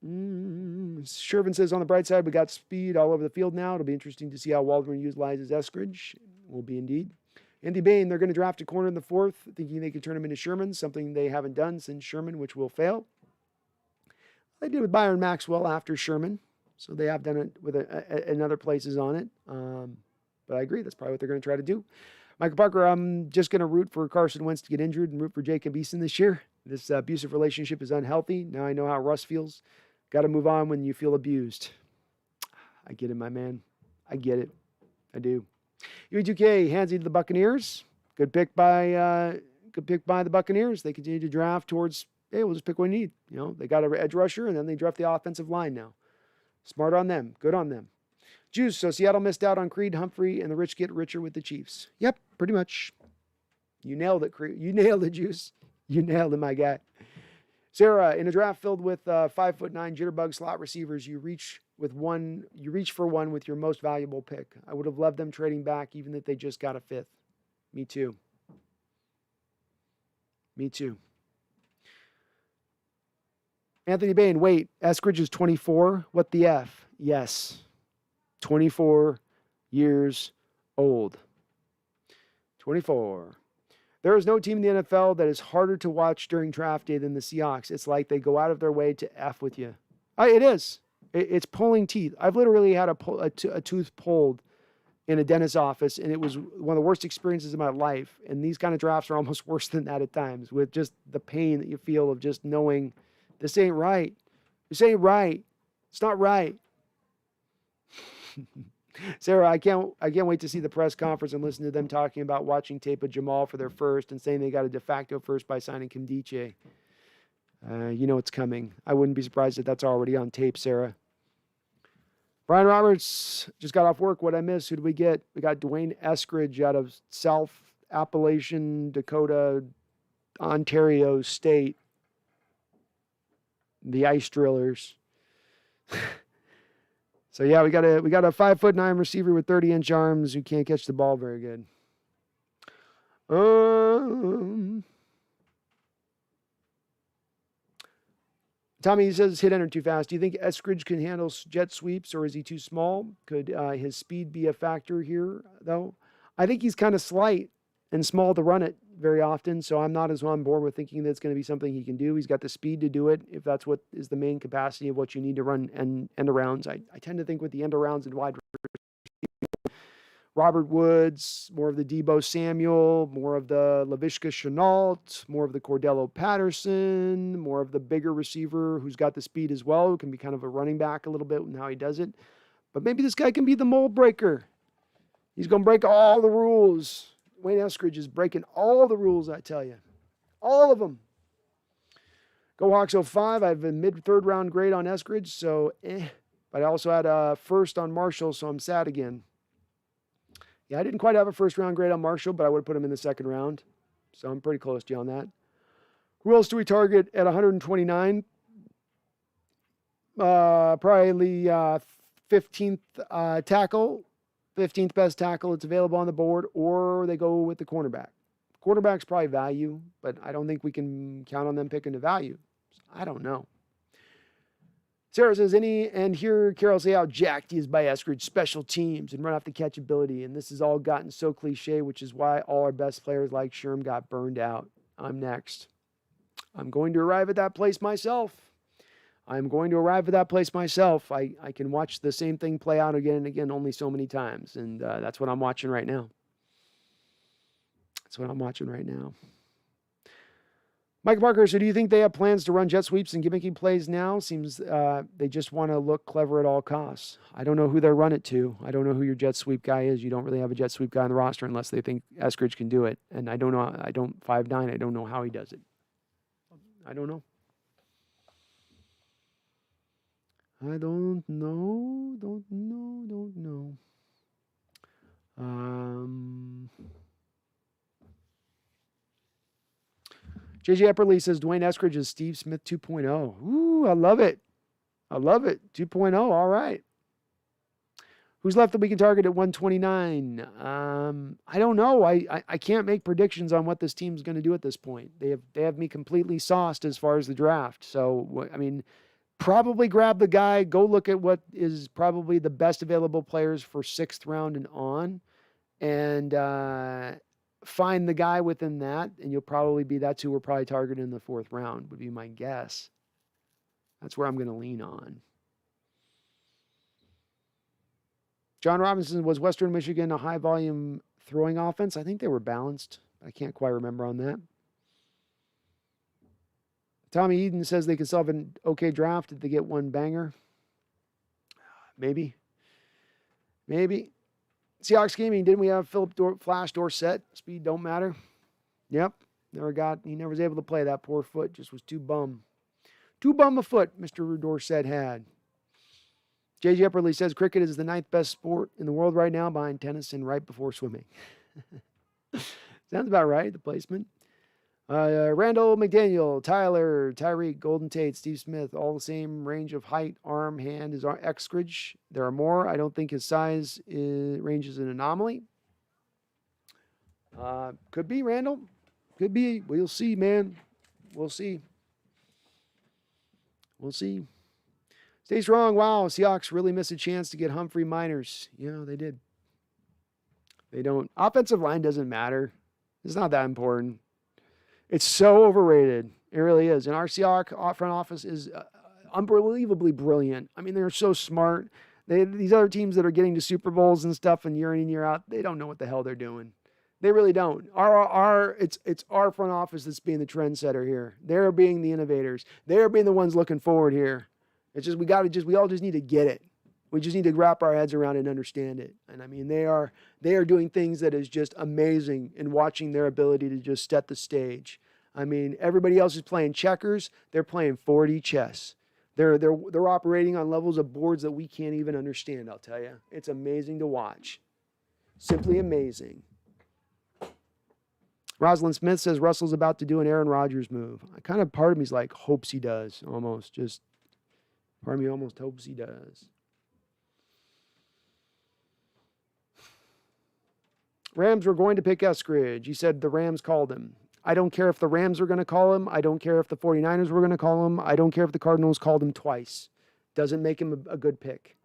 Speaker 1: Shervin says, on the bright side, we got speed all over the field now. It'll be interesting to see how Waldron utilizes Eskridge. Will be indeed. Andy Bain, they're going to draft a corner in the 4th, thinking they can turn him into Sherman, something they haven't done since Sherman, which will fail. They did with Byron Maxwell after Sherman. So they have done it with in other places on it. But I agree, that's probably what they're going to try to do. Michael Parker, I'm just going to root for Carson Wentz to get injured and root for Jacob Eason this year. This abusive relationship is unhealthy. Now I know how Russ feels. Got to move on when you feel abused. I get it, my man. I get it. I do. U2K, handsy to the Buccaneers. Good pick by the Buccaneers. They continue to draft towards, hey, we'll just pick what we need. You know, they got an edge rusher, and then they draft the offensive line now. Smart on them. Good on them. Juice, so Seattle missed out on Creed, Humphrey, and the rich get richer with the Chiefs. Yep, pretty much. You nailed it, Creed. You nailed it, Juice. You nailed it, my guy. Sarah, in a draft filled with 5'9" jitterbug slot receivers, you reach for one with your most valuable pick. I would have loved them trading back, even if they just got a 5th. Me too. Me too. Anthony Bain, wait, Eskridge is 24? What the F? Yes. 24 years old. 24. There is no team in the NFL that is harder to watch during draft day than the Seahawks. It's like they go out of their way to F with you. It is. It's pulling teeth. I've literally had a tooth pulled in a dentist's office, and it was one of the worst experiences of my life. And these kind of drafts are almost worse than that at times, with just the pain that you feel of just knowing this ain't right. This ain't right. It's not right. Sarah, I can't wait to see the press conference and listen to them talking about watching tape of Jamal for their first and saying they got a de facto first by signing Kimdiche. You know it's coming. I wouldn't be surprised if that's already on tape, Sarah. Brian Roberts just got off work. What'd I miss? Who did we get? We got Dwayne Eskridge out of South Appalachian, Dakota, Ontario State. The Ice Drillers. So yeah, we got a 5'9" receiver with 30-inch arms who can't catch the ball very good. Tommy says hit enter too fast. Do you think Eskridge can handle jet sweeps, or is he too small? Could his speed be a factor here, though? I think he's kind of slight and small to run it very often, so I'm not as on board with thinking that's going to be something he can do. He's got the speed to do it, if that's what is the main capacity of what you need to run end arounds. I tend to think with the end arounds and wide Robert Woods, more of the Debo Samuel, more of the Laviska Shenault, more of the Cordello Patterson, more of the bigger receiver who's got the speed as well, who can be kind of a running back a little bit in how he does it. But maybe this guy can be the mold breaker. He's going to break all the rules. Wayne Eskridge is breaking all the rules, I tell you. All of them. Go Hawks 05. I have a mid-third round grade on Eskridge, so But I also had a first on Marshall, so I'm sad again. Yeah, I didn't quite have a first-round grade on Marshall, but I would have put him in the second round. So I'm pretty close to you on that. Who else do we target at 129? Probably 15th tackle, 15th best tackle that's available on the board, or they go with the cornerback. Quarterback's probably value, but I don't think we can count on them picking the value. I don't know. Sarah says, and here Carol say how jacked he is by Eskridge, special teams and run off the catchability. And this has all gotten so cliche, which is why all our best players like Sherm got burned out. I'm next. I'm going to arrive at that place myself. I can watch the same thing play out again and again, only so many times. And that's what I'm watching right now. Mike Parker, so do you think they have plans to run jet sweeps and gimmicky plays now? Seems they just want to look clever at all costs. I don't know who they run it to. I don't know who your jet sweep guy is. You don't really have a jet sweep guy on the roster unless they think Eskridge can do it. And I don't know. 5'9", I don't know how he does it. I don't know. JJ Epperly says Dwayne Eskridge is Steve Smith 2.0. Ooh, I love it. 2.0. All right. Who's left that we can target at 129? I don't know. I can't make predictions on what this team's going to do at this point. They have me completely sauced as far as the draft. So, I mean, probably grab the guy, go look at what is probably the best available players for 6th round and on, and find the guy within that, and that's who we're probably targeting in the 4th round, would be my guess. That's where I'm going to lean on. John Robinson, was Western Michigan a high-volume throwing offense? I think they were balanced. I can't quite remember on that. Tommy Eden says they can still have an okay draft if they get one banger. Maybe. Seahawks Gaming, didn't we have Flash Dorsett? Speed don't matter. Yep. He never was able to play. That poor foot just was too bum. Too bum a foot Mr. Dorsett had. J.J. Epperly says cricket is the 9th best sport in the world right now, behind tennis and right before swimming. Sounds about right, the placement. Randall McDaniel, Tyler, Tyreek, Golden Tate, Steve Smith, all the same range of height, arm, hand as Eskridge. There are more. I don't think his size range is an anomaly. Could be, Randall. Could be. We'll see, man. We'll see. Stay strong. Wow, Seahawks really missed a chance to get Humphrey Miners. Yeah, they did. They don't. Offensive line doesn't matter. It's not that important. It's so overrated. It really is. And our Seahawks front office is unbelievably brilliant. I mean, they're so smart. These other teams that are getting to Super Bowls and stuff and year in and year out, they don't know what the hell they're doing. They really don't. It's our front office that's being the trendsetter here. They're being the innovators. They're being the ones looking forward here. It's just we all just need to get it. We just need to wrap our heads around it and understand it. And I mean, they are doing things that is just amazing in watching their ability to just set the stage. I mean, everybody else is playing checkers. They're playing 4D chess. They're operating on levels of boards that we can't even understand, I'll tell you. It's amazing to watch. Simply amazing. Rosalind Smith says Russell's about to do an Aaron Rodgers move. Part of me's like, hopes he does, almost. Just, part of me almost hopes he does. Rams were going to pick Eskridge. He said the Rams called him. I don't care if the Rams were going to call him. I don't care if the 49ers were going to call him. I don't care if the Cardinals called him twice. Doesn't make him a good pick.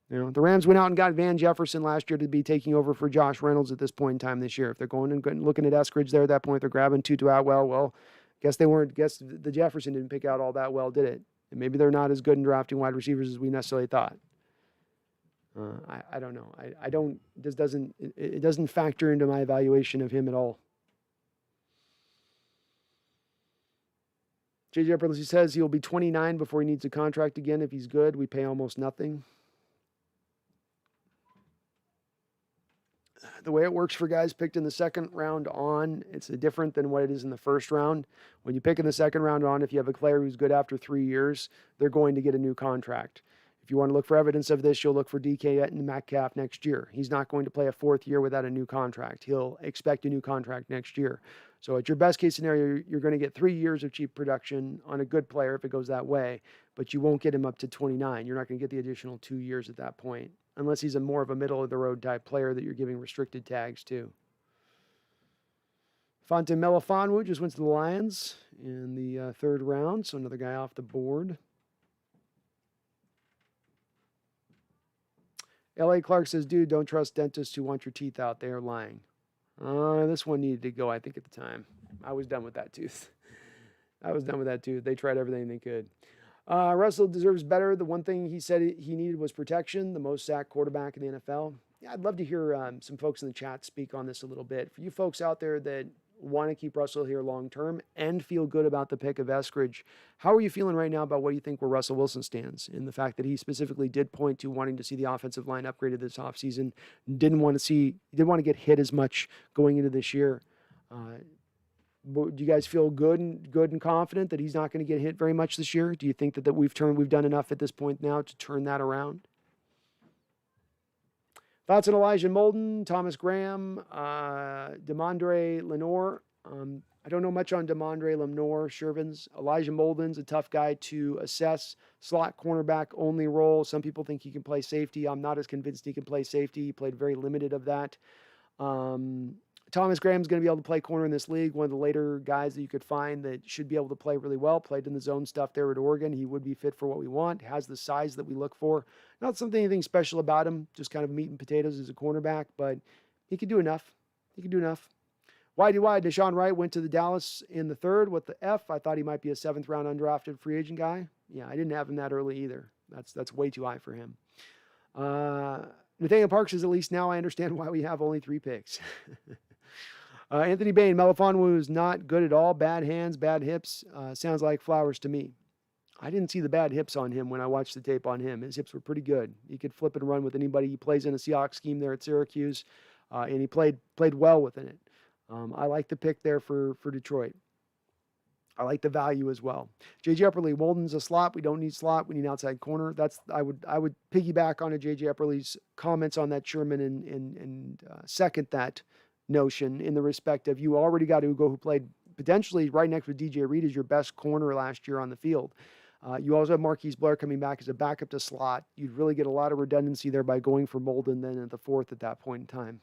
Speaker 1: You know, the Rams went out and got Van Jefferson last year to be taking over for Josh Reynolds at this point in time this year. If they're going and looking at Eskridge there at that point, they're grabbing Tutu Atwell. Well, guess the Jefferson didn't pick out all that well, did it? And maybe they're not as good in drafting wide receivers as we necessarily thought. I don't know. It doesn't factor into my evaluation of him at all. J.J. Epperly says he'll be 29 before he needs a contract again. If he's good, we pay almost nothing. The way it works for guys picked in the second round on, it's different than what it is in the first round. When you pick in the second round on, if you have a player who's good after 3 years, they're going to get a new contract. If you want to look for evidence of this, you'll look for DK and Metcalf next year. He's not going to play a fourth year without a new contract. He'll expect a new contract next year. So at your best case scenario, you're going to get 3 years of cheap production on a good player if it goes that way, but you won't get him up to 29. You're not going to get the additional 2 years at that point, unless he's more of a middle-of-the-road type player that you're giving restricted tags to. Fonte Melifonwu just went to the Lions in the third round, so another guy off the board. L.A. Clark says, dude, don't trust dentists who want your teeth out. They are lying. This one needed to go, I think, at the time. I was done with that tooth. They tried everything they could. Russell deserves better. The one thing he said he needed was protection, the most sacked quarterback in the NFL. Yeah, I'd love to hear some folks in the chat speak on this a little bit. For you folks out there that want to keep Russell here long term and feel good about the pick of Eskridge, how are you feeling right now about what you think where Russell Wilson stands in the fact that he specifically did point to wanting to see the offensive line upgraded this offseason, didn't want to get hit as much going into this year? Do you guys feel good and confident that he's not going to get hit very much this year? Do you think that we've done enough at this point now to turn that around? Thoughts on Elijah Molden, Thomas Graham, Demondre Lenore. I don't know much on Demondre Lenore, Shervins. Elijah Molden's a tough guy to assess. Slot cornerback only role. Some people think he can play safety. I'm not as convinced he can play safety. He played very limited of that. Thomas Graham's going to be able to play corner in this league. One of the later guys that you could find that should be able to play really well. Played in the zone stuff there at Oregon. He would be fit for what we want. Has the size that we look for. Not anything special about him. Just kind of meat and potatoes as a cornerback, but he could do enough. Why Deshaun Wright went to the Dallas in the third with the F. I thought he might be a 7th round undrafted free agent guy. Yeah, I didn't have him that early either. That's way too high for him. Nathaniel Parks says, at least now I understand why we have only 3 picks. Anthony Bain, Melifonwu is not good at all. Bad hands, bad hips. Sounds like Flowers to me. I didn't see the bad hips on him when I watched the tape on him. His hips were pretty good. He could flip and run with anybody. He plays in a Seahawks scheme there at Syracuse, and he played well within it. I like the pick there for Detroit. I like the value as well. J.J. Epperly, Molden's a slot. We don't need slot. We need outside corner. I would piggyback on a J.J. Epperly's comments on that Sherman and second that notion in the respect of you already got Ugo, who played potentially right next with DJ Reed as your best corner last year on the field. You also have Marquise Blair coming back as a backup to slot. You'd really get a lot of redundancy there by going for Molden then at the 4th at that point in time.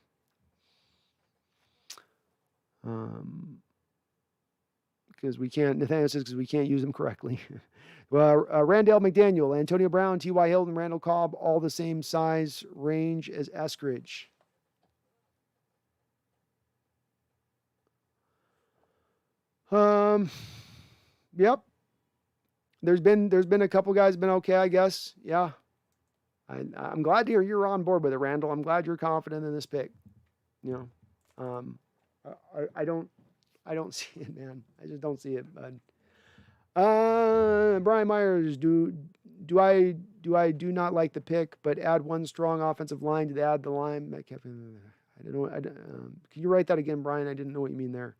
Speaker 1: Because Nathaniel says, because we can't use them correctly. Randall McDaniel, Antonio Brown, T.Y. Hilton, Randall Cobb, all the same size range as Eskridge. Yep. There's been a couple guys been okay, I guess. Yeah. I'm glad to hear you're on board with it, Randall. I'm glad you're confident in this pick. You know, I don't see it, man. I just don't see it, bud. Brian Myers, do do not like the pick, but add one strong offensive line to add the line. I don't know. Can you write that again, Brian? I didn't know what you mean there.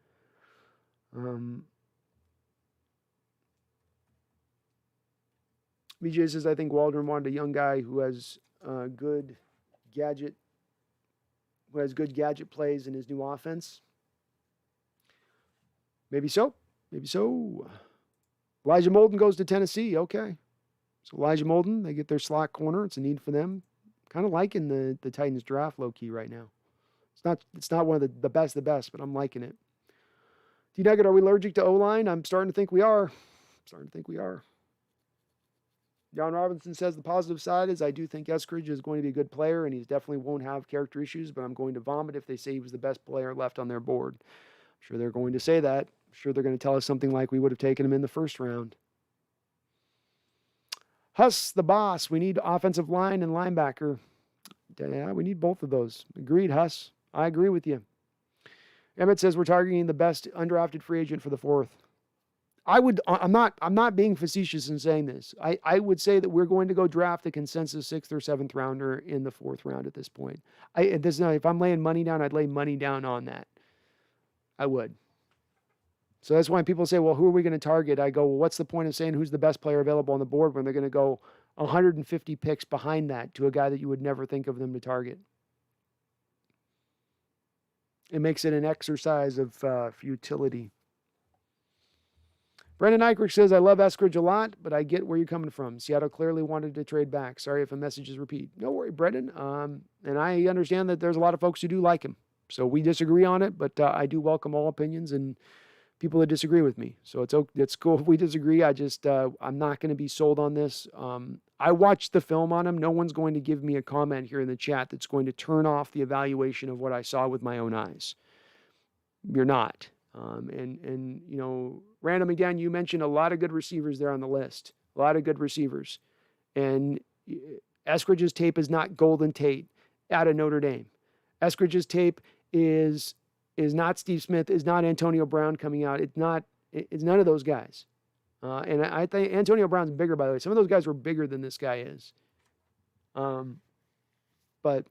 Speaker 1: BJ says, I think Waldron wanted a young guy who has good gadget plays in his new offense. Maybe so. Maybe so. Elijah Molden goes to Tennessee. Okay. So Elijah Molden, they get their slot corner. It's a need for them. Kind of liking the Titans draft low key right now. It's not one of the best, but I'm liking it. D-Nugget, are we allergic to O-line? I'm starting to think we are. John Robinson says the positive side is I do think Eskridge is going to be a good player, and he definitely won't have character issues, but I'm going to vomit if they say he was the best player left on their board. I'm sure they're going to say that. I'm sure they're going to tell us something like we would have taken him in the first round. Huss, the boss. We need offensive line and linebacker. Yeah, we need both of those. Agreed, Huss. I agree with you. Emmett says we're targeting the best undrafted free agent for the fourth. I'm not being facetious in saying this. I would say that we're going to go draft a consensus 6th or 7th rounder in the 4th round at this point. If I'm laying money down, I'd lay money down on that. I would. So that's why people say, well, who are we going to target? I go, well, what's the point of saying who's the best player available on the board when they're going to go 150 picks behind that to a guy that you would never think of them to target? It makes it an exercise of futility. Brendan Eichrick says, I love Eskridge a lot, but I get where you're coming from. Seattle clearly wanted to trade back. Sorry if a message is repeat. No worry, Brendan. And I understand that there's a lot of folks who do like him. So we disagree on it, but I do welcome all opinions and people that disagree with me. So it's cool if we disagree. I'm not going to be sold on this. I watched the film on him. No one's going to give me a comment here in the chat that's going to turn off the evaluation of what I saw with my own eyes. You're not. And you know, Randall McDan, you mentioned a lot of good receivers there on the list. A lot of good receivers. And Eskridge's tape is not Golden Tate out of Notre Dame. Eskridge's tape is not Steve Smith, is not Antonio Brown coming out. It's none of those guys. And I think Antonio Brown's bigger, by the way. Some of those guys were bigger than this guy is. But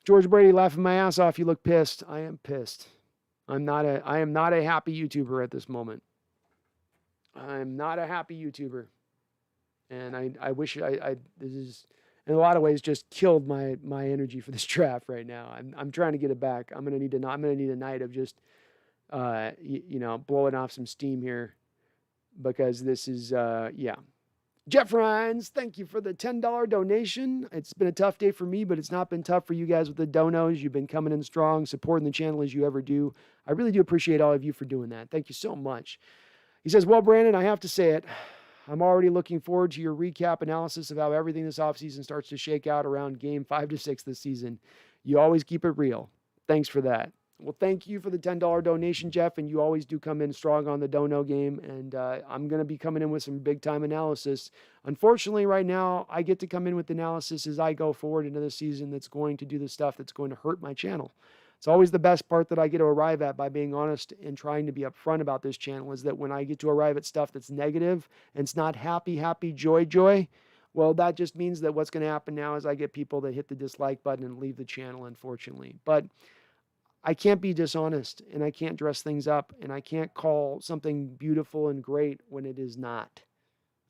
Speaker 1: George Brady laughing my ass off. You look pissed. I am pissed. I am not a happy YouTuber at this moment. I'm not a happy YouTuber. And I wish this is in a lot of ways just killed my energy for this draft right now. I'm trying to get it back. I'm gonna need a night of just blowing off some steam here, because this is yeah. Jeff Rhines, thank you for the $10 donation. It's been a tough day for me, but it's not been tough for you guys with the donos. You've been coming in strong, supporting the channel as you ever do. I really do appreciate all of you for doing that. Thank you so much. He says, well, Brandon, I have to say it. I'm already looking forward to your recap analysis of how everything this offseason starts to shake out around game 5 to 6 this season. You always keep it real. Thanks for that. Well, thank you for the $10 donation, Jeff, and you always do come in strong on the dono game, and I'm going to be coming in with some big-time analysis. Unfortunately, right now, I get to come in with analysis as I go forward into the season that's going to do the stuff that's going to hurt my channel. It's always the best part that I get to arrive at by being honest and trying to be upfront about this channel, is that when I get to arrive at stuff that's negative and it's not happy, joy, well, that just means that what's going to happen now is I get people that hit the dislike button and leave the channel, unfortunately. But I can't be dishonest, and I can't dress things up, and I can't call something beautiful and great when it is not.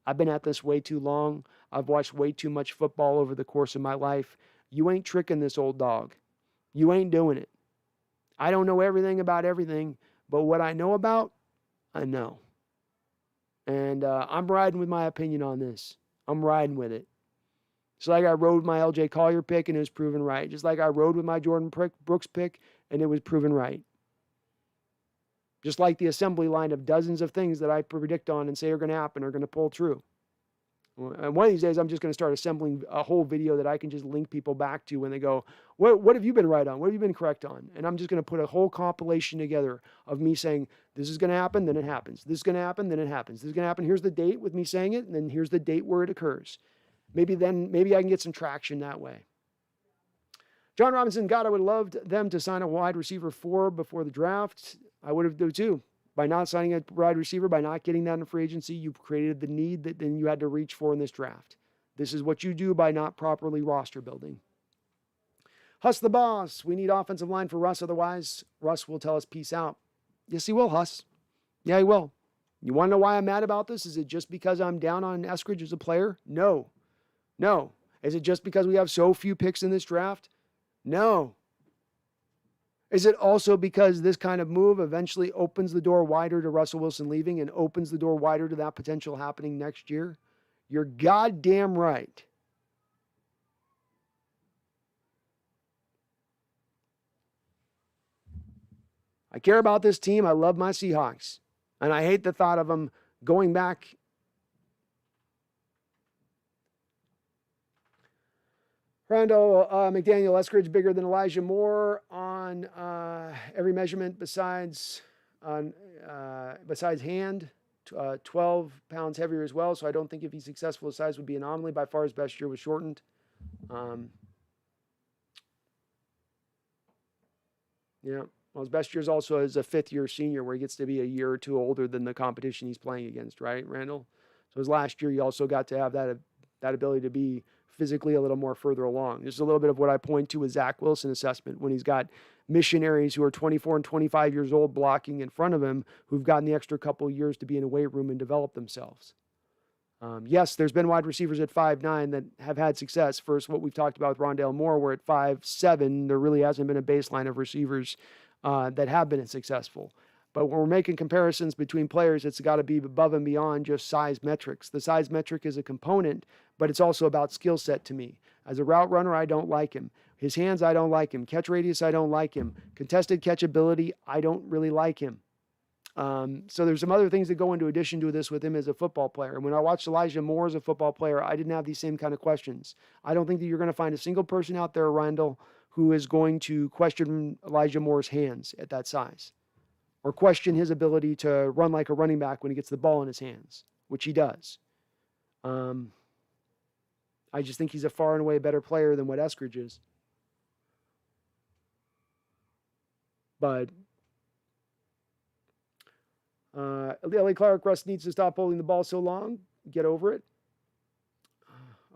Speaker 1: I've been at this way too long. I've watched way too much football over the course of my life. You ain't tricking this old dog. You ain't doing it. I don't know everything about everything, but what I know about, I know. And I'm riding with my opinion on this. I'm riding with it. Just like I rode with my LJ Collier pick and it was proven right. Just like I rode with my Jordan Brooks pick and it was proven right. Just like the assembly line of dozens of things that I predict on and say are going to happen are going to pull true. And one of these days, I'm just going to start assembling a whole video that I can just link people back to when they go, what have you been right on? What have you been correct on? And I'm just going to put a whole compilation together of me saying, this is going to happen, then it happens. This is going to happen, then it happens. This is going to happen. Here's the date with me saying it, and then here's the date where it occurs. Maybe I can get some traction that way. John Robinson, God, I would have loved them to sign a wide receiver 4 before the draft. I would have done too. By not signing a wide receiver, by not getting that in free agency, you've created the need that then you had to reach for in this draft. This is what you do by not properly roster building. Huss the boss. We need offensive line for Russ. Otherwise, Russ will tell us peace out. Yes, he will, Huss. Yeah, he will. You want to know why I'm mad about this? Is it just because I'm down on Eskridge as a player? No. No. Is it just because we have so few picks in this draft? No. Is it also because this kind of move eventually opens the door wider to Russell Wilson leaving and opens the door wider to that potential happening next year? You're goddamn right. I care about this team. I love my Seahawks. And I hate the thought of them going back. Randall McDaniel, Eskridge bigger than Elijah Moore on every measurement besides hand, 12 pounds heavier as well. So I don't think if he's successful, his size would be an anomaly. By far his best year was shortened. Yeah. Well, his best year is also as a fifth-year senior where he gets to be a year or two older than the competition he's playing against, right, Randall? So his last year, he also got to have that ability to be physically a little more further along. This is a little bit of what I point to with Zach Wilson assessment when he's got missionaries who are 24 and 25 years old blocking in front of him who've gotten the extra couple of years to be in a weight room and develop themselves. Yes, there's been wide receivers at 5'9" that have had success. First, what we've talked about with Rondale Moore, where at 5'7", there really hasn't been a baseline of receivers that have been successful. But when we're making comparisons between players, it's got to be above and beyond just size metrics. The size metric is a component, but it's also about skill set to me. As a route runner, I don't like him. His hands, I don't like him. Catch radius, I don't like him. Contested catchability, I don't really like him. So there's some other things that go into addition to this with him as a football player. And when I watched Elijah Moore as a football player, I didn't have these same kind of questions. I don't think that you're going to find a single person out there, Randall, who is going to question Elijah Moore's hands at that size or question his ability to run like a running back when he gets the ball in his hands, which he does. I just think he's a far and away better player than what Eskridge is. But L.A. Clark, Russ needs to stop holding the ball so long. Get over it.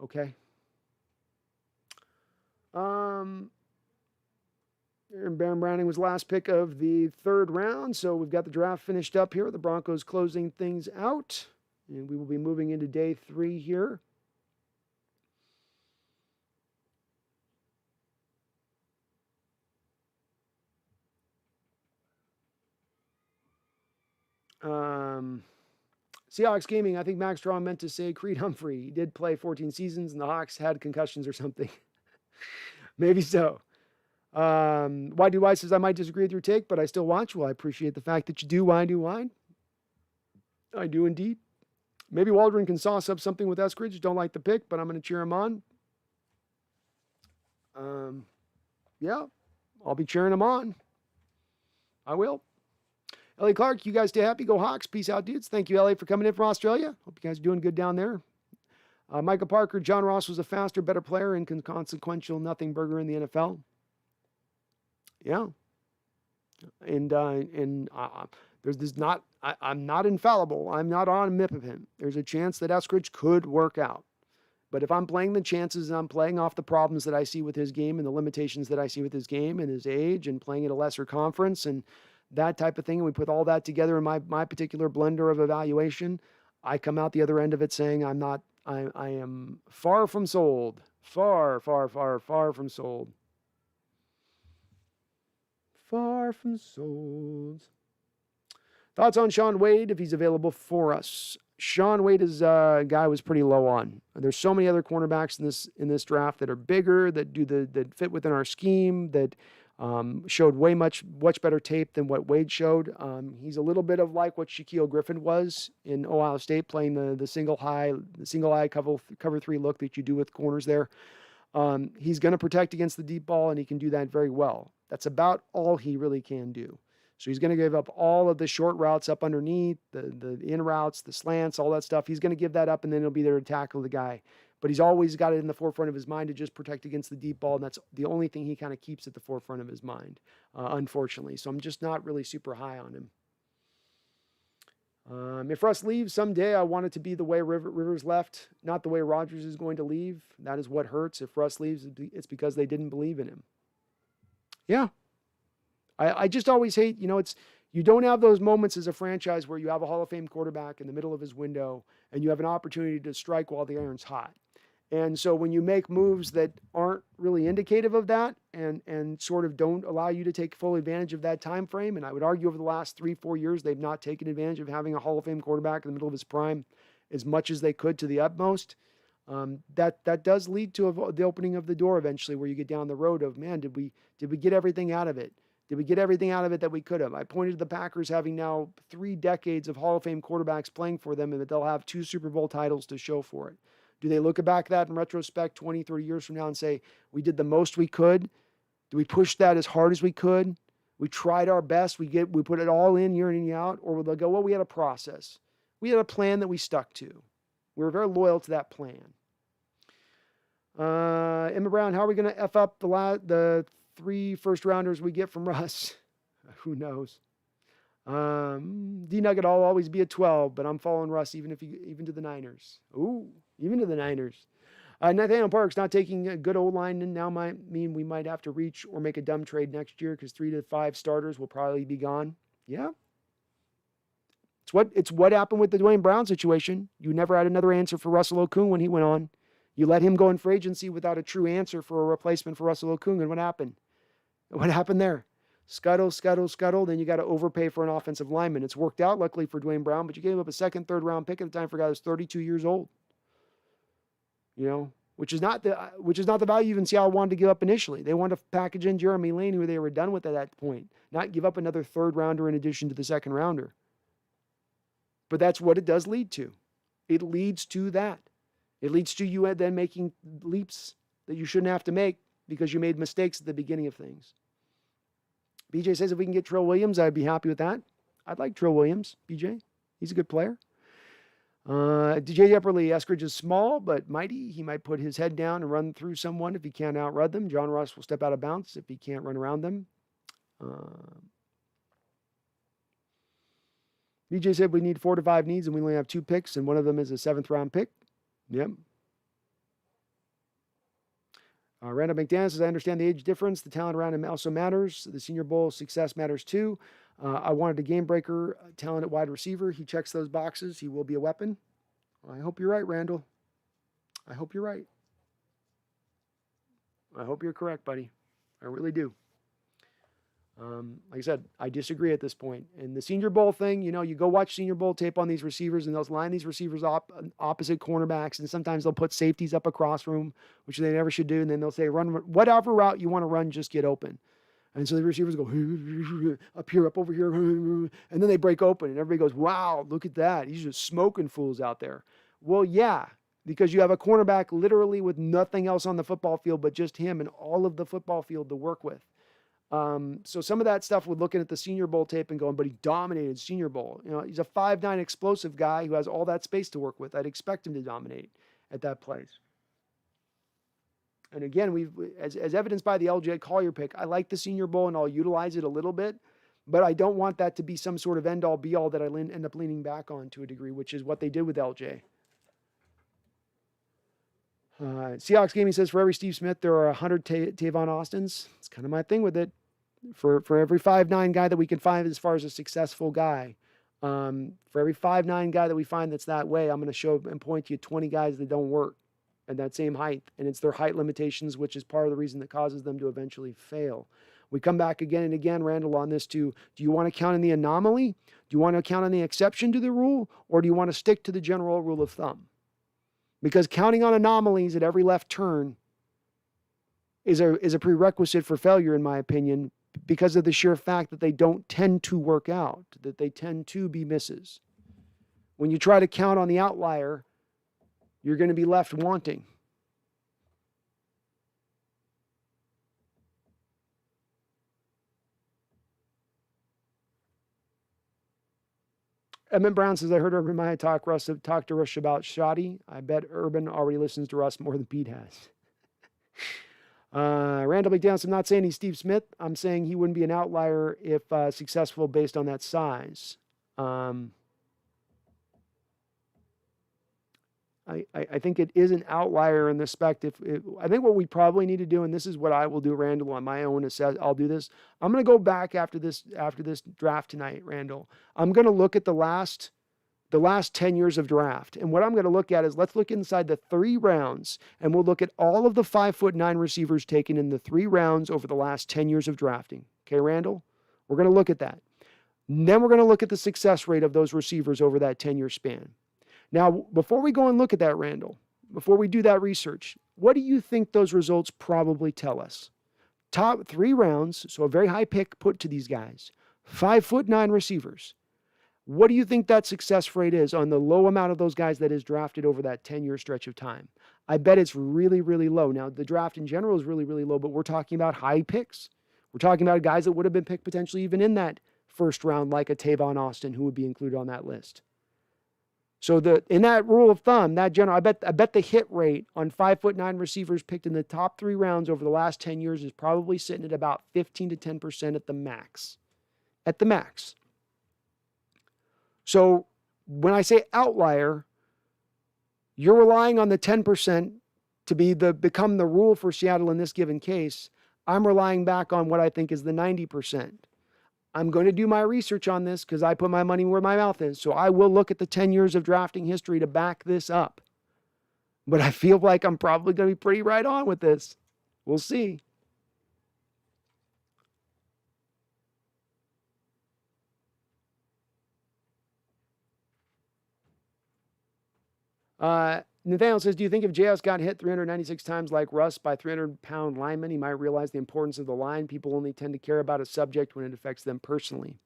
Speaker 1: Okay. Aaron Baron Browning was last pick of the third round, so we've got the draft finished up here. The Broncos closing things out, and we will be moving into day 3 here. Seahawks Gaming, I think Max Straw meant to say Creed Humphrey. He did play 14 seasons, and the Hawks had concussions or something. Maybe so. Why do I says I might disagree with your take, but I still watch. Well, I appreciate the fact that you do. Why do I? I do indeed. Maybe Waldron can sauce up something with Eskridge. Don't like the pick, but I'm going to cheer him on. Yeah, I'll be cheering him on. I will. Ellie Clark, you guys stay happy. Go Hawks. Peace out, dudes. Thank you, Ellie, for coming in from Australia. Hope you guys are doing good down there. Micah Parker, John Ross was a faster, better player and consequential nothing burger in the NFL. Yeah. And there's not, I'm not infallible. I'm not on a MIP of him. There's a chance that Eskridge could work out. But if I'm playing the chances and I'm playing off the problems that I see with his game and the limitations that I see with his game and his age and playing at a lesser conference and that type of thing, and we put all that together in my particular blender of evaluation, I come out the other end of it saying I am far from sold. Far, far, far, far from sold. Far from sold. Thoughts on Shaun Wade if he's available for us? Shaun Wade is a guy I was pretty low on. There's so many other cornerbacks in this draft that are bigger, that fit within our scheme, that showed much better tape than what Wade showed. He's a little bit of like what Shaquille Griffin was in Ohio State, playing the single eye cover 3 look that you do with corners there. He's going to protect against the deep ball, and he can do that very well. That's about all he really can do. So he's going to give up all of the short routes up underneath, the in routes, the slants, all that stuff. He's going to give that up, and then he'll be there to tackle the guy. But he's always got it in the forefront of his mind to just protect against the deep ball, and that's the only thing he kind of keeps at the forefront of his mind, unfortunately. So I'm just not really super high on him. If Russ leaves someday, I want it to be the way Rivers left, not the way Rodgers is going to leave. That is what hurts. If Russ leaves, it's because they didn't believe in him. Yeah. I just always hate, you don't have those moments as a franchise where you have a Hall of Fame quarterback in the middle of his window and you have an opportunity to strike while the iron's hot. And so when you make moves that aren't really indicative of that and sort of don't allow you to take full advantage of that time frame, and I would argue over the last 3-4 years, they've not taken advantage of having a Hall of Fame quarterback in the middle of his prime as much as they could to the utmost. That does lead to the opening of the door eventually, where you get down the road of, man, did we get everything out of it? Did we get everything out of it that we could have? I pointed to the Packers having now 3 decades of Hall of Fame quarterbacks playing for them, and that they'll have 2 Super Bowl titles to show for it. Do they look back at that in retrospect 20, 30 years from now and say, we did the most we could? Do we push that as hard as we could? We tried our best. We put it all in year in and year out? Or will they go, well, we had a process. We had a plan that we stuck to. We were very loyal to that plan. Emma Brown, how are we going to F up the 3 first-rounders we get from Russ? Who knows? D-Nugget, I'll always be a 12, but I'm following Russ even to the Niners. Ooh, even to the Niners. Nathaniel Parks not taking a good old line and now might mean we might have to reach or make a dumb trade next year because 3 to 5 starters will probably be gone. Yeah. It's what happened with the Dwayne Brown situation. You never had another answer for Russell Okung when he went on. You let him go in free agency without a true answer for a replacement for Russell Okung, and what happened? What happened there? Scuttle. Then you got to overpay for an offensive lineman. It's worked out, luckily, for Dwayne Brown, but you gave up a 2nd, 3rd round pick at the time for a guy who's 32 years old. Which is not the value even Seattle wanted to give up initially. They wanted to package in Jeremy Lane, who they were done with at that point, not give up another 3rd rounder in addition to the 2nd rounder. But that's what it does lead to. It leads to that. It leads to you then making leaps that you shouldn't have to make because you made mistakes at the beginning of things. BJ says if we can get Trill Williams, I'd be happy with that. I'd like Trill Williams, BJ. He's a good player. DJ Epperly, Eskridge is small but mighty. He might put his head down and run through someone if he can't outrun them. John Ross will step out of bounds if he can't run around them. BJ said we need 4 to 5 needs and we only have 2 picks, and one of them is a 7th round pick. Yep. Randall McDaniel says, I understand the age difference. The talent around him also matters. The Senior Bowl success matters too. I wanted a game breaker, talent at wide receiver. He checks those boxes. He will be a weapon. Well, I hope you're right, Randall. I hope you're right. I hope you're correct, buddy. I really do. Like I said, I disagree at this point. And the Senior Bowl thing, you go watch Senior Bowl tape on these receivers, and they'll line these receivers up opposite cornerbacks, and sometimes they'll put safeties up across from them, which they never should do. And then they'll say, run whatever route you want to run, just get open. And so the receivers go up here, up over here, and then they break open, and everybody goes, wow, look at that. He's just smoking fools out there. Well, yeah, because you have a cornerback literally with nothing else on the football field but just him and all of the football field to work with. So some of that stuff with looking at the Senior Bowl tape and going, but he dominated Senior Bowl. He's a 5'9" explosive guy who has all that space to work with. I'd expect him to dominate at that place. And again, as evidenced by the LJ Collier pick, I like the Senior Bowl and I'll utilize it a little bit, but I don't want that to be some sort of end-all be-all that I end up leaning back on to a degree, which is what they did with LJ. Seahawks Gaming says, for every Steve Smith, there are 100 Tavon Austins. It's kind of my thing with it. For every 5'9" guy that we can find as far as a successful guy, for every 5'9" guy that we find that's that way, I'm going to show and point to you 20 guys that don't work at that same height. And it's their height limitations, which is part of the reason that causes them to eventually fail. We come back again and again, Randall, on this too. Do you want to count on the anomaly? Do you want to count on the exception to the rule? Or do you want to stick to the general rule of thumb? Because counting on anomalies at every left turn is a prerequisite for failure, in my opinion, because of the sheer fact that they don't tend to work out, that they tend to be misses. When you try to count on the outlier, you're going to be left wanting. Emmett Brown says, I heard Urban Meyer talk to Rush about Shoddy. I bet Urban already listens to Russ more than Pete has. Randall McDaniel, I'm not saying he's Steve Smith. I'm saying he wouldn't be an outlier if successful based on that size. I think it is an outlier in the spec. I think what we probably need to do, and this is what I will do, Randall, on my own assess, I'll do this. I'm going to go back after this draft tonight, Randall. I'm going to look at the last 10 years of draft. And what I'm going to look at is, let's look inside the 3 rounds, and we'll look at all of the 5'9" receivers taken in the 3 rounds over the last 10 years of drafting. Okay, Randall? We're going to look at that. And then we're going to look at the success rate of those receivers over that 10-year span. Now, before we go and look at that, Randall, before we do that research, what do you think those results probably tell us? Top 3 rounds, so a very high pick put to these guys, 5'9" receivers. What do you think that success rate is on the low amount of those guys that is drafted over that 10-year stretch of time? I bet it's really, really low. Now, the draft in general is really, really low, but we're talking about high picks. We're talking about guys that would have been picked potentially even in that first round, like a Tavon Austin, who would be included on that list. So in that rule of thumb, that general, I bet the hit rate on 5'9" receivers picked in the top 3 rounds over the last 10 years is probably sitting at about 15 to 10% at the max. At the max. So when I say outlier, you're relying on the 10% to become the rule for Seattle in this given case. I'm relying back on what I think is the 90%. I'm going to do my research on this because I put my money where my mouth is. So I will look at the 10 years of drafting history to back this up. But I feel like I'm probably going to be pretty right on with this. We'll see. Nathaniel says, do you think if JS got hit 396 times like Russ by 300-pound linemen, he might realize the importance of the line? People only tend to care about a subject when it affects them personally.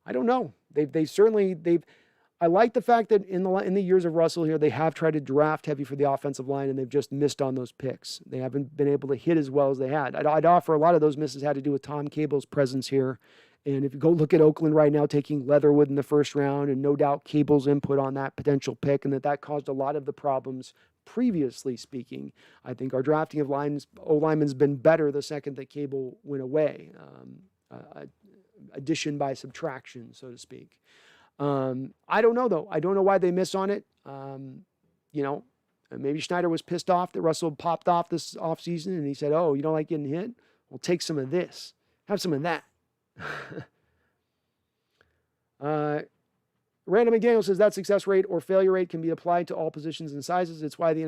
Speaker 1: I don't know. I like the fact that in the years of Russell here, they have tried to draft heavy for the offensive line, and they've just missed on those picks. They haven't been able to hit as well as they had. I'd offer a lot of those misses had to do with Tom Cable's presence here. And if you go look at Oakland right now, taking Leatherwood in the first round, and no doubt Cable's input on that potential pick, and that caused a lot of the problems previously speaking. I think our drafting of O-linemen's been better the second that Cable went away. Addition by subtraction, so to speak. I don't know, though. I don't know why they miss on it. Maybe Schneider was pissed off that Russell popped off this offseason, and he said, oh, you don't like getting hit? Well, take some of this. Have some of that. Random McDaniel says that success rate or failure rate can be applied to all positions and sizes. It's why the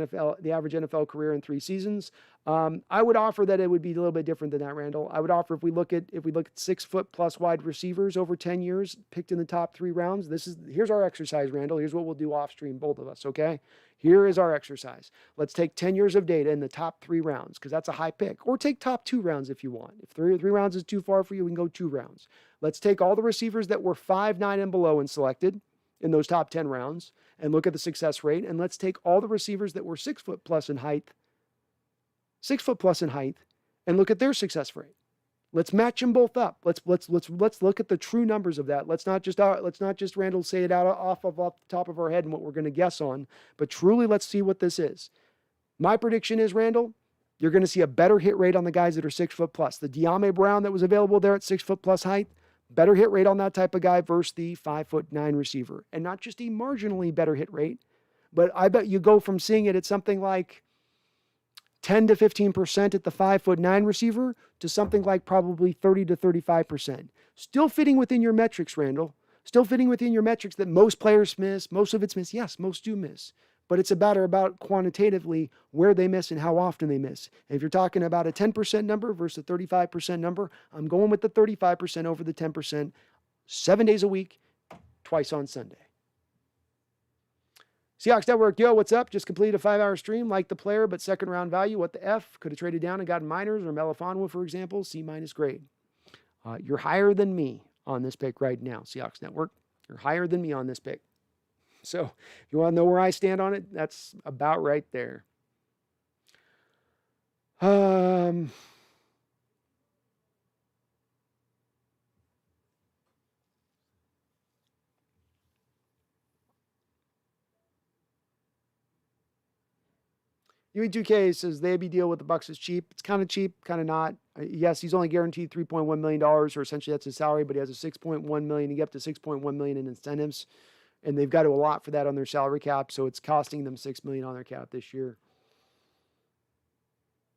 Speaker 1: average NFL career in 3 seasons. I would offer that it would be a little bit different than that, Randall. I would offer if we look at 6 foot plus wide receivers over 10 years picked in the top 3 rounds. Here's our exercise, Randall. Here's what we'll do off stream, both of us. Okay. Here is our exercise. Let's take 10 years of data in the top 3 rounds, because that's a high pick, or take top 2 rounds if you want. If three rounds is too far for you, we can go 2 rounds. Let's take all the receivers that were 5'9" and below and selected in those top 10 rounds and look at the success rate. And let's take all the receivers that were 6 foot plus in height, and look at their success rate. Let's match them both up. Let's look at the true numbers of that. Let's not just Randall say it off the top of our head and what we're going to guess on, but truly let's see what this is. My prediction is, Randall, you're going to see a better hit rate on the guys that are 6 foot plus. The De'Ame Brown that was available there at 6 foot plus height, better hit rate on that type of guy versus the 5'9" receiver. And not just a marginally better hit rate, but I bet you go from seeing it at something like 10 to 15% at the 5'9" receiver to something like probably 30 to 35%. Still fitting within your metrics, Randall. Still fitting within your metrics that most players miss. Most of it's miss. Yes, most do miss. But it's about quantitatively where they miss and how often they miss. And if you're talking about a 10% number versus a 35% number, I'm going with the 35% over the 10%, 7 days a week, twice on Sunday. Seahawks Network, yo, what's up? Just completed a 5-hour stream. Like the player, but second round value. What the F? Could have traded down and gotten minors or Melifonwu, for example. C- grade. You're higher than me on this pick right now, Seahawks Network. You're higher than me on this pick. So if you want to know where I stand on it, that's about right there. UE2K says the AB deal with the Bucks is cheap. It's kind of cheap, kind of not. Yes, he's only guaranteed $3.1 million, or essentially that's his salary, but he has a $6.1 million. You get up to $6.1 million in incentives. And they've got to allot for that on their salary cap, so it's costing them $6 million on their cap this year.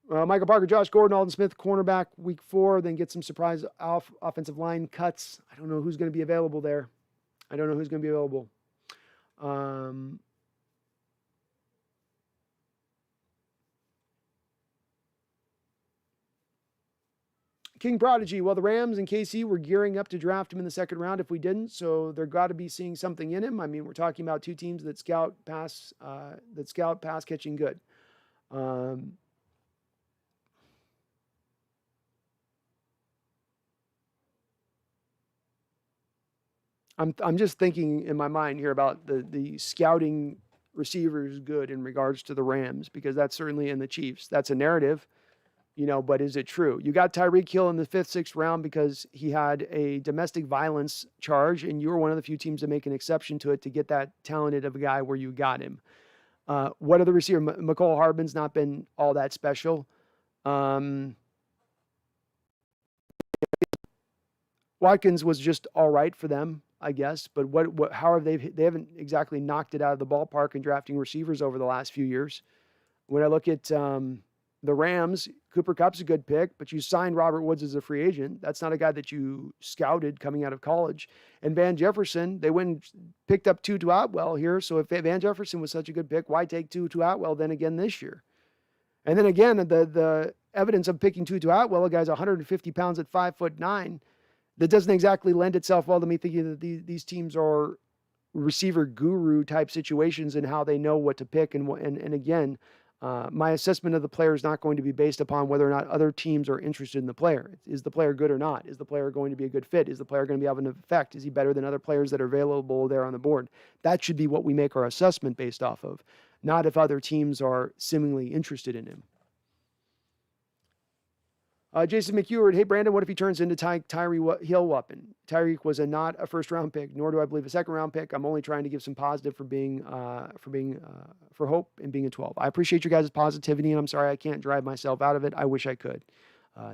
Speaker 1: Michael Parker, Josh Gordon, Alden Smith, cornerback week 4, then get some surprise offensive line cuts. I don't know who's going to be available there. King Prodigy, well, the Rams and KC were gearing up to draft him in the second round if we didn't, so they're got to be seeing something in him. I mean, we're talking about 2 teams that scout pass catching good. I'm just thinking in my mind here about the scouting receivers good in regards to the Rams, because that's certainly in the Chiefs. That's a narrative, but is it true? You got Tyreek Hill in the 5th, 6th round because he had a domestic violence charge, and you were one of the few teams to make an exception to it to get that talented of a guy where you got him. What other receiver? McCole Hardman's not been all that special. Watkins was just all right for them, I guess. But how have they haven't exactly knocked it out of the ballpark in drafting receivers over the last few years. When I look at the Rams, Cooper Kupp's a good pick, but you signed Robert Woods as a free agent. That's not a guy that you scouted coming out of college. And Van Jefferson, they went and picked up Tutu Atwell here. So if Van Jefferson was such a good pick, why take Tutu Atwell then again this year? And then again, the evidence of picking Tutu Atwell, a guy's 150 pounds at 5'9", that doesn't exactly lend itself well to me thinking that these teams are receiver guru type situations and how they know what to pick. And again, my assessment of the player is not going to be based upon whether or not other teams are interested in the player. Is the player good or not? Is the player going to be a good fit? Is the player going to be having an effect? Is he better than other players that are available there on the board? That should be what we make our assessment based off of, not if other teams are seemingly interested in him. Jason McEward, hey, Brandon, what if he turns into Tyree Hill weapon? Tyreek was not a first-round pick, nor do I believe a second-round pick. I'm only trying to give some positive for hope and being a 12. I appreciate your guys' positivity, and I'm sorry I can't drive myself out of it. I wish I could.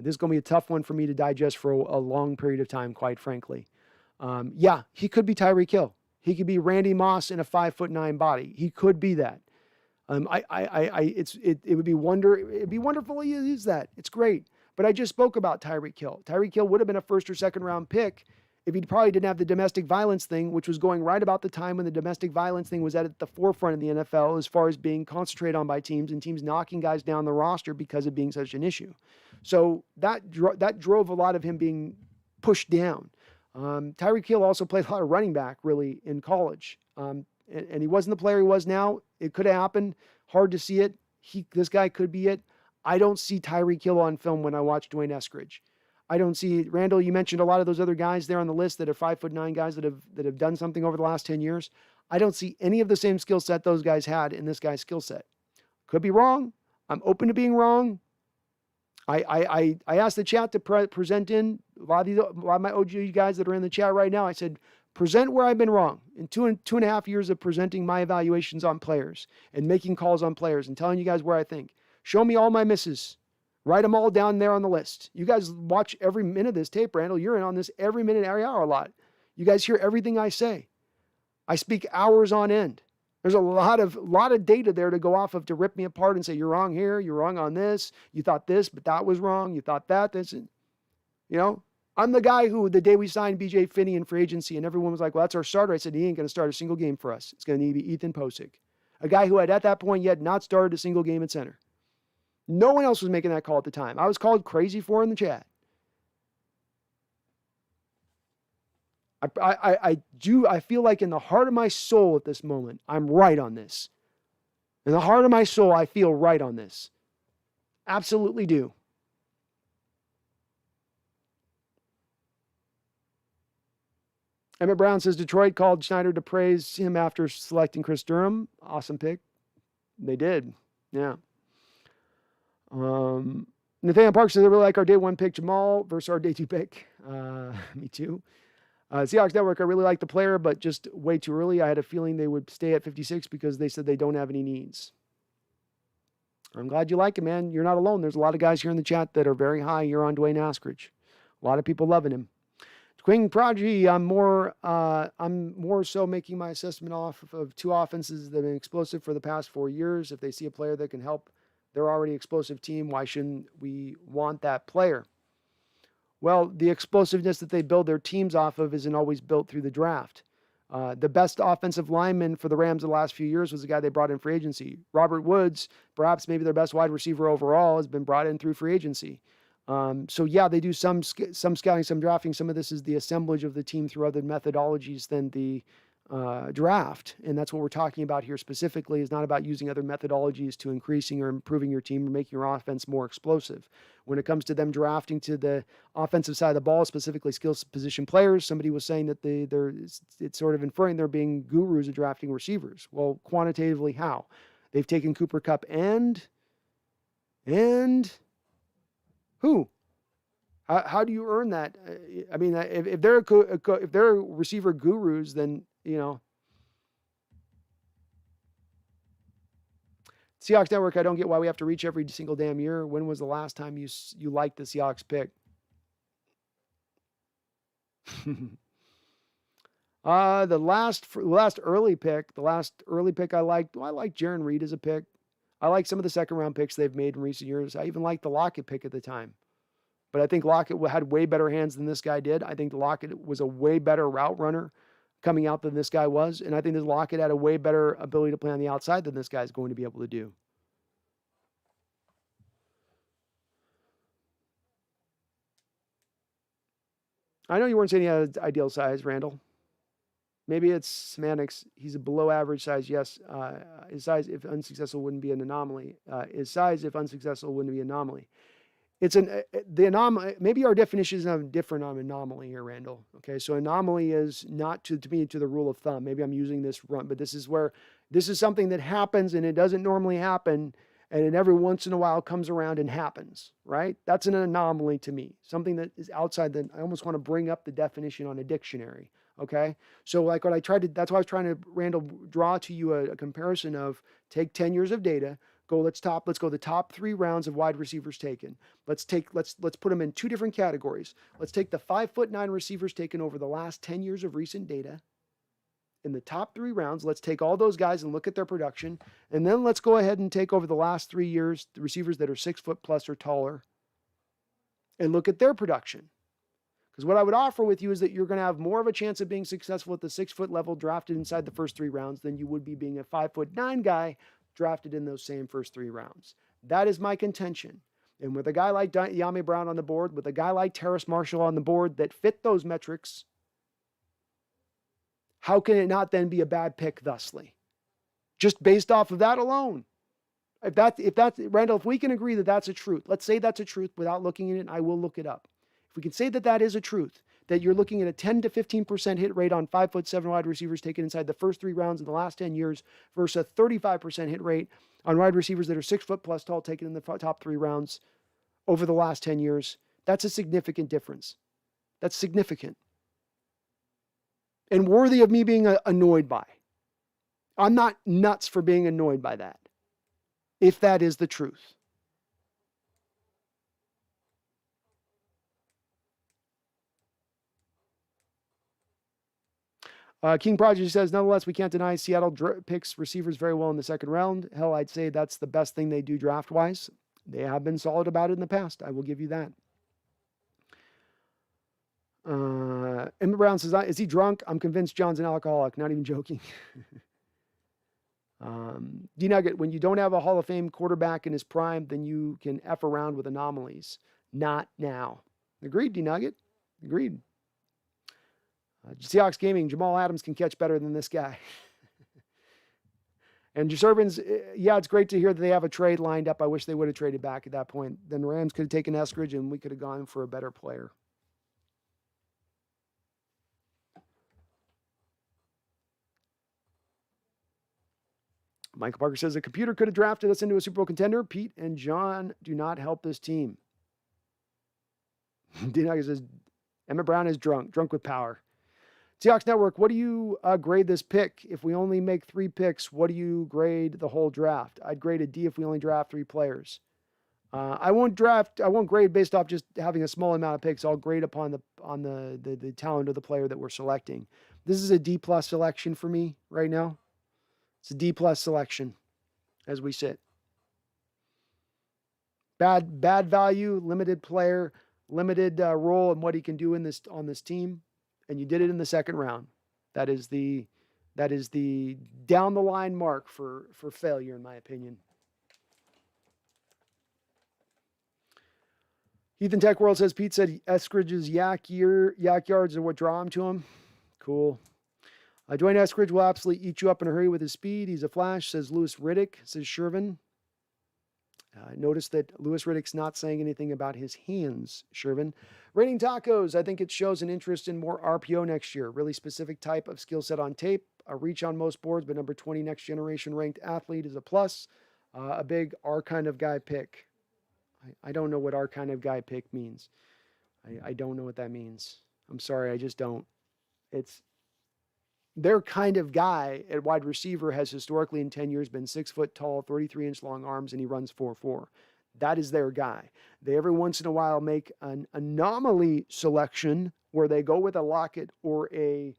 Speaker 1: This is going to be a tough one for me to digest for a long period of time, quite frankly. Yeah, he could be Tyreek Hill. He could be Randy Moss in a 5'9" body. He could be that. It would be wonderful he is that. It's great. But I just spoke about Tyreek Hill. Tyreek Hill would have been a 1st or 2nd round pick if he probably didn't have the domestic violence thing, which was going right about the time when the domestic violence thing was at the forefront of the NFL as far as being concentrated on by teams and teams knocking guys down the roster because of being such an issue. So that drove a lot of him being pushed down. Tyreek Hill also played a lot of running back, really, in college. And he wasn't the player he was now. It could have happened. Hard to see it. This guy could be it. I don't see Tyreek Hill on film when I watch Dwayne Eskridge. I don't see Randall. You mentioned a lot of those other guys there on the list that are 5'9" guys that have done something over the last 10 years. I don't see any of the same skill set those guys had in this guy's skill set. Could be wrong. I'm open to being wrong. I asked the chat to present in a lot of my OG guys that are in the chat right now. I said, present where I've been wrong. In two and a half years of presenting my evaluations on players and making calls on players and telling you guys where I think. Show me all my misses. Write them all down there on the list. You guys watch every minute of this tape, Randall. You're in on this every minute, every hour a lot. You guys hear everything I say. I speak hours on end. There's a lot of data there to go off of to rip me apart and say, you're wrong here, you're wrong on this, you thought this, but that was wrong, you thought that, this. I'm the guy who, the day we signed B.J. Finney in free agency, and everyone was like, well, that's our starter. I said, he ain't going to start a single game for us. It's going to need to be Ethan Posick, a guy who had at that point yet not started a single game at center. No one else was making that call at the time. I was called crazy for in the chat. I feel like in the heart of my soul at this moment, I'm right on this. In the heart of my soul, I feel right on this. Absolutely do. Emmett Brown says Detroit called Schneider to praise him after selecting Chris Durham. Awesome pick. They did. Yeah. Nathaniel Parks says, I really like our day 1 pick, Jamal, versus our day 2 pick. Me too. Seahawks Network, I really like the player, but just way too early. I had a feeling they would stay at 56 because they said they don't have any needs. I'm glad you like him, man. You're not alone. There's a lot of guys here in the chat that are very high. You're on Dwayne Eskridge. A lot of people loving him. Queen Prodigy, I'm more so making my assessment off of two offenses that have been explosive for the past 4 years. If they see a player that can help their already explosive team, why shouldn't we want that player? Well, the explosiveness that they build their teams off of isn't always built through the draft. The best offensive lineman for the Rams the last few years was the guy they brought in free agency. Robert Woods, perhaps maybe their best wide receiver overall, has been brought in through free agency. So yeah, they do some scouting, some drafting. Some of this is the assemblage of the team through other methodologies than the draft. And that's what we're talking about here specifically, is not about using other methodologies to increasing or improving your team or making your offense more explosive. When it comes to them drafting to the offensive side of the ball, specifically skill position players, somebody was saying that it's sort of inferring they're being gurus at drafting receivers. Well, quantitatively, how? They've taken Cooper Kupp and who? How do you earn that? I mean, if they're receiver gurus, then, you know. Seahawks Network, I don't get why we have to reach every single damn year. When was the last time you liked the Seahawks pick? The last early pick I liked. Well, I liked Jaron Reed as a pick. I like some of the second round picks they've made in recent years. I even liked the Lockett pick at the time. But I think Lockett had way better hands than this guy did. I think Lockett was a way better route runner coming out than this guy was. And I think this Lockett had a way better ability to play on the outside than this guy's going to be able to do. I know you weren't saying he had an ideal size, Randall. Maybe it's semantics. He's a below average size. Yes. His size, if unsuccessful, wouldn't be an anomaly. His size, if unsuccessful, wouldn't be an anomaly. It's the anomaly. Maybe our definitions are different on anomaly here, Randall. Okay. So anomaly is not to me to the rule of thumb. Maybe I'm using this wrong, but this is something that happens and it doesn't normally happen. And it every once in a while comes around and happens, right? That's an anomaly to me. Something that is outside I almost want to bring up the definition on a dictionary. Okay. So like what that's why I was trying to, Randall, draw to you a comparison of take 10 years of data, let's go the top 3 rounds of wide receivers taken. Let's put them in 2 different categories. Let's take the 5'9" receivers taken over the last 10 years of recent data. In the top 3 rounds, let's take all those guys and look at their production. And then let's go ahead and take over the last 3 years, the receivers that are 6 foot plus or taller, and look at their production. Because what I would offer with you is that you're going to have more of a chance of being successful at the 6 foot level drafted inside the first 3 rounds than you would be being a 5'9" guy drafted in those same first 3 rounds. That is my contention. And with a guy like Yami Brown on the board, with a guy like Terrace Marshall on the board that fit those metrics, how can it not then be a bad pick thusly? Just based off of that alone. If that's Randall, if we can agree that that's a truth, let's say that's a truth without looking at it, I will look it up. If we can say that that is a truth, that you're looking at a 10 to 15% hit rate on 5'7" wide receivers taken inside the first 3 rounds in the last 10 years versus a 35% hit rate on wide receivers that are 6 foot plus tall taken in the top 3 rounds over the last 10 years, that's a significant difference. That's significant. And worthy of me being annoyed by. I'm not nuts for being annoyed by that, if that is the truth. King Prodigy says, nonetheless, we can't deny Seattle picks receivers very well in the second round. Hell, I'd say that's the best thing they do draft-wise. They have been solid about it in the past. I will give you that. Emma Brown says, is he drunk? I'm convinced John's an alcoholic. Not even joking. D-Nugget, when you don't have a Hall of Fame quarterback in his prime, then you can F around with anomalies. Not now. Agreed, D-Nugget. Agreed. Seahawks Gaming, Jamal Adams can catch better than this guy. And Jurgens, yeah, it's great to hear that they have a trade lined up. I wish they would have traded back at that point. Then the Rams could have taken Eskridge and we could have gone for a better player. Michael Parker says, a computer could have drafted us into a Super Bowl contender. Pete and John do not help this team. D-Nugget says, Emmett Brown is drunk with power. Seahawks Network, what do you grade this pick? If we only make 3 picks, what do you grade the whole draft? I'd grade a D if we only draft 3 players. I won't grade based off just having a small amount of picks. I'll grade upon the talent of the player that we're selecting. This is a D plus selection for me right now. It's a D plus selection as we sit. Bad value, limited player, limited role and what he can do on this team, and you did it in the second round. That is the down the line mark for failure, in my opinion. Ethan Tech World says Pete said Eskridge's yak yards are what draw him to him. Cool. Dwayne Eskridge will absolutely eat you up in a hurry with his speed. He's a flash, says Lewis Riddick, says Shervin. Notice that Lewis Riddick's not saying anything about his hands, Shervin. Raining Tacos, I think it shows an interest in more RPO next year. Really specific type of skill set on tape. A reach on most boards, but number 20 next generation ranked athlete is a plus. A big our kind of guy pick. I don't know what our kind of guy pick means. I don't know what that means. I'm sorry, I just don't. It's their kind of guy at wide receiver has historically in 10 years been 6 foot tall, 33-inch long arms, and he runs 4.4. That is their guy. They every once in a while make an anomaly selection where they go with a Lockett or a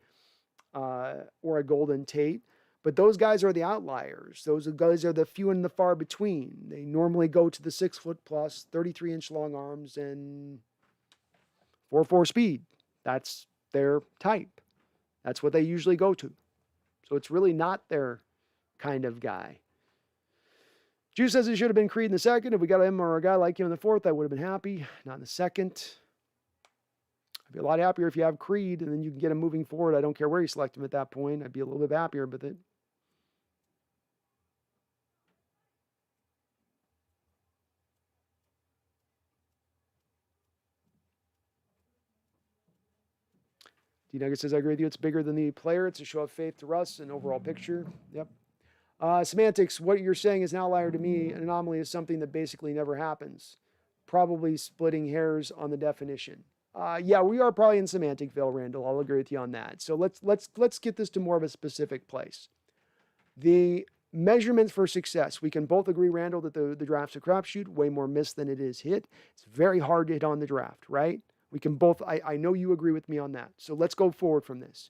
Speaker 1: Golden Tate. But those guys are the outliers. Those guys are the few and the far between. They normally go to the 6 foot plus, 33-inch long arms, and 4.4 speed. That's their type. That's what they usually go to. So it's really not their kind of guy. Juice says it should have been Creed in the second. If we got him or a guy like him in the fourth, I would have been happy. Not in the second. I'd be a lot happier if you have Creed and then you can get him moving forward. I don't care where you select him at that point. I'd be a little bit happier with it. D-Nugget says, I agree with you. It's bigger than the player. It's a show of faith to Russ and overall picture. Yep. Semantics, what you're saying is an outlier to me. An anomaly is something that basically never happens. Probably splitting hairs on the definition. Yeah, we are probably in Semanticville, Randall. I'll agree with you on that. So let's get this to more of a specific place. The measurements for success. We can both agree, Randall, that the draft's a crapshoot. Way more miss than it is hit. It's very hard to hit on the draft, right? We can both, I know you agree with me on that. So let's go forward from this.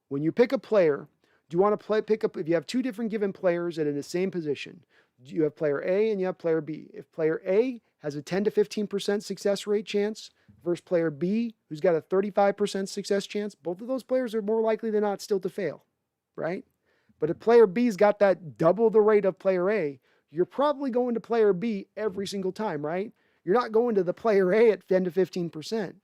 Speaker 1: When you pick a player, do you want to pick up, if you have two different given players that are in the same position, you have player A and you have player B. If player A has a 10 to 15% success rate chance versus player B, who's got a 35% success chance, both of those players are more likely than not still to fail, right? But if player B's got that double the rate of player A, you're probably going to player B every single time, right? You're not going to the player A at 10 to 15%.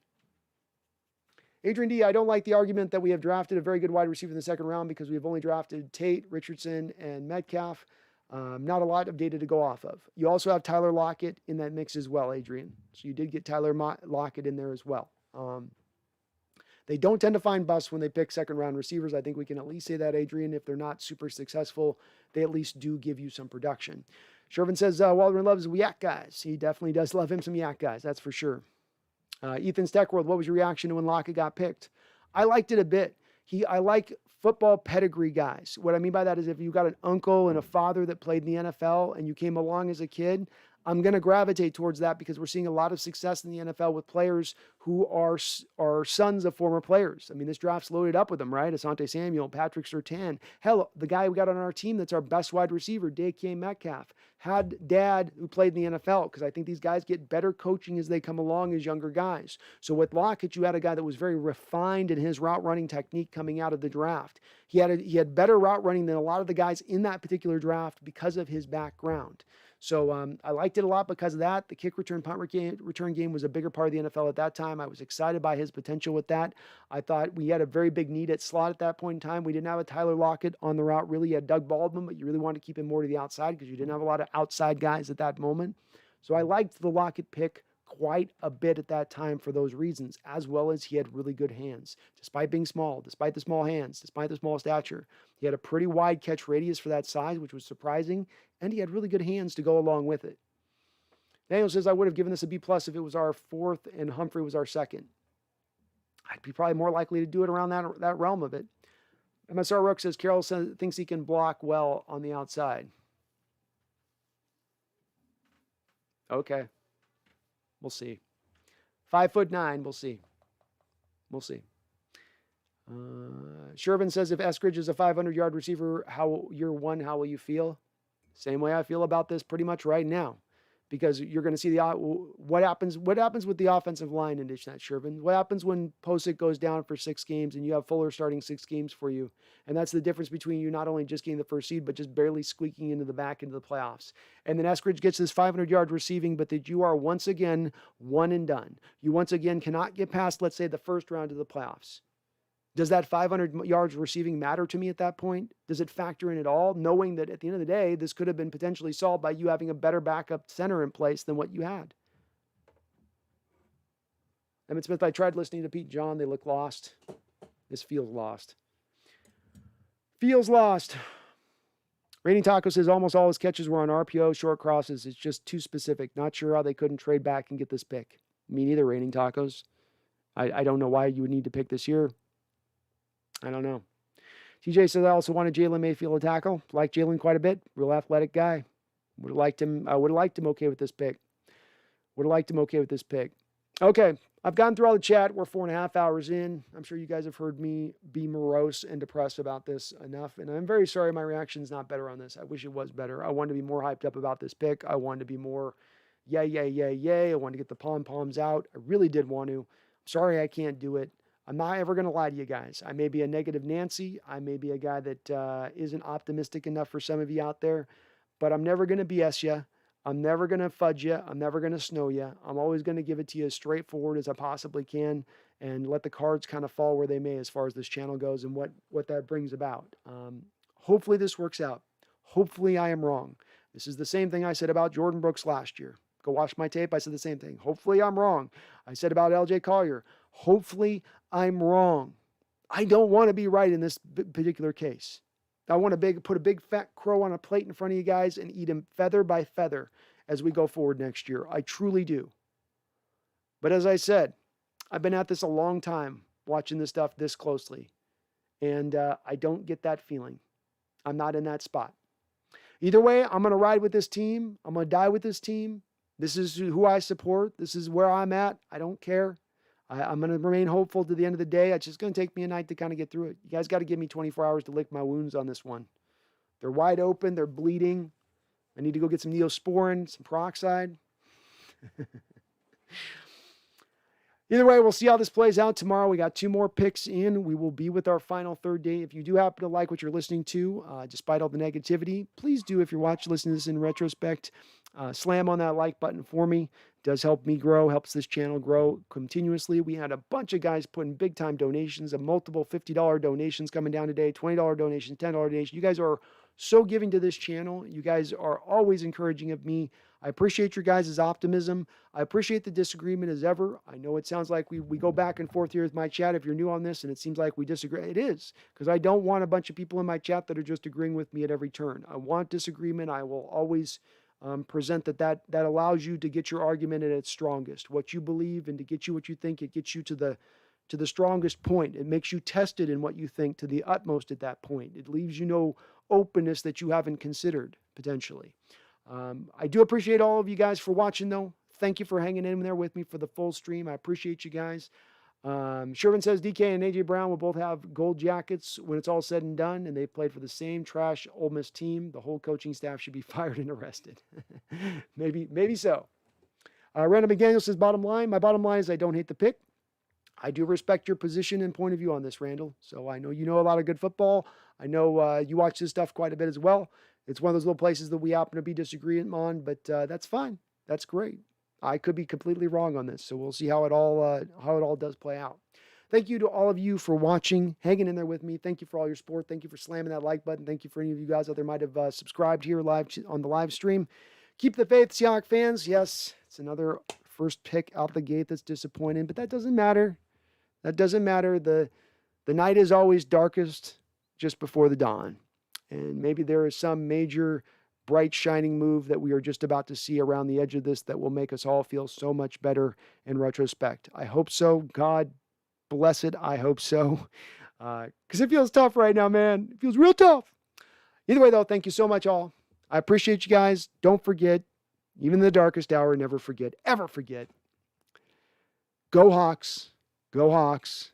Speaker 1: Adrian D, I don't like the argument that we have drafted a very good wide receiver in the second round because we have only drafted Tate, Richardson, and Metcalf. Not a lot of data to go off of. You also have Tyler Lockett in that mix as well, Adrian. So you did get Tyler Lockett in there as well. They don't tend to find busts when they pick second round receivers. I think we can at least say that, Adrian. If they're not super successful, they at least do give you some production. Shervin says, Waldron loves yak guys. He definitely does love him some yak guys. That's for sure. Ethan's Tech World, what was your reaction to when Lockett got picked? I liked it a bit. I like football pedigree guys. What I mean by that is if you got an uncle and a father that played in the NFL and you came along as a kid, I'm going to gravitate towards that because we're seeing a lot of success in the NFL with players who are sons of former players. I mean, this draft's loaded up with them, right? Asante Samuel, Patrick Surtain. Hell, the guy we got on our team that's our best wide receiver, DK Metcalf, had dad who played in the NFL because I think these guys get better coaching as they come along as younger guys. So with Lockett, you had a guy that was very refined in his route running technique coming out of the draft. He had better route running than a lot of the guys in that particular draft because of his background. So I liked it a lot because of that. The kick return, punt return game was a bigger part of the NFL at that time. I was excited by his potential with that. I thought we had a very big need at slot at that point in time. We didn't have a Tyler Lockett on the route. Really, you had Doug Baldwin, but you really wanted to keep him more to the outside because you didn't have a lot of outside guys at that moment. So I liked the Lockett pick quite a bit at that time for those reasons, as well as he had really good hands. Despite being small, despite the small hands, despite the small stature, he had a pretty wide catch radius for that size, which was surprising, and he had really good hands to go along with it. Daniel says, I would have given this a B+ if it was our fourth and Humphrey was our second. I'd be probably more likely to do it around that realm of it. MSR Rook says, Carroll thinks he can block well on the outside. Okay. We'll see. 5'9", we'll see. We'll see. Shervin says, if Eskridge is a 500-yard receiver, year one, how will you feel? Same way I feel about this pretty much right now, because you're going to see what happens with the offensive line in that, Shervin. What happens when Posick goes down for 6 games and you have Fuller starting 6 games for you? And that's the difference between you not only just getting the first seed, but just barely squeaking into the back into the playoffs. And then Eskridge gets this 500-yard receiving, but that you are once again one and done. You once again cannot get past, let's say, the first round of the playoffs. Does that 500 yards receiving matter to me at that point? Does it factor in at all, knowing that at the end of the day, this could have been potentially solved by you having a better backup center in place than what you had? Emmett Smith, I tried listening to Pete John. They look lost. This feels lost. Feels lost. Rating Taco says almost all his catches were on RPO, short crosses. It's just too specific. Not sure how they couldn't trade back and get this pick. Me neither, Rating Tacos. I don't know why you would need to pick this year. I don't know. TJ says I also wanted Jalen Mayfield to tackle. Like Jalen quite a bit. Real athletic guy. Would have liked him. I would have liked him okay with this pick. Would have liked him okay with this pick. Okay. I've gone through all the chat. We're 4.5 hours in. I'm sure you guys have heard me be morose and depressed about this enough. And I'm very sorry my reaction's not better on this. I wish it was better. I wanted to be more hyped up about this pick. I wanted to be more yay, yay, yay, yay. I wanted to get the pom-poms out. I really did want to. I'm sorry I can't do it. I'm not ever going to lie to you guys. I may be a negative Nancy. I may be a guy that isn't optimistic enough for some of you out there, but I'm never going to BS you. I'm never going to fudge you. I'm never going to snow you. I'm always going to give it to you as straightforward as I possibly can and let the cards kind of fall where they may as far as this channel goes and what that brings about. Hopefully this works out. Hopefully I am wrong. This is the same thing I said about Jordan Brooks last year. Go watch my tape. I said the same thing. Hopefully I'm wrong. I said about LJ Collier. Hopefully I'm wrong. I don't want to be right in this particular case. I want to put a big fat crow on a plate in front of you guys and eat him feather by feather as we go forward next year. I truly do. But as I said, I've been at this a long time watching this stuff this closely. And I don't get that feeling. I'm not in that spot. Either way, I'm going to ride with this team. I'm going to die with this team. This is who I support. This is where I'm at. I don't care. I'm going to remain hopeful to the end of the day. It's just going to take me a night to kind of get through it. You guys got to give me 24 hours to lick my wounds on this one. They're wide open. They're bleeding. I need to go get some Neosporin, some peroxide. Either way, we'll see how this plays out tomorrow. We got 2 more picks in. We will be with our final third day. If you do happen to like what you're listening to, despite all the negativity, please do, if you're listening to this in retrospect, slam on that like button for me. It does help me grow, helps this channel grow continuously. We had a bunch of guys putting big time donations, multiple $50 donations coming down today, $20 donations, $10 donations. You guys are so giving to this channel. You guys are always encouraging of me. I appreciate your guys' optimism. I appreciate the disagreement as ever. I know it sounds like we go back and forth here with my chat if you're new on this and it seems like we disagree. It is, because I don't want a bunch of people in my chat that are just agreeing with me at every turn. I want disagreement. I will always present that allows you to get your argument at its strongest. What you believe and to get you what you think, it gets you to the strongest point. It makes you tested in what you think to the utmost at that point. It leaves you no openness that you haven't considered potentially. I do appreciate all of you guys for watching, though. Thank you for hanging in there with me for the full stream. I appreciate you guys. Shervin says DK and AJ Brown will both have gold jackets when it's all said and done, and they played for the same trash Ole Miss team. The whole coaching staff should be fired and arrested. maybe so. Randall McDaniel says, bottom line. My bottom line is I don't hate the pick. I do respect your position and point of view on this, Randall. So I know you know a lot of good football. I know you watch this stuff quite a bit as well. It's one of those little places that we happen to be disagreeing on, but that's fine. That's great. I could be completely wrong on this, so we'll see how it all does play out. Thank you to all of you for watching, hanging in there with me. Thank you for all your support. Thank you for slamming that like button. Thank you for any of you guys out there might have subscribed here live on the live stream. Keep the faith, Seahawks fans. Yes, it's another first pick out the gate that's disappointing, but that doesn't matter. That doesn't matter. The night is always darkest just before the dawn. And maybe there is some major, bright, shining move that we are just about to see around the edge of this that will make us all feel so much better in retrospect. I hope so. God bless it. I hope so. Because it feels tough right now, man. It feels real tough. Either way, though, thank you so much, all. I appreciate you guys. Don't forget, even in the darkest hour, never forget, ever forget. Go Hawks. Go Hawks.